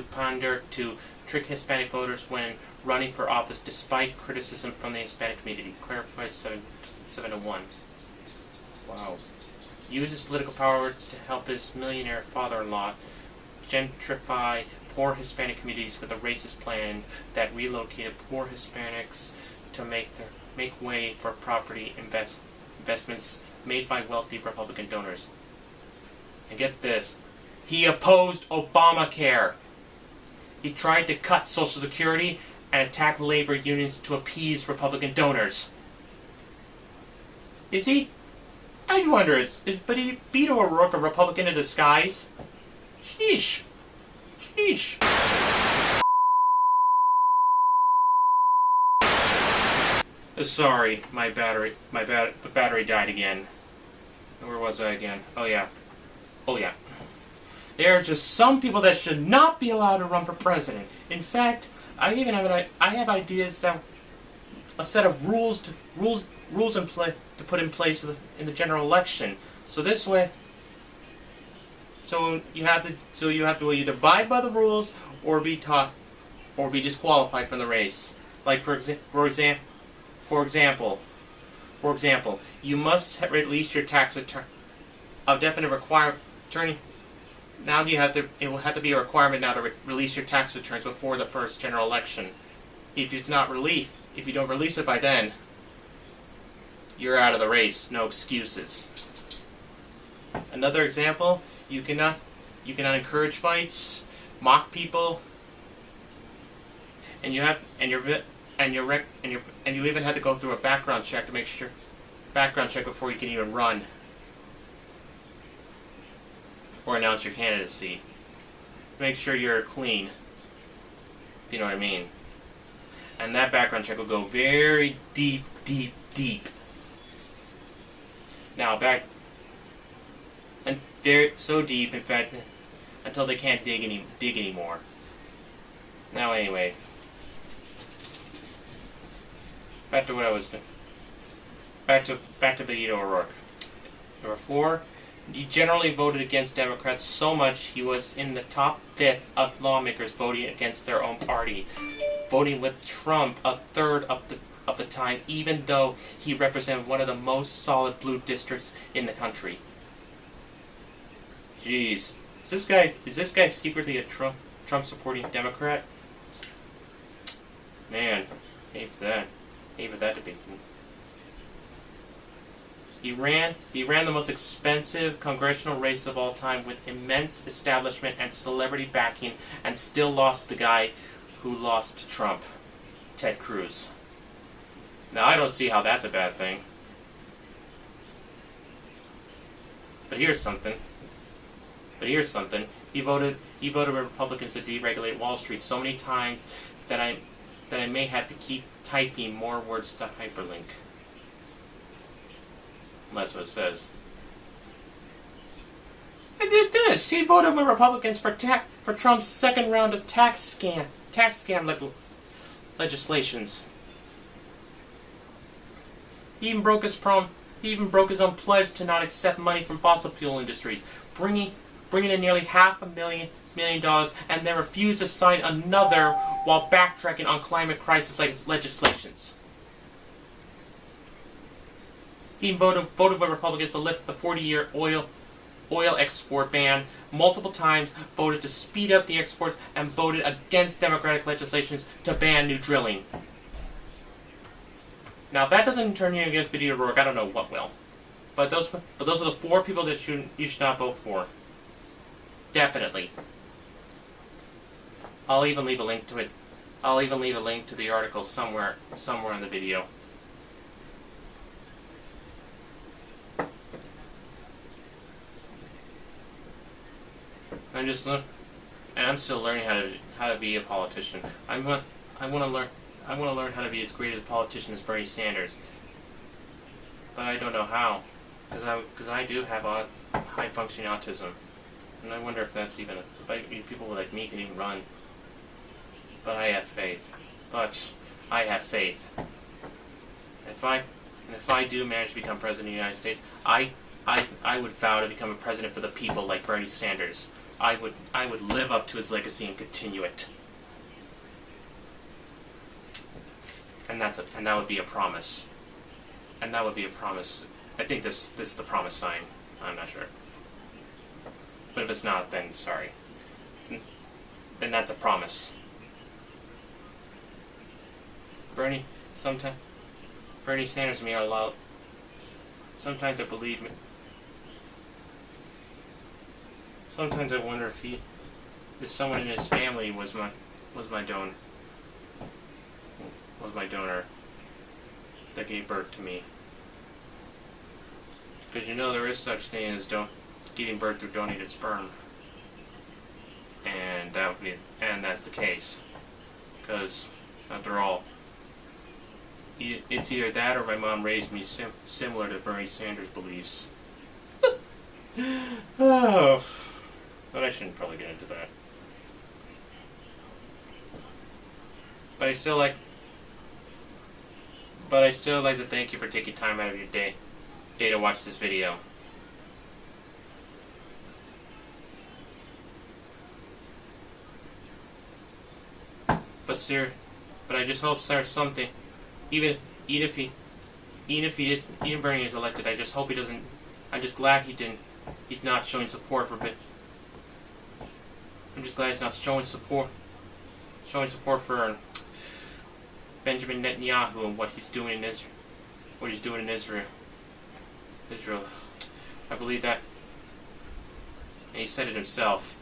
pander to trick Hispanic voters when running for office, despite criticism from the Hispanic community. Clarifies 701. Wow. Uses political power to help his millionaire father-in-law gentrify poor Hispanic communities with a racist plan that relocated poor Hispanics to make way for property investments made by wealthy Republican donors. And get this, he opposed Obamacare. He tried to cut Social Security and attack labor unions to appease Republican donors. Is he? I wonder, is Beto O'Rourke a Republican in disguise? Sheesh. Sheesh. Sorry, the battery died again. Where was I again? Oh yeah. There are just some people that should not be allowed to run for president. In fact, I have ideas that a set of rules to put in place in the general election. So this way, you have to either abide by the rules or be disqualified from the race. Like for example, you must release your tax return. A definite requirement. Now it will have to be a requirement now to release your tax returns before the first general election. If you don't release it by then, you're out of the race. No excuses. Another example: you cannot encourage fights, mock people, and you even have to go through a background check before you can even run or announce your candidacy. Make sure you're clean. If you know what I mean. And that background check will go very deep. Now they're so deep, in fact, until they can't dig anymore. Now anyway, back to what I was. Back to Beto O'Rourke. Number 4. He generally voted against Democrats so much he was in the top 5th of lawmakers voting against their own party, voting with Trump a third of the time, even though he represented one of the most solid blue districts in the country. Jeez, is this guy secretly a Trump supporting Democrat? Man, hate for that to be. He ran the most expensive congressional race of all time with immense establishment and celebrity backing, and still lost the guy who lost to Trump, Ted Cruz. Now I don't see how that's a bad thing. But here's something. He voted with Republicans to deregulate Wall Street so many times that I may have to keep typing more words to hyperlink. That's what it says. I did this. He voted with Republicans for Trump's second round of tax scam legislations. He even broke his own pledge to not accept money from fossil fuel industries, bringing in nearly $500,000 and then refused to sign another while backtracking on climate crisis legislations. He voted with Republicans to lift the 40-year oil export ban multiple times, voted to speed up the exports, and voted against Democratic legislations to ban new drilling. Now, if that doesn't turn you against Beto O'Rourke, I don't know what will. But those are the 4 people that you should not vote for. Definitely. I'll even leave a link to it. I'll even leave a link to the article somewhere in the video. and I'm still learning how to be a politician. I want to learn how to be as great a politician as Bernie Sanders. But I don't know how, because I do have high functioning autism, and I wonder if that's even if people like me can even run. But I have faith. If I do manage to become president of the United States, I would vow to become a president for the people like Bernie Sanders. I would live up to his legacy and continue it. And that would be a promise. And that would be a promise. I think this is the promise sign. I'm not sure. But if it's not, then sorry. Then that's a promise. Bernie Sanders and me are allowed. Sometimes I believe me. Sometimes I wonder if someone in his family was my donor that gave birth to me. Because there is such thing as giving birth through donated sperm, and that's the case. Because after all, it's either that or my mom raised me similar to Bernie Sanders' beliefs. Oh, but I shouldn't probably get into that. But I still like to thank you for taking time out of your day to watch this video. But I just hope there's something. Even if Bernie is elected, I just hope he doesn't. I'm just glad he's not showing support for. I'm just glad he's not showing support for Benjamin Netanyahu and what he's doing in Israel. I believe that, and he said it himself.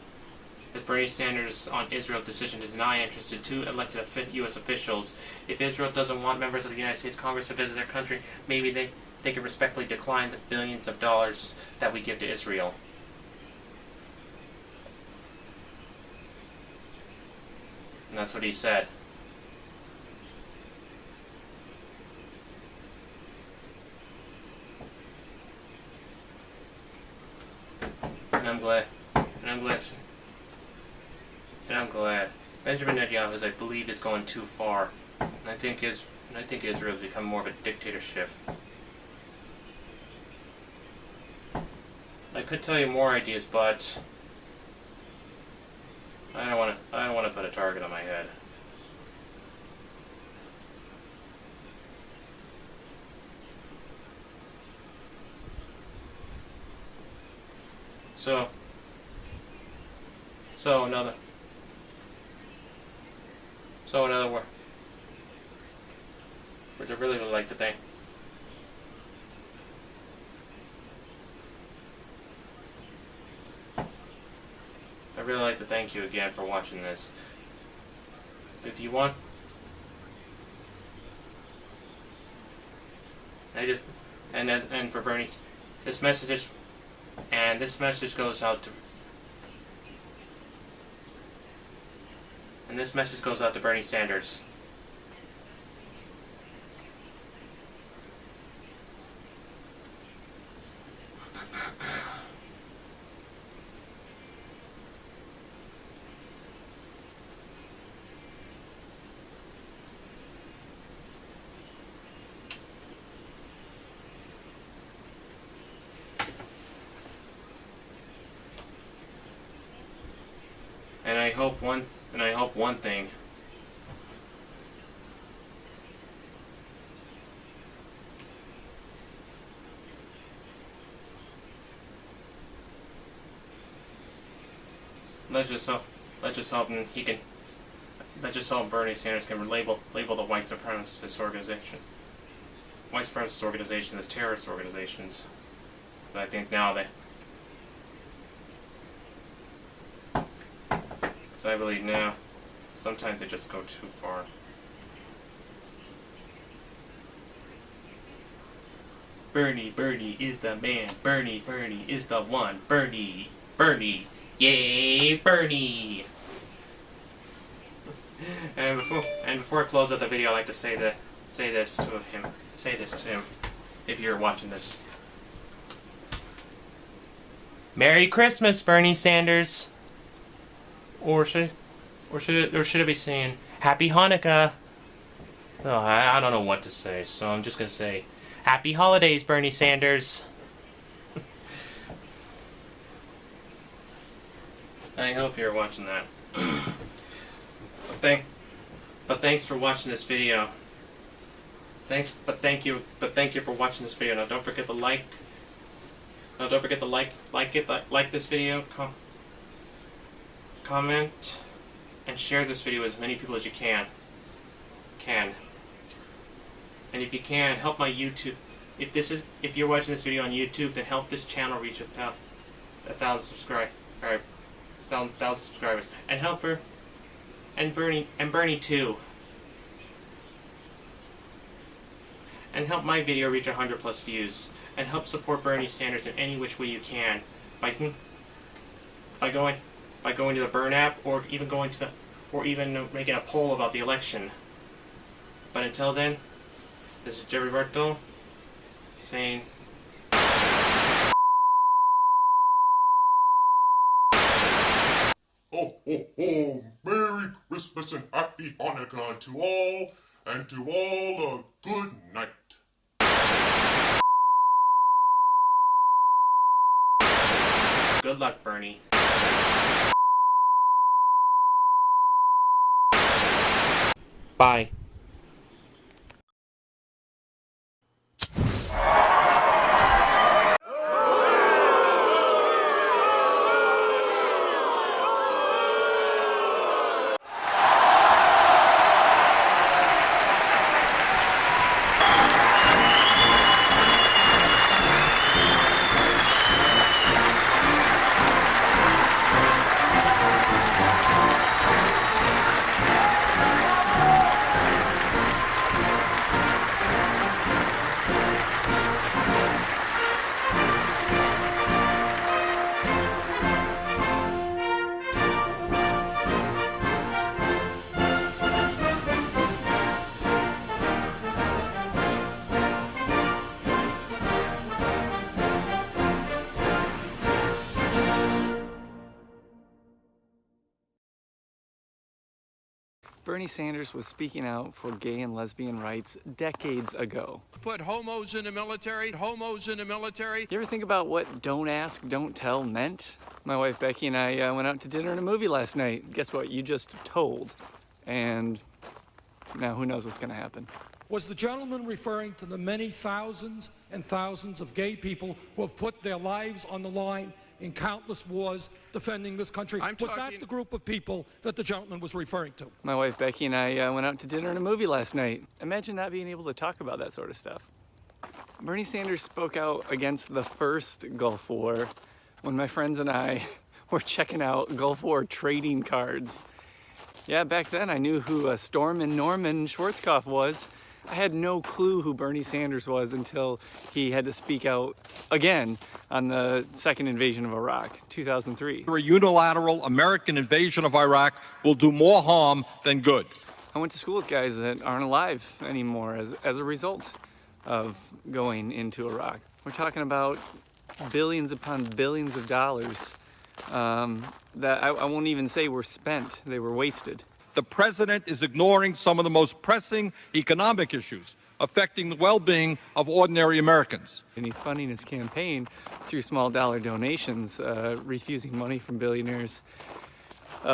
As Bernie Sanders on Israel's decision to deny entrance to 2 elected U.S. officials, if Israel doesn't want members of the United States Congress to visit their country, maybe they can respectfully decline the billions of dollars that we give to Israel. And that's what he said. And I'm glad. Benjamin Netanyahu, I believe, is going too far. And I think Israel has become more of a dictatorship. I could tell you more ideas, but I don't want to put a target on my head. So another word, which I really would like to thank. I really like to thank you again for watching this. If you want, and for Bernie, this message goes out to. And this message goes out to Bernie Sanders. And I hope one thing. Let's just hope Bernie Sanders can label the white supremacist organization as terrorist organizations. But I think now I believe now, sometimes they just go too far. Bernie is the man. Bernie is the one. Bernie, yay, Bernie! And before I close out the video, I'd like to say this to him. If you're watching this. Merry Christmas, Bernie Sanders. Or should it be saying Happy Hanukkah? Oh, I don't know what to say, so I'm just gonna say Happy Holidays, Bernie Sanders. I hope you're watching that. But thanks for watching this video. Thank you for watching this video. Now don't forget to like. Now don't forget to like this video, comment, and share this video with as many people as you can. And if you can, help my YouTube. If you're watching this video on YouTube, then help this channel reach 1,000 subscribers, and help her, and Bernie too, and help my video reach 100+ views, and help support Bernie Sanders in any which way you can by going to the Burn app, or even making a poll about the election. But until then, this is Jerry Berto saying. Ho, ho, ho! Merry Christmas and Happy Hanukkah to all, and to all a good night. Good luck, Bernie. Bye. Bernie Sanders was speaking out for gay and lesbian rights decades ago. Put homos in the military, homos in the military. You ever think about what don't ask, don't tell meant? My wife Becky and I went out to dinner and a movie last night. Guess what? You just told. And now who knows what's going to happen. Was the gentleman referring to the many thousands and thousands of gay people who have put their lives on the line in countless wars defending this country? Was that the group of people that the gentleman was referring to? My wife Becky and I went out to dinner and a movie last night. Imagine not being able to talk about that sort of stuff. Bernie Sanders spoke out against the first Gulf War when my friends and I were checking out Gulf War trading cards. Yeah, back then I knew who Stormin' Norman Schwarzkopf was. I had no clue who Bernie Sanders was until he had to speak out again on the second invasion of Iraq, 2003. A unilateral American invasion of Iraq will do more harm than good. I went to school with guys that aren't alive anymore as a result of going into Iraq. We're talking about billions upon billions of dollars that I won't even say were spent, they were wasted. The president is ignoring some of the most pressing economic issues affecting the well-being of ordinary Americans. And he's funding his campaign through small dollar donations, refusing money from billionaires,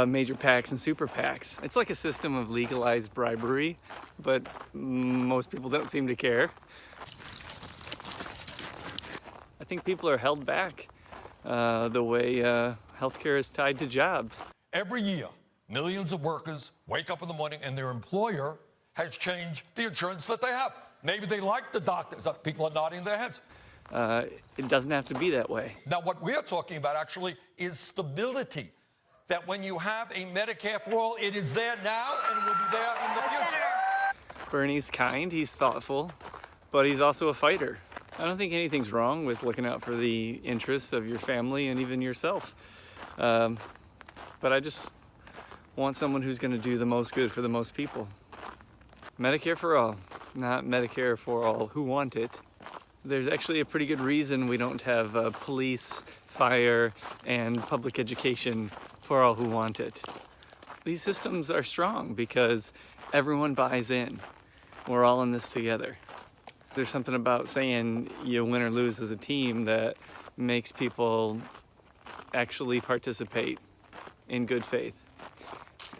major PACs and super PACs. It's like a system of legalized bribery, but most people don't seem to care. I think people are held back the way healthcare is tied to jobs. Every year, millions of workers wake up in the morning and their employer has changed the insurance that they have. Maybe they like the doctors. People are nodding their heads. It doesn't have to be that way. Now, what we're talking about actually is stability. That when you have a Medicare for all, it is there now and will be there in the future. Bernie's kind, he's thoughtful, but he's also a fighter. I don't think anything's wrong with looking out for the interests of your family and even yourself. But I just want someone who's going to do the most good for the most people. Medicare for all, not Medicare for all who want it. There's actually a pretty good reason we don't have police, fire, and public education for all who want it. These systems are strong because everyone buys in. We're all in this together. There's something about saying you win or lose as a team that makes people actually participate in good faith.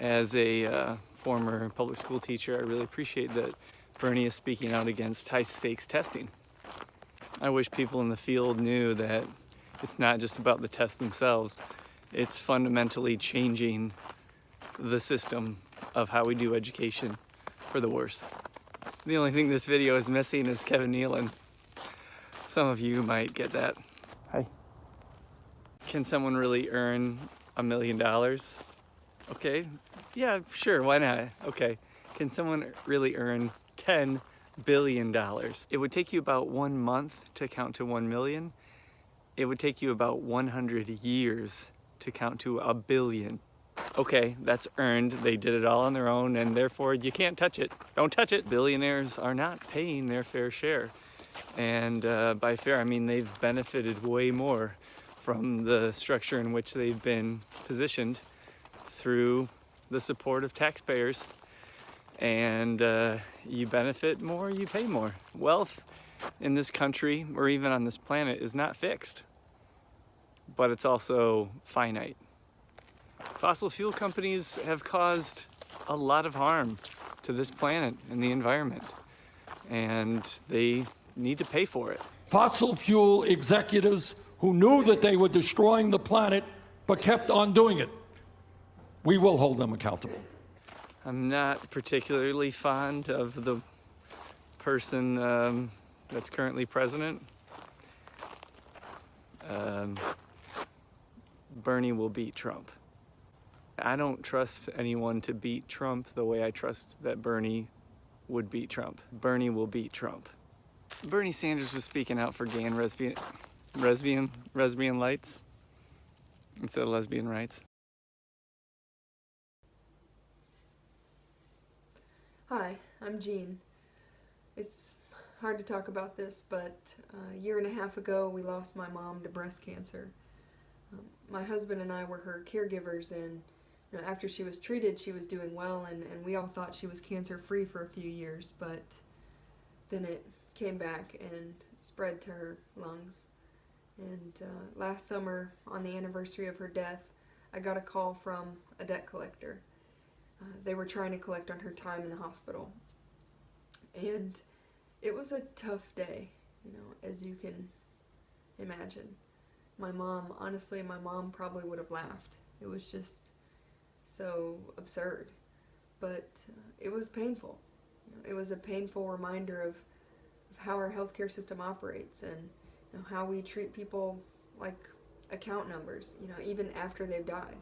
As a former public school teacher, I really appreciate that Bernie is speaking out against high-stakes testing. I wish people in the field knew that it's not just about the tests themselves. It's fundamentally changing the system of how we do education for the worse. The only thing this video is missing is Kevin Nealon. Some of you might get that. Hi. Can someone really earn $1 million? Okay, yeah, sure, why not? Okay, can someone really earn $10 billion? It would take you about 1 month to count to 1 million. It would take you about 100 years to count to 1 billion. Okay, that's earned. They did it all on their own, and therefore you can't touch it. Don't touch it. Billionaires are not paying their fair share. And by fair, I mean they've benefited way more from the structure in which they've been positioned through the support of taxpayers. And you benefit more, you pay more. Wealth in this country, or even on this planet, is not fixed, but it's also finite. Fossil fuel companies have caused a lot of harm to this planet and the environment, and they need to pay for it. Fossil fuel executives who knew that they were destroying the planet but kept on doing it. We will hold them accountable. I'm not particularly fond of the person that's currently president. Bernie will beat Trump. I don't trust anyone to beat Trump the way I trust that Bernie would beat Trump. Bernie will beat Trump. Bernie Sanders was speaking out for gay and lesbian rights instead of lesbian rights. Hi, I'm Jean. It's hard to talk about this, but a year and a half ago we lost my mom to breast cancer. My husband and I were her caregivers, and after she was treated she was doing well, and we all thought she was cancer-free for a few years, but then it came back and spread to her lungs. And last summer, on the anniversary of her death, I got a call from a debt collector. They were trying to collect on her time in the hospital. And it was a tough day, as you can imagine. My mom probably would have laughed. It was just so absurd. But it was painful. It was a painful reminder of how our healthcare system operates, and how we treat people like account numbers, even after they've died.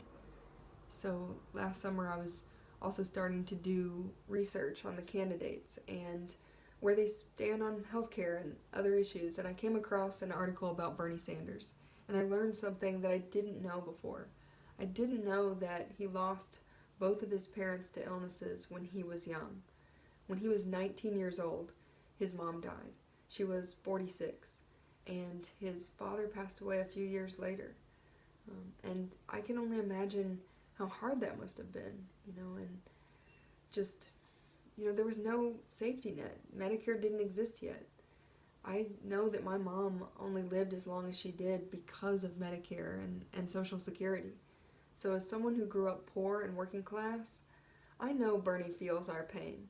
So last summer I was also starting to do research on the candidates and where they stand on healthcare and other issues, and I came across an article about Bernie Sanders, and I learned something that I didn't know before. I didn't know that he lost both of his parents to illnesses when he was young. When he was 19 years old, his mom died. She was 46, and his father passed away a few years later. And I can only imagine how hard that must have been, and just, there was no safety net. Medicare didn't exist yet. I know that my mom only lived as long as she did because of Medicare and Social Security. So as someone who grew up poor and working class, I know Bernie feels our pain,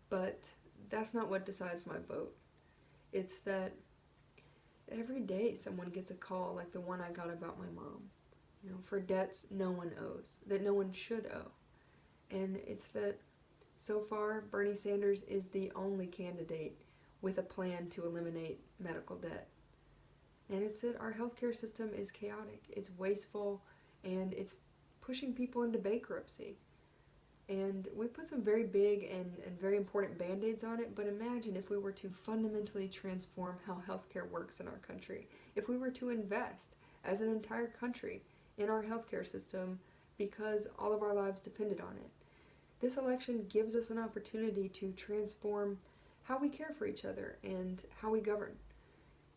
but that's not what decides my vote. It's that every day someone gets a call like the one I got about my mom, for debts no one owes, that no one should owe. And it's that so far Bernie Sanders is the only candidate with a plan to eliminate medical debt. And it's that our healthcare system is chaotic, it's wasteful, and it's pushing people into bankruptcy. And we put some very big and very important band-aids on it, but imagine if we were to fundamentally transform how healthcare works in our country. If we were to invest as an entire country in our healthcare system because all of our lives depended on it. This election gives us an opportunity to transform how we care for each other and how we govern.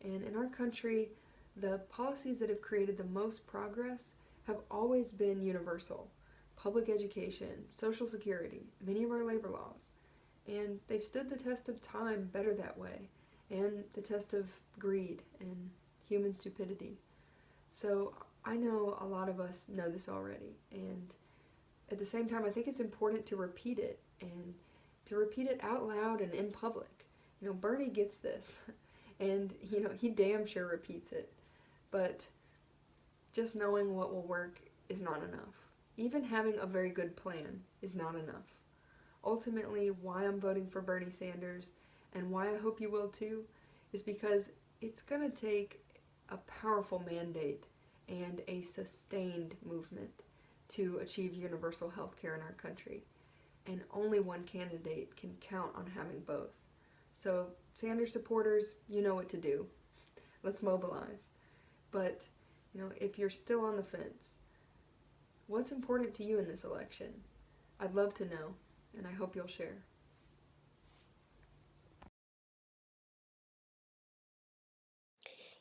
And in our country, the policies that have created the most progress have always been universal. Public education, Social Security, many of our labor laws. And they've stood the test of time better that way, and the test of greed and human stupidity. So I know a lot of us know this already, and at the same time I think it's important to repeat it, and to repeat it out loud and in public. Bernie gets this, and he damn sure repeats it, but just knowing what will work is not enough. Even having a very good plan is not enough. Ultimately, why I'm voting for Bernie Sanders, and why I hope you will too, is because it's going to take a powerful mandate and a sustained movement to achieve universal health care in our country. And only one candidate can count on having both. So, Sanders supporters, you know what to do. Let's mobilize. But, if you're still on the fence, what's important to you in this election? I'd love to know, and I hope you'll share.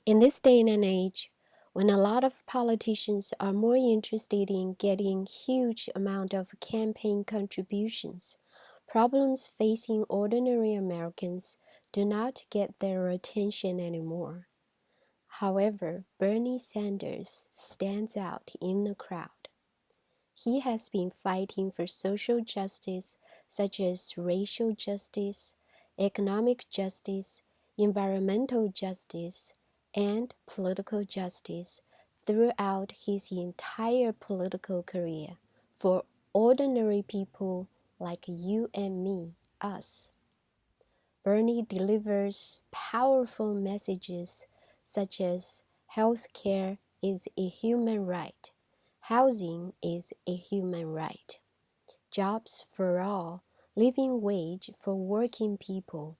In this day and age, when a lot of politicians are more interested in getting huge amount of campaign contributions, problems facing ordinary Americans do not get their attention anymore. However, Bernie Sanders stands out in the crowd. He has been fighting for social justice such as racial justice, economic justice, environmental justice, and political justice throughout his entire political career for ordinary people like you and me, us. Bernie delivers powerful messages such as health care is a human right, housing is a human right, jobs for all, living wage for working people,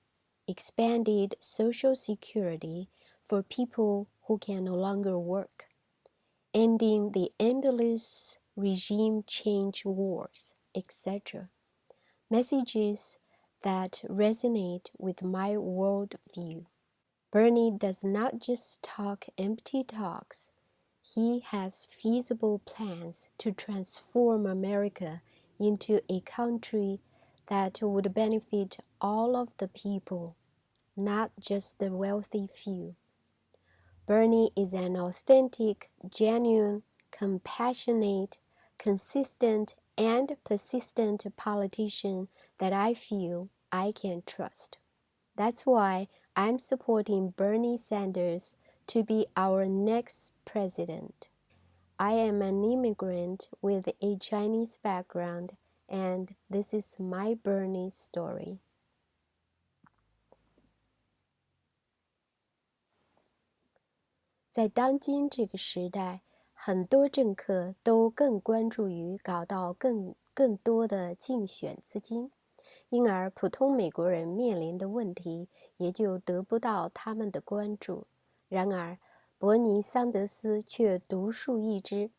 expanded social security for people who can no longer work, ending the endless regime change wars, etc. Messages that resonate with my worldview. Bernie does not just talk empty talks. He has feasible plans to transform America into a country that would benefit all of the people, not just the wealthy few. Bernie is an authentic, genuine, compassionate, consistent, and persistent politician that I feel I can trust. That's why I'm supporting Bernie Sanders to be our next president. I am an immigrant with a Chinese background, and this is my Bernie story. 在当今这个时代，很多政客都更关注于搞到更多的竞选资金，因而普通美国人面临的问题也就得不到他们的关注。然而，伯尼·桑德斯却独树一帜，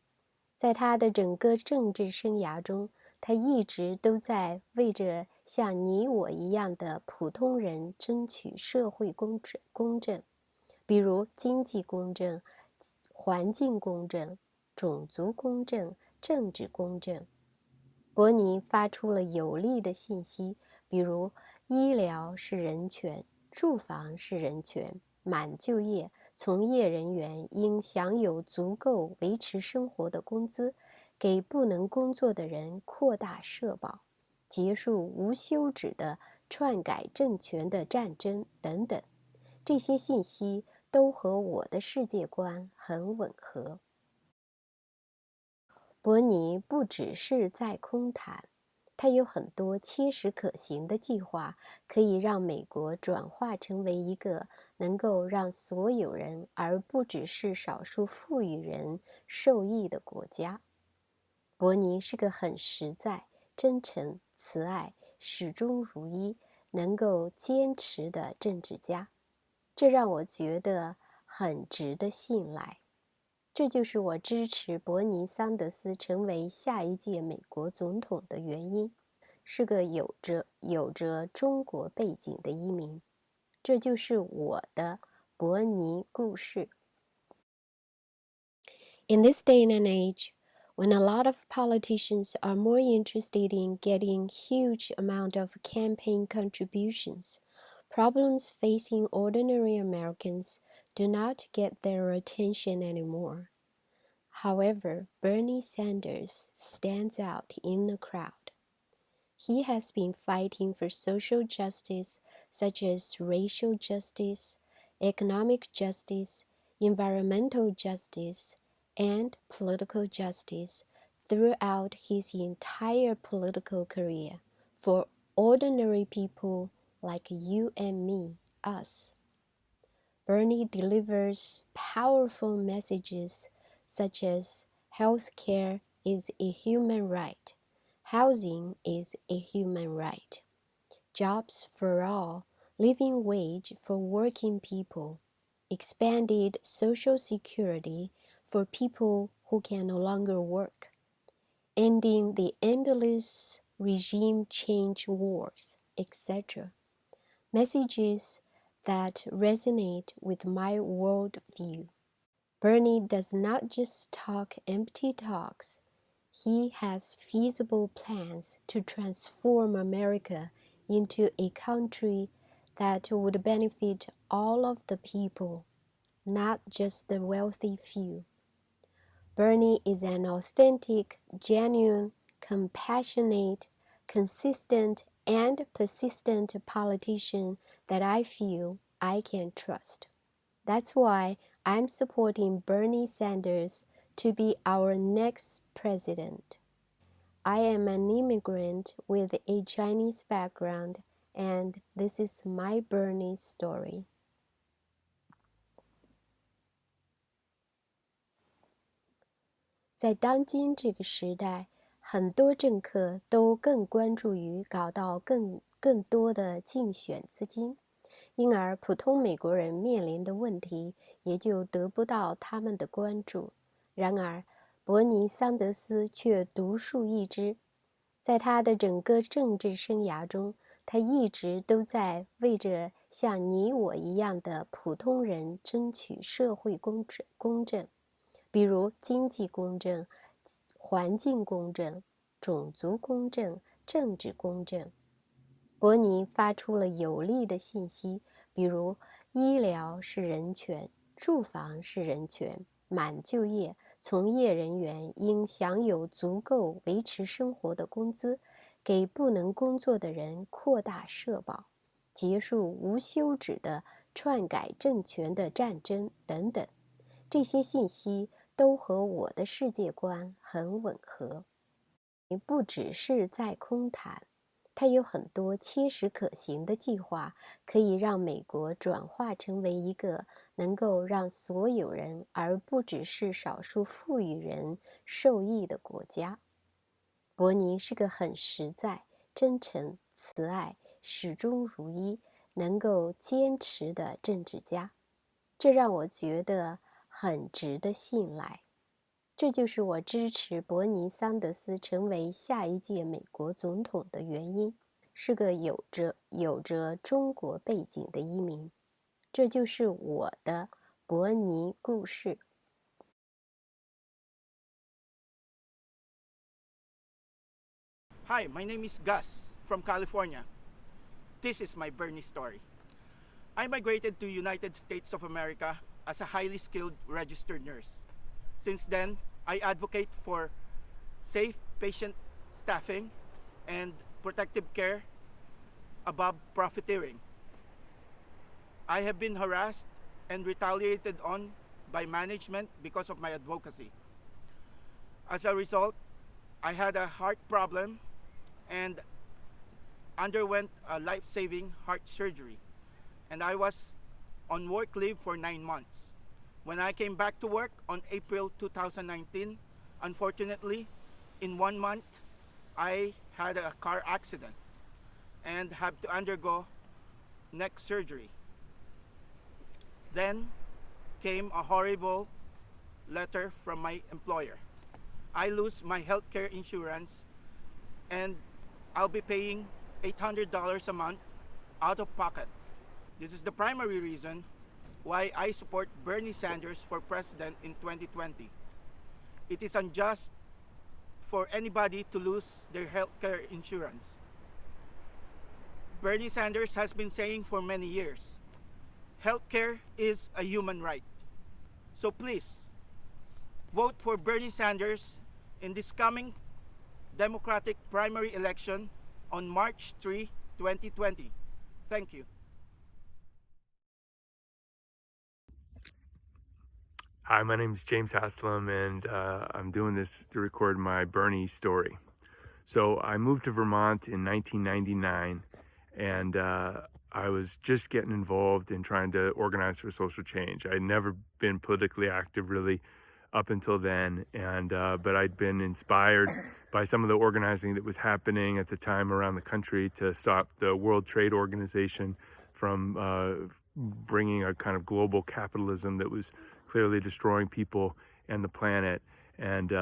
在他的整个政治生涯中，他一直都在为着像你我一样的普通人争取社会公正。比如经济公正、环境公正、种族公正、政治公正。伯尼发出了有力的信息，比如医疗是人权，住房是人权，满就业，从业人员应享有足够维持生活的工资，给不能工作的人扩大社保，结束无休止的篡改政权的战争等等。这些信息都和我的世界观很吻合。伯尼不只是在空谈，他有很多切实可行的计划，可以让美国转化成为一个能够让所有人，而不只是少数富裕人受益的国家。伯尼是个很实在、真诚、慈爱、始终如一、能够坚持的政治家。这让我觉得很值得信赖。这就是我支持伯尼·桑德斯成为下一届美国总统的原因。是个有着中国背景的移民。这就是我的伯尼故事。In this day and age, when a lot of politicians are more interested in getting huge amount of campaign contributions, problems facing ordinary Americans do not get their attention anymore. However, Bernie Sanders stands out in the crowd. He has been fighting for social justice such as racial justice, economic justice, environmental justice, and political justice throughout his entire political career for ordinary people like you and me, us. Bernie delivers powerful messages such as healthcare is a human right, housing is a human right, jobs for all, living wage for working people, expanded social security for people who can no longer work, ending the endless regime change wars, etc. Messages that resonate with my worldview. Bernie does not just talk empty talks. He has feasible plans to transform America into a country that would benefit all of the people, not just the wealthy few. Bernie is an authentic, genuine, compassionate, consistent, and persistent politician that I feel I can trust. That's why I'm supporting Bernie Sanders to be our next president. I am an immigrant with a Chinese background, and this is my Bernie story. 在当今这个时代，很多政客都更关注于搞到更多的竞选资金，因而普通美国人面临的问题也就得不到他们的关注。然而，伯尼·桑德斯却独树一帜，在他的整个政治生涯中，他一直都在为着像你我一样的普通人争取社会公正。比如经济公正、环境公正、种族公正、政治公正。伯尼发出了有力的信息，比如医疗是人权，住房是人权，满就业，从业人员应享有足够维持生活的工资，给不能工作的人扩大社保，结束无休止的篡改政权的战争等等。这些信息都和我的世界观很吻合。不只是在空谈，它有很多切实可行的计划，可以让美国转化成为一个能够让所有人，而不只是少数富裕人受益的国家。伯尼是个很实在、真诚、慈爱、始终如一、能够坚持的政治家，这让我觉得很值得信赖。这就是我支持伯尼·桑德斯成为下一届美国总统的原因。是个有着中国背景的移民。这就是我的伯尼故事。Hi, my name is Gus from California. This is my Bernie story. I migrated to United States of America as a highly skilled registered nurse. Since then, I advocate for safe patient staffing and protective care above profiteering. I have been harassed and retaliated on by management because of my advocacy. As a result, I had a heart problem and underwent a life-saving heart surgery, and I was on work leave for 9 months. When I came back to work on April 2019, unfortunately, in 1 month, I had a car accident and had to undergo neck surgery. Then came a horrible letter from my employer. I lose my healthcare insurance and I'll be paying $800 a month out of pocket. This is the primary reason why I support Bernie Sanders for president in 2020. It is unjust for anybody to lose their healthcare insurance. Bernie Sanders has been saying for many years, healthcare is a human right. So please, vote for Bernie Sanders in this coming Democratic primary election on March 3, 2020. Thank you. Hi, my name is James Haslam, and I'm doing this to record my Bernie story. So I moved to Vermont in 1999, and I was just getting involved in trying to organize for social change. I'd never been politically active really up until then, and but I'd been inspired by some of the organizing that was happening at the time around the country to stop the World Trade Organization from bringing a kind of global capitalism that was clearly destroying people and the planet, and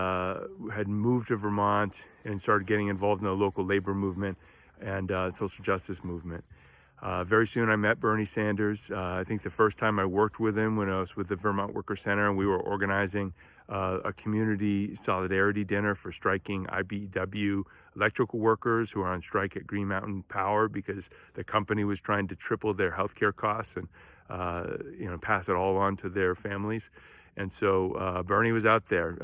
had moved to Vermont and started getting involved in the local labor movement and social justice movement. Very soon I met Bernie Sanders. I think the first time I worked with him when I was with the Vermont Worker Center, and we were organizing a community solidarity dinner for striking IBEW electrical workers who are on strike at Green Mountain Power because the company was trying to triple their healthcare costs and pass it all on to their families. And so Bernie was out there,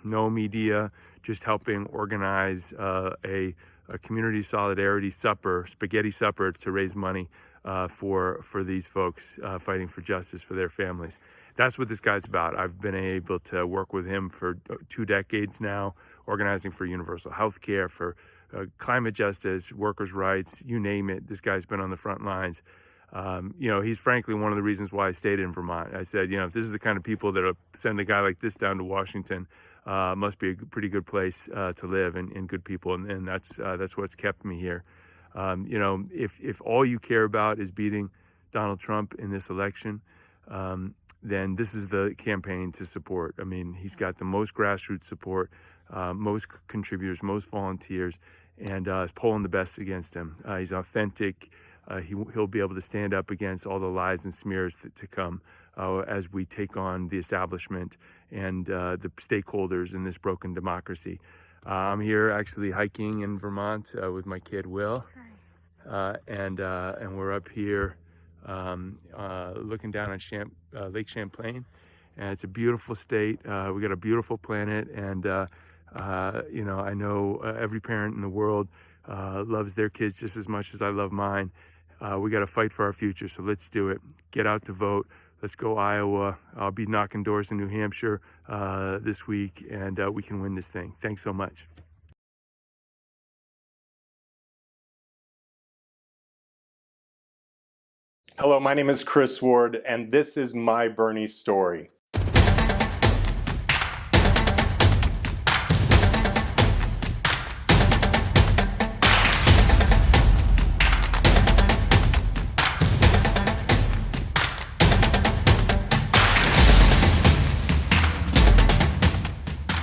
no media, just helping organize a community solidarity supper, spaghetti supper, to raise money for these folks fighting for justice for their families. That's what this guy's about. I've been able to work with him for 2 decades now, organizing for universal health care, for climate justice, workers' rights, you name it. This guy's been on the front lines. He's frankly one of the reasons why I stayed in Vermont. I said, if this is the kind of people that'll send a guy like this down to Washington, must be a pretty good place to live and good people, and that's what's kept me here. If all you care about is beating Donald Trump in this election, then this is the campaign to support. I mean, he's got the most grassroots support, most contributors, most volunteers, and is polling the best against him. He's authentic. He'll be able to stand up against all the lies and smears to come as we take on the establishment and the stakeholders in this broken democracy. I'm here actually hiking in Vermont with my kid Will, and we're up here looking down on Lake Champlain, and it's a beautiful state. We got a beautiful planet, and I know every parent in the world loves their kids just as much as I love mine. We got to fight for our future, so let's do it. Get out to vote. Let's go Iowa. I'll be knocking doors in New Hampshire this week, and we can win this thing. Thanks so much. Hello, my name is Chris Ward, and this is my Bernie story.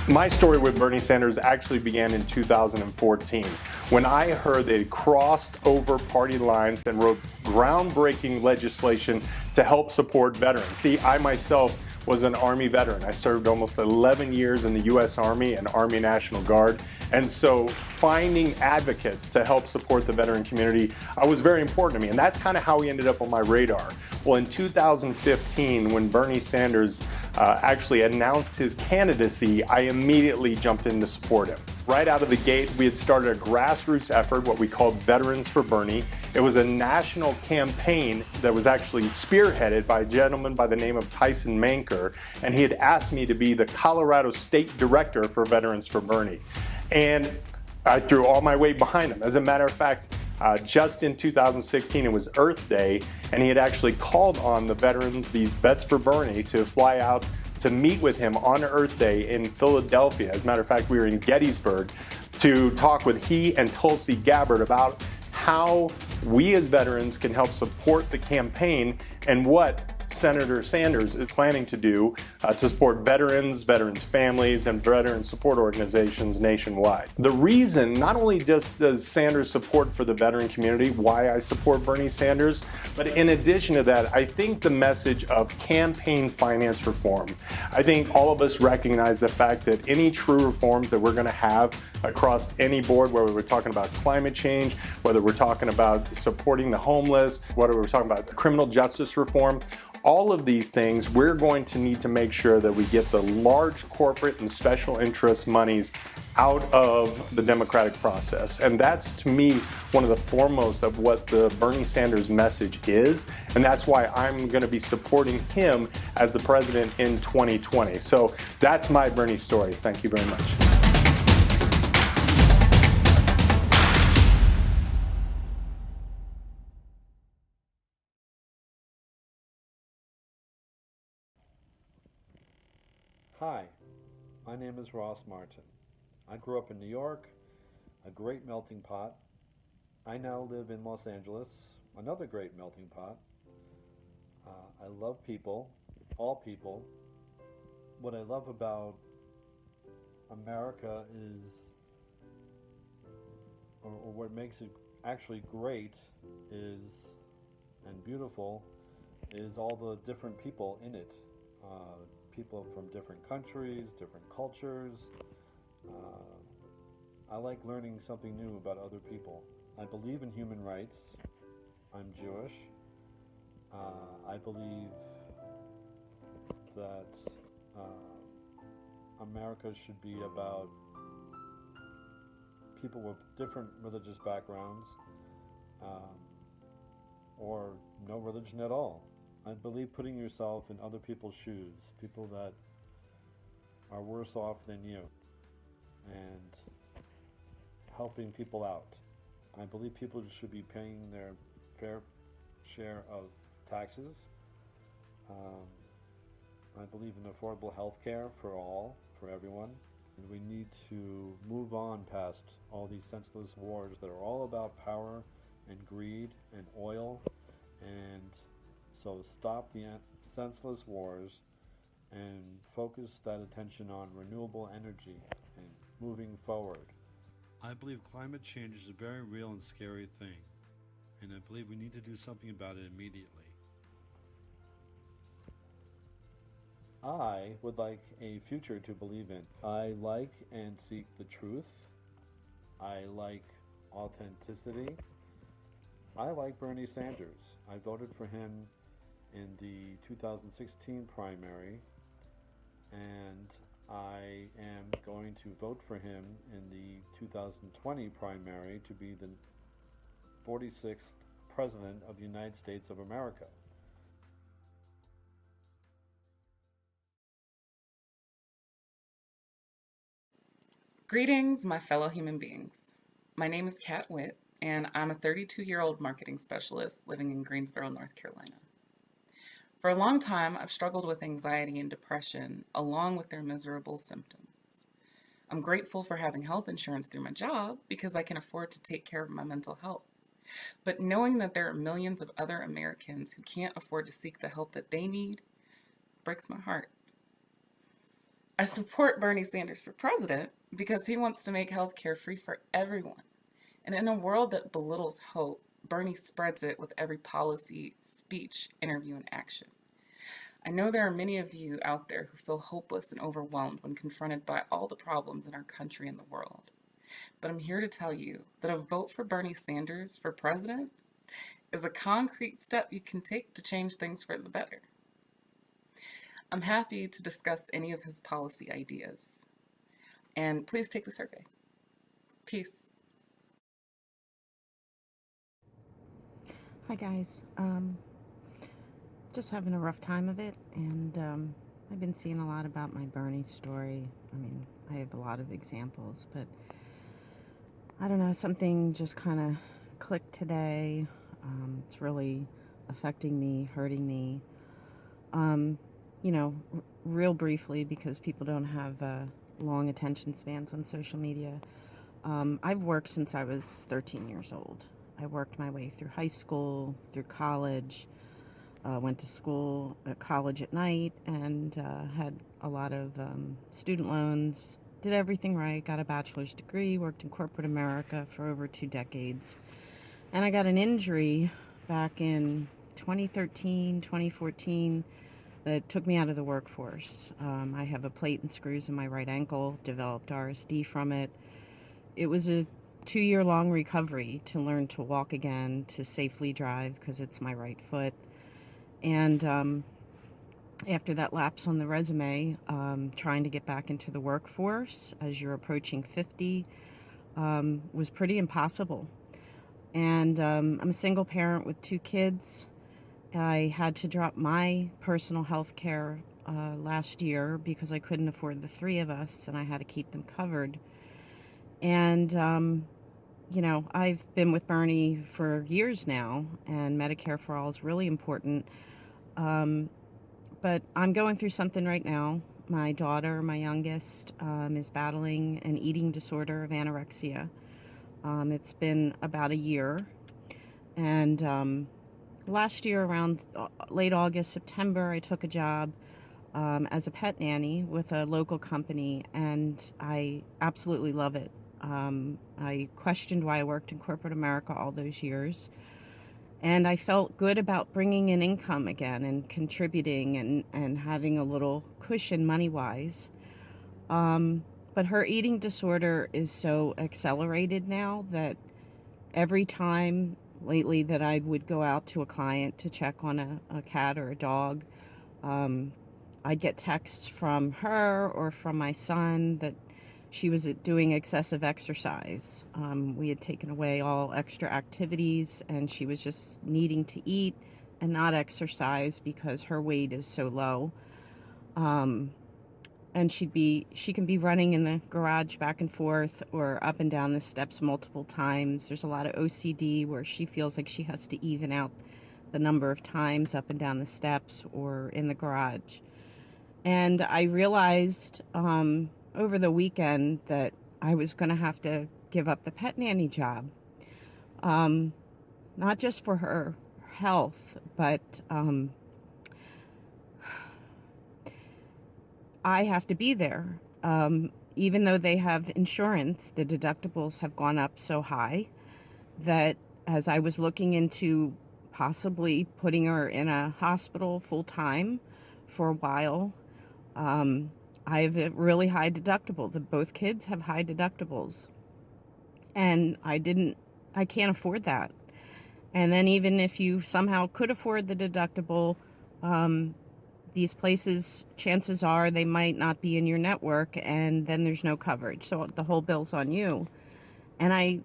My story with Bernie Sanders actually began in 2014 when I heard they crossed over party lines and wrote groundbreaking legislation to help support veterans. See, I myself was an Army veteran. I served almost 11 years in the U.S. Army and Army National Guard. And so finding advocates to help support the veteran community was very important to me. And that's kind of how he ended up on my radar. Well, in 2015, when Bernie Sanders actually announced his candidacy, I immediately jumped in to support him. Right out of the gate, we had started a grassroots effort, what we called Veterans for Bernie. It was a national campaign that was actually spearheaded by a gentleman by the name of Tyson Manker, and he had asked me to be the Colorado State Director for Veterans for Bernie. And I threw all my weight behind him. As a matter of fact, just in 2016, it was Earth Day, and he had actually called on the veterans, these Vets for Bernie, to fly out to meet with him on Earth Day in Philadelphia. As a matter of fact, we were in Gettysburg to talk with he and Tulsi Gabbard about how we as veterans can help support the campaign and what Senator Sanders is planning to do to support veterans, veterans' families, and veteran support organizations nationwide. The reason, not only just does Sanders support for the veteran community, why I support Bernie Sanders, but in addition to that, I think the message of campaign finance reform. I think all of us recognize the fact that any true reforms that we're going to have across any board, whether we're talking about climate change, whether we're talking about supporting the homeless, whether we're talking about criminal justice reform, all of these things, we're going to need to make sure that we get the large corporate and special interest monies out of the democratic process. And that's, to me, one of the foremost of what the Bernie Sanders message is. And that's why I'm going to be supporting him as the president in 2020. So that's my Bernie story. Thank you very much. Hi, my name is Ross Martin. I grew up in New York, a great melting pot. I now live in Los Angeles, another great melting pot. I love people, all people. What I love about America is, or what makes it actually great is, and beautiful, is all the different people in it. People from different countries, different cultures. I like learning something new about other people. I believe in human rights. I'm Jewish. I believe that America should be about people with different religious backgrounds, or no religion at all. I believe putting yourself in other people's shoes, people that are worse off than you, and helping people out. I believe people should be paying their fair share of taxes. I believe in affordable health care for all, for everyone. And we need to move on past all these senseless wars that are all about power and greed and oil. And so stop the senseless wars and focus that attention on renewable energy and moving forward. I believe climate change is a very real and scary thing, and I believe we need to do something about it immediately. I would like a future to believe in. I like and seek the truth. I like authenticity. I like Bernie Sanders. I voted for him in the 2016 primary, and I am going to vote for him in the 2020 primary to be the 46th President of the United States of America. Greetings, my fellow human beings. My name is Kat Witt, and I'm a 32-year-old marketing specialist living in Greensboro, North Carolina. For a long time, I've struggled with anxiety and depression, along with their miserable symptoms. I'm grateful for having health insurance through my job because I can afford to take care of my mental health. But knowing that there are millions of other Americans who can't afford to seek the help that they need breaks my heart. I support Bernie Sanders for president because he wants to make healthcare free for everyone. And in a world that belittles hope, Bernie spreads it with every policy, speech, interview, and action. I know there are many of you out there who feel hopeless and overwhelmed when confronted by all the problems in our country and the world. But I'm here to tell you that a vote for Bernie Sanders for president is a concrete step you can take to change things for the better. I'm happy to discuss any of his policy ideas. And please take the survey. Peace. Hi guys, just having a rough time of it, and I've been seeing a lot about my Bernie story. I mean, I have a lot of examples, but I don't know, something just kind of clicked today. It's really affecting me, hurting me. You know, real briefly, because people don't have long attention spans on social media. I've worked since I was 13 years old. I worked my way through high school, through college. went to school at college at night, and had a lot of student loans. Did everything right, got a bachelor's degree, worked in corporate America for over 2 decades. And I got an injury back in 2013, 2014 that took me out of the workforce. I have a plate and screws in my right ankle, developed RSD from it. It was a 2-year-long recovery to learn to walk again, to safely drive because it's my right foot. And after that lapse on the resume, trying to get back into the workforce as you're approaching 50 was pretty impossible. And I'm a single parent with 2 kids. I had to drop my personal health care last year because I couldn't afford the 3 of us, and I had to keep them covered. And, you know, I've been with Bernie for years now, and Medicare for All is really important. But I'm going through something right now. My daughter, my youngest, is battling an eating disorder of anorexia. It's been about a year. And last year, around late August, September, I took a job as a pet nanny with a local company, and I absolutely love it. I questioned why I worked in corporate America all those years. And I felt good about bringing in income again and contributing and having a little cushion money-wise. But her eating disorder is so accelerated now that every time lately that I would go out to a client to check on a cat or a dog, I'd get texts from her or from my son that she was doing excessive exercise. We had taken away all extra activities, and she was just needing to eat and not exercise because her weight is so low. And she can be running in the garage back and forth or up and down the steps multiple times. There's a lot of OCD where she feels like she has to even out the number of times up and down the steps or in the garage. And I realized over the weekend that I was going to have to give up the pet nanny job. Not just for her health, but I have to be there. Even though they have insurance, the deductibles have gone up so high that as I was looking into possibly putting her in a hospital full time for a while, I have a really high deductible. Both kids have high deductibles. And I can't afford that. And then even if you somehow could afford the deductible, these places, chances are they might not be in your network, and then there's no coverage. So the whole bill's on you. And I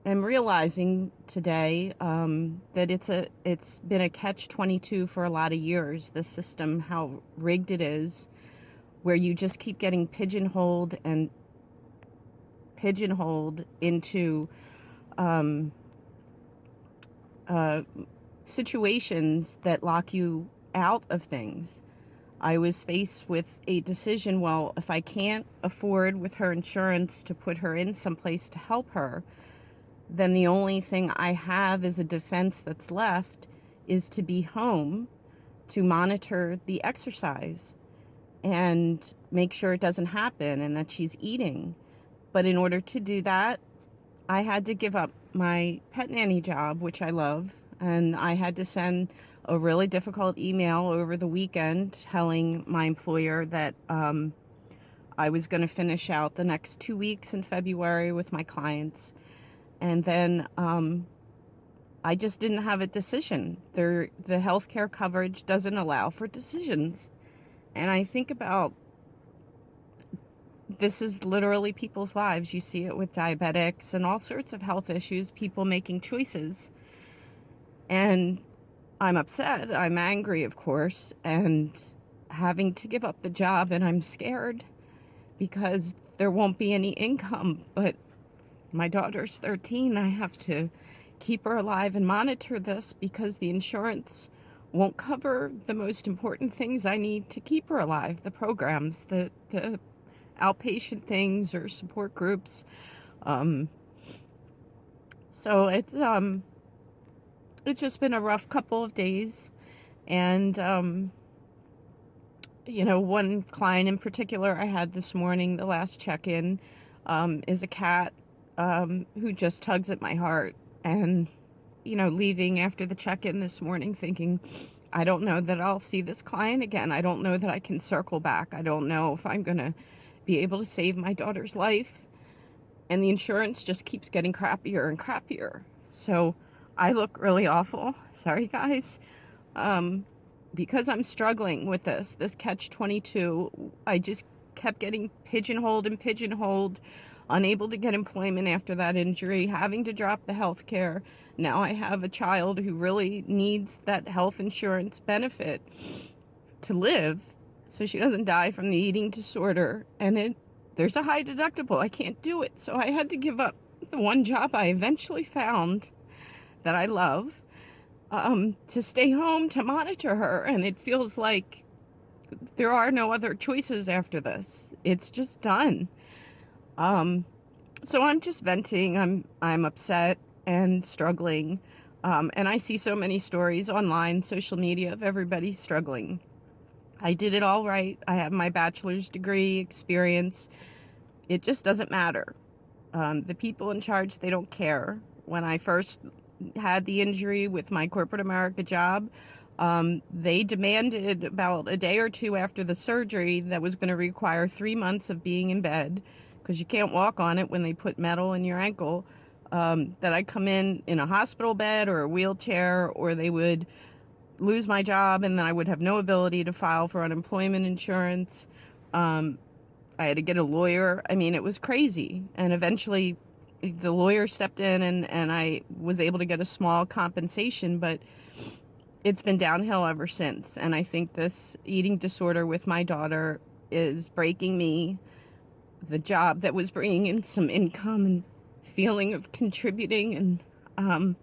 am realizing today that it's been a catch-22 for a lot of years, the system, how rigged it is, where you just keep getting pigeonholed into situations that lock you out of things. I was faced with a decision, well, if I can't afford with her insurance to put her in someplace to help her, then the only thing I have as a defense that's left is to be home to monitor the exercise and make sure it doesn't happen and that she's eating. But in order to do that, I had to give up my pet nanny job, which I love, and I had to send a really difficult email over the weekend telling my employer that I was going to finish out the next 2 weeks in February with my clients. And then I just didn't have a decision. The healthcare coverage doesn't allow for decisions. And I think about, this is literally people's lives. You see it with diabetics and all sorts of health issues, people making choices. And I'm upset, I'm angry, of course, and having to give up the job, and I'm scared because there won't be any income. But my daughter's 13, I have to keep her alive and monitor this because the insurance won't cover the most important things I need to keep her alive, the programs, the outpatient things or support groups. So it's just been a rough couple of days, And, one client in particular I had this morning, the last check-in, is a cat who just tugs at my heart. And, leaving after the check-in this morning thinking, I don't know that I'll see this client again. I don't know that I can circle back. I don't know if I'm going to be able to save my daughter's life. And the insurance just keeps getting crappier and crappier. So I look really awful. Sorry, guys. Because I'm struggling with this catch-22, I just kept getting pigeonholed, unable to get employment after that injury, having to drop the health care. Now I have a child who really needs that health insurance benefit to live so she doesn't die from the eating disorder. And there's a high deductible. I can't do it. So I had to give up the one job I eventually found that I love, to stay home to monitor her. And it feels like there are no other choices after this. It's just done. So I'm just venting. I'm upset and struggling. And I see so many stories online, social media, of everybody struggling. I did it all right. I have my bachelor's degree, experience. It just doesn't matter. The people in charge, they don't care. When I first had the injury with my corporate America job, they demanded about a day or two after the surgery that was going to require 3 months of being in bed, because you can't walk on it when they put metal in your ankle, that I come in a hospital bed or a wheelchair, or they would lose my job and then I would have no ability to file for unemployment insurance. I had to get a lawyer. I mean, it was crazy. And eventually the lawyer stepped in and I was able to get a small compensation, but it's been downhill ever since. And I think this eating disorder with my daughter is breaking me. The job that was bringing in some income and feeling of contributing and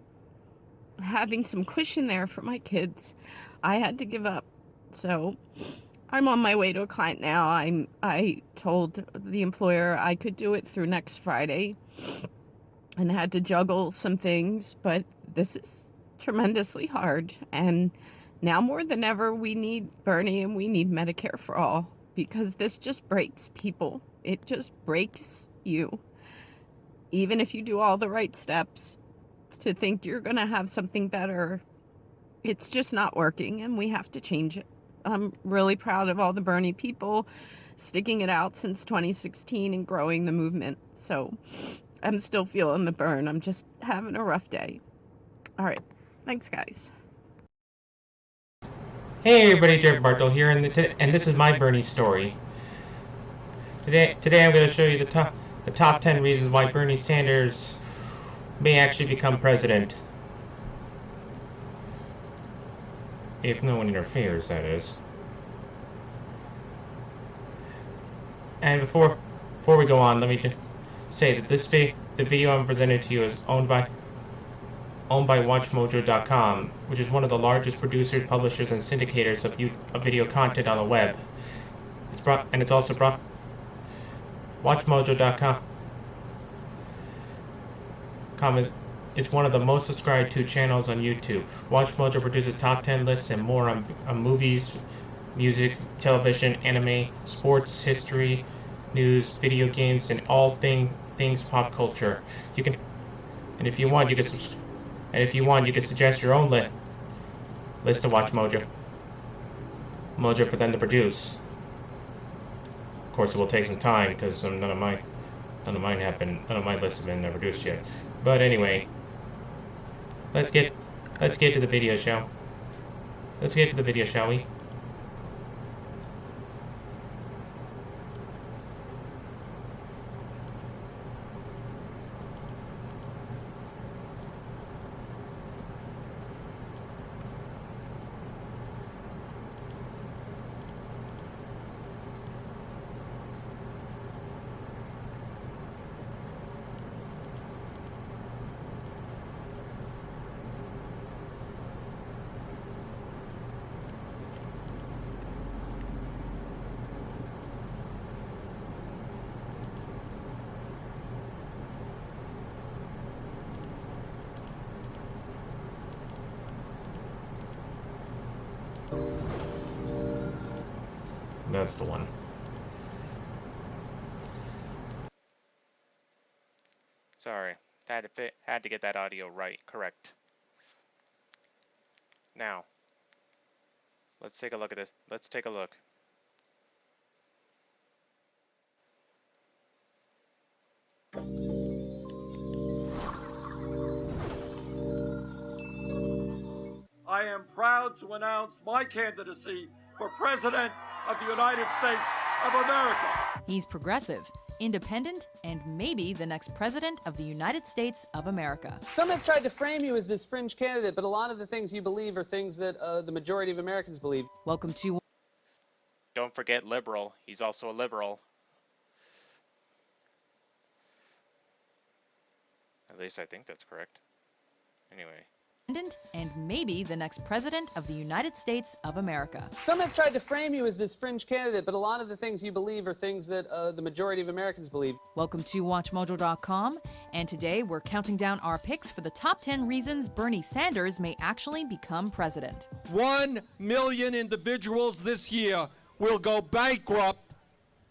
having some cushion there for my kids, I had to give up. So I'm on my way to a client now. I told the employer I could do it through next Friday and had to juggle some things, but this is tremendously hard. And now more than ever, we need Bernie and we need Medicare for all, because this just breaks people. It just breaks you. Even if you do all the right steps to think you're going to have something better, it's just not working and we have to change it. I'm really proud of all the Bernie people sticking it out since 2016 and growing the movement. So I'm still feeling the burn. I'm just having a rough day. All right. Thanks, guys. Hey everybody, Jared Bartle here, and this is my Bernie story. Today I'm going to show you the top 10 reasons why Bernie Sanders may actually become president. If no one interferes, that is. And before we go on, let me just say that the video I'm presenting to you is owned by WatchMojo.com, which is one of the largest producers, publishers, and syndicators of video content on the web. It's also brought WatchMojo.com is one of the most subscribed to channels on YouTube. WatchMojo produces top 10 lists and more on movies, music, television, anime, sports, history, news, video games, and all things pop culture. If you want, you can suggest your own list to WatchMojo for them to produce. Of course, it will take some time because none of my lists have been produced yet. But anyway, let's get to the video, shall we? That's the one. Sorry, had to get that audio right, correct. Now, let's take a look at this. Let's take a look. I am proud to announce my candidacy for President of the United States of America. He's progressive, independent, and maybe the next president of the United States of America. Some have tried to frame you as this fringe candidate, but a lot of the things you believe are things that the majority of Americans believe. Welcome to... Don't forget liberal. He's also a liberal. At least I think that's correct. Anyway. And maybe the next president of the United States of America. Some have tried to frame you as this fringe candidate, but a lot of the things you believe are things that the majority of Americans believe. Welcome to WatchMojo.com, and today we're counting down our picks for the top 10 reasons Bernie Sanders may actually become president. 1 million individuals this year will go bankrupt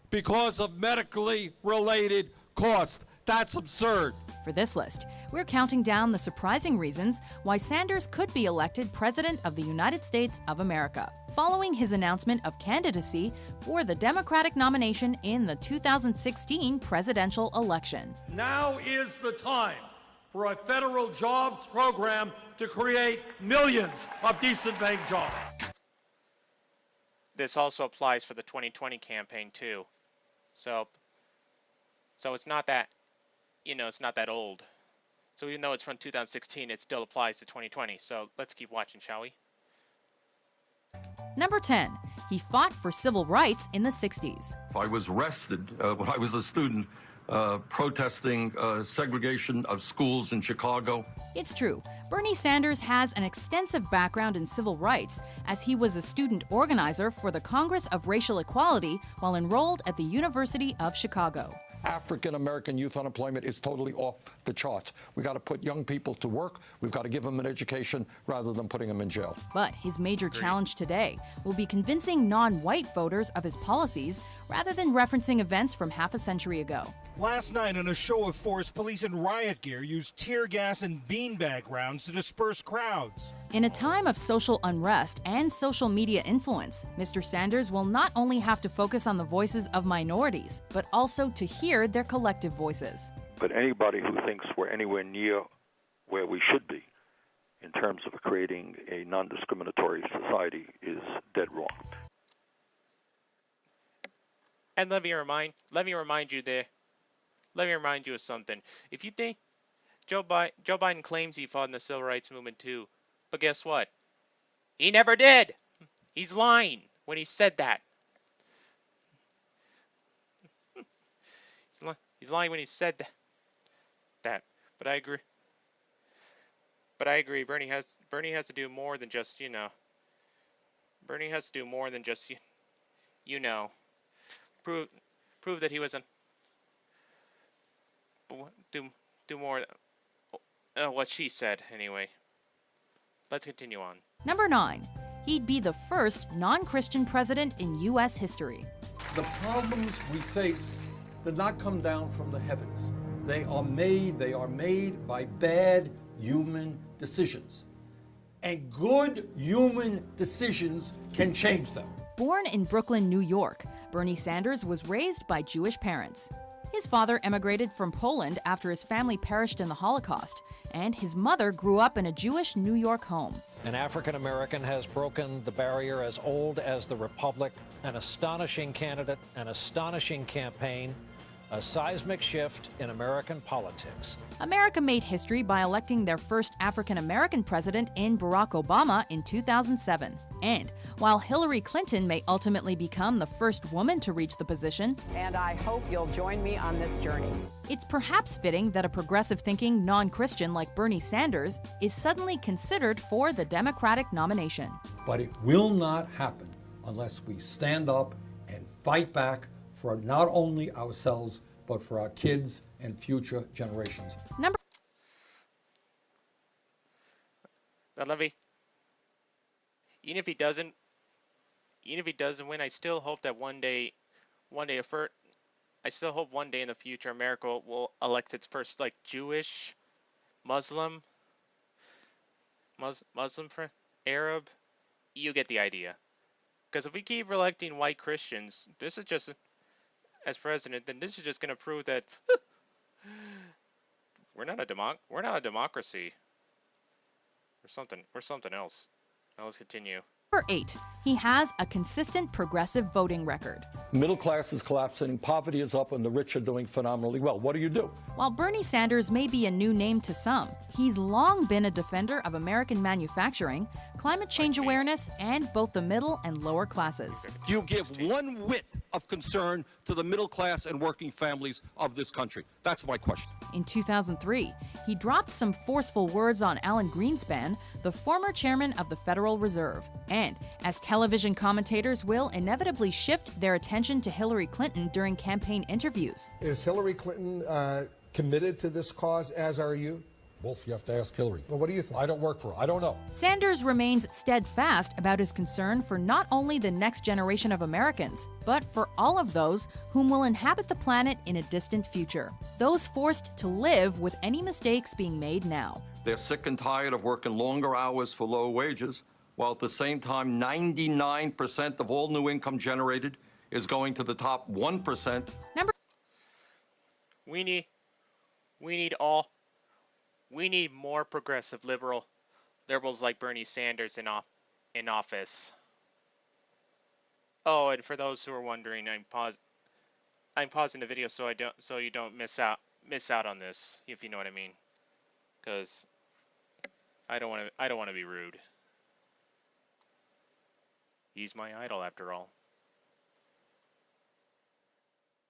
because of medically related costs. That's absurd. For this list, we're counting down the surprising reasons why Sanders could be elected President of the United States of America, following his announcement of candidacy for the Democratic nomination in the 2016 presidential election. Now is the time for a federal jobs program to create millions of decent-paying jobs. This also applies for the 2020 campaign too. So it's not that, it's not that old. So even though it's from 2016, it still applies to 2020. So let's keep watching, shall we? Number 10, he fought for civil rights in the 60s. I was arrested when I was a student protesting segregation of schools in Chicago. It's true, Bernie Sanders has an extensive background in civil rights, as he was a student organizer for the Congress of Racial Equality while enrolled at the University of Chicago. African American youth unemployment is totally off the charts. We got to put young people to work. We've got to give them an education rather than putting them in jail. But his major challenge today will be convincing non-white voters of his policies rather than referencing events from half a century ago. Last night, in a show of force, police in riot gear used tear gas and beanbag rounds to disperse crowds. In a time of social unrest and social media influence, Mr. Sanders will not only have to focus on the voices of minorities, but also to hear their collective voices. But anybody who thinks we're anywhere near where we should be in terms of creating a non-discriminatory society is dead wrong. And let me remind you of something. If you think Joe Biden claims he fought in the civil rights movement too, but guess what? He never did. He's lying when he said that. He's lying when he said that. But I agree. Bernie has to do more than just, Bernie has to do more than just, prove that he wasn't. Do more. What she said, anyway. Let's continue on. Number 9. He'd be the first non-Christian president in U.S. history. The problems we face did not come down from the heavens. They are made by bad human decisions. And good human decisions can change them. Born in Brooklyn, New York, Bernie Sanders was raised by Jewish parents. His father emigrated from Poland after his family perished in the Holocaust, and his mother grew up in a Jewish New York home. An African American has broken the barrier as old as the Republic, an astonishing candidate, an astonishing campaign, a seismic shift in American politics. America made history by electing their first African American president in Barack Obama in 2007. And while Hillary Clinton may ultimately become the first woman to reach the position, and I hope you'll join me on this journey, it's perhaps fitting that a progressive-thinking non-Christian like Bernie Sanders is suddenly considered for the Democratic nomination. But it will not happen unless we stand up and fight back for not only ourselves, but for our kids and future generations. Number Levy, even if he doesn't even if he doesn't win, I still hope that one day I still hope one day in the future America will elect its first like Jewish, Muslim, Arab. You get the idea. Because if we keep electing white Christians, this is just as president, then this is just going to prove that we're not a democracy. We're something else. Now let's continue. Number 8. He has a consistent progressive voting record. Middle class is collapsing, poverty is up, and the rich are doing phenomenally well. What do you do? While Bernie Sanders may be a new name to some, he's long been a defender of American manufacturing, climate change awareness, and both the middle and lower classes. Do you give one whit of concern to the middle class and working families of this country? That's my question. In 2003, he dropped some forceful words on Alan Greenspan, the former chairman of the Federal Reserve. And as television commentators will inevitably shift their attention to Hillary Clinton during campaign interviews. Is Hillary Clinton committed to this cause, as are you? Wolf, you have to ask Hillary. Well, what do you think? I don't work for her. I don't know. Sanders remains steadfast about his concern for not only the next generation of Americans, but for all of those whom will inhabit the planet in a distant future. Those forced to live with any mistakes being made now. They're sick and tired of working longer hours for low wages, while at the same time 99% of all new income generated is going to the top 1%. We need more progressive liberals like Bernie Sanders in office. Oh, and for those who are wondering, I'm pausing the video so you don't miss out on this, if you know what I mean. Because I don't want to be rude. He's my idol after all.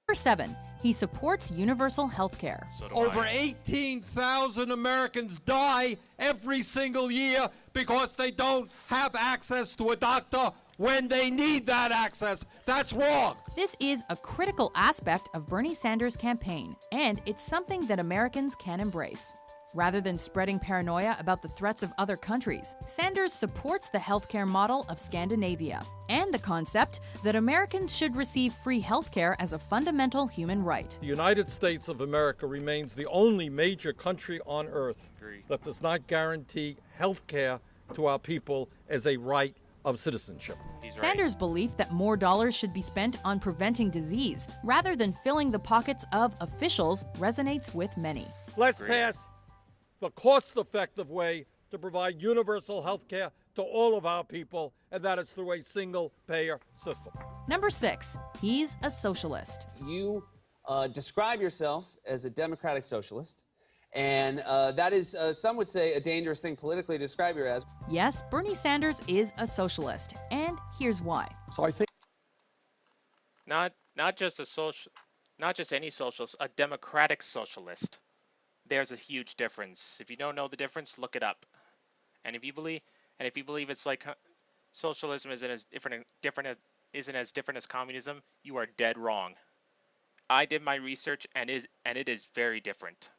Number 7. He supports universal health care. Over 18,000 Americans die every single year because they don't have access to a doctor when they need that access. That's wrong. This is a critical aspect of Bernie Sanders' campaign, and it's something that Americans can embrace. Rather than spreading paranoia about the threats of other countries, Sanders supports the healthcare model of Scandinavia and the concept that Americans should receive free healthcare as a fundamental human right. The United States of America remains the only major country on earth that does not guarantee health care to our people as a right of citizenship. Sanders' belief that more dollars should be spent on preventing disease rather than filling the pockets of officials resonates with many. Let's pass the cost-effective way to provide universal health care to all of our people, and that is through a single-payer system. Number 6, he's a socialist. You describe yourself as a democratic socialist, and that is, some would say, a dangerous thing politically to describe you as. Yes, Bernie Sanders is a socialist, and here's why. So I think not just any socialist, a democratic socialist. There's a huge difference. If you don't know the difference, look it up. And if you believe it's like socialism isn't as different as communism, you are dead wrong. I did my research and it is very different.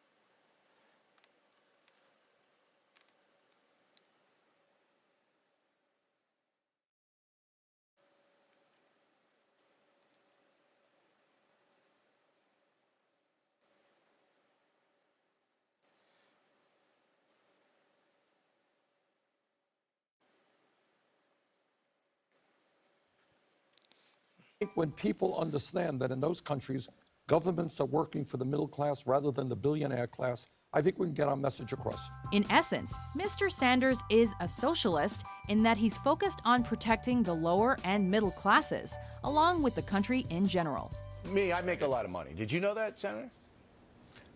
when people understand that in those countries, governments are working for the middle class rather than the billionaire class, I think we can get our message across. In essence, Mr. Sanders is a socialist in that he's focused on protecting the lower and middle classes, along with the country in general. Me, I make a lot of money. Did you know that, Senator?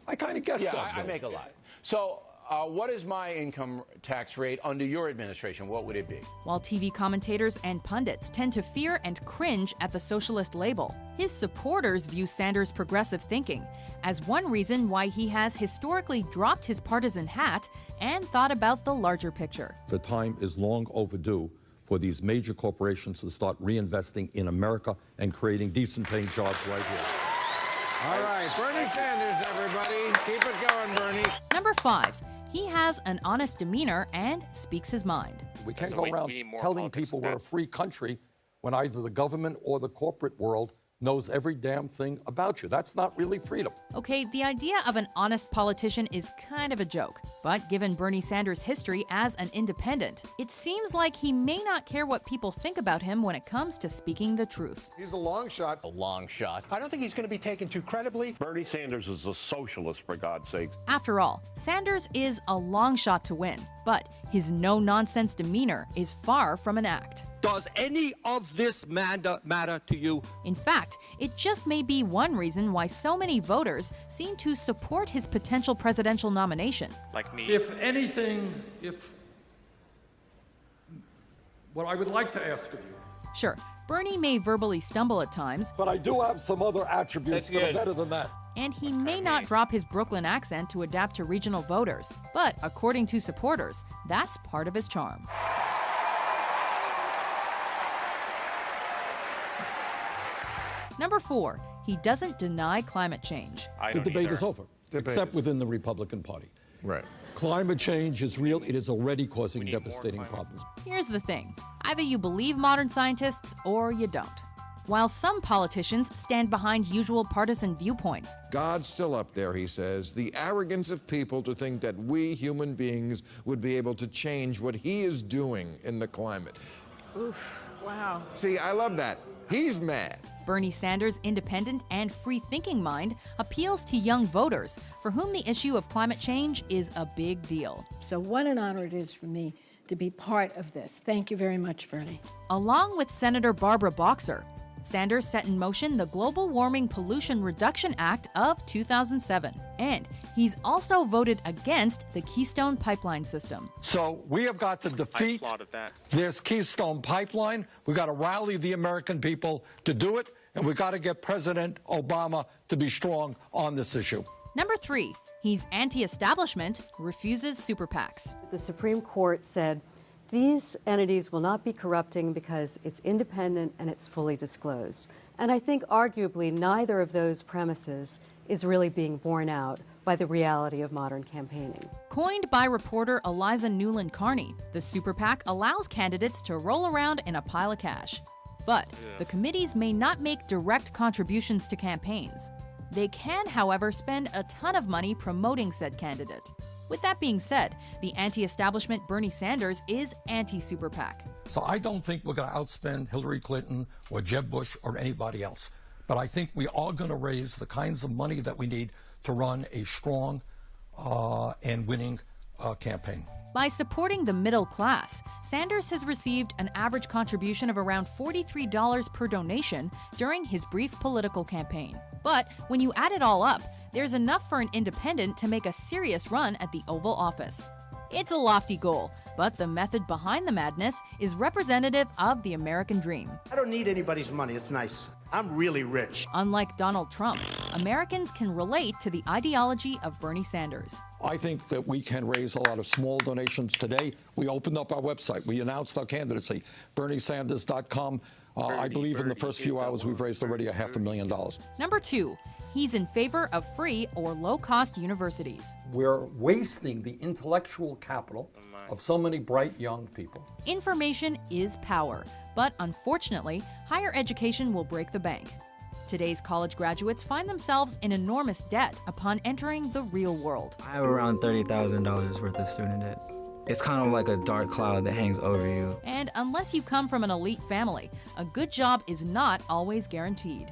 I kind of guessed that. Yeah, I make a lot. So what is my income tax rate under your administration? What would it be? While TV commentators and pundits tend to fear and cringe at the socialist label, his supporters view Sanders' progressive thinking as one reason why he has historically dropped his partisan hat and thought about the larger picture. The time is long overdue for these major corporations to start reinvesting in America and creating decent paying jobs right here. All right, Bernie Sanders, everybody. Keep it going, Bernie. Number 5. He has an honest demeanor and speaks his mind. We can't go around telling people we're a free country when either the government or the corporate world knows every damn thing about you. That's not really freedom. Okay, the idea of an honest politician is kind of a joke, but given Bernie Sanders' history as an independent, it seems like he may not care what people think about him when it comes to speaking the truth. He's a long shot. A long shot. I don't think he's going to be taken too credibly. Bernie Sanders is a socialist, for God's sake. After all, Sanders is a long shot to win, but his no-nonsense demeanor is far from an act. Does any of this matter to you? In fact, it just may be one reason why so many voters seem to support his potential presidential nomination. Like me. If anything, what I would like to ask of you. Sure, Bernie may verbally stumble at times, but I do have some other attributes that are better than that. And he may not drop his Brooklyn accent to adapt to regional voters. But according to supporters, that's part of his charm. Number 4, he doesn't deny climate change. The debate is over, except within the Republican Party. Right. Climate change is real. It is already causing devastating problems. Here's the thing. Either you believe modern scientists or you don't. While some politicians stand behind usual partisan viewpoints, God's still up there, he says. The arrogance of people to think that we human beings would be able to change what he is doing in the climate. Oof, wow. See, I love that. He's mad. Bernie Sanders' independent and free-thinking mind appeals to young voters for whom the issue of climate change is a big deal. So what an honor it is for me to be part of this. Thank you very much, Bernie. Along with Senator Barbara Boxer, Sanders set in motion the Global Warming Pollution Reduction Act of 2007, and he's also voted against the Keystone Pipeline system. So we have got to defeat this Keystone Pipeline. We've got to rally the American people to do it, and we've got to get President Obama to be strong on this issue. Number 3, he's anti-establishment, refuses super PACs. The Supreme Court said these entities will not be corrupting because it's independent and it's fully disclosed. And I think arguably neither of those premises is really being borne out by the reality of modern campaigning. Coined by reporter Eliza Newland Carney, the super PAC allows candidates to roll around in a pile of cash. But the committees may not make direct contributions to campaigns. They can, however, spend a ton of money promoting said candidate. With that being said, the anti-establishment Bernie Sanders is anti-super PAC. So I don't think we're going to outspend Hillary Clinton or Jeb Bush or anybody else. But I think we are going to raise the kinds of money that we need to run a strong and winning campaign. By supporting the middle class, Sanders has received an average contribution of around $43 per donation during his brief political campaign. But when you add it all up, there's enough for an independent to make a serious run at the Oval Office. It's a lofty goal, but the method behind the madness is representative of the American dream. I don't need anybody's money. It's nice. I'm really rich. Unlike Donald Trump, Americans can relate to the ideology of Bernie Sanders. I think that we can raise a lot of small donations today. We opened up our website. We announced our candidacy, BernieSanders.com. I believe in the first few hours we've raised already $500,000. Number 2, he's in favor of free or low-cost universities. We're wasting the intellectual capital of so many bright young people. Information is power, but unfortunately, higher education will break the bank. Today's college graduates find themselves in enormous debt upon entering the real world. I have around $30,000 worth of student debt. It's kind of like a dark cloud that hangs over you. And unless you come from an elite family, a good job is not always guaranteed.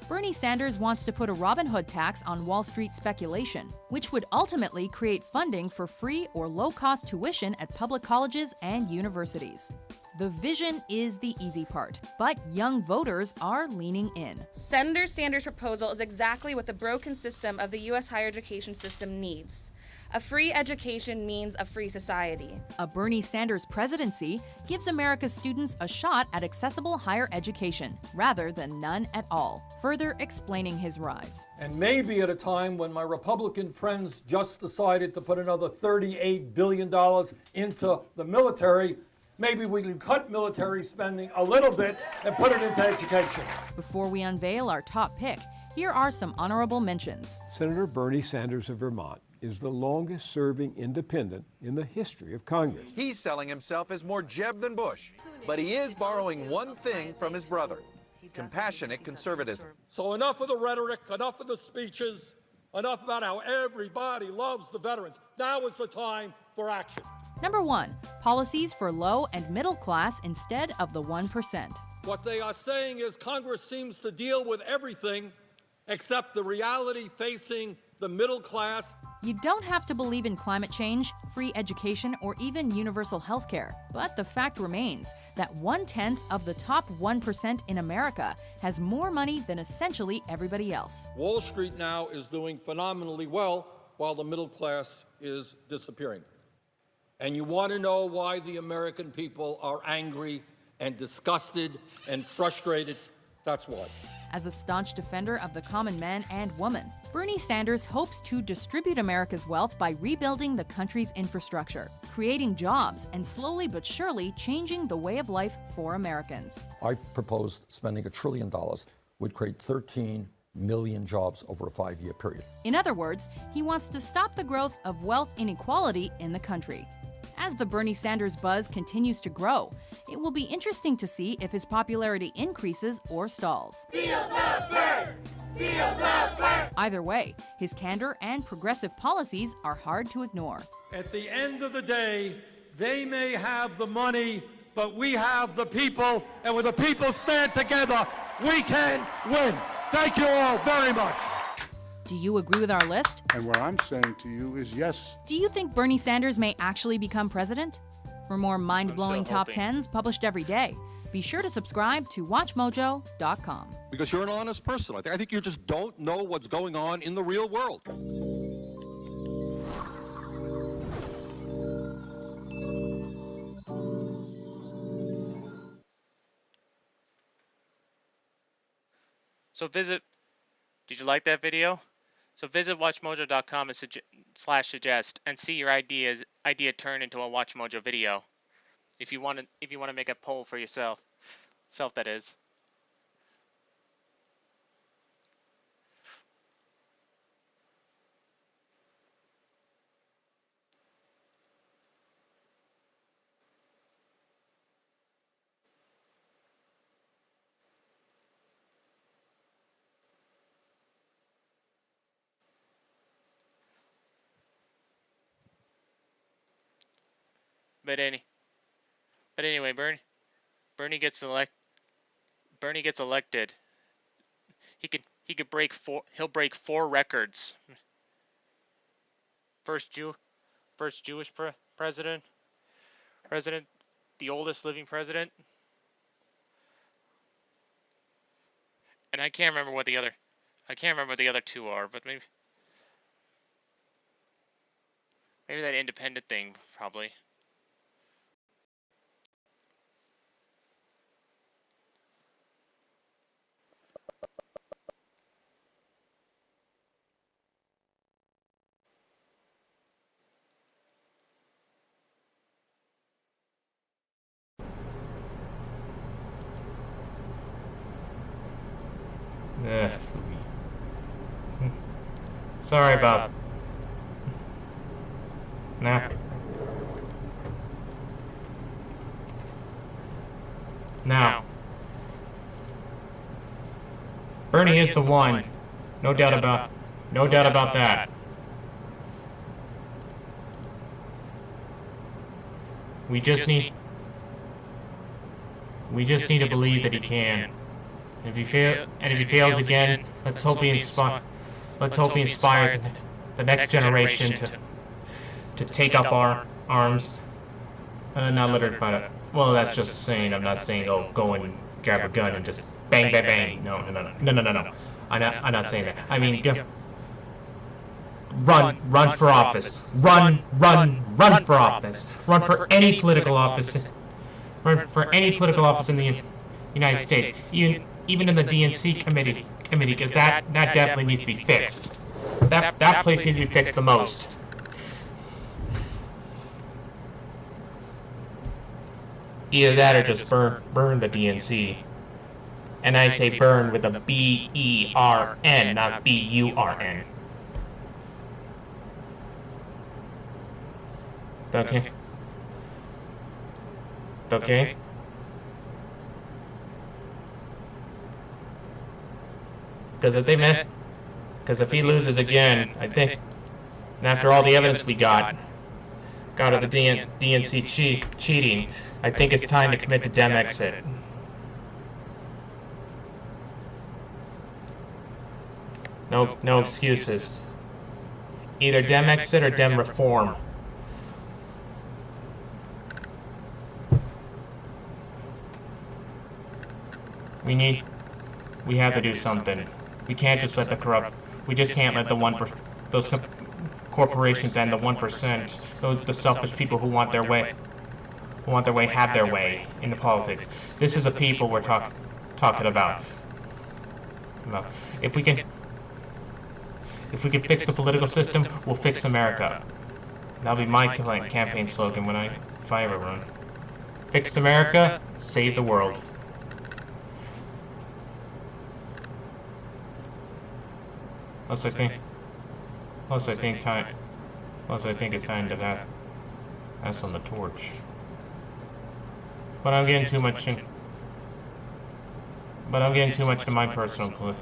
Bernie Sanders wants to put a Robin Hood tax on Wall Street speculation, which would ultimately create funding for free or low-cost tuition at public colleges and universities. The vision is the easy part, but young voters are leaning in. Senator Sanders' proposal is exactly what the broken system of the U.S. higher education system needs. A free education means a free society. A Bernie Sanders presidency gives America's students a shot at accessible higher education, rather than none at all, further explaining his rise. And maybe at a time when my Republican friends just decided to put another $38 billion into the military, maybe we can cut military spending a little bit and put it into education. Before we unveil our top pick, here are some honorable mentions. Senator Bernie Sanders of Vermont is the longest-serving independent in the history of Congress. He's selling himself as more Jeb than Bush, but he is borrowing one thing from his brother: compassionate conservatism. So enough of the rhetoric, enough of the speeches, enough about how everybody loves the veterans. Now is the time for action. Number 1, policies for low and middle class instead of the 1%. What they are saying is Congress seems to deal with everything except the reality facing the middle class. You don't have to believe in climate change, free education, or even universal health care. But the fact remains that 1/10 of the top 1% in America has more money than essentially everybody else. Wall Street now is doing phenomenally well while the middle class is disappearing. And you want to know why the American people are angry and disgusted and frustrated? That's why. As a staunch defender of the common man and woman, Bernie Sanders hopes to distribute America's wealth by rebuilding the country's infrastructure, creating jobs, and slowly but surely changing the way of life for Americans. I've proposed spending $1 trillion would create 13 million jobs over a 5-year period. In other words, he wants to stop the growth of wealth inequality in the country. As the Bernie Sanders buzz continues to grow, it will be interesting to see if his popularity increases or stalls. Feel the burn! Feel the burn! Either way, his candor and progressive policies are hard to ignore. At the end of the day, they may have the money, but we have the people, and when the people stand together, we can win. Thank you all very much. Do you agree with our list? And what I'm saying to you is yes. Do you think Bernie Sanders may actually become president? For more mind-blowing top 10s published every day, be sure to subscribe to WatchMojo.com. Because you're an honest person. I think you just don't know what's going on in the real world. So did you like that video? So visit WatchMojo.com /suggest and see your idea turn into a WatchMojo video. If you want to make a poll for yourself, that is. But anyway, Bernie gets elected. He'll break 4 records. First Jewish president, the oldest living president, and I can't remember what the other 2 are, but maybe that independent thing probably. Sorry about. Nah. Now, Bernie is the one. No doubt about that. We just need to believe that he can. And if he fails again, let's hope he inspires the next generation to take up our arms. Not let her fight it. Well, that's just saying. I'm not saying go and grab a gun and just bang bang bang. No. I'm not saying that. I mean, run for office. Run for office. Run for any political office. Run for any political office in the United States. Even in the DNC committee, because that definitely needs to be fixed. That place needs to be fixed the most. Either that or just burn the DNC. And I say burn with a B-E-R-N, not B-U-R-N. Okay. Okay. Because if he loses again, I think, and after all the evidence we got of the DNC cheating, I think it's time to commit to Dem exit. No excuses. Either Dem exit or Dem reform. We have to do something. We can't just let we just can't let those corporations and the 1%, the selfish people who want their way, have their way in the politics. This is the people we're talking about. If we can fix the political system, we'll fix America. That'll be my campaign slogan if I ever run. Fix America, save the world. Plus, I think it's time to pass on the torch. But I'm getting too much into my personal.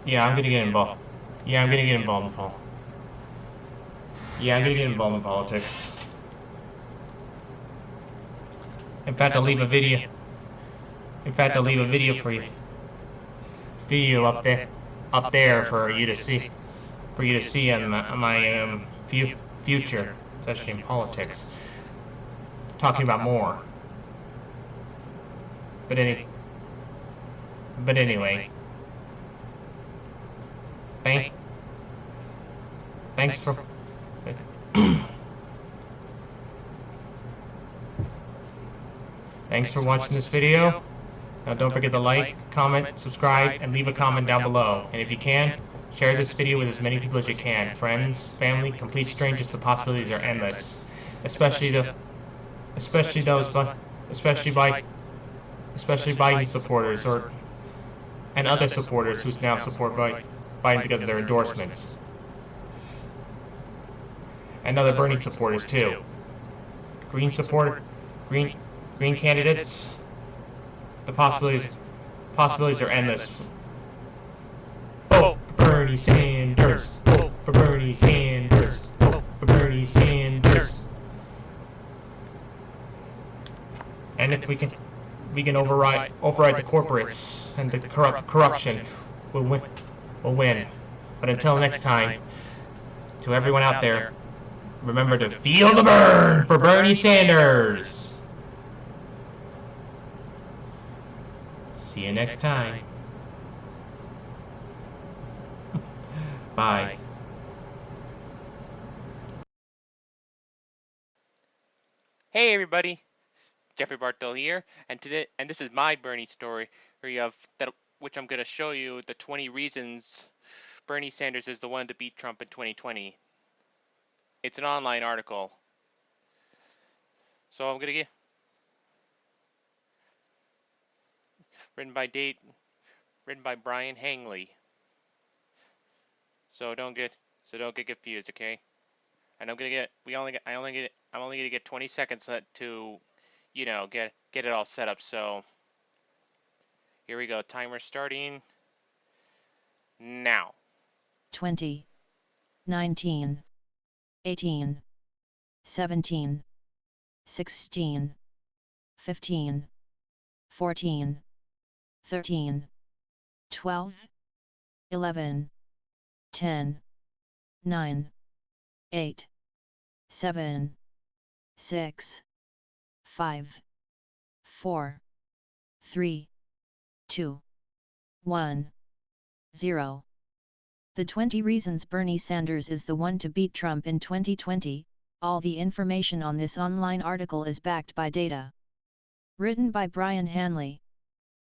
Yeah, I'm gonna get involved. Yeah, I'm gonna get involved in politics. In fact, I'll leave a video. For you. Video up there for you to see. On my future, especially in politics. Talking about more. But anyway. Thanks for Thanks for watching this video. Now don't forget to like, comment, subscribe, and leave a comment down below. And if you can, share this video with as many people as you can. Friends, family, complete strangers, the possibilities are endless. Especially Biden supporters and other supporters who now support Biden because of their endorsements. And other Bernie supporters too. Green candidates. The possibilities are endless. Vote for Bernie Sanders. Vote for Bernie Sanders. Vote for Bernie Sanders. And if we can override the corporates and the corruption, we'll win. But until next time, to everyone out there, remember to feel the burn for Bernie Sanders. See you next time. Bye. Hey everybody, Jeffrey Bartol here, and this is my Bernie story, which I'm going to show you the 20 reasons Bernie Sanders is the one to beat Trump in 2020. It's an online article, so I'm going to get written by Brian Hangley. So don't get confused, okay? And I'm only gonna get 20 seconds to, get it all set up. So here we go. Timer starting now. 20, 19, 18, 17, 16, 15, 14, 13, 12, 11, 10, 9, 8, 7, 6, 5, 4, 3, 2, 1, 0. The 20 reasons Bernie Sanders is the one to beat Trump in 2020. All the information on this online article is backed by data. Written by Brian Hanley,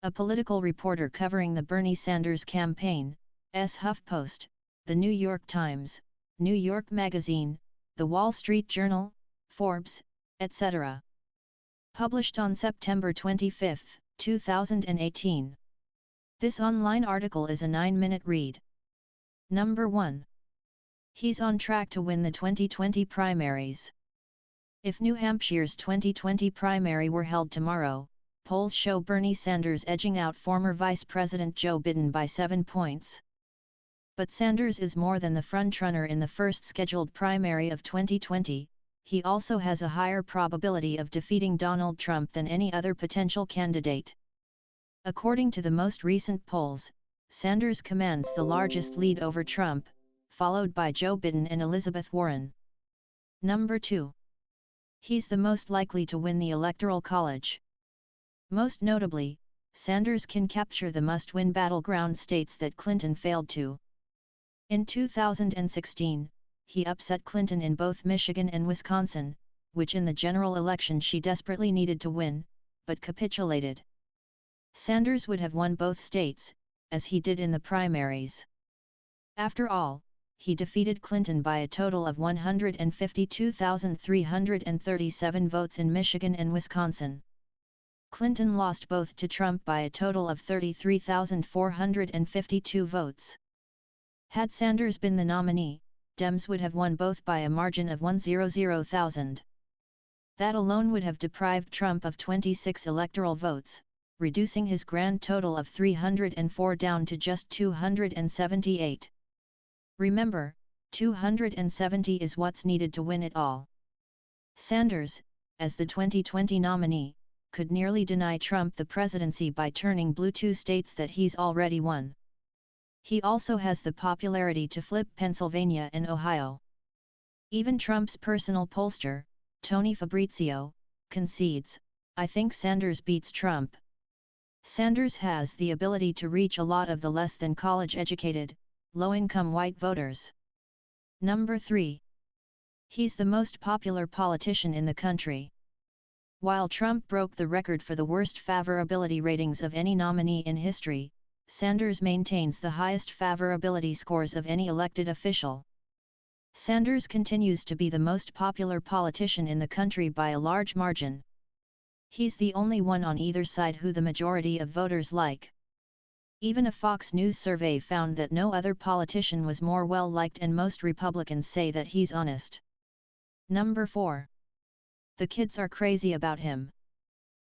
a political reporter covering the Bernie Sanders campaign, HuffPost, The New York Times, New York Magazine, The Wall Street Journal, Forbes, etc. Published on September 25, 2018. This online article is a 9-minute read. Number 1. He's on track to win the 2020 primaries. If New Hampshire's 2020 primary were held tomorrow, polls show Bernie Sanders edging out former Vice President Joe Biden by 7 points. But Sanders is more than the frontrunner in the first scheduled primary of 2020, he also has a higher probability of defeating Donald Trump than any other potential candidate. According to the most recent polls, Sanders commands the largest lead over Trump, followed by Joe Biden and Elizabeth Warren. Number 2. He's the most likely to win the Electoral College. Most notably, Sanders can capture the must-win battleground states that Clinton failed to. In 2016, he upset Clinton in both Michigan and Wisconsin, which in the general election she desperately needed to win, but capitulated. Sanders would have won both states, as he did in the primaries. After all, he defeated Clinton by a total of 152,337 votes in Michigan and Wisconsin. Clinton lost both to Trump by a total of 33,452 votes. Had Sanders been the nominee, Dems would have won both by a margin of 100,000. That alone would have deprived Trump of 26 electoral votes, reducing his grand total of 304 down to just 278. Remember, 270 is what's needed to win it all. Sanders, as the 2020 nominee, could nearly deny Trump the presidency by turning blue 2 states that he's already won. He also has the popularity to flip Pennsylvania and Ohio. Even Trump's personal pollster, Tony Fabrizio, concedes, "I think Sanders beats Trump." Sanders has the ability to reach a lot of the less than college-educated, low-income white voters. Number 3. He's the most popular politician in the country. While Trump broke the record for the worst favorability ratings of any nominee in history, Sanders maintains the highest favorability scores of any elected official. Sanders continues to be the most popular politician in the country by a large margin. He's the only one on either side who the majority of voters like. Even a Fox News survey found that no other politician was more well-liked, and most Republicans say that he's honest. Number 4. The kids are crazy about him.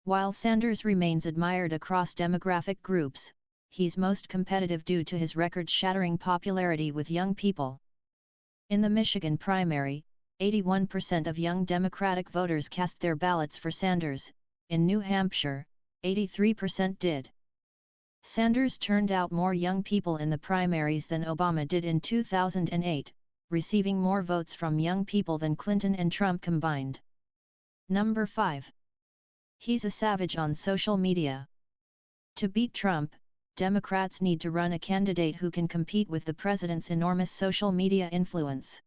While Sanders remains admired across demographic groups, he's most competitive due to his record-shattering popularity with young people. In the Michigan primary, 81% of young Democratic voters cast their ballots for Sanders. In New Hampshire, 83% did. Sanders turned out more young people in the primaries than Obama did in 2008, receiving more votes from young people than Clinton and Trump combined. Number 5. He's a savage on social media. To beat Trump, Democrats need to run a candidate who can compete with the president's enormous social media influence.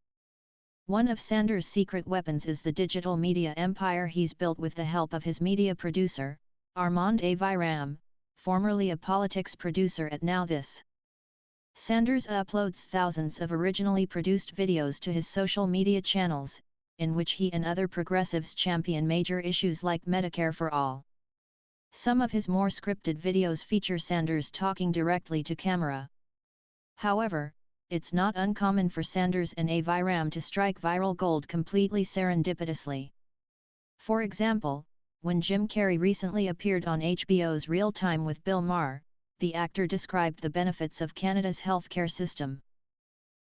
One of Sanders' secret weapons is the digital media empire he's built with the help of his media producer, Armand Aviram, formerly a politics producer at Now This. Sanders uploads thousands of originally produced videos to his social media channels, in which he and other progressives champion major issues like Medicare for All. Some of his more scripted videos feature Sanders talking directly to camera. However, it's not uncommon for Sanders and Aviram to strike viral gold completely serendipitously. For example, when Jim Carrey recently appeared on HBO's Real Time with Bill Maher, the actor described the benefits of Canada's healthcare system.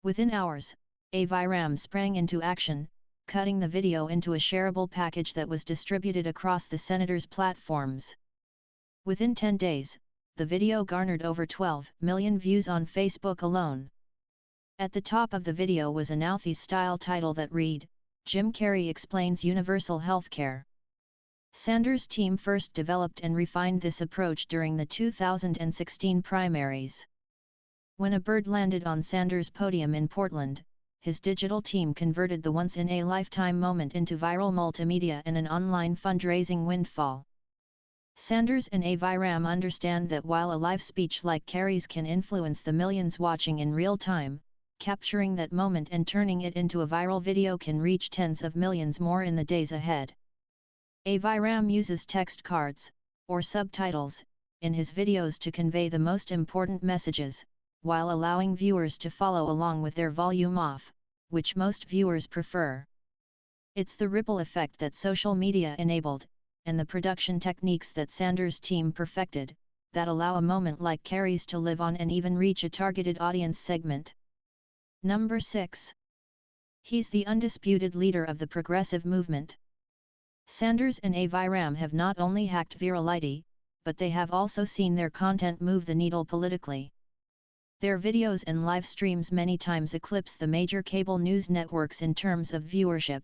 Within hours, Aviram sprang into action, cutting the video into a shareable package that was distributed across the senator's platforms. Within 10 days, the video garnered over 12 million views on Facebook alone. At the top of the video was a Now-These-style title that read, "Jim Carrey Explains Universal Healthcare." Sanders' team first developed and refined this approach during the 2016 primaries. When a bird landed on Sanders' podium in Portland, his digital team converted the once-in-a-lifetime moment into viral multimedia and an online fundraising windfall. Sanders and Aviram understand that while a live speech like Carrey's can influence the millions watching in real time, capturing that moment and turning it into a viral video can reach tens of millions more in the days ahead. Aviram uses text cards, or subtitles, in his videos to convey the most important messages, while allowing viewers to follow along with their volume off, which most viewers prefer. It's the ripple effect that social media enabled, and the production techniques that Sanders' team perfected, that allow a moment like Kerry's to live on and even reach a targeted audience segment. Number 6. He's the undisputed leader of the progressive movement. Sanders and Aviram have not only hacked virality, but they have also seen their content move the needle politically. Their videos and live streams many times eclipse the major cable news networks in terms of viewership.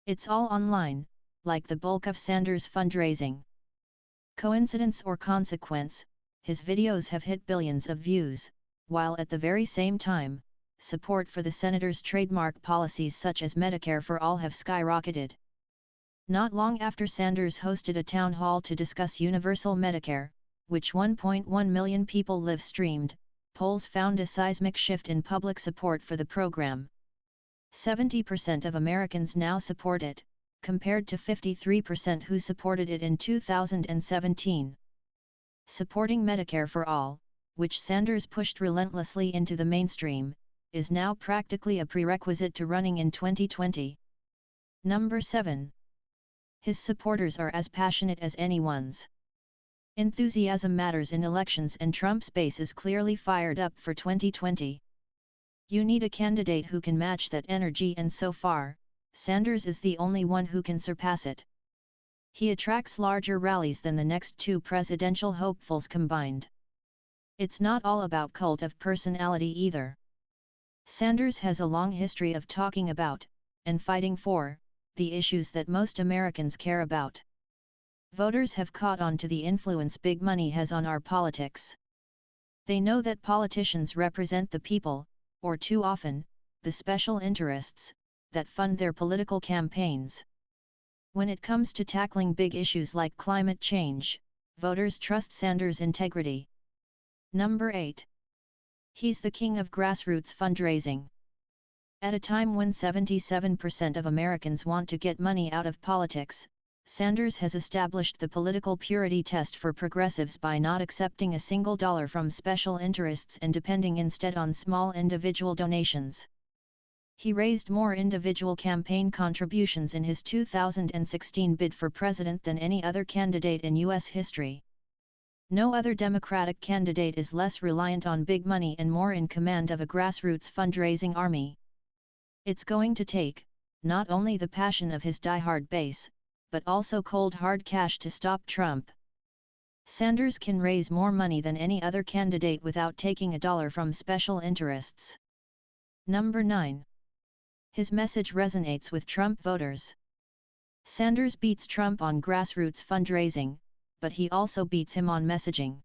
It's all online, like the bulk of Sanders' fundraising. Coincidence or consequence, his videos have hit billions of views, while at the very same time, support for the senator's trademark policies such as Medicare for All have skyrocketed. Not long after Sanders hosted a town hall to discuss universal Medicare, which 1.1 million people live-streamed, polls found a seismic shift in public support for the program. 70% of Americans now support it, compared to 53% who supported it in 2017. Supporting Medicare for All, which Sanders pushed relentlessly into the mainstream, is now practically a prerequisite to running in 2020. Number 7. His supporters are as passionate as anyone's. Enthusiasm matters in elections, and Trump's base is clearly fired up for 2020. You need a candidate who can match that energy, and so far, Sanders is the only one who can surpass it. He attracts larger rallies than the next two presidential hopefuls combined. It's not all about cult of personality either. Sanders has a long history of talking about, and fighting for, the issues that most Americans care about. Voters have caught on to the influence big money has on our politics. They know that politicians represent the people, or too often, the special interests, that fund their political campaigns. When it comes to tackling big issues like climate change, voters trust Sanders' integrity. Number 8. He's the king of grassroots fundraising. At a time when 77% of Americans want to get money out of politics, Sanders has established the political purity test for progressives by not accepting a single dollar from special interests and depending instead on small individual donations. He raised more individual campaign contributions in his 2016 bid for president than any other candidate in U.S. history. No other Democratic candidate is less reliant on big money and more in command of a grassroots fundraising army. It's going to take, not only the passion of his diehard base, but also cold hard cash to stop Trump. Sanders can raise more money than any other candidate without taking a dollar from special interests. Number 9. His message resonates with Trump voters. Sanders beats Trump on grassroots fundraising, but he also beats him on messaging.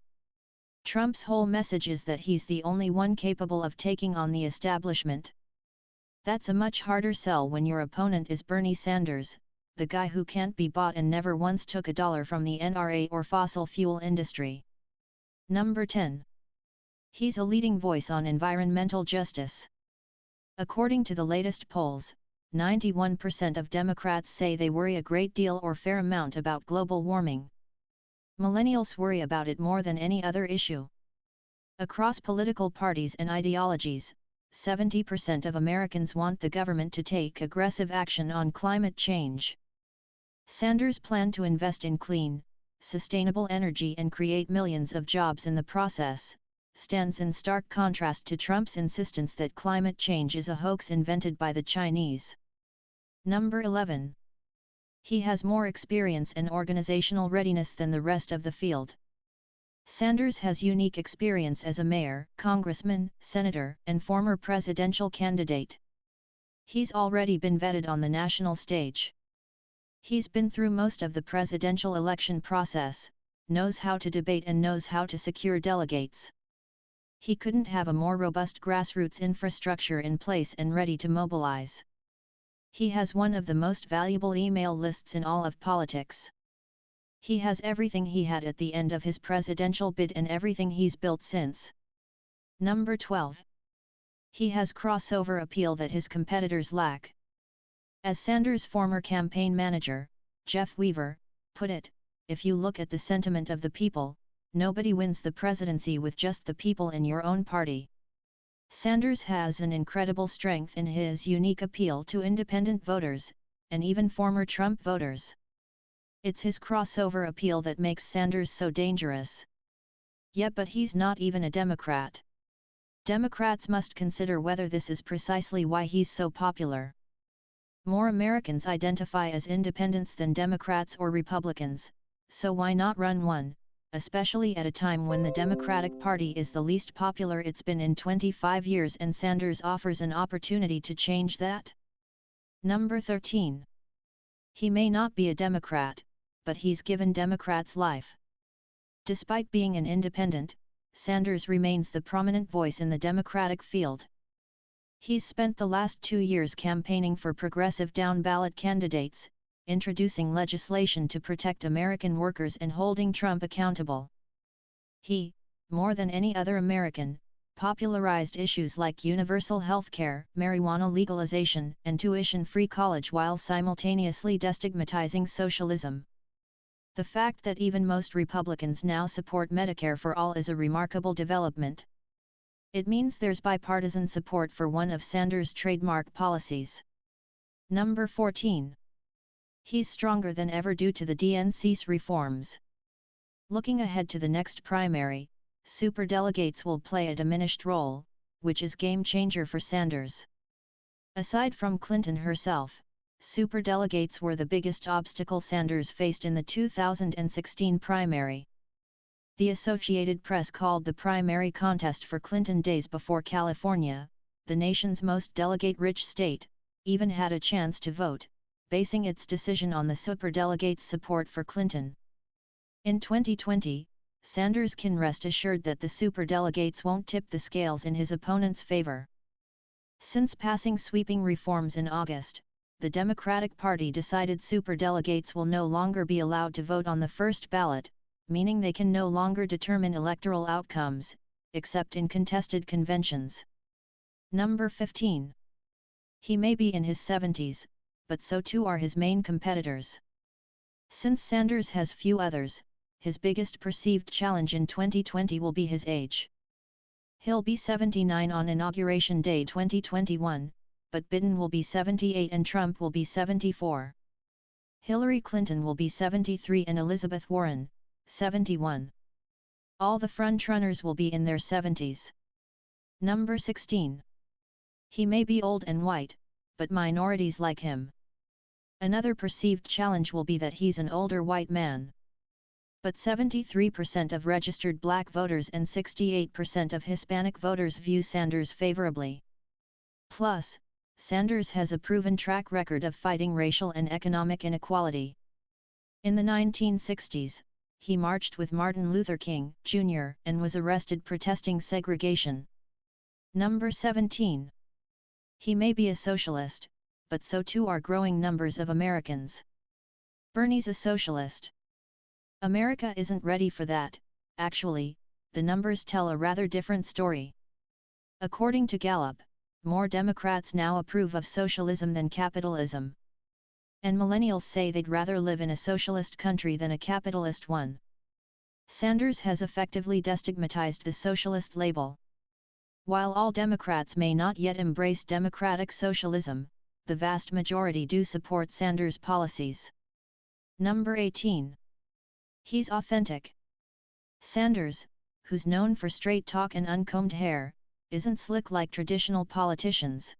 Trump's whole message is that he's the only one capable of taking on the establishment. That's a much harder sell when your opponent is Bernie Sanders, the guy who can't be bought and never once took a dollar from the NRA or fossil fuel industry. Number 10. He's a leading voice on environmental justice. According to the latest polls, 91% of Democrats say they worry a great deal or fair amount about global warming. Millennials worry about it more than any other issue. Across political parties and ideologies, 70% of Americans want the government to take aggressive action on climate change. Sanders' plan to invest in clean, sustainable energy and create millions of jobs in the process, stands in stark contrast to Trump's insistence that climate change is a hoax invented by the Chinese. Number 11. He has more experience and organizational readiness than the rest of the field. Sanders has unique experience as a mayor, congressman, senator, and former presidential candidate. He's already been vetted on the national stage. He's been through most of the presidential election process, knows how to debate and knows how to secure delegates. He couldn't have a more robust grassroots infrastructure in place and ready to mobilize. He has one of the most valuable email lists in all of politics. He has everything he had at the end of his presidential bid and everything he's built since. Number 12. He has crossover appeal that his competitors lack. As Sanders' former campaign manager, Jeff Weaver, put it, if you look at the sentiment of the people, nobody wins the presidency with just the people in your own party. Sanders has an incredible strength in his unique appeal to independent voters, and even former Trump voters. It's his crossover appeal that makes Sanders so dangerous. Yeah, but he's not even a Democrat. Democrats must consider whether this is precisely why he's so popular. More Americans identify as independents than Democrats or Republicans, so why not run one, especially at a time when the Democratic Party is the least popular it's been in 25 years and Sanders offers an opportunity to change that? Number 13. He may not be a Democrat, but he's given Democrats life. Despite being an independent, Sanders remains the prominent voice in the Democratic field. He's spent the last 2 years campaigning for progressive down-ballot candidates, introducing legislation to protect American workers and holding Trump accountable. He, more than any other American, popularized issues like universal health care, marijuana legalization, and tuition-free college while simultaneously destigmatizing socialism. The fact that even most Republicans now support Medicare for all is a remarkable development. It means there's bipartisan support for one of Sanders' trademark policies. Number 14. He's stronger than ever due to the DNC's reforms. Looking ahead to the next primary, superdelegates will play a diminished role, which is game changer for Sanders. Aside from Clinton herself, superdelegates were the biggest obstacle Sanders faced in the 2016 primary. The Associated Press called the primary contest for Clinton days before California, the nation's most delegate-rich state, even had a chance to vote, basing its decision on the superdelegates' support for Clinton. In 2020, Sanders can rest assured that the superdelegates won't tip the scales in his opponent's favor. Since passing sweeping reforms in August, the Democratic Party decided superdelegates will no longer be allowed to vote on the first ballot, meaning they can no longer determine electoral outcomes, except in contested conventions. Number 15. He may be in his 70s, but so too are his main competitors. Since Sanders has few others, his biggest perceived challenge in 2020 will be his age. He'll be 79 on Inauguration Day 2021, but Biden will be 78 and Trump will be 74. Hillary Clinton will be 73 and Elizabeth Warren, 71. All the frontrunners will be in their 70s. Number 16. He may be old and white, but minorities like him. Another perceived challenge will be that he's an older white man. But 73% of registered black voters and 68% of Hispanic voters view Sanders favorably. Plus, Sanders has a proven track record of fighting racial and economic inequality. In the 1960s, he marched with Martin Luther King, Jr., and was arrested protesting segregation. Number 17. He may be a socialist, but so too are growing numbers of Americans. Bernie's a socialist. America isn't ready for that. Actually, the numbers tell a rather different story. According to Gallup, more Democrats now approve of socialism than capitalism. And millennials say they'd rather live in a socialist country than a capitalist one. Sanders has effectively destigmatized the socialist label. While all Democrats may not yet embrace democratic socialism, the vast majority do support Sanders' policies. Number 18. He's authentic. Sanders, who's known for straight talk and uncombed hair, isn't slick like traditional politicians.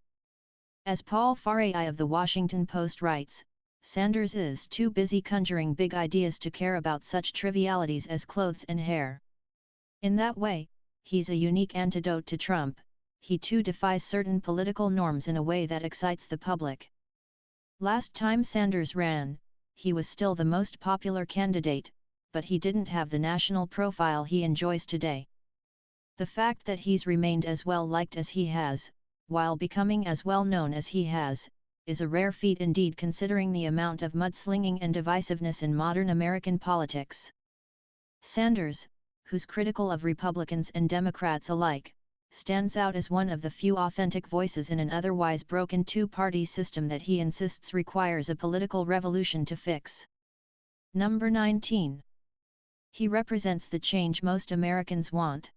As Paul Farai of the Washington Post writes, Sanders is too busy conjuring big ideas to care about such trivialities as clothes and hair. In that way, he's a unique antidote to Trump. He too defies certain political norms in a way that excites the public. Last time Sanders ran, he was still the most popular candidate, but he didn't have the national profile he enjoys today. The fact that he's remained as well liked as he has, while becoming as well known as he has, is a rare feat indeed considering the amount of mudslinging and divisiveness in modern American politics. Sanders, who's critical of Republicans and Democrats alike, stands out as one of the few authentic voices in an otherwise broken two-party system that he insists requires a political revolution to fix. Number 19. He represents the change most Americans want.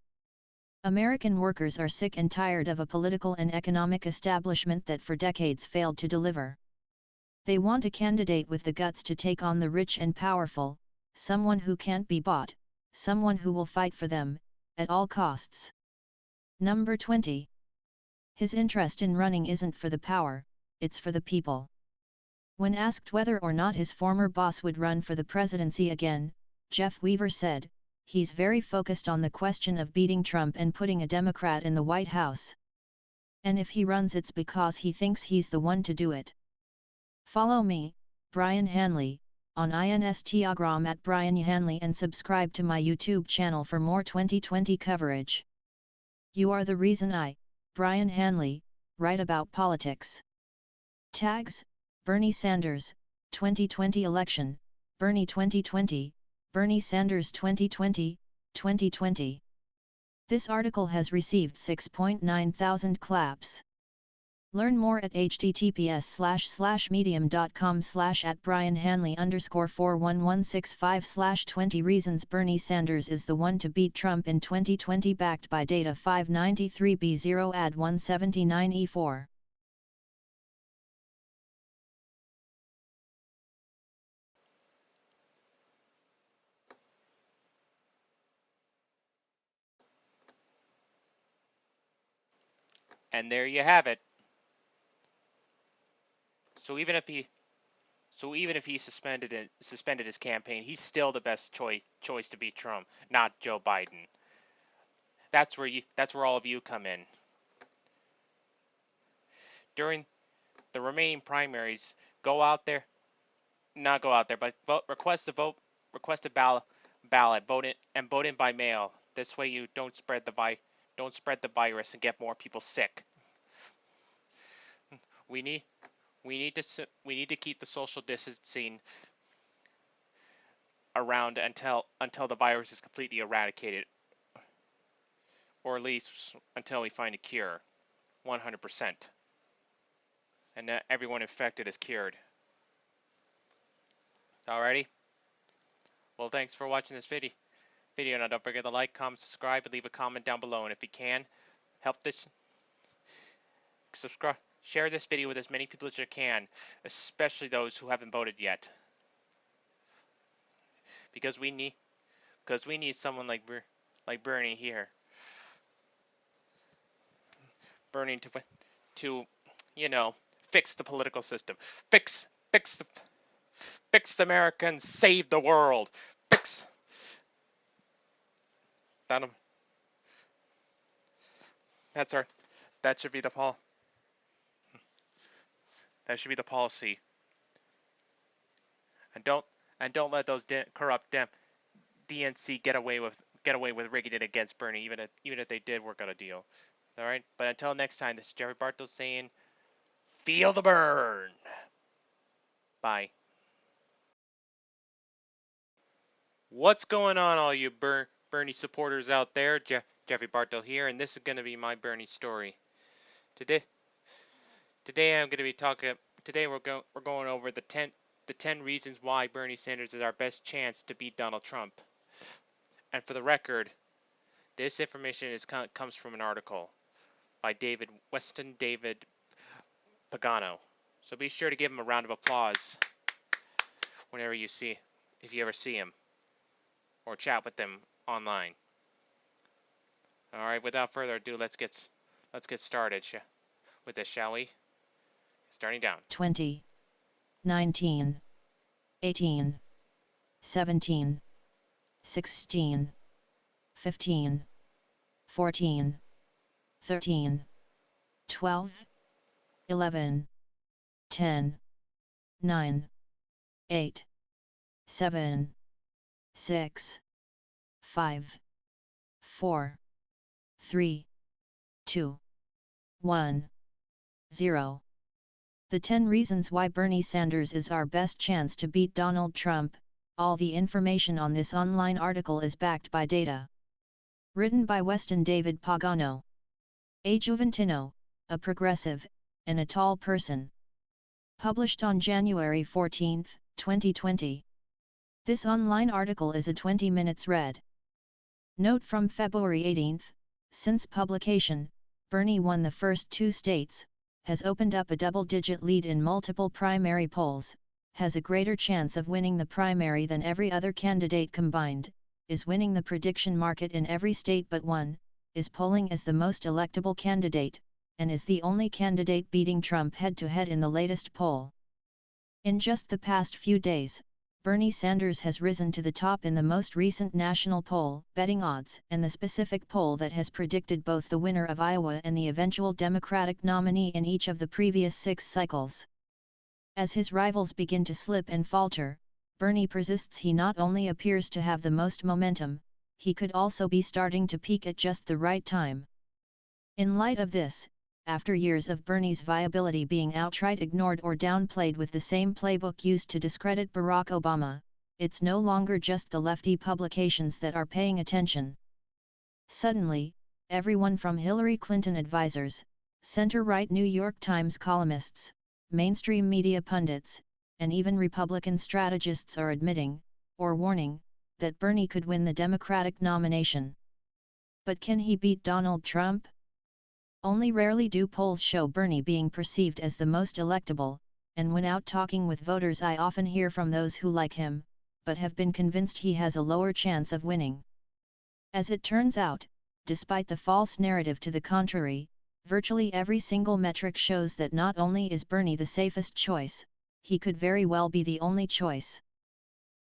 American workers are sick and tired of a political and economic establishment that for decades failed to deliver. They want a candidate with the guts to take on the rich and powerful, someone who can't be bought, someone who will fight for them, at all costs. Number 20. His interest in running isn't for the power, it's for the people. When asked whether or not his former boss would run for the presidency again, Jeff Weaver said, "He's very focused on the question of beating Trump and putting a Democrat in the White House. And if he runs, it's because he thinks he's the one to do it." Follow me, Brian Hanley, on Instagram at Brian Hanley, and subscribe to my YouTube channel for more 2020 coverage. You are the reason I, Brian Hanley, write about politics. Tags: Bernie Sanders, 2020 election, Bernie 2020, Bernie Sanders 2020, 2020. This article has received 6.9 thousand claps. Learn more at https://medium.com/@BrianHanley_41165/20 reasons Bernie Sanders is the one to beat Trump in 2020, backed by data 593B0 ad 179E4. And there you have it. So even if he suspended his campaign, he's still the best choice to beat Trump, not Joe Biden. That's where all of you come in. During the remaining primaries, but request a ballot, vote in by mail. This way you don't spread the virus and get more people sick. We need to keep the social distancing around until the virus is completely eradicated, or at least until we find a cure, 100%, and that everyone infected is cured. Alrighty. Well, thanks for watching this video. Now don't forget to like, comment, subscribe, and leave a comment down below. And if you can, help this subscribe. Share this video with as many people as you can, especially those who haven't voted yet. Because we need someone like Bernie here. Bernie to fix the political system. Fix America and save the world. Fix that. That should be the policy. And don't let those corrupt DNC get away with rigging it against Bernie. Even if they did work out a deal. All right. But until next time, this is Jeffrey Bartels saying, "Feel the burn." Bye. What's going on, all you Bernie supporters out there? Jeffrey Bartels here, and this is going to be my Bernie story. Today I'm going to be talking. Today we're going over the 10 reasons why Bernie Sanders is our best chance to beat Donald Trump. And for the record, this information comes from an article by Weston David Pagano. So be sure to give him a round of applause if you ever see him, or chat with them online. All right, without further ado, let's get started with this, shall we? Starting down. 20, 19, 18, 17, 16, 15, 14, 13, 12, 11, 10, 9, 8, 7, 6, 5, 4, 3, 2, 1, 0. The 10 reasons why Bernie Sanders is our best chance to beat Donald Trump. All the information on this online article is backed by data. Written by Weston David Pagano. A Juventino, a progressive, and a tall person. Published on January 14, 2020. This online article is a 20 minutes read. Note from February 18, since publication, Bernie won the first 2 states, has opened up a double-digit lead in multiple primary polls, has a greater chance of winning the primary than every other candidate combined, is winning the prediction market in every state but one, is polling as the most electable candidate, and is the only candidate beating Trump head-to-head in the latest poll. In just the past few days, Bernie Sanders has risen to the top in the most recent national poll, Betting Odds, and the specific poll that has predicted both the winner of Iowa and the eventual Democratic nominee in each of the previous 6 cycles. As his rivals begin to slip and falter, Bernie persists. He not only appears to have the most momentum, he could also be starting to peak at just the right time. In light of this, after years of Bernie's viability being outright ignored or downplayed with the same playbook used to discredit Barack Obama, it's no longer just the lefty publications that are paying attention. Suddenly, everyone from Hillary Clinton advisors, center-right New York Times columnists, mainstream media pundits, and even Republican strategists are admitting, or warning, that Bernie could win the Democratic nomination. But can he beat Donald Trump? Only rarely do polls show Bernie being perceived as the most electable, and when out talking with voters I often hear from those who like him, but have been convinced he has a lower chance of winning. As it turns out, despite the false narrative to the contrary, virtually every single metric shows that not only is Bernie the safest choice, he could very well be the only choice.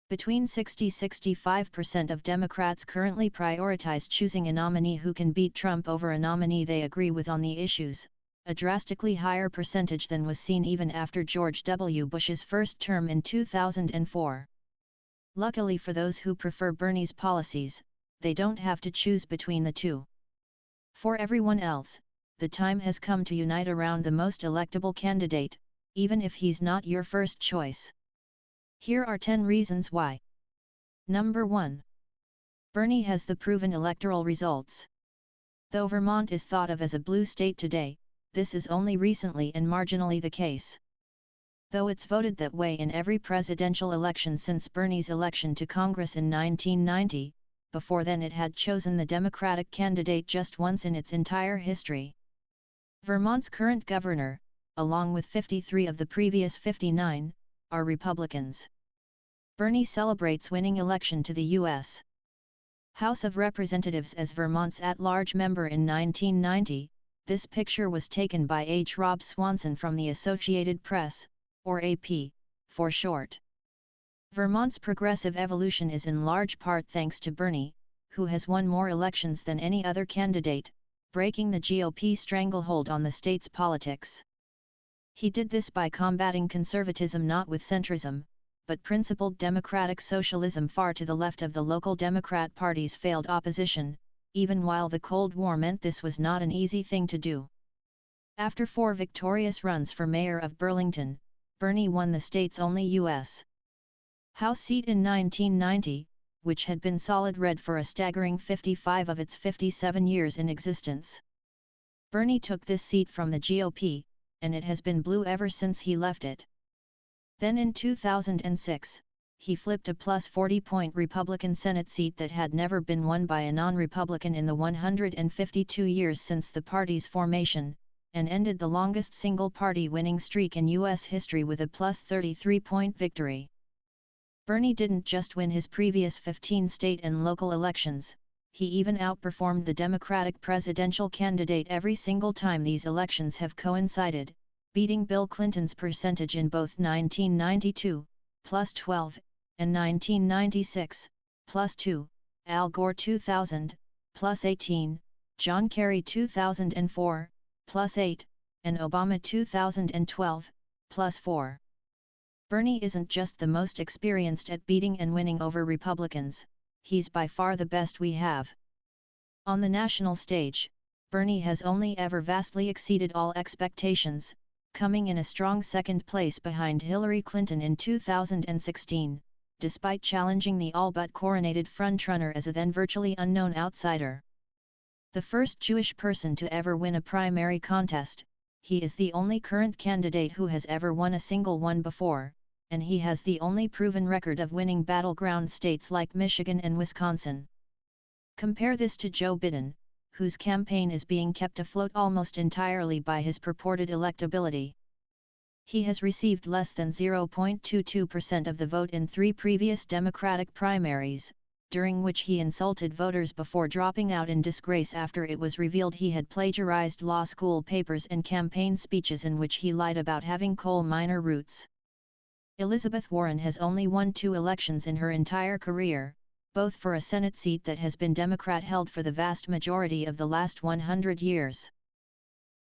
Between 60–65% of Democrats currently prioritize choosing a nominee who can beat Trump over a nominee they agree with on the issues, a drastically higher percentage than was seen even after George W. Bush's first term in 2004. Luckily for those who prefer Bernie's policies, they don't have to choose between the two. For everyone else, the time has come to unite around the most electable candidate, even if he's not your first choice. Here are 10 reasons why. Number 1. Bernie has the proven electoral results. Though Vermont is thought of as a blue state today, this is only recently and marginally the case. Though it's voted that way in every presidential election since Bernie's election to Congress in 1990, before then it had chosen the Democratic candidate just once in its entire history. Vermont's current governor, along with 53 of the previous 59, are Republicans. Bernie celebrates winning election to the U.S. House of Representatives as Vermont's at-large member in 1990, this picture was taken by H. Rob Swanson from the Associated Press, or AP, for short. Vermont's progressive evolution is in large part thanks to Bernie, who has won more elections than any other candidate, breaking the GOP stranglehold on the state's politics. He did this by combating conservatism not with centrism, but principled democratic socialism far to the left of the local Democrat Party's failed opposition, even while the Cold War meant this was not an easy thing to do. After 4 victorious runs for mayor of Burlington, Bernie won the state's only U.S. House seat in 1990, which had been solid red for a staggering 55 of its 57 years in existence. Bernie took this seat from the GOP, and it has been blue ever since he left it. Then in 2006, he flipped a plus 40-point Republican Senate seat that had never been won by a non-Republican in the 152 years since the party's formation, and ended the longest single-party winning streak in U.S. history with a plus 33-point victory. Bernie didn't just win his previous 15 state and local elections, he even outperformed the Democratic presidential candidate every single time these elections have coincided, beating Bill Clinton's percentage in both 1992, plus 12, and 1996, plus 2, Al Gore 2000, plus 18, John Kerry 2004, plus 8, and Obama 2012, plus 4. Bernie isn't just the most experienced at beating and winning over Republicans, he's by far the best we have. On the national stage, Bernie has only ever vastly exceeded all expectations, coming in a strong second place behind Hillary Clinton in 2016, despite challenging the all-but-coronated frontrunner as a then virtually unknown outsider. The first Jewish person to ever win a primary contest, he is the only current candidate who has ever won a single one before, and he has the only proven record of winning battleground states like Michigan and Wisconsin. Compare this to Joe Biden, whose campaign is being kept afloat almost entirely by his purported electability. He has received less than 0.22% of the vote in 3 previous Democratic primaries, during which he insulted voters before dropping out in disgrace after it was revealed he had plagiarized law school papers and campaign speeches in which he lied about having coal miner roots. Elizabeth Warren has only won 2 elections in her entire career, both for a Senate seat that has been Democrat-held for the vast majority of the last 100 years.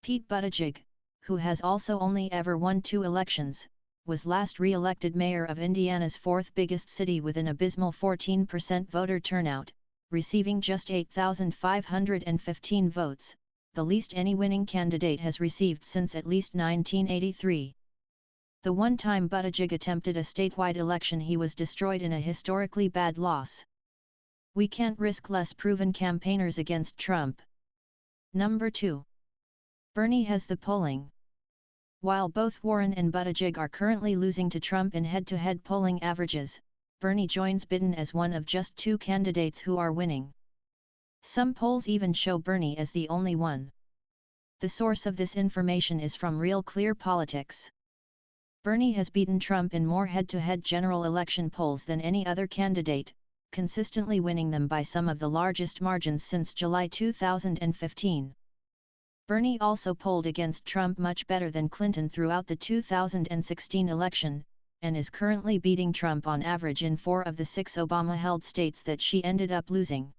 Pete Buttigieg, who has also only ever won 2 elections, was last re-elected mayor of Indiana's 4th biggest city with an abysmal 14% voter turnout, receiving just 8,515 votes, the least any winning candidate has received since at least 1983. The one time Buttigieg attempted a statewide election, he was destroyed in a historically bad loss. We can't risk less proven campaigners against Trump. Number 2. Bernie has the polling. While both Warren and Buttigieg are currently losing to Trump in head-to-head polling averages, Bernie joins Biden as one of just 2 candidates who are winning. Some polls even show Bernie as the only one. The source of this information is from Real Clear Politics. Bernie has beaten Trump in more head-to-head general election polls than any other candidate, consistently winning them by some of the largest margins since July 2015. Bernie also polled against Trump much better than Clinton throughout the 2016 election, and is currently beating Trump on average in 4 of the 6 Obama-held states that she ended up losing.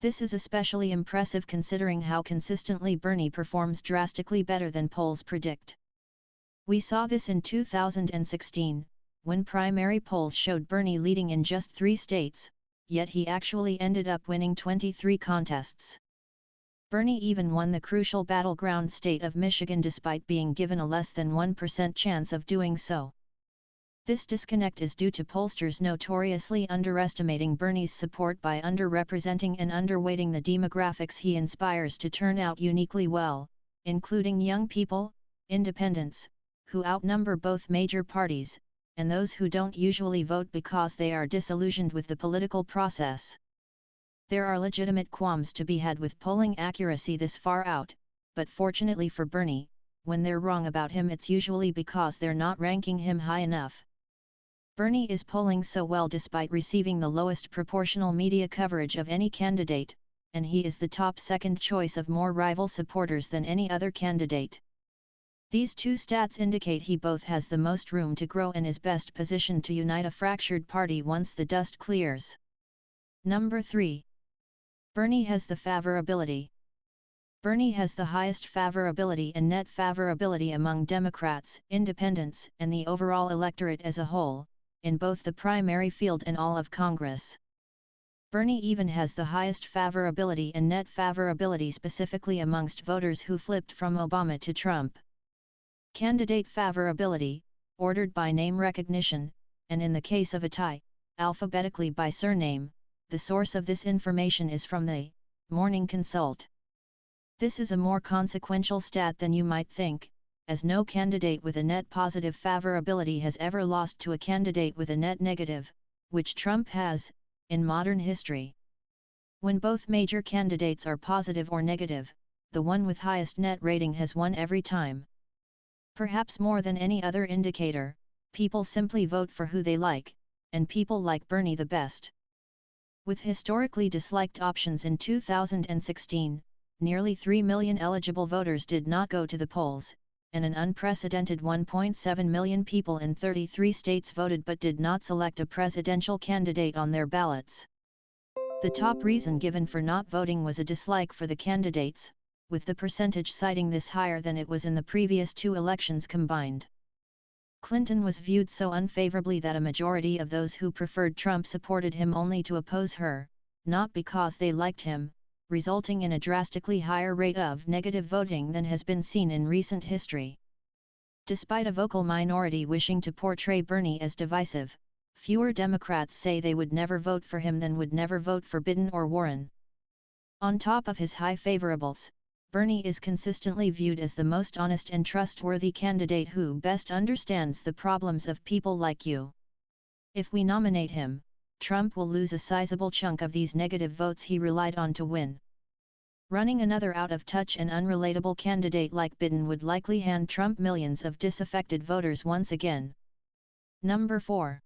This is especially impressive considering how consistently Bernie performs drastically better than polls predict. We saw this in 2016, when primary polls showed Bernie leading in just 3 states, yet he actually ended up winning 23 contests. Bernie even won the crucial battleground state of Michigan despite being given a less than 1% chance of doing so. This disconnect is due to pollsters notoriously underestimating Bernie's support by underrepresenting and underweighting the demographics he inspires to turn out uniquely well, including young people, independents, who outnumber both major parties, and those who don't usually vote because they are disillusioned with the political process. There are legitimate qualms to be had with polling accuracy this far out, but fortunately for Bernie, when they're wrong about him it's usually because they're not ranking him high enough. Bernie is polling so well despite receiving the lowest proportional media coverage of any candidate, and he is the top second choice of more rival supporters than any other candidate. These 2 stats indicate he both has the most room to grow and is best positioned to unite a fractured party once the dust clears. Number 3. Bernie has the favorability. Bernie has the highest favorability and net favorability among Democrats, independents, and the overall electorate as a whole, in both the primary field and all of Congress. Bernie even has the highest favorability and net favorability specifically amongst voters who flipped from Obama to Trump. Candidate favorability, ordered by name recognition, and in the case of a tie, alphabetically by surname. The source of this information is from the Morning Consult. This is a more consequential stat than you might think, as no candidate with a net positive favorability has ever lost to a candidate with a net negative, which Trump has, in modern history. When both major candidates are positive or negative, the one with highest net rating has won every time. Perhaps more than any other indicator, people simply vote for who they like, and people like Bernie the best. With historically disliked options in 2016, nearly 3 million eligible voters did not go to the polls, and an unprecedented 1.7 million people in 33 states voted but did not select a presidential candidate on their ballots. The top reason given for not voting was a dislike for the candidates, with the percentage citing this higher than it was in the previous 2 elections combined. Clinton was viewed so unfavorably that a majority of those who preferred Trump supported him only to oppose her, not because they liked him, resulting in a drastically higher rate of negative voting than has been seen in recent history. Despite a vocal minority wishing to portray Bernie as divisive, fewer Democrats say they would never vote for him than would never vote for Biden or Warren. On top of his high favorables, Bernie is consistently viewed as the most honest and trustworthy candidate who best understands the problems of people like you. If we nominate him, Trump will lose a sizable chunk of these negative votes he relied on to win. Running another out-of-touch and unrelatable candidate like Biden would likely hand Trump millions of disaffected voters once again. Number 4.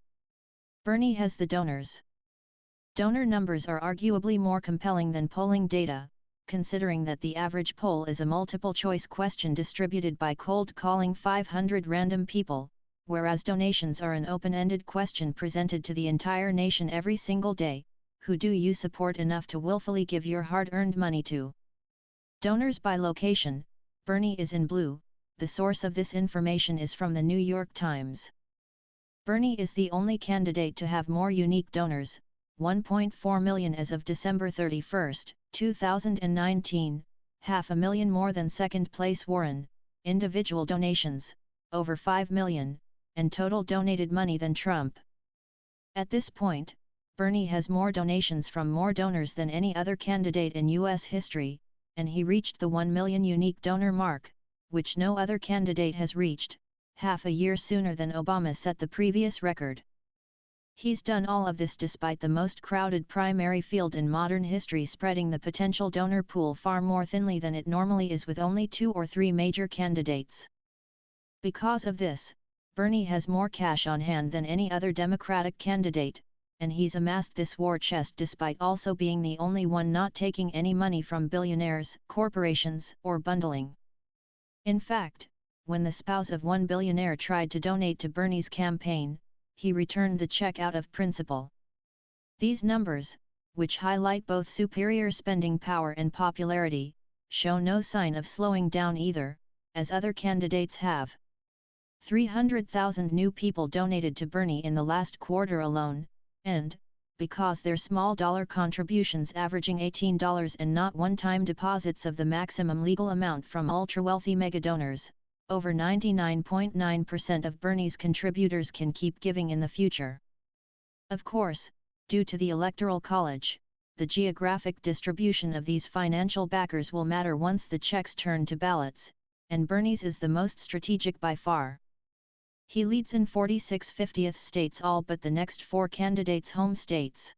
Bernie has the donors. Donor numbers are arguably more compelling than polling data, considering that the average poll is a multiple-choice question distributed by cold calling 500 random people, whereas donations are an open-ended question presented to the entire nation every single day. Who do you support enough to willfully give your hard-earned money to? Donors by location. Bernie is in blue. The source of this information is from the New York Times. Bernie is the only candidate to have more unique donors, 1.4 million as of December 31, 2019, 500,000 more than second-place Warren, individual donations, over 5 million, and total donated money than Trump. At this point, Bernie has more donations from more donors than any other candidate in U.S. history, and he reached the 1 million unique donor mark, which no other candidate has reached, half a year sooner than Obama set the previous record. He's done all of this despite the most crowded primary field in modern history, spreading the potential donor pool far more thinly than it normally is with only 2 or 3 major candidates. Because of this, Bernie has more cash on hand than any other Democratic candidate, and he's amassed this war chest despite also being the only one not taking any money from billionaires, corporations, or bundling. In fact, when the spouse of one billionaire tried to donate to Bernie's campaign, he returned the check out of principle. These numbers, which highlight both superior spending power and popularity, show no sign of slowing down either, as other candidates have. 300,000 new people donated to Bernie in the last quarter alone, and, because their small dollar contributions averaging $18 and not one-time deposits of the maximum legal amount from ultra-wealthy mega-donors, over 99.9% of Bernie's contributors can keep giving in the future. Of course, due to the Electoral College, the geographic distribution of these financial backers will matter once the checks turn to ballots, and Bernie's is the most strategic by far. He leads in 46 50th states, all but the next 4 candidates' home states.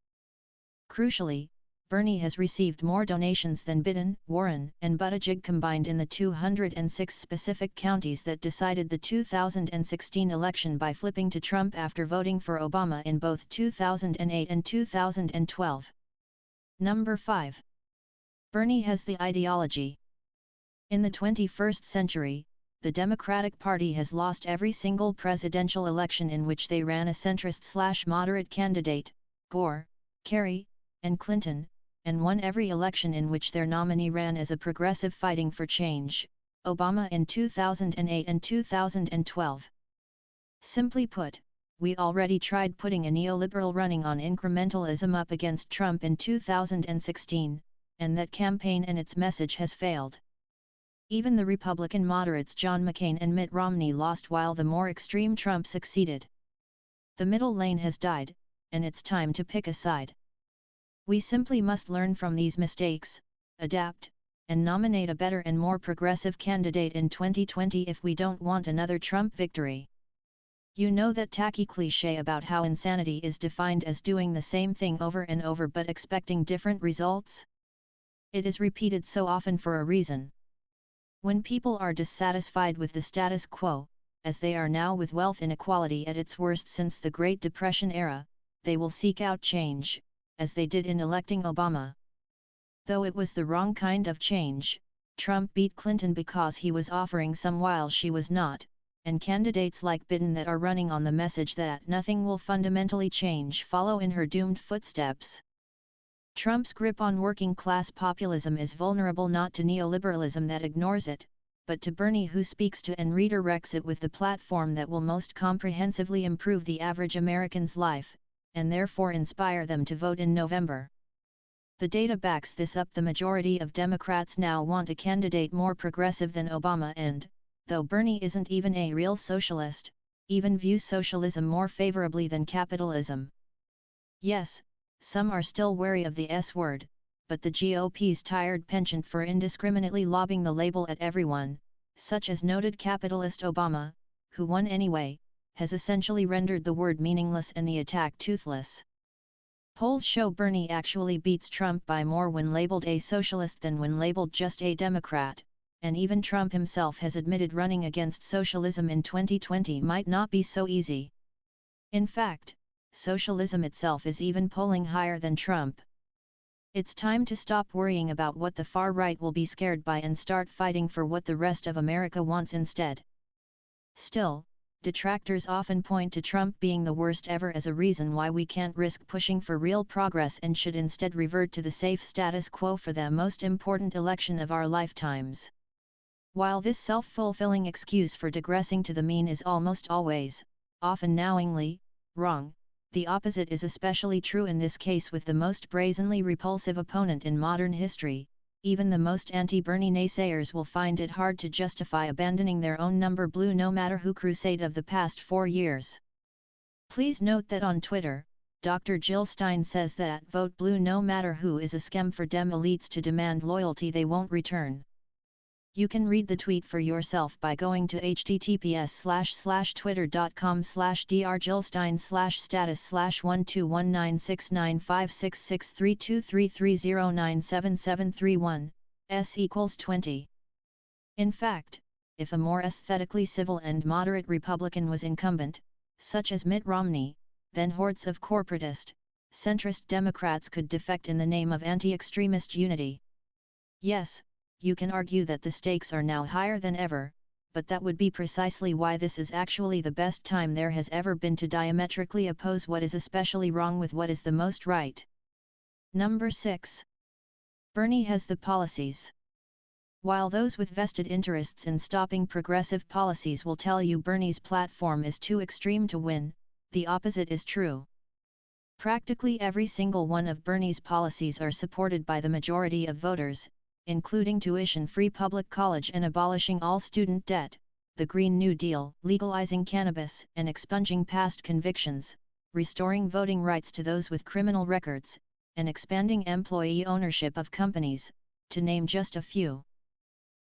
Crucially, Bernie has received more donations than Biden, Warren, and Buttigieg combined in the 206 specific counties that decided the 2016 election by flipping to Trump after voting for Obama in both 2008 and 2012. Number 5. Bernie has the ideology. In the 21st century, the Democratic Party has lost every single presidential election in which they ran a centrist/moderate candidate, Gore, Kerry, and Clinton, and won every election in which their nominee ran as a progressive fighting for change, Obama in 2008 and 2012. Simply put, we already tried putting a neoliberal running on incrementalism up against Trump in 2016, and that campaign and its message has failed. Even the Republican moderates John McCain and Mitt Romney lost while the more extreme Trump succeeded. The middle lane has died, and it's time to pick a side. We simply must learn from these mistakes, adapt, and nominate a better and more progressive candidate in 2020 if we don't want another Trump victory. You know that tacky cliché about how insanity is defined as doing the same thing over and over but expecting different results? It is repeated so often for a reason. When people are dissatisfied with the status quo, as they are now with wealth inequality at its worst since the Great Depression era, they will seek out change, as they did in electing Obama. Though it was the wrong kind of change, Trump beat Clinton because he was offering some while she was not, and candidates like Biden that are running on the message that nothing will fundamentally change follow in her doomed footsteps. Trump's grip on working-class populism is vulnerable not to neoliberalism that ignores it, but to Bernie who speaks to and redirects it with the platform that will most comprehensively improve the average American's life, and therefore inspire them to vote in November. The data backs this up. The majority of Democrats now want a candidate more progressive than Obama and, though Bernie isn't even a real socialist, even views socialism more favorably than capitalism. Yes, some are still wary of the S word, but the GOP's tired penchant for indiscriminately lobbing the label at everyone, such as noted capitalist Obama, who won anyway, has essentially rendered the word meaningless and the attack toothless. Polls show Bernie actually beats Trump by more when labeled a socialist than when labeled just a Democrat, and even Trump himself has admitted running against socialism in 2020 might not be so easy. In fact, socialism itself is even polling higher than Trump. It's time to stop worrying about what the far right will be scared by and start fighting for what the rest of America wants instead. Still, detractors often point to Trump being the worst ever as a reason why we can't risk pushing for real progress and should instead revert to the safe status quo for the most important election of our lifetimes. While this self-fulfilling excuse for digressing to the mean is almost always, often knowingly, wrong, the opposite is especially true in this case with the most brazenly repulsive opponent in modern history. Even the most anti-Bernie naysayers will find it hard to justify abandoning their own number blue no matter who crusade of the past 4 years. Please note that on Twitter, Dr. Jill Stein says that vote blue no matter who is a scam for Dem elites to demand loyalty they won't return. You can read the tweet for yourself by going to https://twitter.com/drjillstein/status/1219695663233097731, s=20. In fact, if a more aesthetically civil and moderate Republican was incumbent, such as Mitt Romney, then hordes of corporatist, centrist Democrats could defect in the name of anti-extremist unity. Yes, you can argue that the stakes are now higher than ever, but that would be precisely why this is actually the best time there has ever been to diametrically oppose what is especially wrong with what is the most right. Number 6. Bernie has the policies. While those with vested interests in stopping progressive policies will tell you Bernie's platform is too extreme to win, the opposite is true. Practically every single one of Bernie's policies are supported by the majority of voters, including tuition-free public college and abolishing all student debt, the Green New Deal, legalizing cannabis and expunging past convictions, restoring voting rights to those with criminal records, and expanding employee ownership of companies, to name just a few.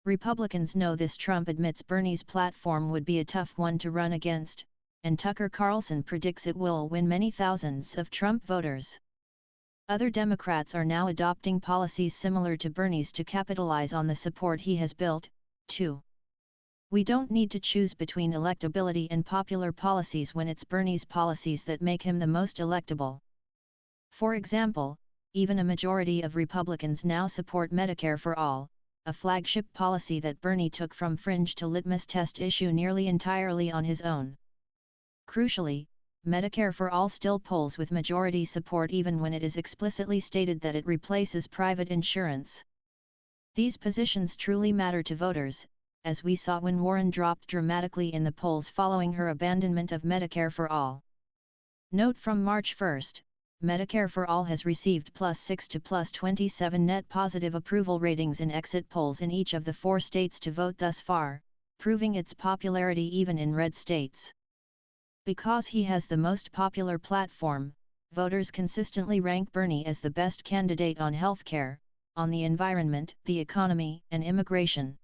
Republicans know this. Trump admits Bernie's platform would be a tough one to run against, and Tucker Carlson predicts it will win many thousands of Trump voters. Other Democrats are now adopting policies similar to Bernie's to capitalize on the support he has built, too. We don't need to choose between electability and popular policies when it's Bernie's policies that make him the most electable. For example, even a majority of Republicans now support Medicare for All, a flagship policy that Bernie took from fringe to litmus test issue nearly entirely on his own. Crucially, Medicare for All still polls with majority support even when it is explicitly stated that it replaces private insurance. These positions truly matter to voters, as we saw when Warren dropped dramatically in the polls following her abandonment of Medicare for All. Note from March 1, Medicare for All has received +6 to +27 net positive approval ratings in exit polls in each of the 4 states to vote thus far, proving its popularity even in red states. Because he has the most popular platform, voters consistently rank Bernie as the best candidate on healthcare, on the environment, the economy, and immigration.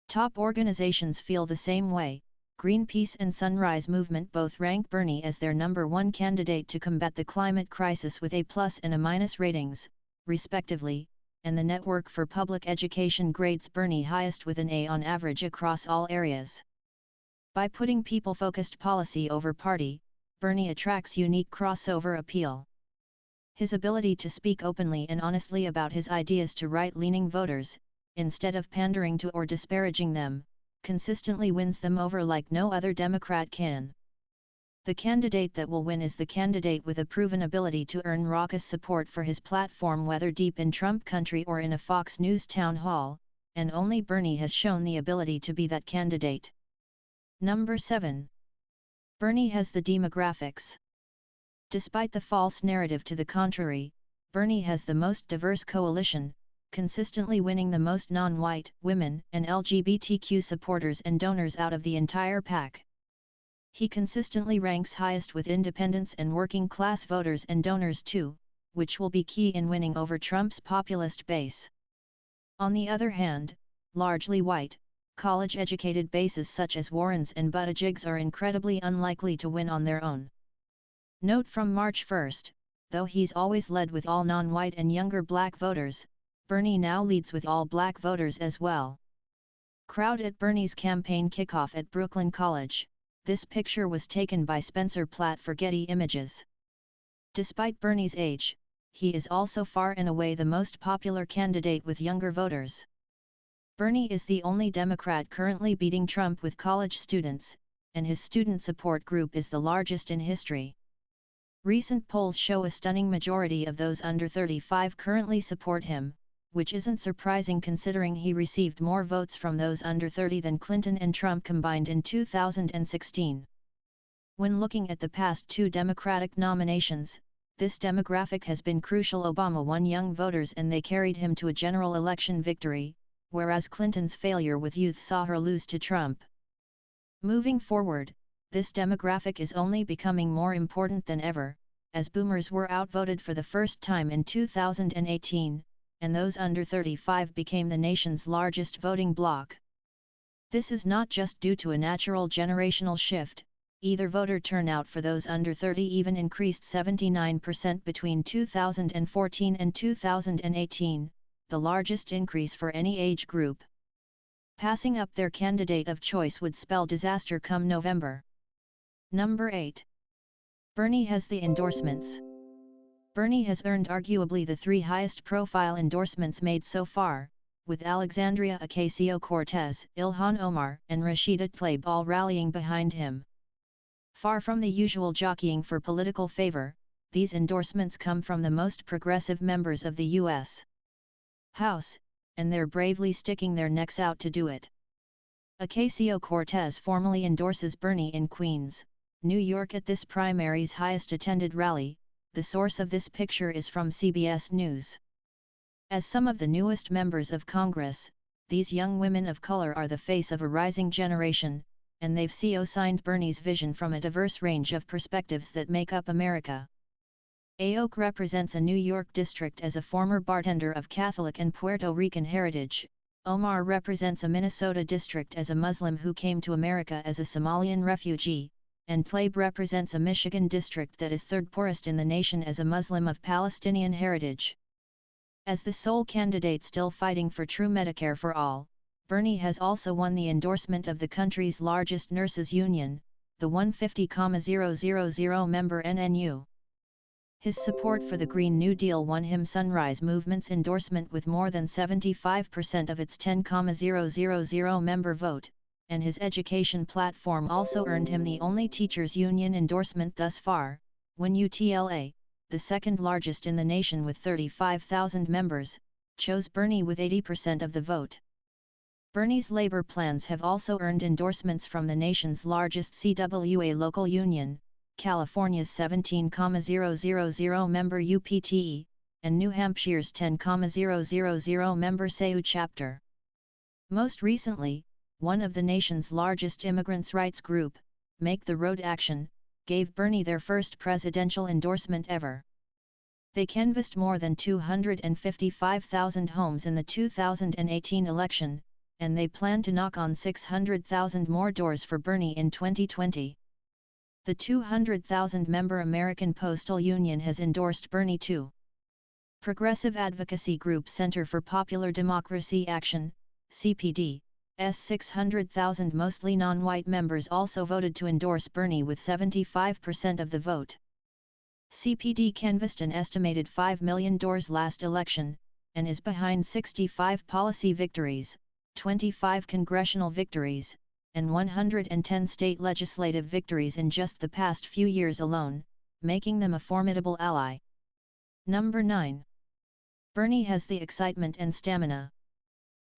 Top organizations feel the same way. Greenpeace and Sunrise Movement both rank Bernie as their #1 candidate to combat the climate crisis with A+ and A- ratings, respectively, and the Network for Public Education grades Bernie highest with an A on average across all areas. By putting people-focused policy over party, Bernie attracts unique crossover appeal. His ability to speak openly and honestly about his ideas to right-leaning voters, instead of pandering to or disparaging them, consistently wins them over like no other Democrat can. The candidate that will win is the candidate with a proven ability to earn raucous support for his platform whether deep in Trump country or in a Fox News town hall, and only Bernie has shown the ability to be that candidate. Number 7. Bernie has the demographics. Despite the false narrative to the contrary, Bernie has the most diverse coalition, consistently winning the most non-white, women, and LGBTQ supporters and donors out of the entire pack. He consistently ranks highest with independents and working-class voters and donors too, which will be key in winning over Trump's populist base. On the other hand, largely white, college-educated bases such as Warren's and Buttigieg's are incredibly unlikely to win on their own. Note from March 1, Though he's always led with all non-white and younger black voters, Bernie now leads with all black voters as well. Crowd at Bernie's campaign kickoff at Brooklyn College. This picture was taken by Spencer Platt for Getty Images. Despite Bernie's age, he is also far and away the most popular candidate with younger voters. Bernie is the only Democrat currently beating Trump with college students, and his student support group is the largest in history. Recent polls show a stunning majority of those under 35 currently support him, which isn't surprising considering he received more votes from those under 30 than Clinton and Trump combined in 2016. When looking at the past two Democratic nominations, this demographic has been crucial. Obama won young voters and they carried him to a general election victory, whereas Clinton's failure with youth saw her lose to Trump. Moving forward, this demographic is only becoming more important than ever, as boomers were outvoted for the first time in 2018, and those under 35 became the nation's largest voting bloc. This is not just due to a natural generational shift, either voter turnout for those under 30 even increased 79% between 2014 and 2018, the largest increase for any age group. Passing up their candidate of choice would spell disaster come November. Number 8. Bernie has the endorsements. Bernie has earned arguably the three highest profile endorsements made so far, with Alexandria Ocasio-Cortez, Ilhan Omar, and Rashida Tlaib all rallying behind him. Far from the usual jockeying for political favor, these endorsements come from the most progressive members of the U.S. House, and they're bravely sticking their necks out to do it. Ocasio-Cortez formally endorses Bernie in Queens, New York at this primary's highest attended rally. The source of this picture is from CBS News. As some of the newest members of Congress, these young women of color are the face of a rising generation, and they've co-signed Bernie's vision from a diverse range of perspectives that make up America. Aoc represents a New York district as a former bartender of Catholic and Puerto Rican heritage. Omar represents a Minnesota district as a Muslim who came to America as a Somalian refugee, and Tlaib represents a Michigan district that is third poorest in the nation as a Muslim of Palestinian heritage. As the sole candidate still fighting for true Medicare for all, Bernie has also won the endorsement of the country's largest nurses union, the 150,000 member NNU. His support for the Green New Deal won him Sunrise Movement's endorsement with more than 75% of its 10,000 member vote, and his education platform also earned him the only teachers' union endorsement thus far, when UTLA, the second largest in the nation with 35,000 members, chose Bernie with 80% of the vote. Bernie's labor plans have also earned endorsements from the nation's largest CWA local union, California's 17,000 member UPTE, and New Hampshire's 10,000 member SAU chapter. Most recently, one of the nation's largest immigrants' rights group, Make the Road Action, gave Bernie their first presidential endorsement ever. They canvassed more than 255,000 homes in the 2018 election, and they plan to knock on 600,000 more doors for Bernie in 2020. The 200,000-member American Postal Union has endorsed Bernie too. Progressive advocacy group Center for Popular Democracy Action, CPD, 600,000 mostly non-white members also voted to endorse Bernie with 75% of the vote. CPD canvassed an estimated 5 million doors last election, and is behind 65 policy victories, 25 congressional victories, and 110 state legislative victories in just the past few years alone, making them a formidable ally. Number 9. Bernie has the excitement and stamina.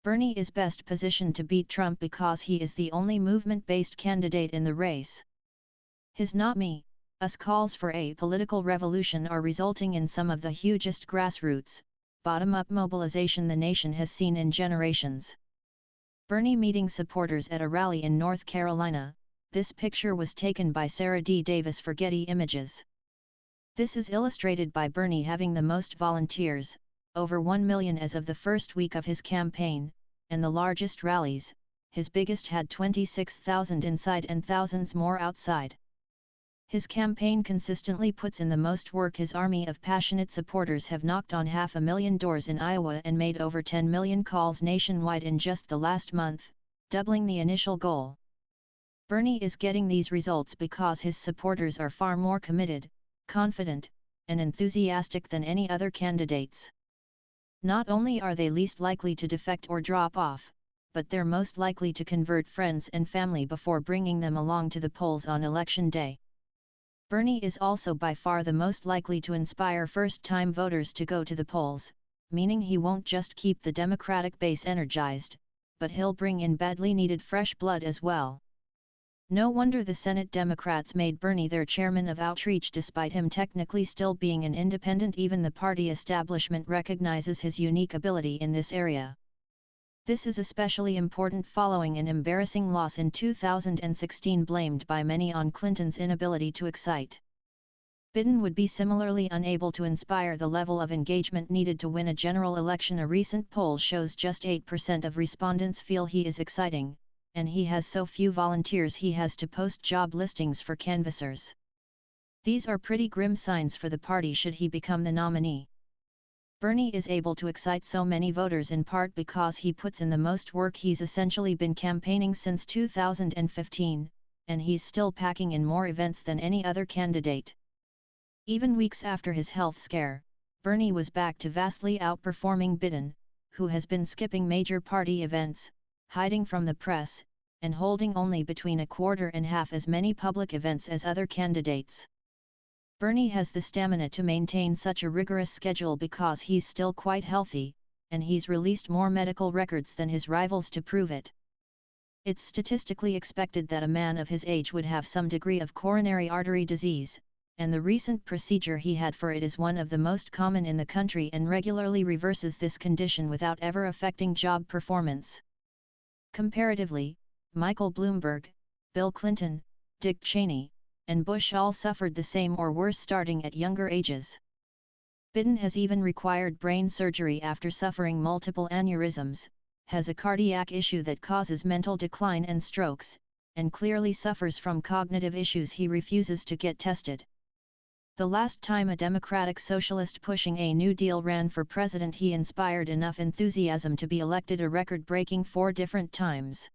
Bernie is best positioned to beat Trump because he is the only movement-based candidate in the race. His "not me, us" calls for a political revolution are resulting in some of the hugest grassroots, bottom-up mobilization the nation has seen in generations. Bernie meeting supporters at a rally in North Carolina. This picture was taken by Sarah D. Davis for Getty Images. This is illustrated by Bernie having the most volunteers, over 1 million as of the first week of his campaign, and the largest rallies, his biggest had 26,000 inside and thousands more outside. His campaign consistently puts in the most work. His army of passionate supporters have knocked on 500,000 doors in Iowa and made over 10 million calls nationwide in just the last month, doubling the initial goal. Bernie is getting these results because his supporters are far more committed, confident, and enthusiastic than any other candidates. Not only are they least likely to defect or drop off, but they're most likely to convert friends and family before bringing them along to the polls on election day. Bernie is also by far the most likely to inspire first-time voters to go to the polls, meaning he won't just keep the Democratic base energized, but he'll bring in badly needed fresh blood as well. No wonder the Senate Democrats made Bernie their chairman of outreach despite him technically still being an independent. Even the party establishment recognizes his unique ability in this area. This is especially important following an embarrassing loss in 2016 blamed by many on Clinton's inability to excite. Biden would be similarly unable to inspire the level of engagement needed to win a general election. A recent poll shows just 8% of respondents feel he is exciting, and he has so few volunteers he has to post job listings for canvassers. These are pretty grim signs for the party should he become the nominee. Bernie is able to excite so many voters in part because he puts in the most work. He's essentially been campaigning since 2015, and he's still packing in more events than any other candidate. Even weeks after his health scare, Bernie was back to vastly outperforming Biden, who has been skipping major party events, hiding from the press, and holding only between a quarter and half as many public events as other candidates. Bernie has the stamina to maintain such a rigorous schedule because he's still quite healthy, and he's released more medical records than his rivals to prove it. It's statistically expected that a man of his age would have some degree of coronary artery disease, and the recent procedure he had for it is one of the most common in the country and regularly reverses this condition without ever affecting job performance. Comparatively, Michael Bloomberg, Bill Clinton, Dick Cheney, and Bush all suffered the same or worse starting at younger ages. Biden has even required brain surgery after suffering multiple aneurysms, has a cardiac issue that causes mental decline and strokes, and clearly suffers from cognitive issues. He refuses to get tested. The last time a Democratic socialist pushing a New Deal ran for president, he inspired enough enthusiasm to be elected a record-breaking 4 different times.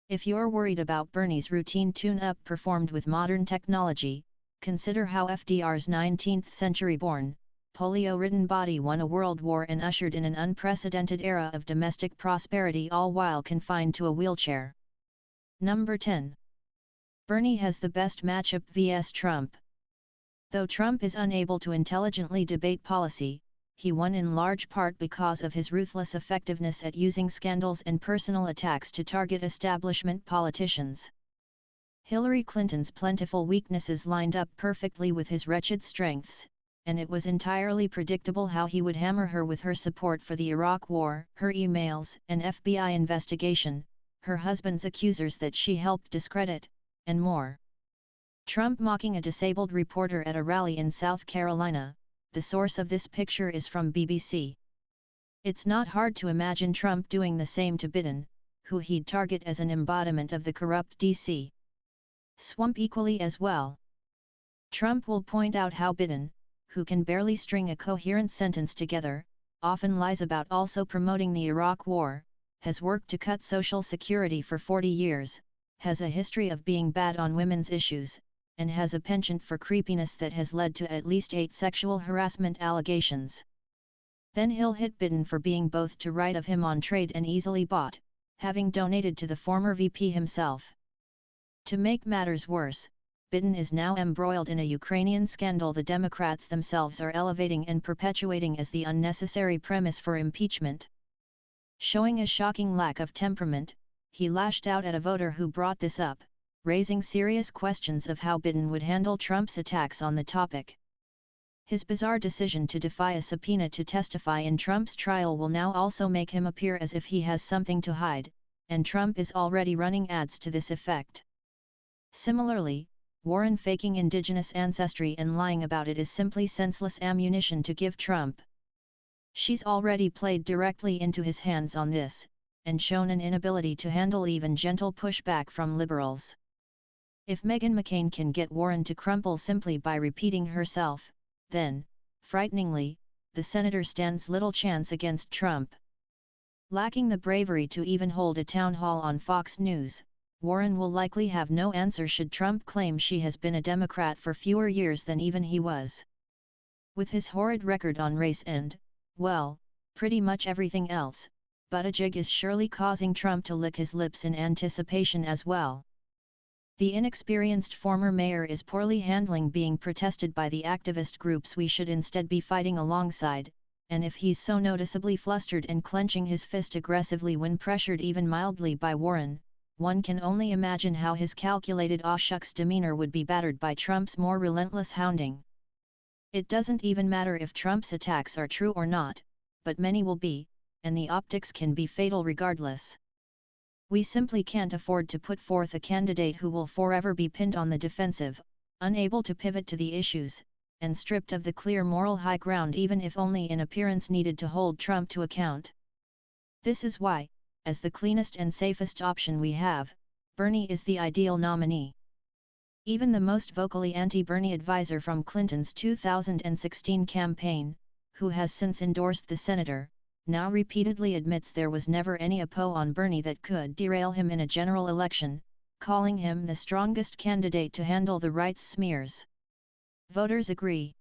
If you're worried about Bernie's routine tune-up performed with modern technology, consider how FDR's 19th-century-born, polio-ridden body won a world war and ushered in an unprecedented era of domestic prosperity, all while confined to a wheelchair. Number 10. Bernie has the best matchup vs. Trump. Though Trump is unable to intelligently debate policy, he won in large part because of his ruthless effectiveness at using scandals and personal attacks to target establishment politicians. Hillary Clinton's plentiful weaknesses lined up perfectly with his wretched strengths, and it was entirely predictable how he would hammer her with her support for the Iraq War, her emails, an FBI investigation, her husband's accusers that she helped discredit, and more. Trump mocking a disabled reporter at a rally in South Carolina. The source of this picture is from BBC. It's not hard to imagine Trump doing the same to Biden, who he'd target as an embodiment of the corrupt DC swamp equally as well. Trump will point out how Biden, who can barely string a coherent sentence together, often lies about also promoting the Iraq War, has worked to cut Social Security for 40 years, has a history of being bad on women's issues, and has a penchant for creepiness that has led to at least 8 sexual harassment allegations. Then he'll hit Biden for being both to right of him on trade and easily bought, having donated to the former VP himself. To make matters worse, Biden is now embroiled in a Ukrainian scandal the Democrats themselves are elevating and perpetuating as the unnecessary premise for impeachment. Showing a shocking lack of temperament, he lashed out at a voter who brought this up, raising serious questions of how Biden would handle Trump's attacks on the topic. His bizarre decision to defy a subpoena to testify in Trump's trial will now also make him appear as if he has something to hide, and Trump is already running ads to this effect. Similarly, Warren faking indigenous ancestry and lying about it is simply senseless ammunition to give Trump. She's already played directly into his hands on this, and shown an inability to handle even gentle pushback from liberals. If Meghan McCain can get Warren to crumple simply by repeating herself, then, frighteningly, the senator stands little chance against Trump. Lacking the bravery to even hold a town hall on Fox News, Warren will likely have no answer should Trump claim she has been a Democrat for fewer years than even he was. With his horrid record on race and, well, pretty much everything else, Buttigieg is surely causing Trump to lick his lips in anticipation as well. The inexperienced former mayor is poorly handling being protested by the activist groups we should instead be fighting alongside, and if he's so noticeably flustered and clenching his fist aggressively when pressured even mildly by Warren, one can only imagine how his calculated aw shucks demeanor would be battered by Trump's more relentless hounding. It doesn't even matter if Trump's attacks are true or not, but many will be, and the optics can be fatal regardless. We simply can't afford to put forth a candidate who will forever be pinned on the defensive, unable to pivot to the issues, and stripped of the clear moral high ground even if only in appearance needed to hold Trump to account. This is why, as the cleanest and safest option we have, Bernie is the ideal nominee. Even the most vocally anti-Bernie advisor from Clinton's 2016 campaign, who has since endorsed the senator, now repeatedly admits there was never any oppo on Bernie that could derail him in a general election, calling him the strongest candidate to handle the right's smears. Voters agree.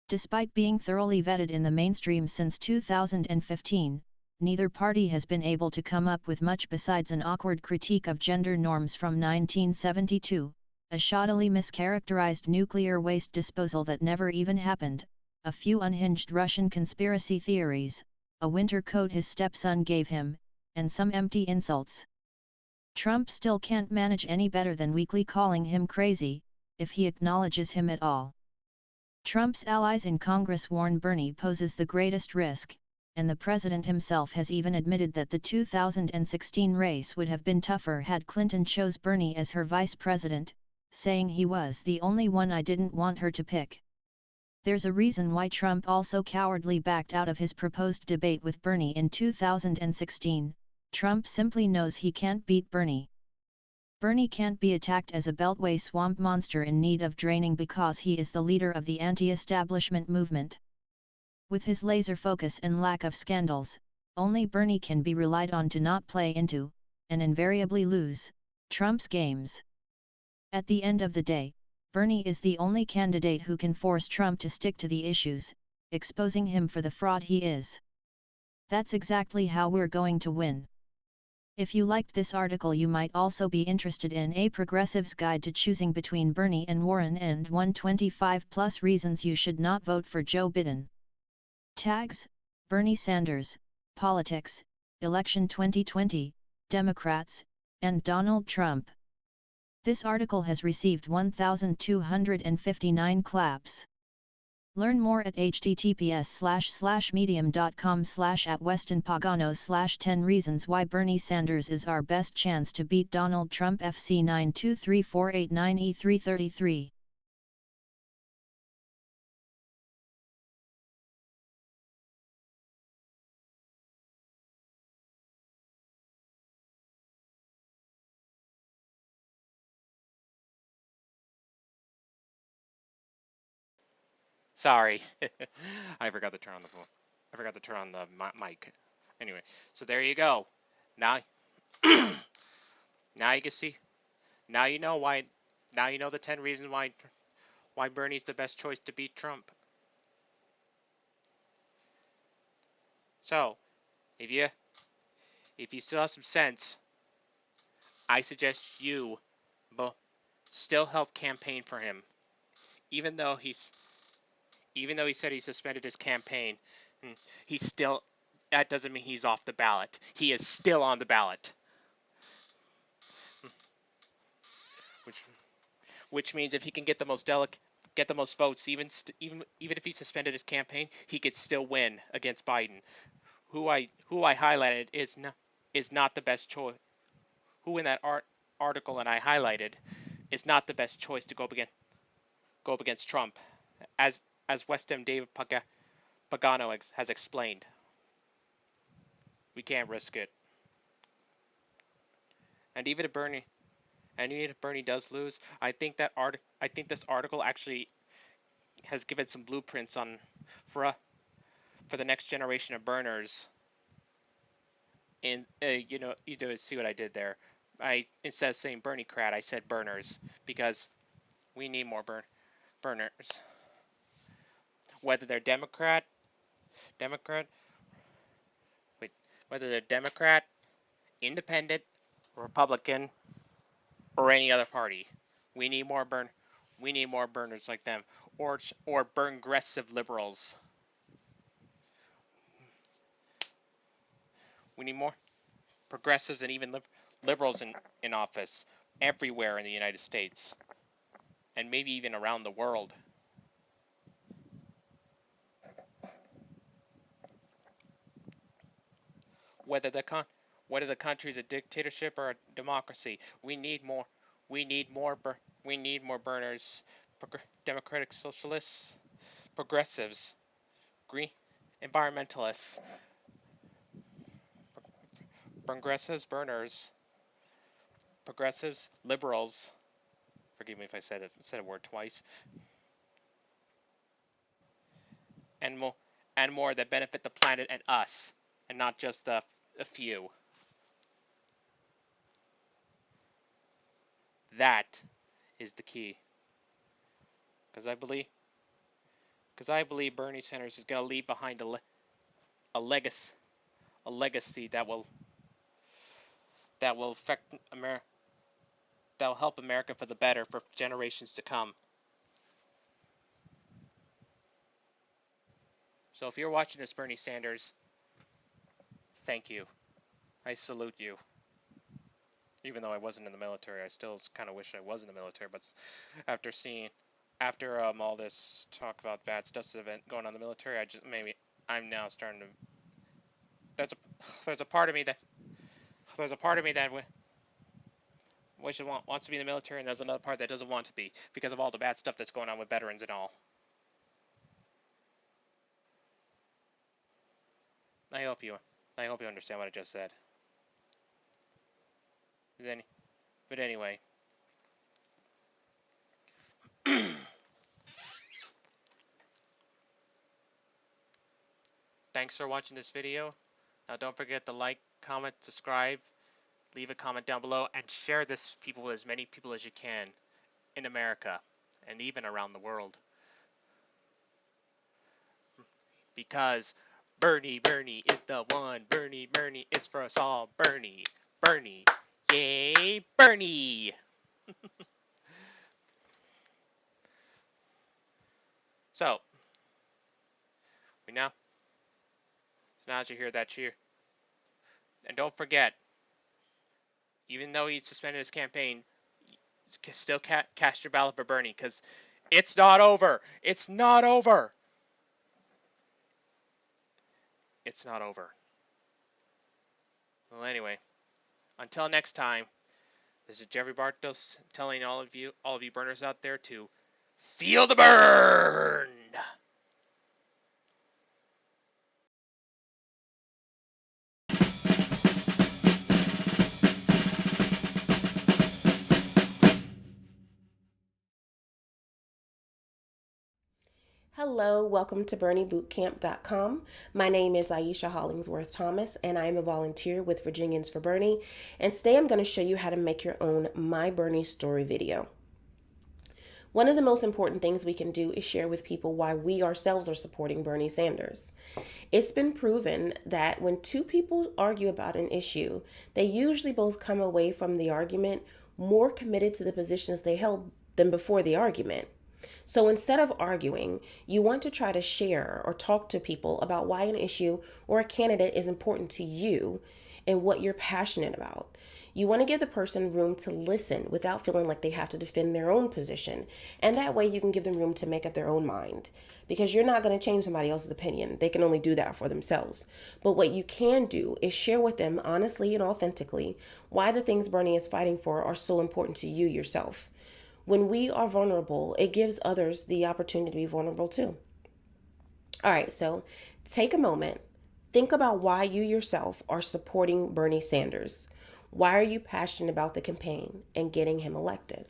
Despite being thoroughly vetted in the mainstream since 2015, neither party has been able to come up with much besides an awkward critique of gender norms from 1972, a shoddily mischaracterized nuclear waste disposal that never even happened, a few unhinged Russian conspiracy theories, a winter coat his stepson gave him, and some empty insults. Trump still can't manage any better than weakly calling him crazy, if he acknowledges him at all. Trump's allies in Congress warn Bernie poses the greatest risk, and the president himself has even admitted that the 2016 race would have been tougher had Clinton chose Bernie as her vice president, saying he was the only one I didn't want her to pick. There's a reason why Trump also cowardly backed out of his proposed debate with Bernie in 2016, Trump simply knows he can't beat Bernie. Bernie can't be attacked as a beltway swamp monster in need of draining because he is the leader of the anti-establishment movement. With his laser focus and lack of scandals, only Bernie can be relied on to not play into, and invariably lose, Trump's games. At the end of the day, Bernie is the only candidate who can force Trump to stick to the issues, exposing him for the fraud he is. That's exactly how we're going to win. If you liked this article, you might also be interested in A Progressive's Guide to Choosing Between Bernie and Warren and 125 plus reasons you should not vote for Joe Biden. Tags: Bernie Sanders, Politics, Election 2020, Democrats, and Donald Trump. This article has received 1,259 claps. Learn more at https://medium.com/@westonpagano/10 reasons why Bernie Sanders is our best chance to beat Donald Trump. FC 9234889E333. Sorry, I forgot to turn on the phone. I forgot to turn on the mic. Anyway, so there you go. Now, now you can see. Now you know why. Now you know the 10 reasons why Bernie's the best choice to beat Trump. So, if you still have some sense, I suggest you still help campaign for him, even though he said he suspended his campaign. He's still. That doesn't mean he's off the ballot. He is still on the ballot. Which means if he can get the most votes, even if he suspended his campaign, he could still win against Biden, who I highlighted is not the best choice. Who in that article and I highlighted is not the best choice to go up against Trump, as West M. David Pagano has explained. We can't risk it. And even if Bernie And even if Bernie does lose, I think this article actually has given some blueprints on for the next generation of burners. And you do see what I did there. Instead of saying Bernie-crat, I said burners because we need more burners. Whether they're Democrat, whether they're Democrat, Independent, Republican, or any other party, we need more burners like them, or burn-gressive liberals. We need more progressives and even liberals in office everywhere in the United States, and maybe even around the world. Whether the country is a dictatorship or a democracy, we need more burners, democratic socialists, progressives, green environmentalists, progressives, liberals. Forgive me if I said a word twice. And more that benefit the planet and us, and not just a few. That is the key. Because I believe Bernie Sanders is going to leave behind a legacy that will affect America, that will help America for the better for generations to come. So if you're watching this, Bernie Sanders, thank you. I salute you. Even though I wasn't in the military, I still kind of wish I was in the military. But after all this talk about bad stuff going on in the military, I'm now starting to. There's a part of me that wants to be in the military, and there's another part that doesn't want to be because of all the bad stuff that's going on with veterans and all. I hope you understand what I just said. But anyway. Thanks for watching this video. Now don't forget to like, comment, subscribe, leave a comment down below, and share this with as many people as you can in America and even around the world. Because Bernie is the one. Bernie is for us all. Bernie, yay, Bernie. So now as you hear that cheer, and don't forget, even though he suspended his campaign, still cast your ballot for Bernie, because it's not over. It's not over. It's not over. Well, anyway, until next time, this is Jeffrey Bartos telling all of you burners out there to feel the burn. Hello, welcome to BernieBootCamp.com. My name is Aisha Hollingsworth Thomas, and I am a volunteer with Virginians for Bernie. And today I'm going to show you how to make your own My Bernie Story video. One of the most important things we can do is share with people why we ourselves are supporting Bernie Sanders. It's been proven that when two people argue about an issue, they usually both come away from the argument more committed to the positions they held than before the argument. So instead of arguing, you want to try to share or talk to people about why an issue or a candidate is important to you and what you're passionate about. You want to give the person room to listen without feeling like they have to defend their own position. And that way you can give them room to make up their own mind, because you're not going to change somebody else's opinion. They can only do that for themselves. But what you can do is share with them honestly and authentically why the things Bernie is fighting for are so important to you yourself. When we are vulnerable, it gives others the opportunity to be vulnerable too. All right, so take a moment. Think about why you yourself are supporting Bernie Sanders. Why are you passionate about the campaign and getting him elected?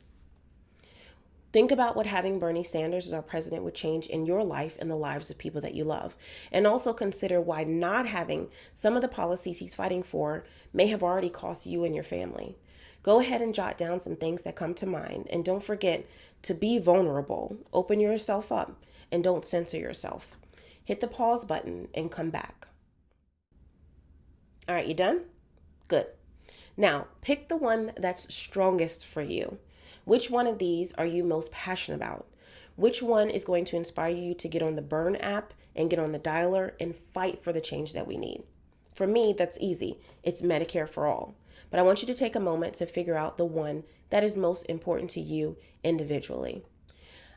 Think about what having Bernie Sanders as our president would change in your life and the lives of people that you love. And also consider why not having some of the policies he's fighting for may have already cost you and your family. Go ahead and jot down some things that come to mind. And don't forget to be vulnerable. Open yourself up and don't censor yourself. Hit the pause button and come back. All right, you done? Good. Now, pick the one that's strongest for you. Which one of these are you most passionate about? Which one is going to inspire you to get on the Burn app and get on the dialer and fight for the change that we need? For me, that's easy. It's Medicare for all. But I want you to take a moment to figure out the one that is most important to you individually.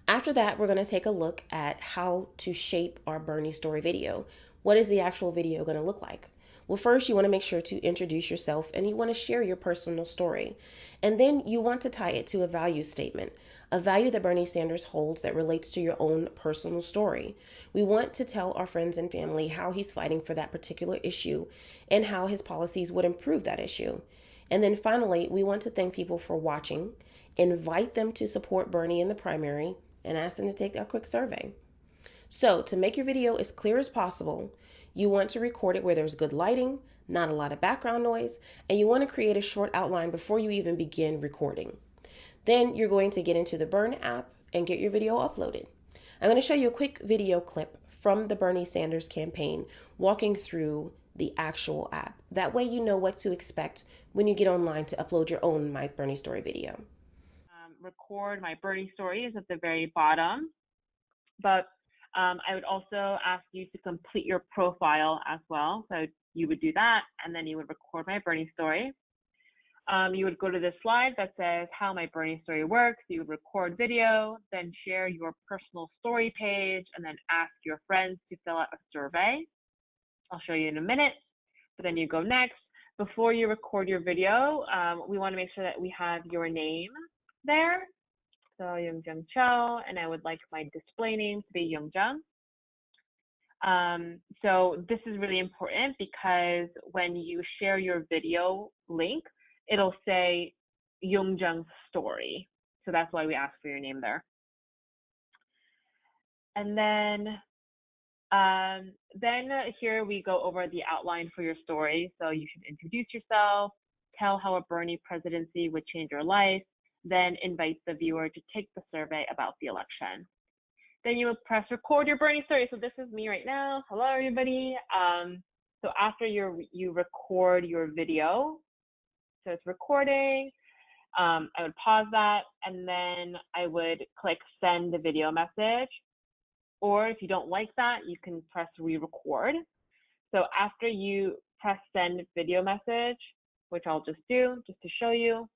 After that, we're going to take a look at how to shape our Bernie story video. What is the actual video going to look like? Well, first, you want to make sure to introduce yourself and you want to share your personal story. And then you want to tie it to a value statement, a value that Bernie Sanders holds that relates to your own personal story. We want to tell our friends and family how he's fighting for that particular issue and how his policies would improve that issue. And then finally, we want to thank people for watching, invite them to support Bernie in the primary, and ask them to take a quick survey. So to make your video as clear as possible, you want to record it where there's good lighting, not a lot of background noise, and you want to create a short outline before you even begin recording. Then you're going to get into the Burn app and get your video uploaded. I'm going to show you a quick video clip from the Bernie Sanders campaign walking through the actual app. That way you know what to expect when you get online to upload your own My Bernie Story video. Record My Bernie Story is at the very bottom, but I would also ask you to complete your profile as well. So you would do that, and then you would record My Bernie Story. You would go to this slide that says how My Bernie Story works. You would record video, then share your personal story page, and then ask your friends to fill out a survey. I'll show you in a minute, but then you go next. Before you record your video, we want to make sure that we have your name there. So Youngjung Cho, and I would like my display name to be Youngjung. So this is really important because when you share your video link, it'll say Youngjung's story. So that's why we ask for your name there. And then here we go over the outline for your story. So you should introduce yourself, tell how a Bernie presidency would change your life, then invite the viewer to take the survey about the election. Then you would press record your Bernie story. So this is me right now. Hello, everybody. So after you record your video, so it's recording, I would pause that, and then I would click send the video message. Or if you don't like that, you can press re-record. So after you press send video message, which I'll just do just to show you,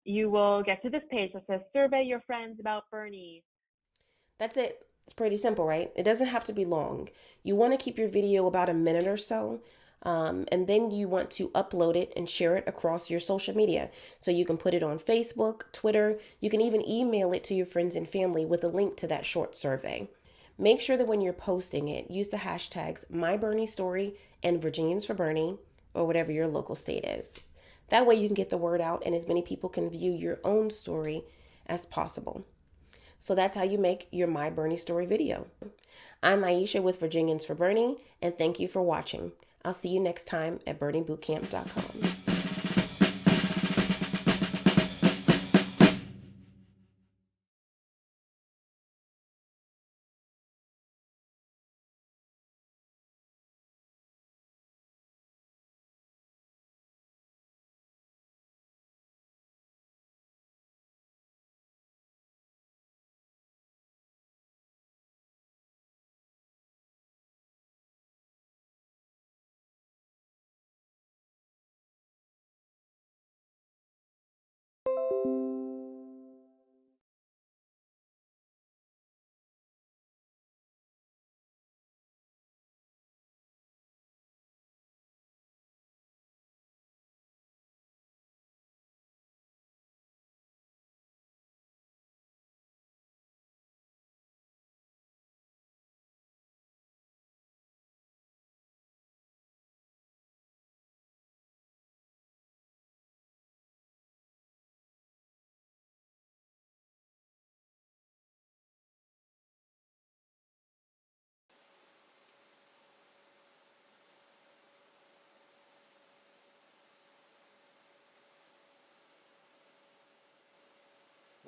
you will get to this page that says survey your friends about Bernie. That's it. It's pretty simple, right? It doesn't have to be long. You want to keep your video about a minute or so, and then you want to upload it and share it across your social media. So you can put it on Facebook, Twitter. You can even email it to your friends and family with a link to that short survey. Make sure that when you're posting it, use the hashtags MyBernieStory and Virginians for Bernie, or whatever your local state is. That way you can get the word out and as many people can view your own story as possible. So that's how you make your My Bernie Story video. I'm Aisha with Virginians for Bernie, and thank you for watching. I'll see you next time at BernieBootCamp.com.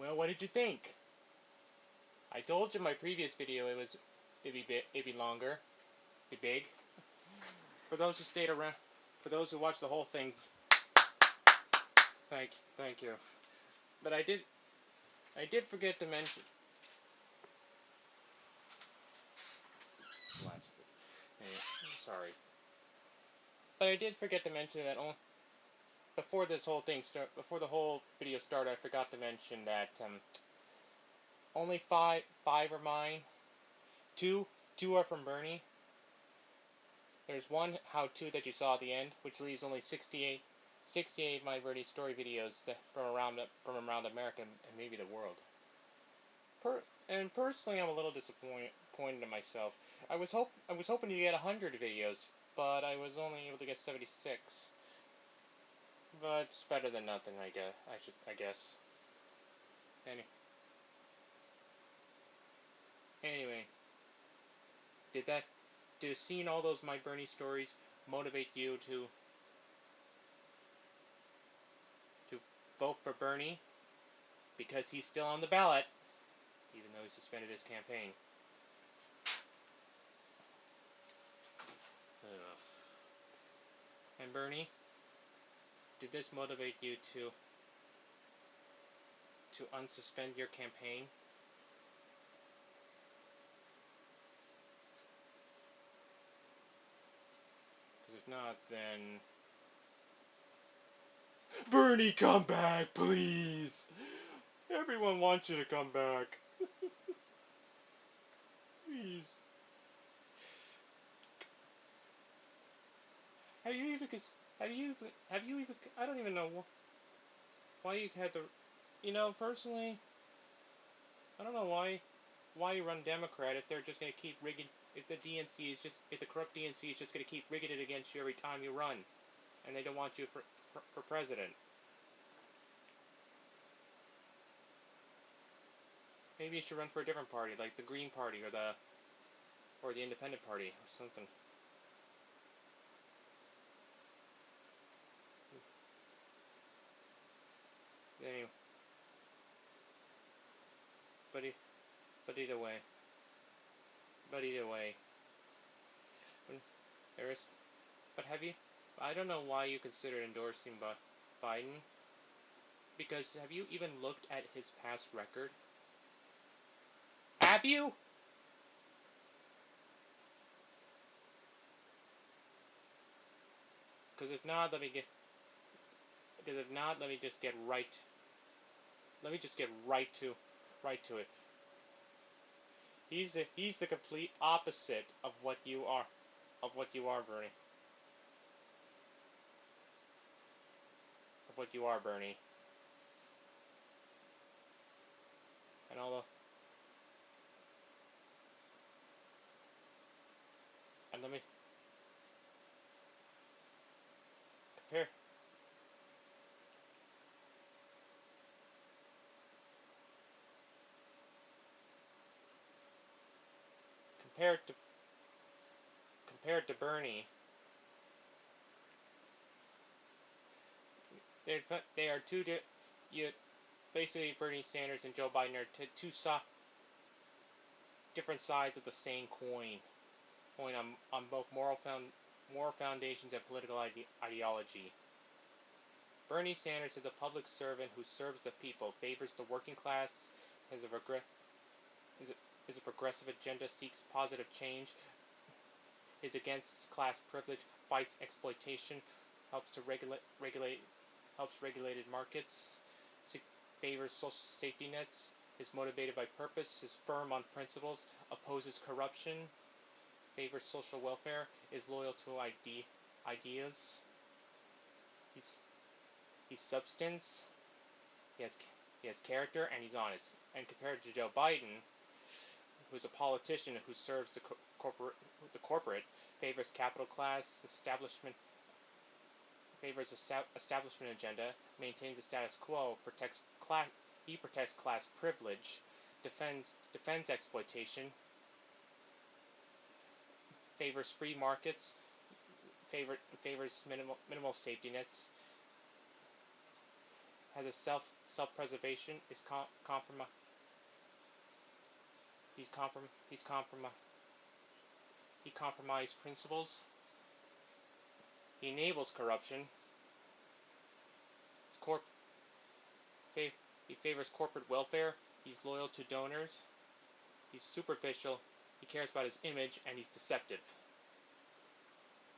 Well, what did you think? I told you in my previous video it'd be longer, be big. For those who stayed around, for those who watched the whole thing, thank you. But I did forget to mention. Sorry. But I did forget to mention that before the whole video started, I forgot to mention that only five are mine. Two are from Bernie. There's one how-to that you saw at the end, which leaves only 68 of my Bernie story videos from around America and maybe the world. Personally, I'm a little disappointed in myself. I was hoping to get 100 videos, but I was only able to get 76. But it's better than nothing, I guess. Anyway, did seeing all those my Bernie stories motivate you to vote for Bernie? Because he's still on the ballot, even though he suspended his campaign. Ugh. And Bernie, did this motivate you to unsuspend your campaign? Because if not, then Bernie, come back, please. Everyone wants you to come back. Please. Have you even? I don't even know why you had to. Personally, I don't know why you run Democrat if they're just gonna keep rigging. If the corrupt DNC is just gonna keep rigging it against you every time you run, and they don't want you for president. Maybe you should run for a different party, like the Green Party or the Independent Party or something. Anyway, but either way, But have you? I don't know why you consider endorsing Biden. Because have you even looked at his past record? Have you? Because if not, let me just get right. Let me just get right to it. He's the complete opposite of what you are, Bernie. Of what you are, Bernie. And let me compare. Compared to Bernie, they are basically Bernie Sanders and Joe Biden are two different sides of the same coin on both moral foundations and political ideology. Bernie Sanders is a public servant who serves the people, favors the working class, has a progressive agenda, seeks positive change, is against class privilege, fights exploitation, helps regulated markets, favors social safety nets, is motivated by purpose, is firm on principles, opposes corruption, favors social welfare, is loyal to ideas. He's substance. He has character, and he's honest. And compared to Joe Biden, who's a politician who serves the corporate, favors capital class establishment, agenda, maintains the status quo, protects class privilege, defends exploitation, favors free markets, favors minimal safety nets, has a self-preservation is compromise. He compromised principles. He enables corruption. He favors corporate welfare. He's loyal to donors. He's superficial. He cares about his image, and he's deceptive.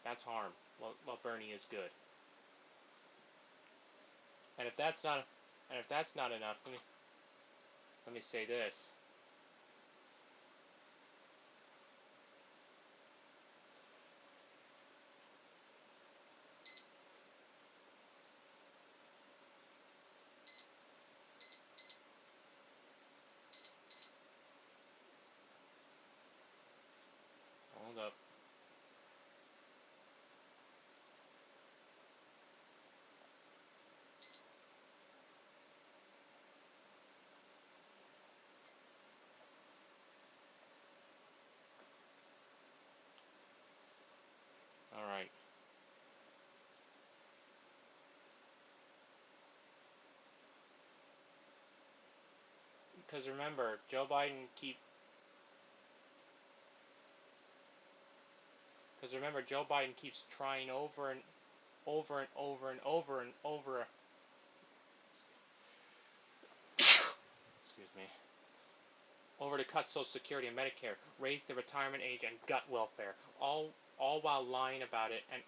That's harm. While Bernie is good. And if that's not enough, let me say this. Hold up. All right. Because remember, Joe Biden keeps trying over and over and over and over and over. Excuse me. Over to cut Social Security and Medicare, raise the retirement age, and gut welfare, all while lying about it and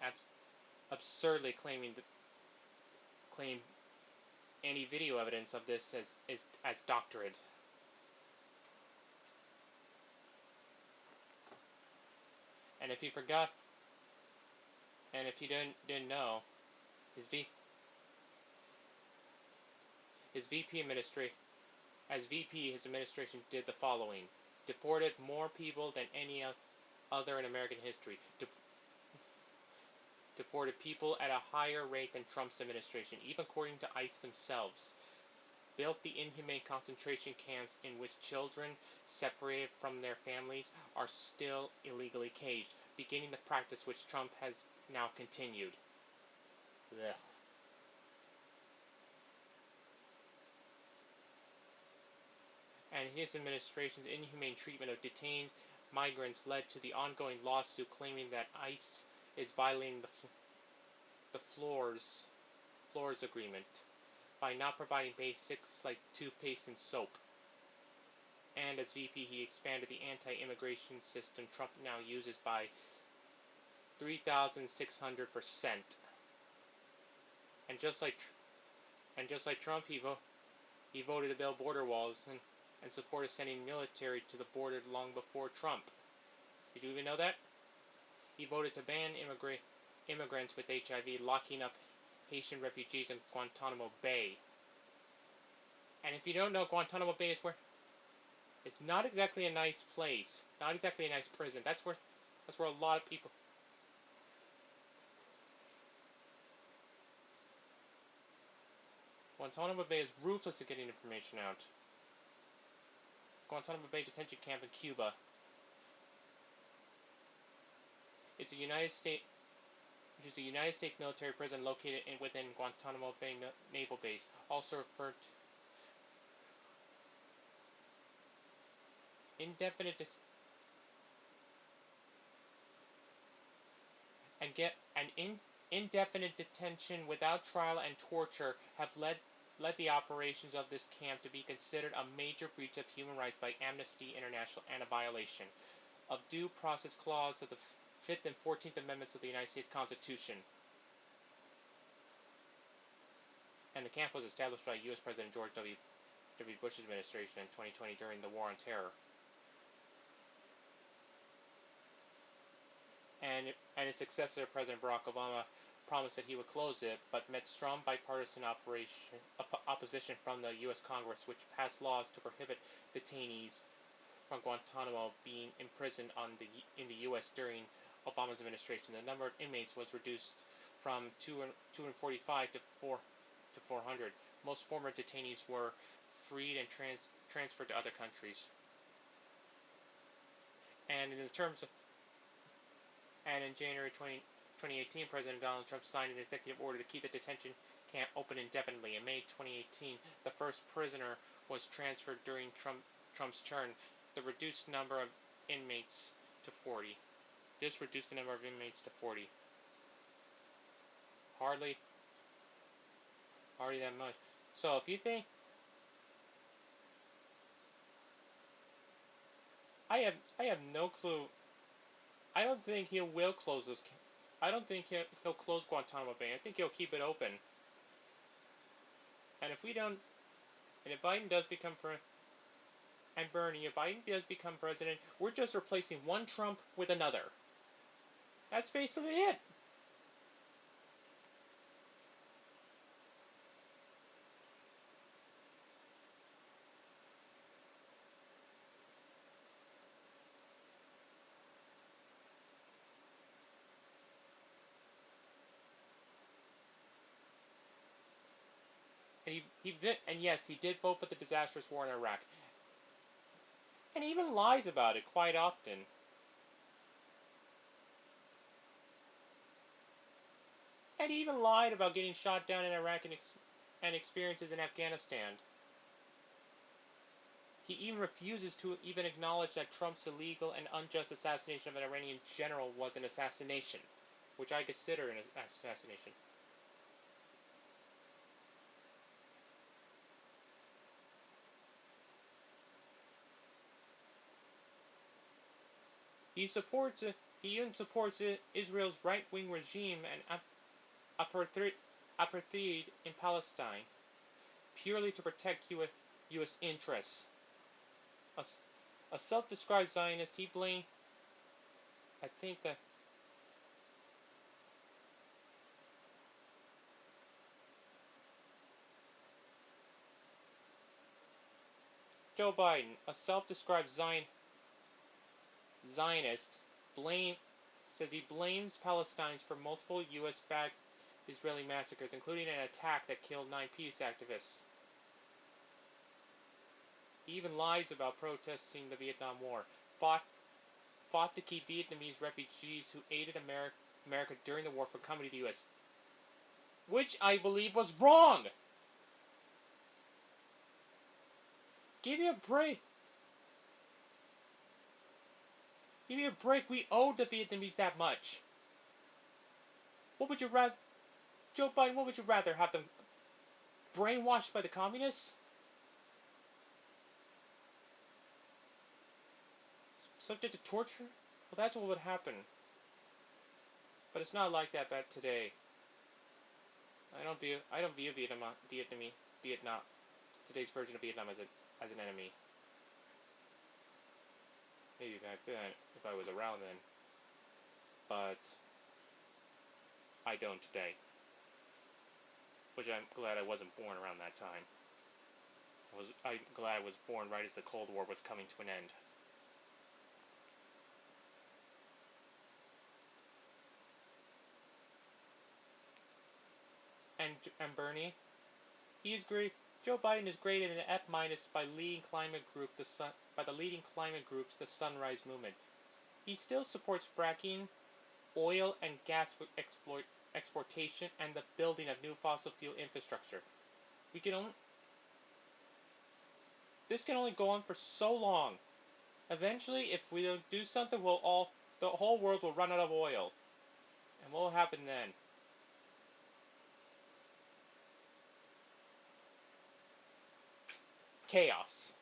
absurdly claim any video evidence of this as doctored. And if you forgot, and if you didn't know, his VP administration. As VP, his administration did the following: deported more people than any other in American history. Deported people at a higher rate than Trump's administration, even according to ICE themselves. Built the inhumane concentration camps in which children separated from their families are still illegally caged, beginning the practice which Trump has now continued. Ugh. And his administration's inhumane treatment of detained migrants led to the ongoing lawsuit claiming that ICE is violating the Floors Agreement by not providing basics like toothpaste and soap. And as VP, he expanded the anti-immigration system Trump now uses by 3,600%. And just like Trump, he voted to build border walls and supported sending military to the border long before Trump. Did you even know that? He voted to ban immigrants with HIV, locking up Haitian refugees in Guantanamo Bay. And if you don't know, Guantanamo Bay is where it's not exactly a nice place, not exactly a nice prison. That's where a lot of people. Guantanamo Bay is ruthless at getting information out. Guantanamo Bay detention camp in Cuba. It's a United States military prison located within Guantanamo Bay Naval Base, also referred to indefinite detention without trial and torture have led the operations of this camp to be considered a major breach of human rights by Amnesty International and a violation of due process clause of the 5th and 14th Amendments of the United States Constitution. And the camp was established by U.S. President George W. Bush's administration in 2020 during the War on Terror. And his successor, President Barack Obama, promised that he would close it, but met strong bipartisan opposition from the U.S. Congress, which passed laws to prohibit detainees from Guantanamo being imprisoned in the U.S. during Obama's administration. The number of inmates was reduced from 245 to 400. Most former detainees were freed and transferred to other countries. And in January 2018, President Donald Trump signed an executive order to keep the detention camp opened indefinitely. In May 2018, the first prisoner was transferred during Trump's term. The reduced number of inmates to 40. This reduced the number of inmates to 40. Hardly that much. So if you think, I have no clue. I don't think he will close this. I don't think he'll close Guantanamo Bay. I think he'll keep it open. And if we don't, and if Biden does become and Bernie, if Biden does become president, we're just replacing one Trump with another. That's basically it. And he did, and yes, he did vote for the disastrous war in Iraq. And he even lies about it quite often. And he even lied about getting shot down in Iraq and experiences in Afghanistan. He even refuses to even acknowledge that Trump's illegal and unjust assassination of an Iranian general was an assassination, which I consider an assassination. He even supports Israel's right-wing regime and apartheid in Palestine, purely to protect U.S. interests. A self-described Zionist, he blamed. I think that. Joe Biden, a self-described Zionist, says he blames Palestinians for multiple U.S.-backed Israeli massacres, including an attack that killed 9 peace activists. He even lies about protesting the Vietnam War, fought to keep Vietnamese refugees who aided America during the war from coming to the U.S., which I believe was wrong. Give me a break. Give me a break. We owed the Vietnamese that much. What would you rather, Joe Biden? What would you rather have them brainwashed by the communists? Subject to torture? Well, that's what would happen. But it's not like that today. I don't view Vietnam, today's version of Vietnam as an enemy. Maybe back then, if I was around then. But I don't today. Which I'm glad I wasn't born around that time. I'm glad I was born right as the Cold War was coming to an end. And Bernie, he's great. Joe Biden is graded an F- by the leading climate groups, the Sunrise Movement. He still supports fracking, oil and gas exportation, and the building of new fossil fuel infrastructure. This can only go on for so long. Eventually, if we don't do something, the whole world will run out of oil. And what will happen then? Chaos.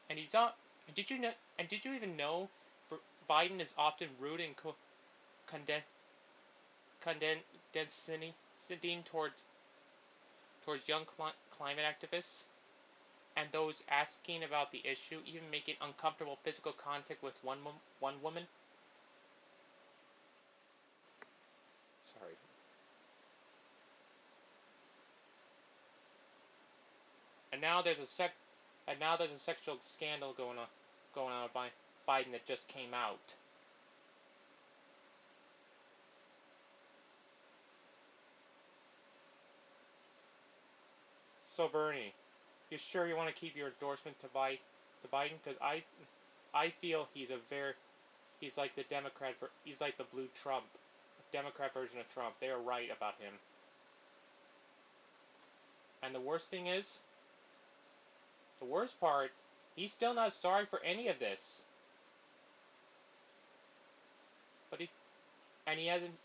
And he's on. And did you even know Biden is often rude and condescending towards young climate activists and those asking about the issue, even making uncomfortable physical contact with one woman? Sorry. And now there's a sexual scandal going on by Biden that just came out. So Bernie, you sure you want to keep your endorsement to Biden? Because I feel he's a He's like the Democrat. He's like the blue Trump, Democrat version of Trump. They are right about him. And the worst thing is, the worst part, he's still not sorry for any of this. But he hasn't.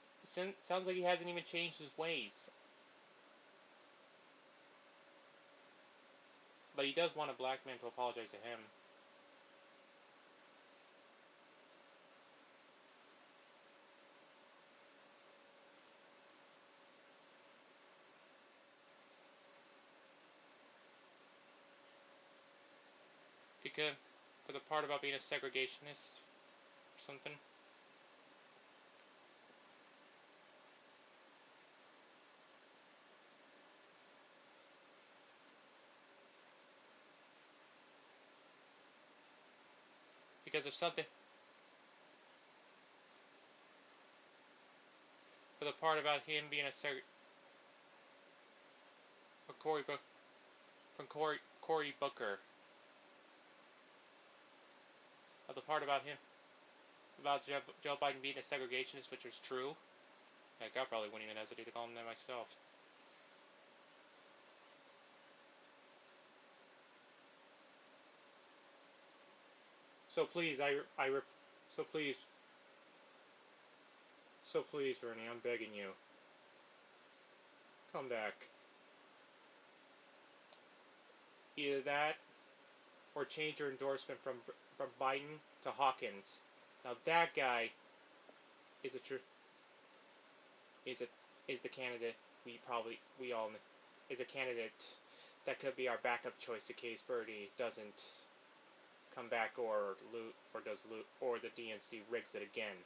Sounds like he hasn't even changed his ways. But he does want a black man to apologize to him. Because for the part about being a segregationist or something. Because of something. For the part about him being a from Cory Booker. The part about him, about Joe Biden being a segregationist, which was true. Heck, I probably wouldn't even hesitate to call him that myself. So please, so please, Bernie, I'm begging you, come back. Either that, or change your endorsement from Biden to Hawkins. Now that guy is is the candidate we all is a candidate that could be our backup choice in case Bernie doesn't come back or the DNC rigs it again.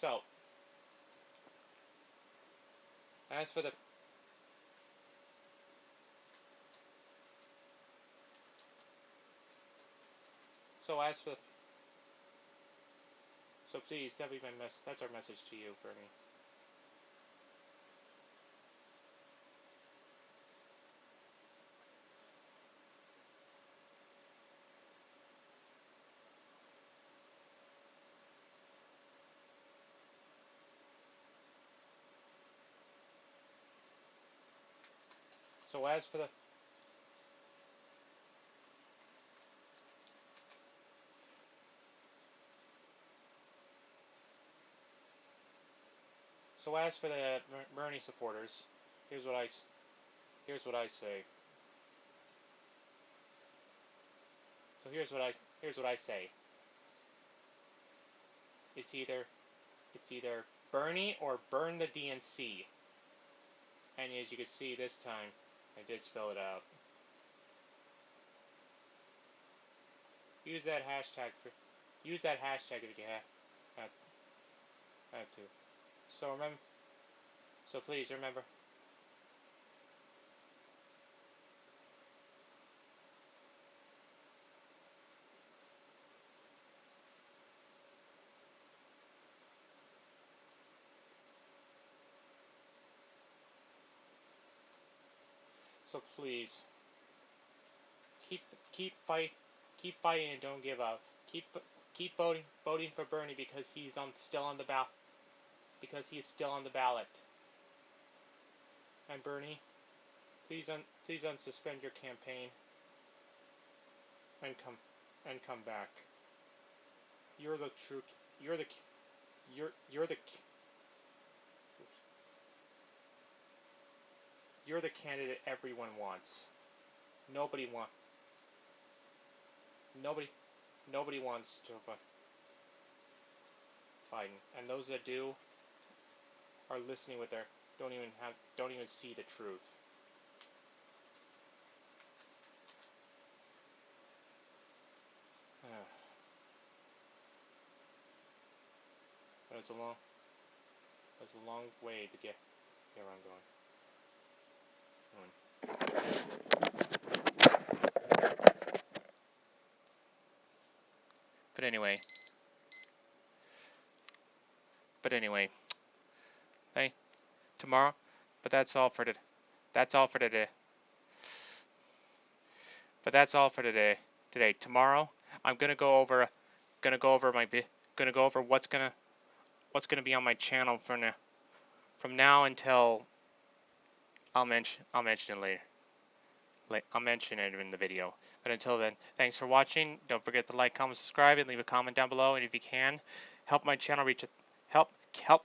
So, as for the please, that's our message to you, Bernie. So as for the Bernie supporters, here's what I say. So here's what I say. It's either Bernie or burn the DNC. And as you can see this time, I did spell it out. Use that hashtag if you have to. So please remember. So please keep fighting and don't give up. Keep voting for Bernie because he's still on the ballot. Because he is still on the ballot. And Bernie, please unsuspend your campaign and come back. You're the candidate everyone wants. Nobody wants Joe Biden, and those that do are listening with don't even see the truth. But it's a long way to get where I'm going. But anyway. Hey, tomorrow. But that's all for today. That's all for today. But that's all for today. Tomorrow, I'm gonna go over what's gonna be on my channel from now until I'll mention it later. I'll mention it in the video. But until then, thanks for watching. Don't forget to like, comment, subscribe, and leave a comment down below. And if you can, help my channel help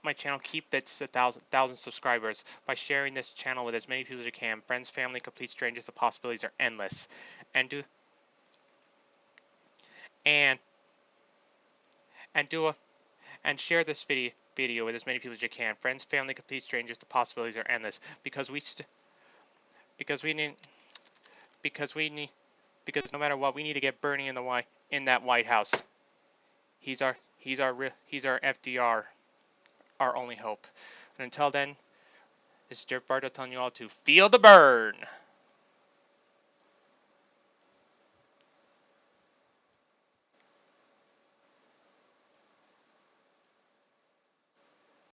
my channel keep its 1,000 subscribers by sharing this channel with as many people as you can. Friends, family, complete strangers. The possibilities are endless. And share this video with as many people as you can. Friends, family, complete strangers. The possibilities are endless. Because no matter what, we need to get Bernie in that White House. He's our FDR, our only hope. And until then, this is Jeff Bartle telling you all to feel the burn.